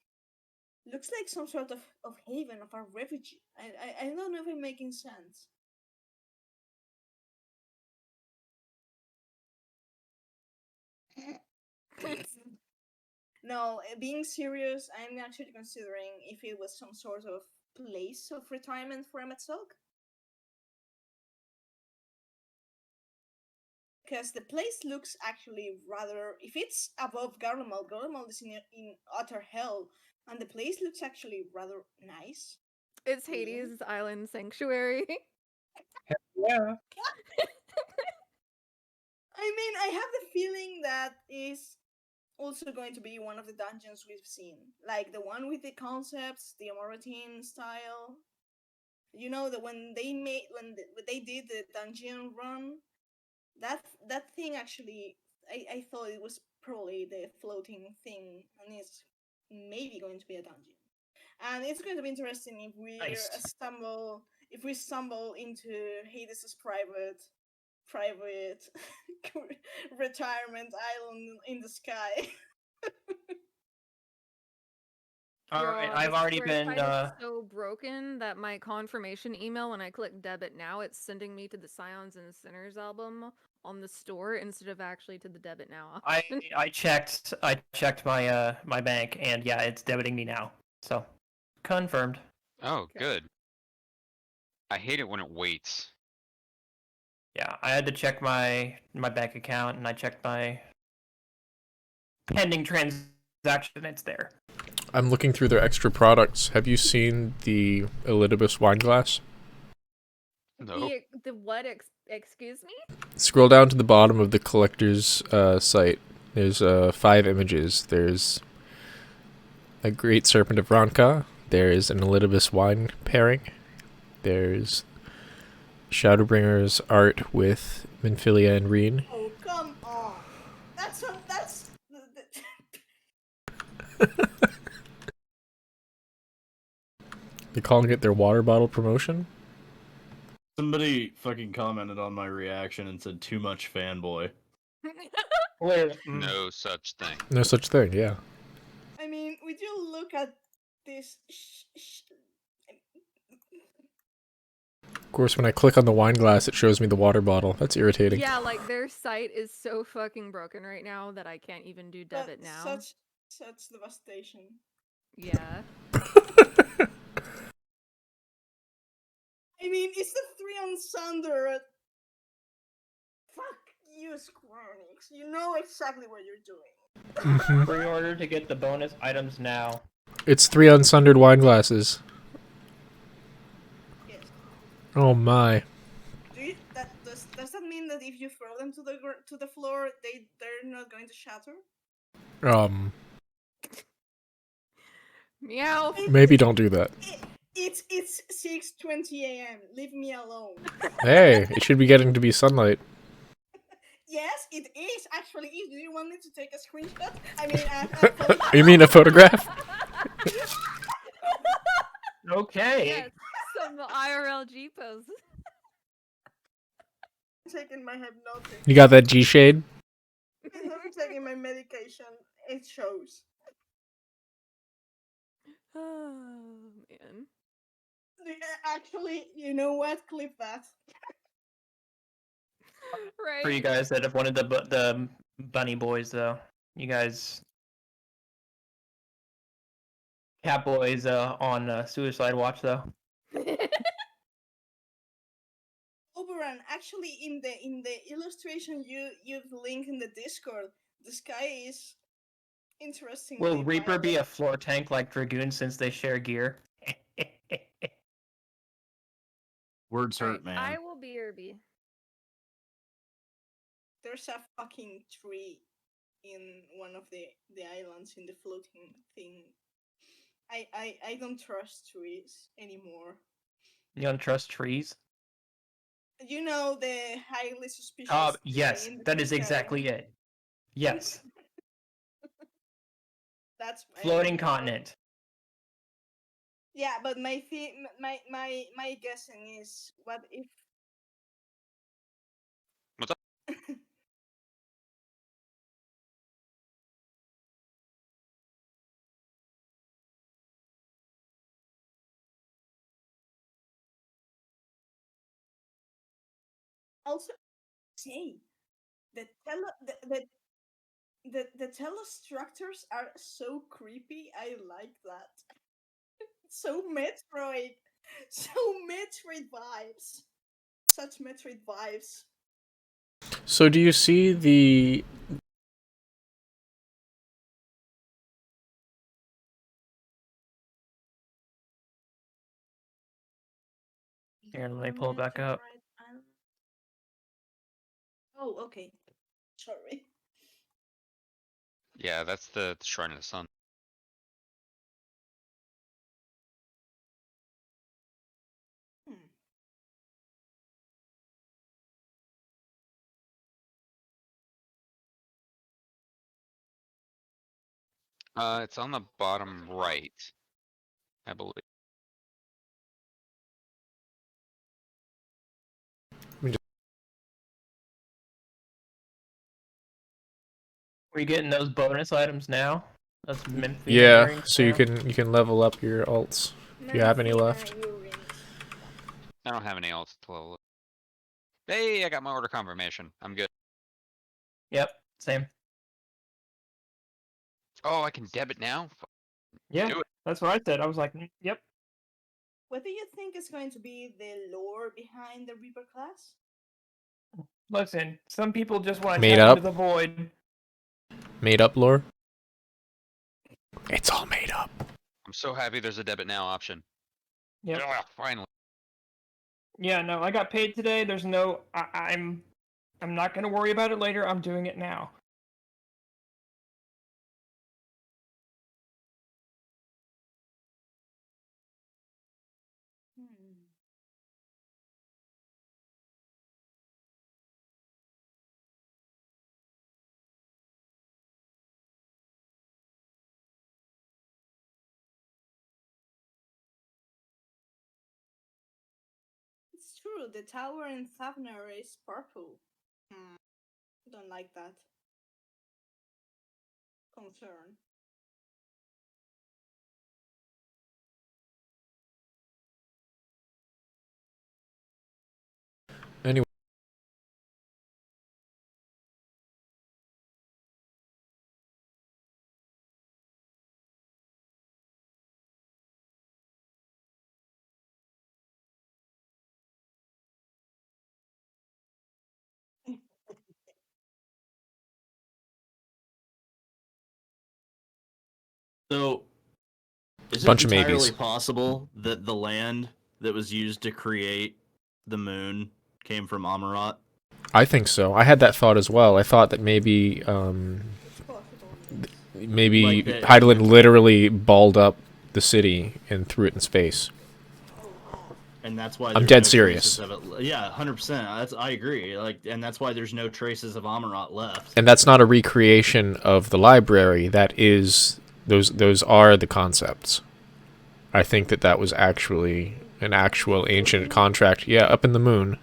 looks like some sort of haven of a refugee. I don't know if I'm making sense. No, being serious, I'm actually considering if it was some sort of place of retirement for Emmett Silk. Because the place looks actually rather... If it's above Garlemald, Garlemald is in utter hell, and the place looks actually rather nice. It's Hades' Island Sanctuary. Yeah. I mean, I have the feeling that is also going to be one of the dungeons we've seen. Like the one with the concepts, the Amorotine style. You know, when they did the dungeon run, that thing actually, I thought it was probably the floating thing, and it's maybe going to be a dungeon. And it's going to be interesting if we stumble into Hades' private retirement island in the sky. All right, Bro, I've the already Square been. site is so broken that my confirmation email, when I click debit now, it's sending me to the Scions and Sinners album on the store instead of actually to the debit now option. I checked my my bank, and yeah, it's debiting me now. So confirmed. Oh, good. I hate it when it waits. Yeah, I had to check my bank account, and I checked my pending transaction. It's there. I'm looking through their extra products. Have you seen the Elidibus wine glass? No. The what? Excuse me? Scroll down to the bottom of the collector's site. There's 5 images. There's a Great Serpent of Ronka. There's an Elidibus wine pairing. There's Shadowbringer's art with Minfilia and Reen. Oh, come on. That's They're calling it their water bottle promotion. Somebody fucking commented on my reaction and said too much fanboy. No such thing. No such thing, yeah. I mean, would you look at this? Of course, when I click on the wine glass, it shows me the water bottle. That's irritating. Yeah, like their site is so fucking broken right now that I can't even do debit now. Such devastation. Yeah. I mean, it's the 3 on Sunder. Fuck you, Square-Enix. You know exactly what you're doing. Mhm. Pre-order to get the bonus items now. It's 3 unsundered wine glasses. Yes. Oh my. Does that mean that if you throw them to the floor, they're not going to shatter? Meow. Maybe don't do that. It's 6:20 a.m. Leave me alone. Hey, it should be getting to be sunlight. Yes, it is. Actually, do you want me to take a screenshot? I mean, You mean a photograph? Okay. Yes, some IRL G pose. Taking my hypnotic. You got that G-shade? I'm taking my medication. It shows. Oh, man. Actually, you know what? Clip that. Right. For you guys that have wanted the bunny boys, though, you guys, Cat Boys on Suicide Watch, though. Oberon, actually, in the illustration you've linked in the Discord, the sky is interesting. Will Reaper be a floor tank like Dragoon since they share gear? Words hurt, man. I will be Irby. There's a fucking tree in one of the islands in the floating thing. I don't trust trees anymore. You don't trust trees? You know, the highly suspicious Yes, tree in the that is picture. exactly it. Yes. That's Floating continent. Yeah, but my guessing is, what if? What's up? Also, say the telestructures are so creepy. I like that. So Metroid, so Metroid vibes. Such Metroid vibes. So do you see the... Here, let me pull it back up. Oh, okay. Sorry. Yeah, that's the Shrine of the Sun. It's on the bottom right, I believe. Are you getting those bonus items now? That's Yeah, so you can level up your alts if you have any left. I don't have any else to level up. Hey, I got my order confirmation. I'm good. Yep, same. Oh, I can debit now? Yeah, Do it. that's what I said. I was like, yep. What do you think is going to be the lore behind the Reaper class? Listen, some people just want to Made tap up. into the void. Made up lore? It's all made up. I'm so happy there's a debit now option. Yep. Yeah, finally. Yeah, no, I got paid today. There's no, I'm not gonna worry about it later. I'm doing it now. It's true, the tower in Thavner is purple. Don't like that. Concern. Anyway. So, is Bunch it of entirely maybes. possible that the land that was used to create the moon came from Amarat? I think so. I had that thought as well. I thought that maybe Like that- Heidelin literally balled up the city and threw it in space. And that's why I'm there's dead no serious. traces of it. Yeah, 100%. I agree. And that's why there's no traces of Amarat left. And that's not a recreation of the library. That is those are the concepts. I think that was actually an actual ancient contract. Yeah, up in the moon.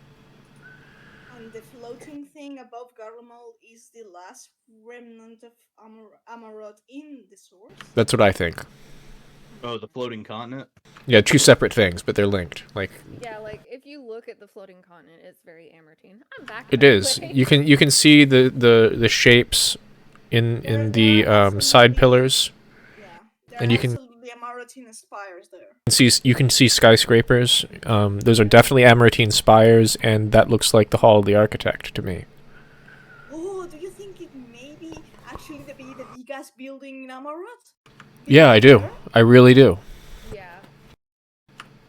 And the floating thing above Garlemald is the last remnant of Amarat in the source? That's what I think. Oh, the floating continent? Yeah, two separate things, but they're linked. Like Yeah, like if you look at the floating continent, it's very Amartine. I'm back. it by the is. way. You can see the shapes in the side pillars. And you can The Amaratine spires there. see skyscrapers. Those are definitely Amaratine spires, and that looks like the Hall of the Architect to me. Oh, do you think it may be actually be the ass building in Amarot? Yeah, I do. I really do. Yeah.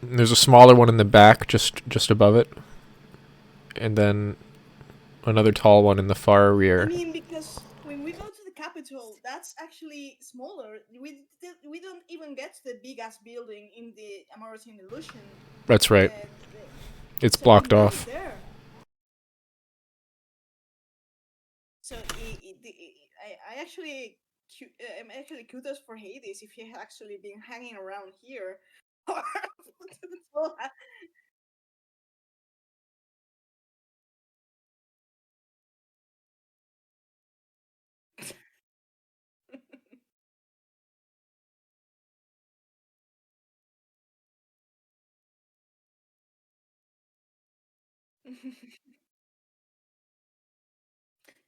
There's a smaller one in the back, just above it, and then another tall one in the far rear. I mean, because when we go to the capital, that's actually smaller. We don't even get to the big ass building in the Amarotine Illusion. That's right. It's So blocked we need off. it there. So I actually I'm actually kudos for Hades if he had actually been hanging around here.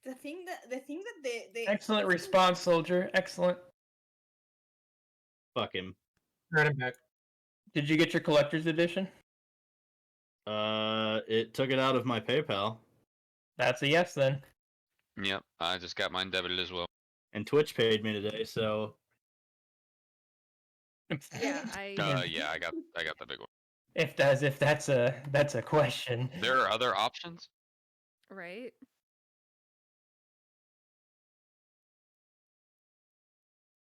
the thing that the Excellent response, soldier. Excellent. Fuck him. Right, I'm back. Did you get your collector's edition? It took it out of my PayPal. That's a yes then. Yep, I just got mine debited as well. And Twitch paid me today, so. Yeah, Yeah, I got the big one. If that's a question. There are other options. Right.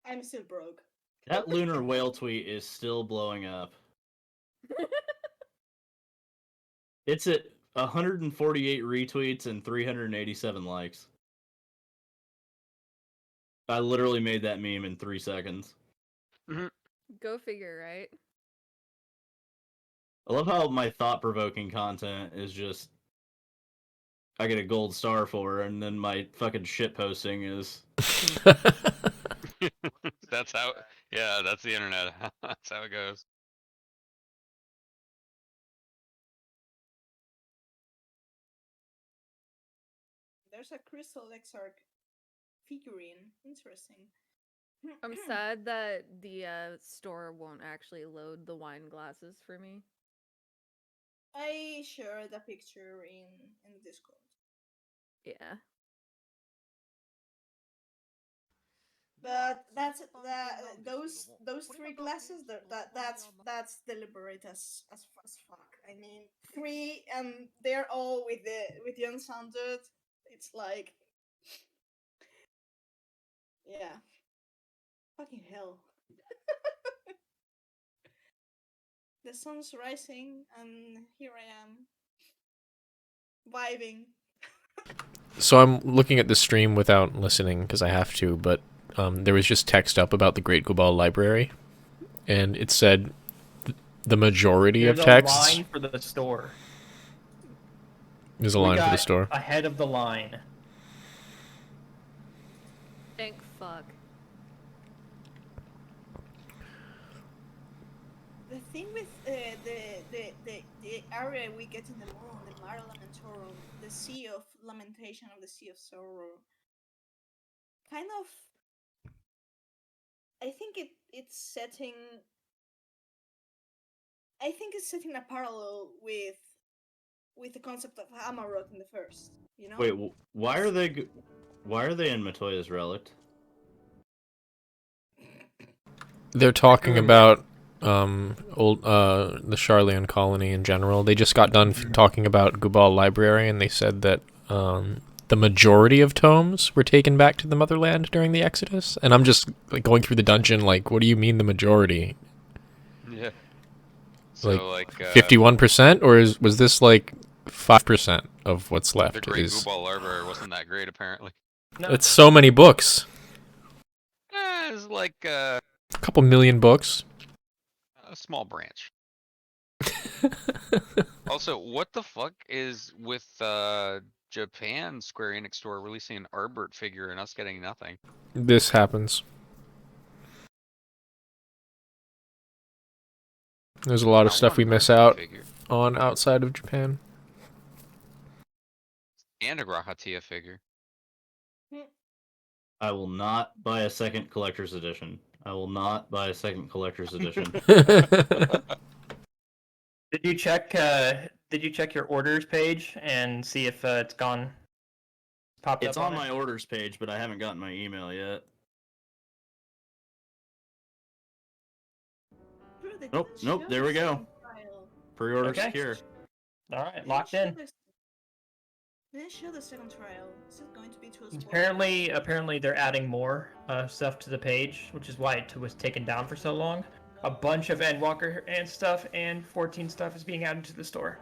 I'm still broke. That Lunar Whale tweet is still blowing up. It's at 148 retweets and 387 likes. I literally made that meme in 3 seconds. Go figure, right? I love how my thought-provoking content is just I get a gold star for, and then my fucking shit posting is. That's how. Yeah, that's the internet. That's how it goes. There's a Crystal Exarch figurine. Interesting. I'm sad that the store won't actually load the wine glasses for me. I shared a picture in Discord. Yeah. But those 3 glasses that's deliberate as fuck. I mean, 3 and they're all with the unsounded. It's like, yeah, fucking hell. The sun's rising and here I am vibing. So I'm looking at the stream without listening because I have to, but there was just text up about the Great Gubal Library, and it said the majority There's of texts. a line for the store. There's a line for the store. Ahead of the line. Thank fuck. The thing with the area we get in the moon, the Mare Lamentorum, the Sea of Lamentation of the Sea of Sorrow, kind of, I think it's setting a parallel with the concept of Amarot in the first, you know? Wait, why are they in Matoya's Relict? They're talking about the Charlean colony in general. They just got done talking about Gubal Library, and they said that the majority of tomes were taken back to the motherland during the Exodus. And I'm just like going through the dungeon, like, what do you mean the majority? Yeah. So like 51%, or was this like 5% of what's left? The Great Gubal Library wasn't that great, apparently. No. It's so many books. It's like A couple million books. a small branch. Also, what the fuck is with Japan Square-Enix store releasing an Arbert figure and us getting nothing? This happens. There's a lot of stuff we miss out on outside of Japan. And a Grahatia figure. I will not buy a second collector's edition. I will not buy a second collector's edition. Did you check your orders page and see if it's gone? Popped It's up on it? my orders page, but I haven't gotten my email yet. Nope. There we go. Pre-order Okay. secure. All right, locked in. Then show the second trial. Is it going to be too Apparently they're adding more stuff to the page, which is why it was taken down for so long. A bunch of Endwalker and stuff and 14 stuff is being added to the store.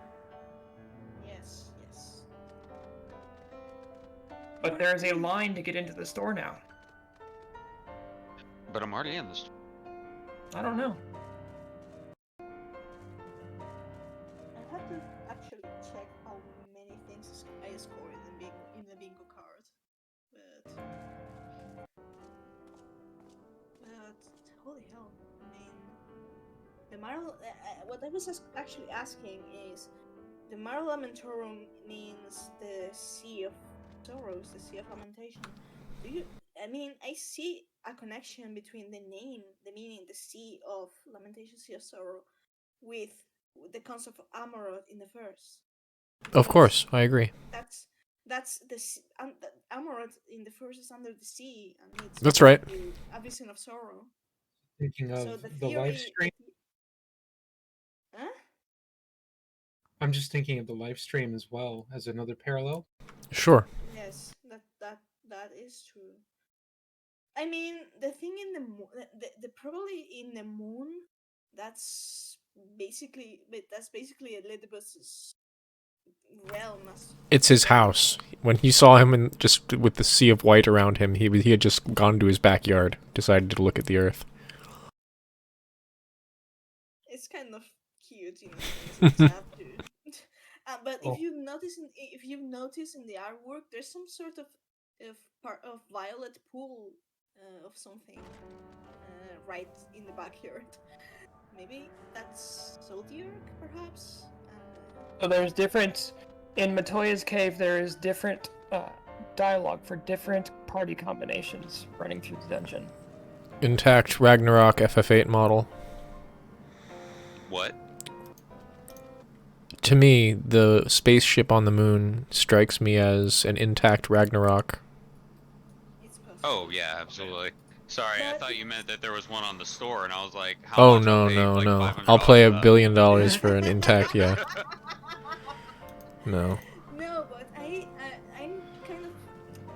Yes. But there's a line to get into the store now. But I'm already in the store. I don't know. I have to actually check how many things I scored in the bingo card, but holy hell! I mean, the Mara. What I was actually asking is, the Mara Lamentorum means the Sea of Sorrows, the Sea of Lamentation. I see a connection between the name, the meaning, the Sea of Lamentation, Sea of Sorrow, with the concept of Amarot in the verse. Of course, I agree. That's the Amarot in the verse is under the sea, and it's That's right. A vision of sorrow. Thinking of So the live stream. Huh? I'm just thinking of the live stream as well as another parallel. Sure. Yes, that is true. I mean, the thing in the probably in the moon, that's basically Elizabeth's realm. It's his house. When he saw him just with the sea of white around him, he had just gone to his backyard, decided to look at the earth. It's kind of cute, you know. It's sad too. But if you've noticed in the artwork, there's some sort of part of violet pool of something right in the backyard. Maybe that's Zodiac, perhaps. So there's different in Matoya's cave. There is different dialogue for different party combinations running through the dungeon. Intact Ragnarok FF8 model. What? To me, the spaceship on the moon strikes me as an intact Ragnarok. Oh yeah, absolutely. Sorry, I thought you meant that there was one on the store, and I was like, Oh much? no, I'll pay, no, like, no! $500 I'll pay for $1 that. billion for an intact. Yeah. No. No, but I'm kind of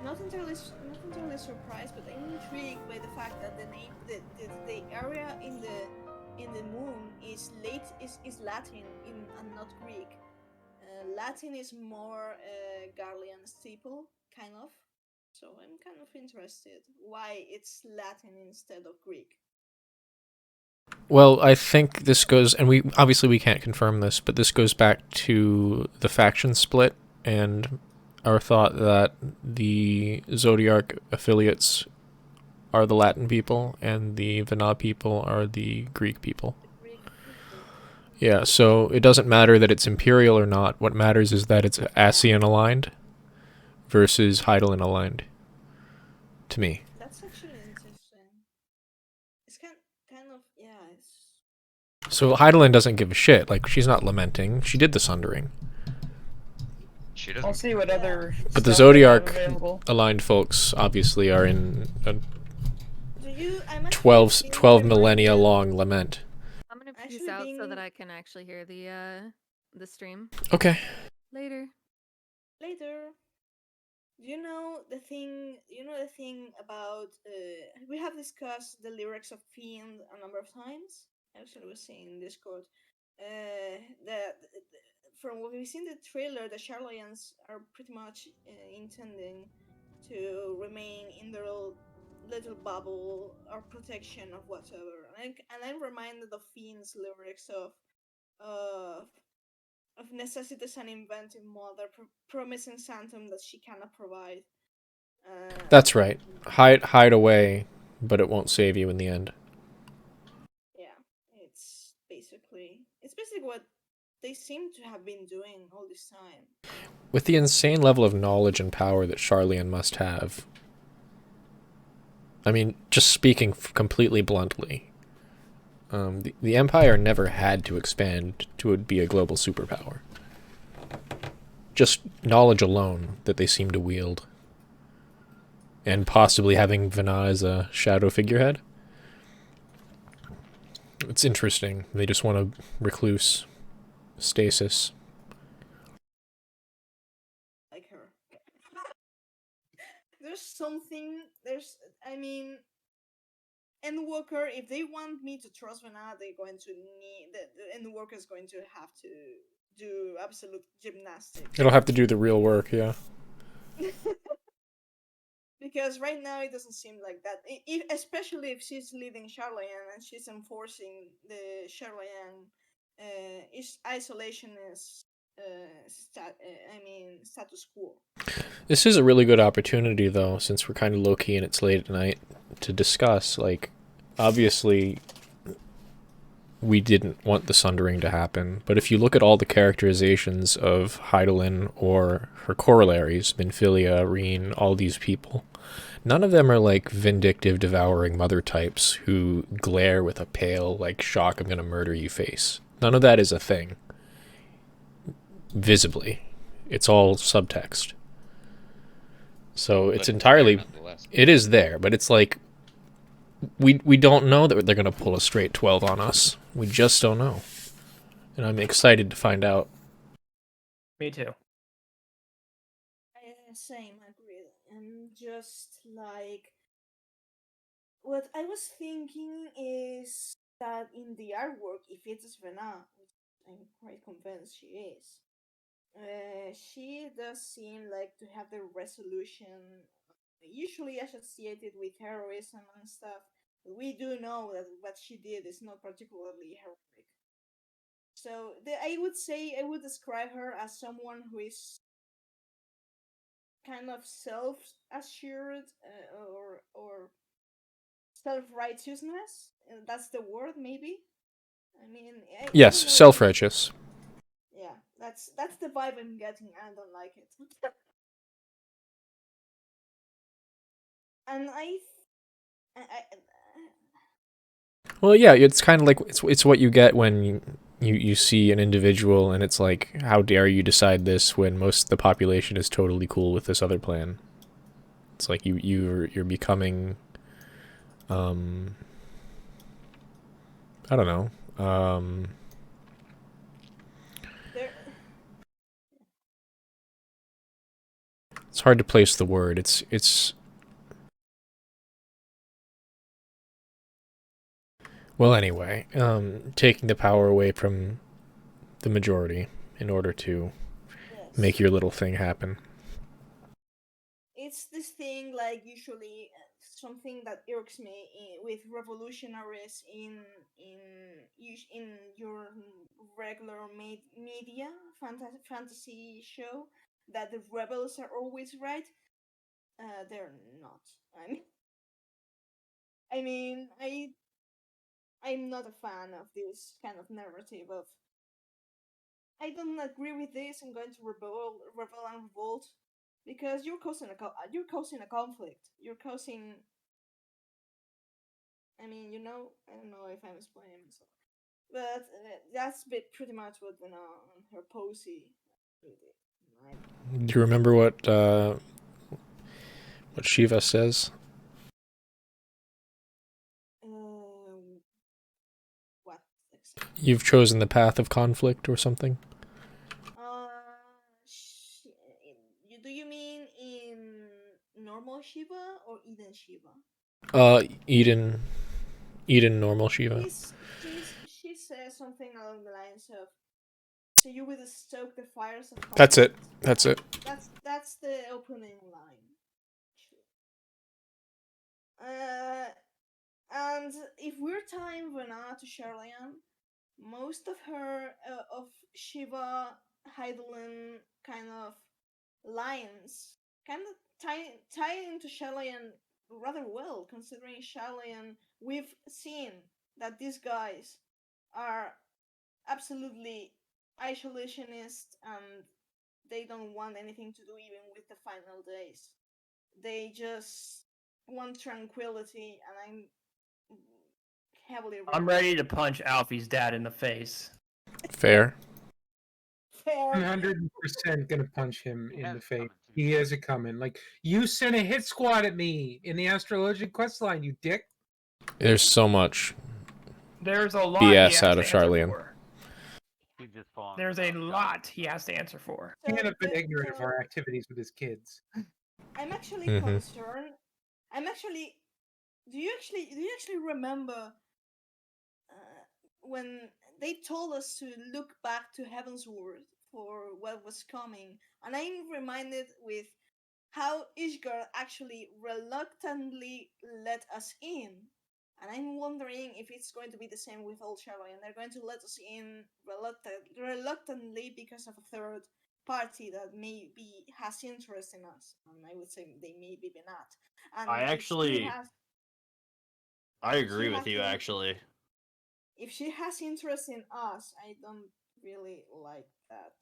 not entirely surprised, but I'm intrigued by the fact that the area in the moon is Latin and not Greek. Latin is more Garlean steeple, kind of. So I'm kind of interested why it's Latin instead of Greek. Well, I think this goes, and we can't confirm this, but this goes back to the faction split and our thought that the Zodiac affiliates are the Latin people and the Vana people are the Greek people. Yeah, so it doesn't matter that it's Imperial or not. What matters is that it's Asian aligned versus Hydaelyn aligned, to me. That's actually interesting. It's kind of, yeah, it's... So Hydaelyn doesn't give a shit. Like, she's not lamenting. She did the Sundering. She doesn't. I'll see what other. But the stuff Zodiac they have available. aligned folks obviously are in a I'm actually 12 millennia long lament. I'm gonna peace out so that I can actually hear the stream. Okay. Later. You know the thing about we have discussed the lyrics of Fiend a number of times. Actually, was saying in Discord. From what we've seen in the trailer, the Charlians are pretty much intending to remain in their little bubble or protection of whatever. And I'm reminded of Fiend's lyrics of necessities and inventive mother promising Santum that she cannot provide. That's right. Hide away, but it won't save you in the end. Yeah, it's basically what they seem to have been doing all this time. With the insane level of knowledge and power that Charlian must have, I mean, just speaking completely bluntly, the Empire never had to expand to be a global superpower. Just knowledge alone that they seem to wield. And possibly having Vana as a shadow figurehead. It's interesting. They just want to recluse stasis. Like her. I mean, Endwalker, if they want me to trust Vena, they're going to need, the Endwalker is going to have to do absolute gymnastics. It'll have to do the real work, yeah. Because right now it doesn't seem like that. Especially if she's leading Charlayan and she's enforcing the Charlayan isolationist status quo. This is a really good opportunity, though, since we're kind of low-key and it's late at night, to discuss, like, obviously we didn't want the Sundering to happen, but if you look at all the characterizations of Hydaelyn or her corollaries, Minfilia, Reen, all these people, none of them are like vindictive, devouring mother types who glare with a pale, like, shock, I'm gonna murder you face. None of that is a thing. Visibly. It's all subtext. So it's entirely... It is there, but it's like... We don't know that they're going to pull a straight 12 on us. We just don't know. And I'm excited to find out. Me too. Same, agreed. And just like... What I was thinking is that in the artwork, if it's Vena, which I'm quite convinced she is, she does seem like to have the resolution usually associated with heroism and stuff. But we do know that what she did is not particularly heroic. So I would describe her as someone who is kind of self-assured or self-righteousness. That's the word, maybe. I mean, Yes, self-righteous. Yeah, that's the vibe I'm getting. I don't like it. And Well, yeah, it's kind of like it's what you get when you see an individual and it's like, how dare you decide this when most of the population is totally cool with this other plan. It's like you're becoming I don't know. It's hard to place the word. It's well, anyway, taking the power away from the majority in order to make your little thing happen. It's this thing, like, usually something that irks me with revolutionaries in your regular media fantasy show, that the rebels are always right. They're not. I'm not a fan of this kind of narrative of, I don't agree with this, I'm going to rebel and revolt, because you're causing a conflict. You're causing... I mean, I don't know if I'm explaining myself, but that's pretty much what her posy did. Do you remember what Shiva says? What? You've chosen the path of conflict or something? Do you mean in normal Shiva or Eden Shiva? Eden normal Shiva. She says something along the lines of, so you will stoke the fires of conflict. That's it. That's the opening line. And if we're tying Vena to Charlayan, most of her of Shiva Hydaelyn kind of lines kind of tie into Charlayan rather well, considering Charlayan, we've seen that these guys are absolutely isolationist and they don't want anything to do even with the final days. They just want tranquility, and I'm ready to punch Alfie's dad in the face. Fair. 100% gonna punch him in the face. He has it coming. Like, you sent a hit squad at me in the Astrologian questline, you dick. There's so much. There's a lot BS out of Charlene. There's a lot he has to answer for. He might have been ignorant of our activities with his kids. I'm actually Mhm. concerned. Do you actually remember when they told us to look back to Heavensward for what was coming? And I'm reminded with how Ishgard actually reluctantly let us in. And I'm wondering if it's going to be the same with Old Charlie, and they're going to let us in reluctantly because of a third party that maybe has interest in us. And I would say they maybe be not. And I agree with you, to- actually. If she has interest in us, I don't really like that.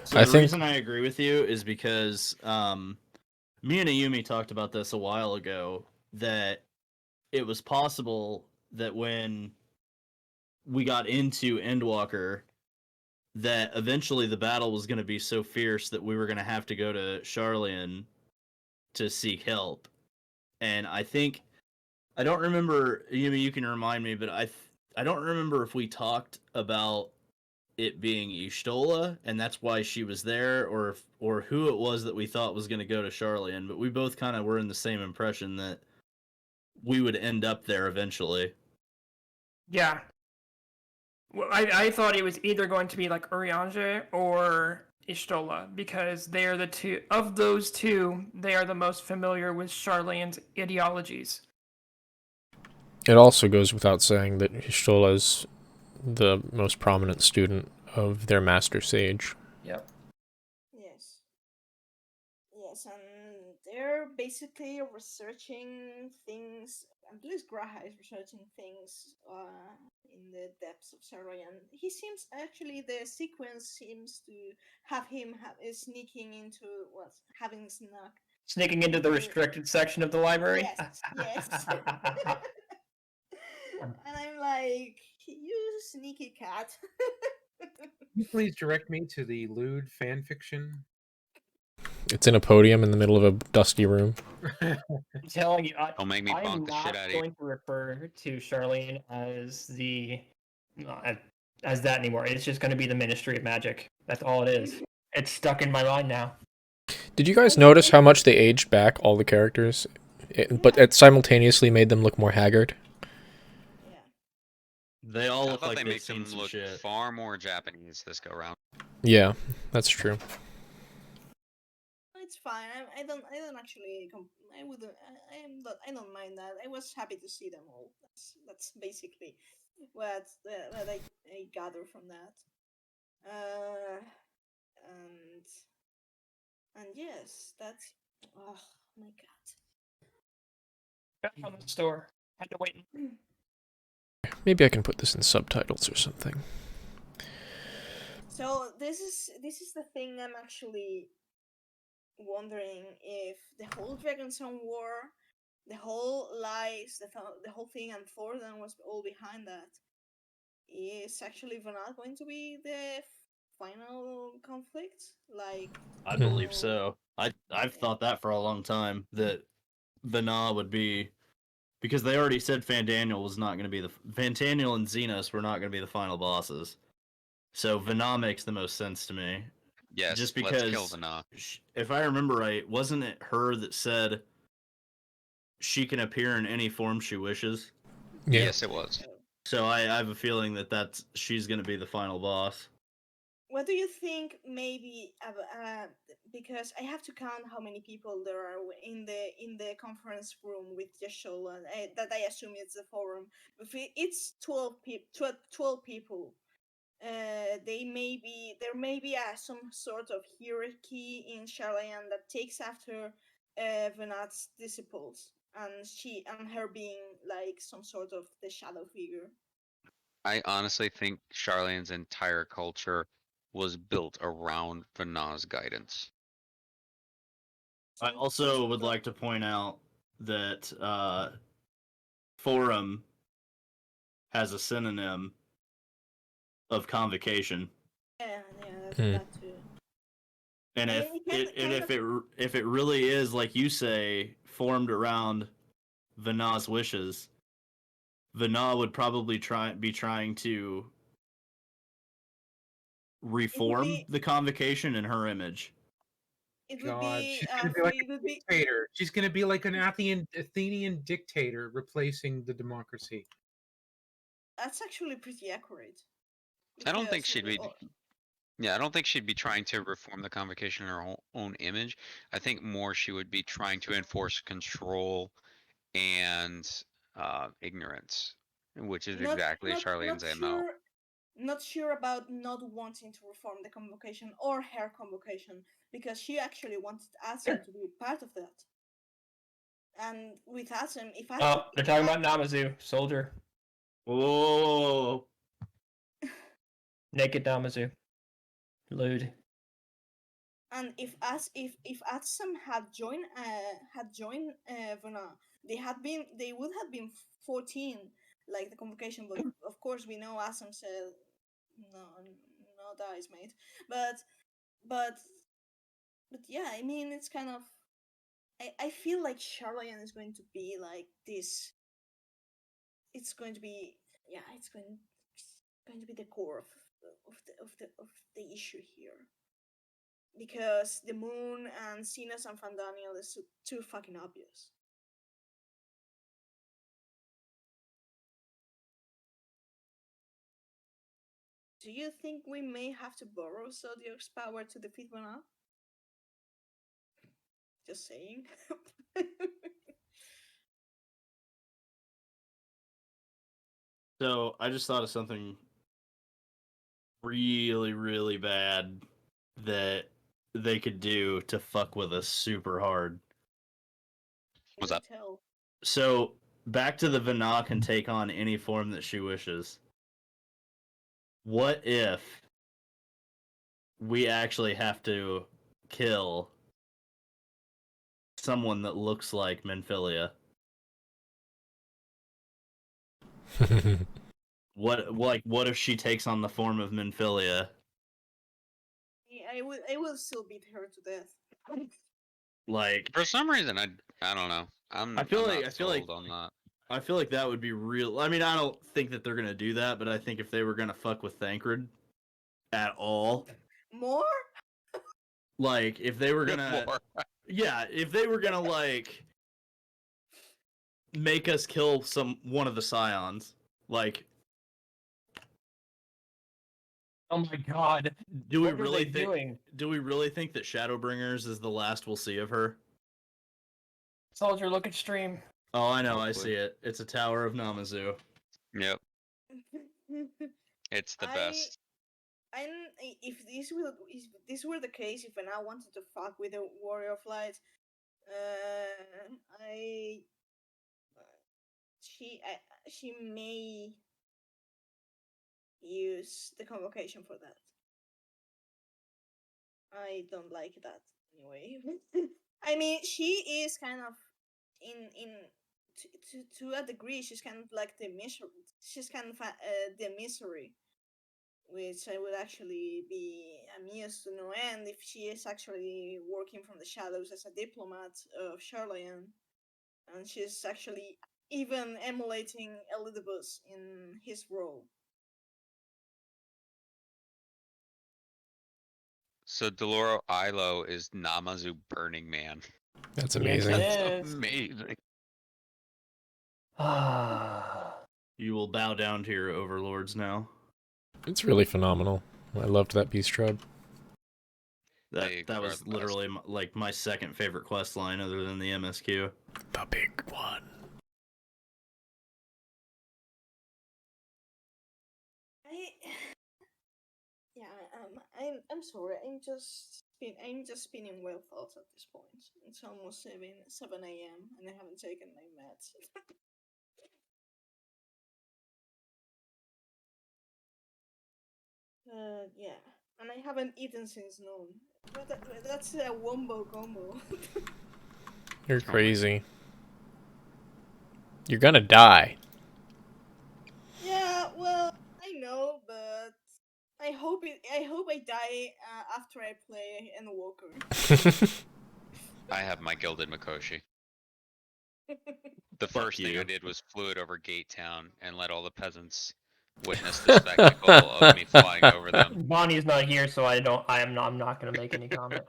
So the reason I agree with you is because me and Ayumi talked about this a while ago, that it was possible that when we got into Endwalker, that eventually the battle was going to be so fierce that we were going to have to go to Charlian to seek help. And I think, I don't remember, Ayumi, you can remind me, but I don't remember if we talked about it being Y'shtola, and that's why she was there, or who it was that we thought was going to go to Charlian, but we both kind of were in the same impression that we would end up there eventually. Yeah. Well, I thought it was either going to be like Urianger or Y'shtola, because they are the two, of those two, they are the most familiar with Charlene's ideologies. It also goes without saying that Y'shtola is the most prominent student of their master sage. Yep. Yes. Yes, and they're basically researching things. At least Graha is researching things in the depths of Sarayan. He seems, actually, the sequence seems to have him sneaking into having snuck. Sneaking into the restricted section of the library? Yes. And I'm like, you sneaky cat. Can you please direct me to the lewd fan fiction? It's in a podium in the middle of a dusty room. I'm telling you, Don't make me I'm bonk the shit not out of you. going to refer to Charlene as as that anymore. It's just going to be the Ministry of Magic. That's all it is. It's stuck in my mind now. Did you guys notice how much they aged back all the characters, but it simultaneously made them look more haggard? They all look like they they've make seen them some look shit. far more Japanese this go round. Yeah, that's true. It's fine. I don't actually. I don't mind that. I was happy to see them all. That's basically what I gather from that. And yes, that's. Oh my god. Back on the store. Had to wait. Maybe I can put this in subtitles or something. So this is the thing I'm actually wondering, if the whole Dragonstone War, the whole lies, the whole thing, and Thordan was all behind that. Is actually Vanat going to be the final conflict? Like, I believe so. I've thought that for a long time, that Vana would be, because they already said Fandaniel was not going to be Fandaniel and Xenos were not going to be the final bosses. So Vana makes the most sense to me. Yes, just let's because, kill Vana. if I remember right, wasn't it her that said she can appear in any form she wishes? Yeah. Yes, it was. So I have a feeling that she's going to be the final boss. what do you think? Maybe because I have to count how many people there are in the conference room with Yashola. That I assume it's the forum. If it's 12 people. There may be some sort of hierarchy in Shalayan that takes after Venat's disciples, and her being like some sort of the shadow figure. I honestly think Charlene's entire culture was built around Vana's guidance. I also would like to point out that forum has a synonym of convocation. Yeah, that too. And if it really is, like you say, formed around Vana's wishes, Vana would probably be trying to reform the convocation in her image. It would God, be she's gonna be like a dictator. She's gonna be like an Athenian dictator replacing the democracy. That's actually pretty accurate. I don't think because she'd be. Yeah, I don't think she'd be trying to reform the convocation in her own image. I think more she would be trying to enforce control and ignorance, which is exactly Charlene's MO. Not sure about not wanting to reform the convocation or her convocation, because she actually wanted Asum to be part of that. And with Asum, if Asum... Oh, they're talking about Namazu, soldier. Whoa. Naked Namazu. Lewd. And if Asum had joined Vana, they would have been 14, like the convocation. But of course, we know Asum said no dies, mate. But yeah, I mean, it's kind of. I feel like Charlene is going to be like this. It's going to be it's going to be the core of the issue here. Because the moon and Sinas and Fandaniel is too fucking obvious. Do you think we may have to borrow Zodiac's power to defeat Vana? Just saying. So I just thought of something really, really bad that they could do to fuck with us super hard. What's that? So back to the Vana can take on any form that she wishes. What if we actually have to kill someone that looks like Menphilia? What if she takes on the form of Menphilia? I will still beat her to death. Like, for some reason, I don't know. I feel like that would be real. I mean, I don't think that they're gonna do that, but I think if they were gonna fuck with Thancred at all, more, like if they were gonna, if they were gonna like make us kill one of the Scions, like. Oh my god. Do we What are really they think? doing? Do we really think that Shadowbringers is the last we'll see of her? Soldier, look at stream. Oh, I know. I see it. It's a Tower of Namazu. Yep. It's the best. If this were the case, if I wanted to fuck with a Warrior of Light, she may use the convocation for that. I don't like that anyway. I mean, she is kind of to a degree. She's kind of like the misery. She's kind of the misery, which I would actually be amused to no end if she is actually working from the shadows as a diplomat of Charlayan, and she's actually even emulating Elidibus in his role. So Deloro Ilo is Namazu Burning Man. That's amazing. That's amazing. You will bow down to your overlords now. It's really phenomenal. I loved that beast tribe. That was literally like my second favorite quest line other than the MSQ. The big one. I'm sorry. I'm just spinning well thoughts at this point. It's almost 7 a.m. and I haven't taken my meds. Yeah, and I haven't eaten since noon. That's a wombo combo. You're crazy. You're gonna die. Yeah, well, I know, but I hope I die after I play Endwalker. I have my Gilded Mikoshi. The Fuck first thing you. I did was flew it over Gate Town and let all the peasants witness the spectacle of me flying over them. Bonnie's not here, so I'm not going to make any comment.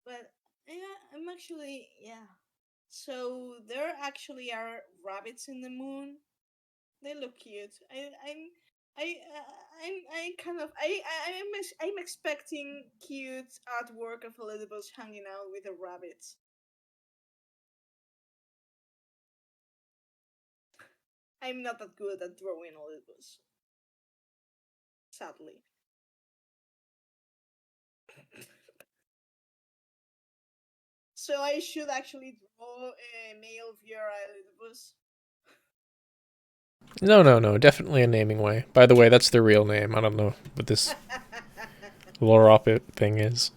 But yeah, I'm actually So there actually are rabbits in the moon. They look cute. I'm expecting cute artwork of Labyrinthos hanging out with the rabbits. I'm not that good at drawing Labyrinthos, sadly. So I should actually draw a male Viera Labyrinthos. No. Definitely a naming way. By the way, that's the real name. I don't know what this Loropit thing is.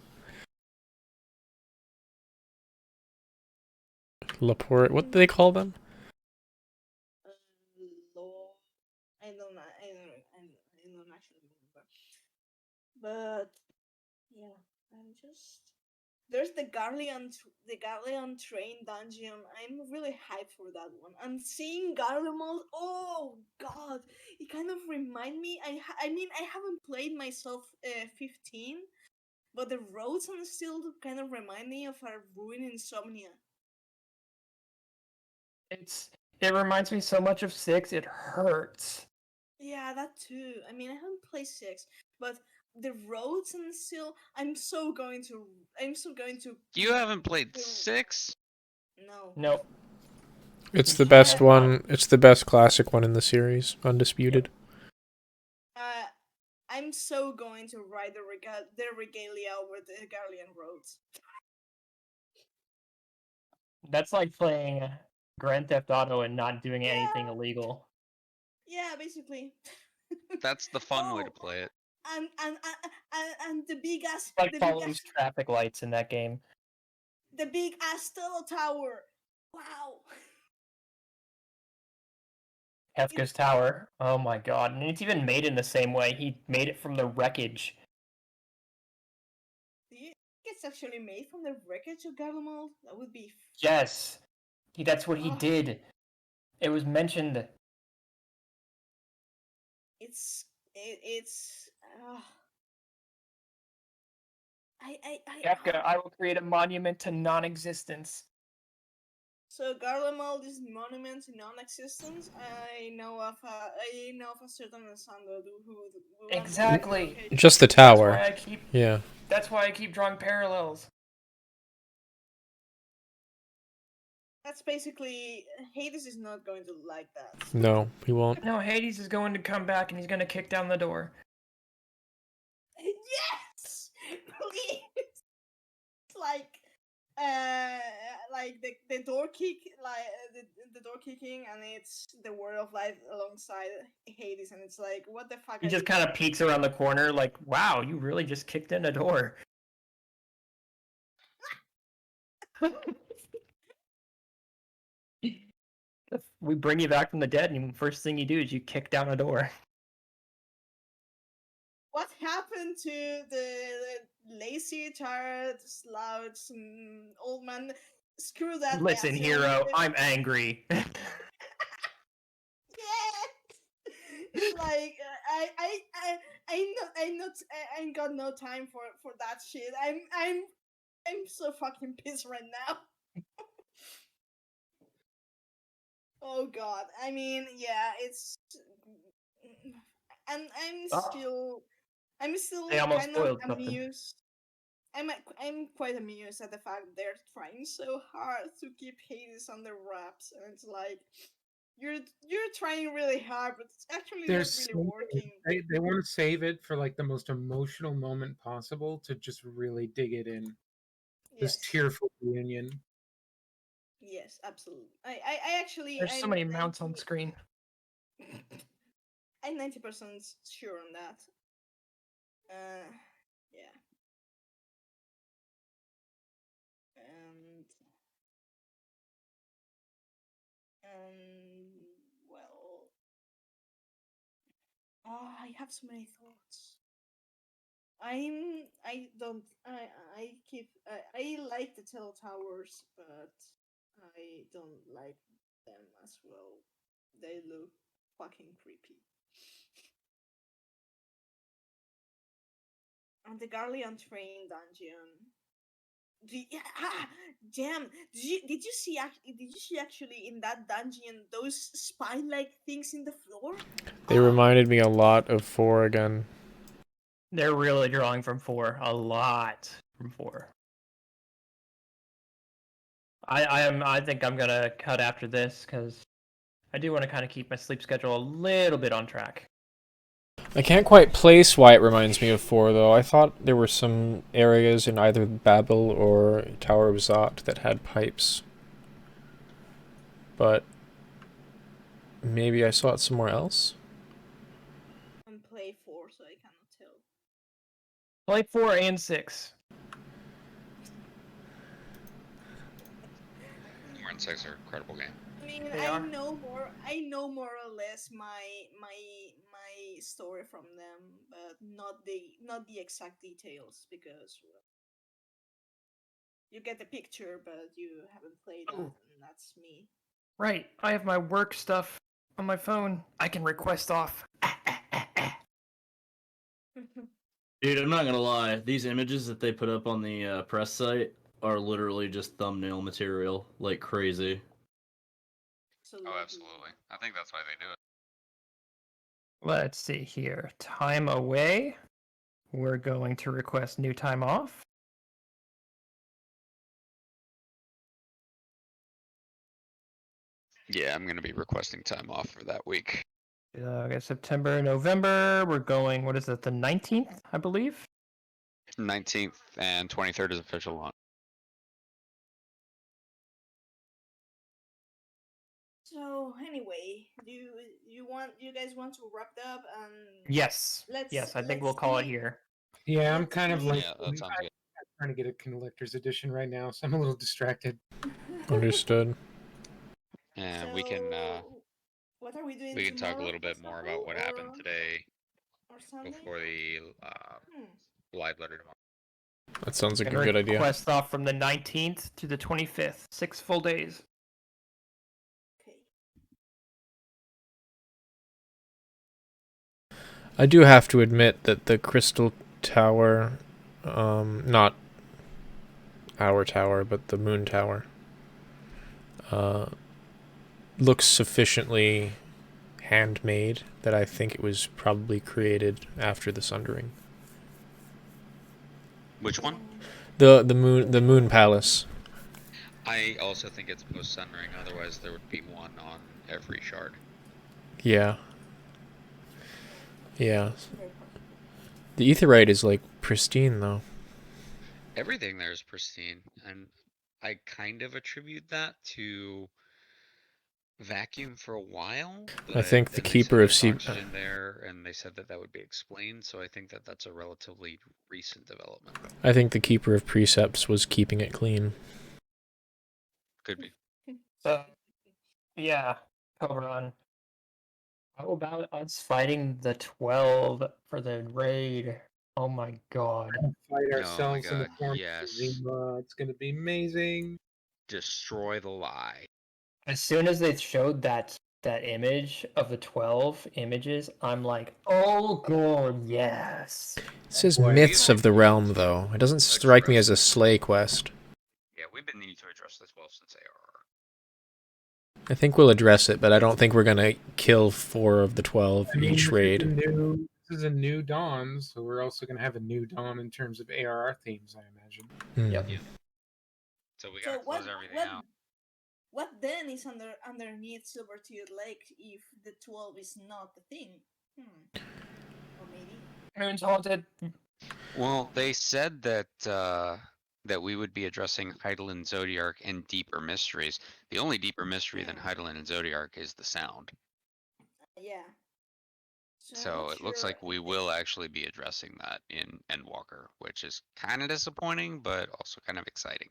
Laporte. What do they call them? I don't actually remember. But yeah, I'm just. There's the Garleon train dungeon. I'm really hyped for that one. And seeing Garlemald, oh god, it kind of remind me. I mean, I haven't played myself 15, but the roads and still kind of remind me of a ruin Insomnia. It reminds me so much of 6. It hurts. Yeah, that too. I mean, I haven't played 6, but the roads and still, I'm so going to. You haven't played 6? No. Nope. It's the best one. It's the best classic one in the series, undisputed. I'm so going to ride the regalia over the Garlean roads. That's like playing Grand Theft Auto and not doing anything illegal. Yeah, basically. That's the fun way to play it. And the big ass. Like following traffic lights in that game. The big ass Stella Tower. Wow. Hefka's Tower. Oh my god. And it's even made in the same way. He made it from the wreckage. Do you think it's actually made from the wreckage of Garlemald? That would be. Yes. That's what he did. It was mentioned. It's. Hefka, I will create a monument to non-existence. So Garlemald is monument to non-existence. I know of a certain Alessandro who Exactly. Just the tower. Yeah. That's why I keep drawing parallels. That's basically Hades is not going to like that. No, he won't. No, Hades is going to come back and he's going to kick down the door. Yes, please. Like the door kick, the door kicking, and it's the word of life alongside Hades, and it's like, what the fuck? He just kind of peeks around the corner, like, "Wow, you really just kicked in a door." We bring you back from the dead, and the first thing you do is you kick down a door. What happened to the lazy, tired, slouch, old man? Screw that. Listen, bastard. hero, I'm angry. Yeah. It's like I ain't got no time for that shit. I'm so fucking pissed right now. Oh god. I mean, yeah, it's and I'm still They almost kind of spoiled something. amused. I'm quite amused at the fact that they're trying so hard to keep Hades under wraps, and it's like you're trying really hard, but it's actually not really working. They want to save it for like the most emotional moment possible to just really dig it in. This tearful reunion. Yes, absolutely. I actually. There's so many mounts on screen. I'm 90% sure on that. Yeah. Well, I have so many thoughts. I don't I keep I like the Tell Towers, but I don't like them as well. They look fucking creepy. And the Garleon Train dungeon. Damn! Did you see actually in that dungeon those spine-like things in the floor? They reminded me a lot of 4 again. They're really drawing from 4, a lot from 4. I think I'm gonna cut after this because I do want to kind of keep my sleep schedule a little bit on track. I can't quite place why it reminds me of 4, though. I thought there were some areas in either Babel or Tower of Zot that had pipes. But maybe I saw it somewhere else? On play 4, so I cannot tell. Play 4 and 6. 4 and 6 are incredible games. I mean, They I are. know more or less my story from them, but not the exact details because you get the picture, but you haven't played that, and that's me. Right, I have my work stuff on my phone. I can request off. Dude, I'm not gonna lie. These images that they put up on the press site are literally just thumbnail material, like crazy. Oh, absolutely. I think that's why they do it. Let's see here. Time away. We're going to request new time off. Yeah, I'm gonna be requesting time off for that week. I guess September, November. We're going, what is it, the 19th, I believe? 19th and 23rd is official launch. So anyway, you guys want to wrap it up and Yes. Yes, I think we'll call it here. Yeah, I'm kind of like Yeah, that sounds good. I'm trying to get a collector's edition right now, so I'm a little distracted. Understood. And we can what are we doing? we can talk a tomorrow, little for bit more example, about what happened today or Sunday? before the live letter tomorrow. That sounds like a And good idea. request off from the 19th to the 25th. 6 full days. I do have to admit that the Crystal Tower, not our tower, but the Moon Tower, looks sufficiently handmade that I think it was probably created after the Sundering. Which one? The Moon Palace. I also think it's post Sundering, otherwise there would be one on every shard. Yeah. Yeah. The Aetheryte is like pristine though. Everything there is pristine, and I kind of attribute that to vacuum for a while. I think the then they Keeper of said there's Sea. oxygen there, and they said that would be explained. So I think that that's a relatively recent development. I think the Keeper of Precepts was keeping it clean. Could be. So, yeah, Cobran. How about us fighting the 12 for the raid? Oh my god. Fight ourselves in the God, form yes. of Zima. It's gonna be amazing. Destroy the lie. As soon as they showed that image of the 12 images, I'm like, oh god, yes. It says Myths of the Realm though. It doesn't strike me as a slay quest. Yeah, we've been needing to address this well since ARR. I think we'll address it, but I don't think we're gonna kill 4 of the 12 each raid. This is a new dawn, so we're also gonna have a new dawn in terms of ARR themes, I imagine. Yep. So we gotta close everything out. What then is underneath Silvertooth Lake if the 12 is not the thing? Or maybe. Moon's haunted. Well, they said that that we would be addressing Heidelin Zodiarch and deeper mysteries. The only deeper mystery than Heidelin and Zodiarch is the sound. Yeah. So it looks like we will actually be addressing that in Endwalker, which is kind of disappointing, but also kind of exciting.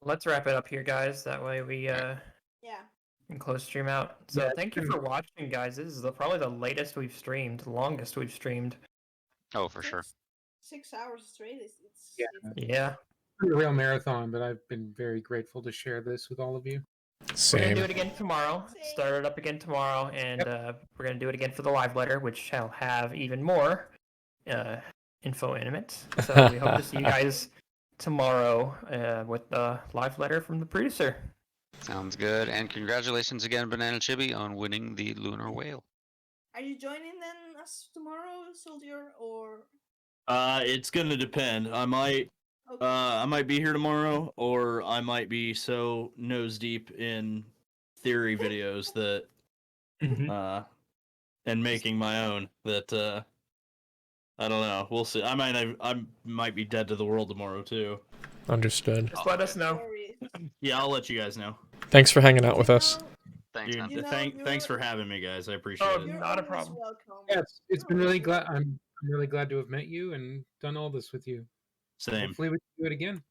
Let's wrap it up here, guys. That way we Yeah. can close stream out. So Yeah, thank you for watching, guys. This is probably the latest we've streamed, longest we've streamed. Oh, for sure. 6 hours straight. Yeah. Yeah. It's a real marathon, but I've been very grateful to share this with all of you. We're gonna do it again tomorrow. Start it up again tomorrow, and we're gonna do it again for the live letter, which shall have even more info in it. So we hope to see you guys tomorrow with the live letter from the producer. Sounds good. And congratulations again, Banana Chibi, on winning the Lunar Whale. Are you joining then us tomorrow, Soldier, or? It's gonna depend. I might be here tomorrow, or I might be so nose deep in theory videos that, and making my own that, I don't know. We'll see. I might be dead to the world tomorrow too. Understood. Just let us know. Yeah, I'll let you guys know. Thanks for hanging out with us. Thanks, thanks for having me, guys. I appreciate it. Not a problem. Yeah, it's been really glad. I'm really glad to have met you and done all this with you. Same. Hopefully we can do it again.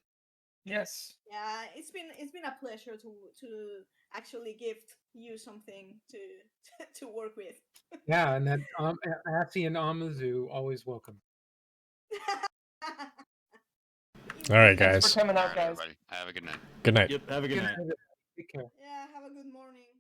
Yes. Yeah, it's been a pleasure to actually gift you something to work with. Yeah, and that Assy and Amazu always welcome. All right, Thanks guys. for coming out, guys. Have a good night. Good night. Yep, have a good night. Take care. Yeah, have a good morning.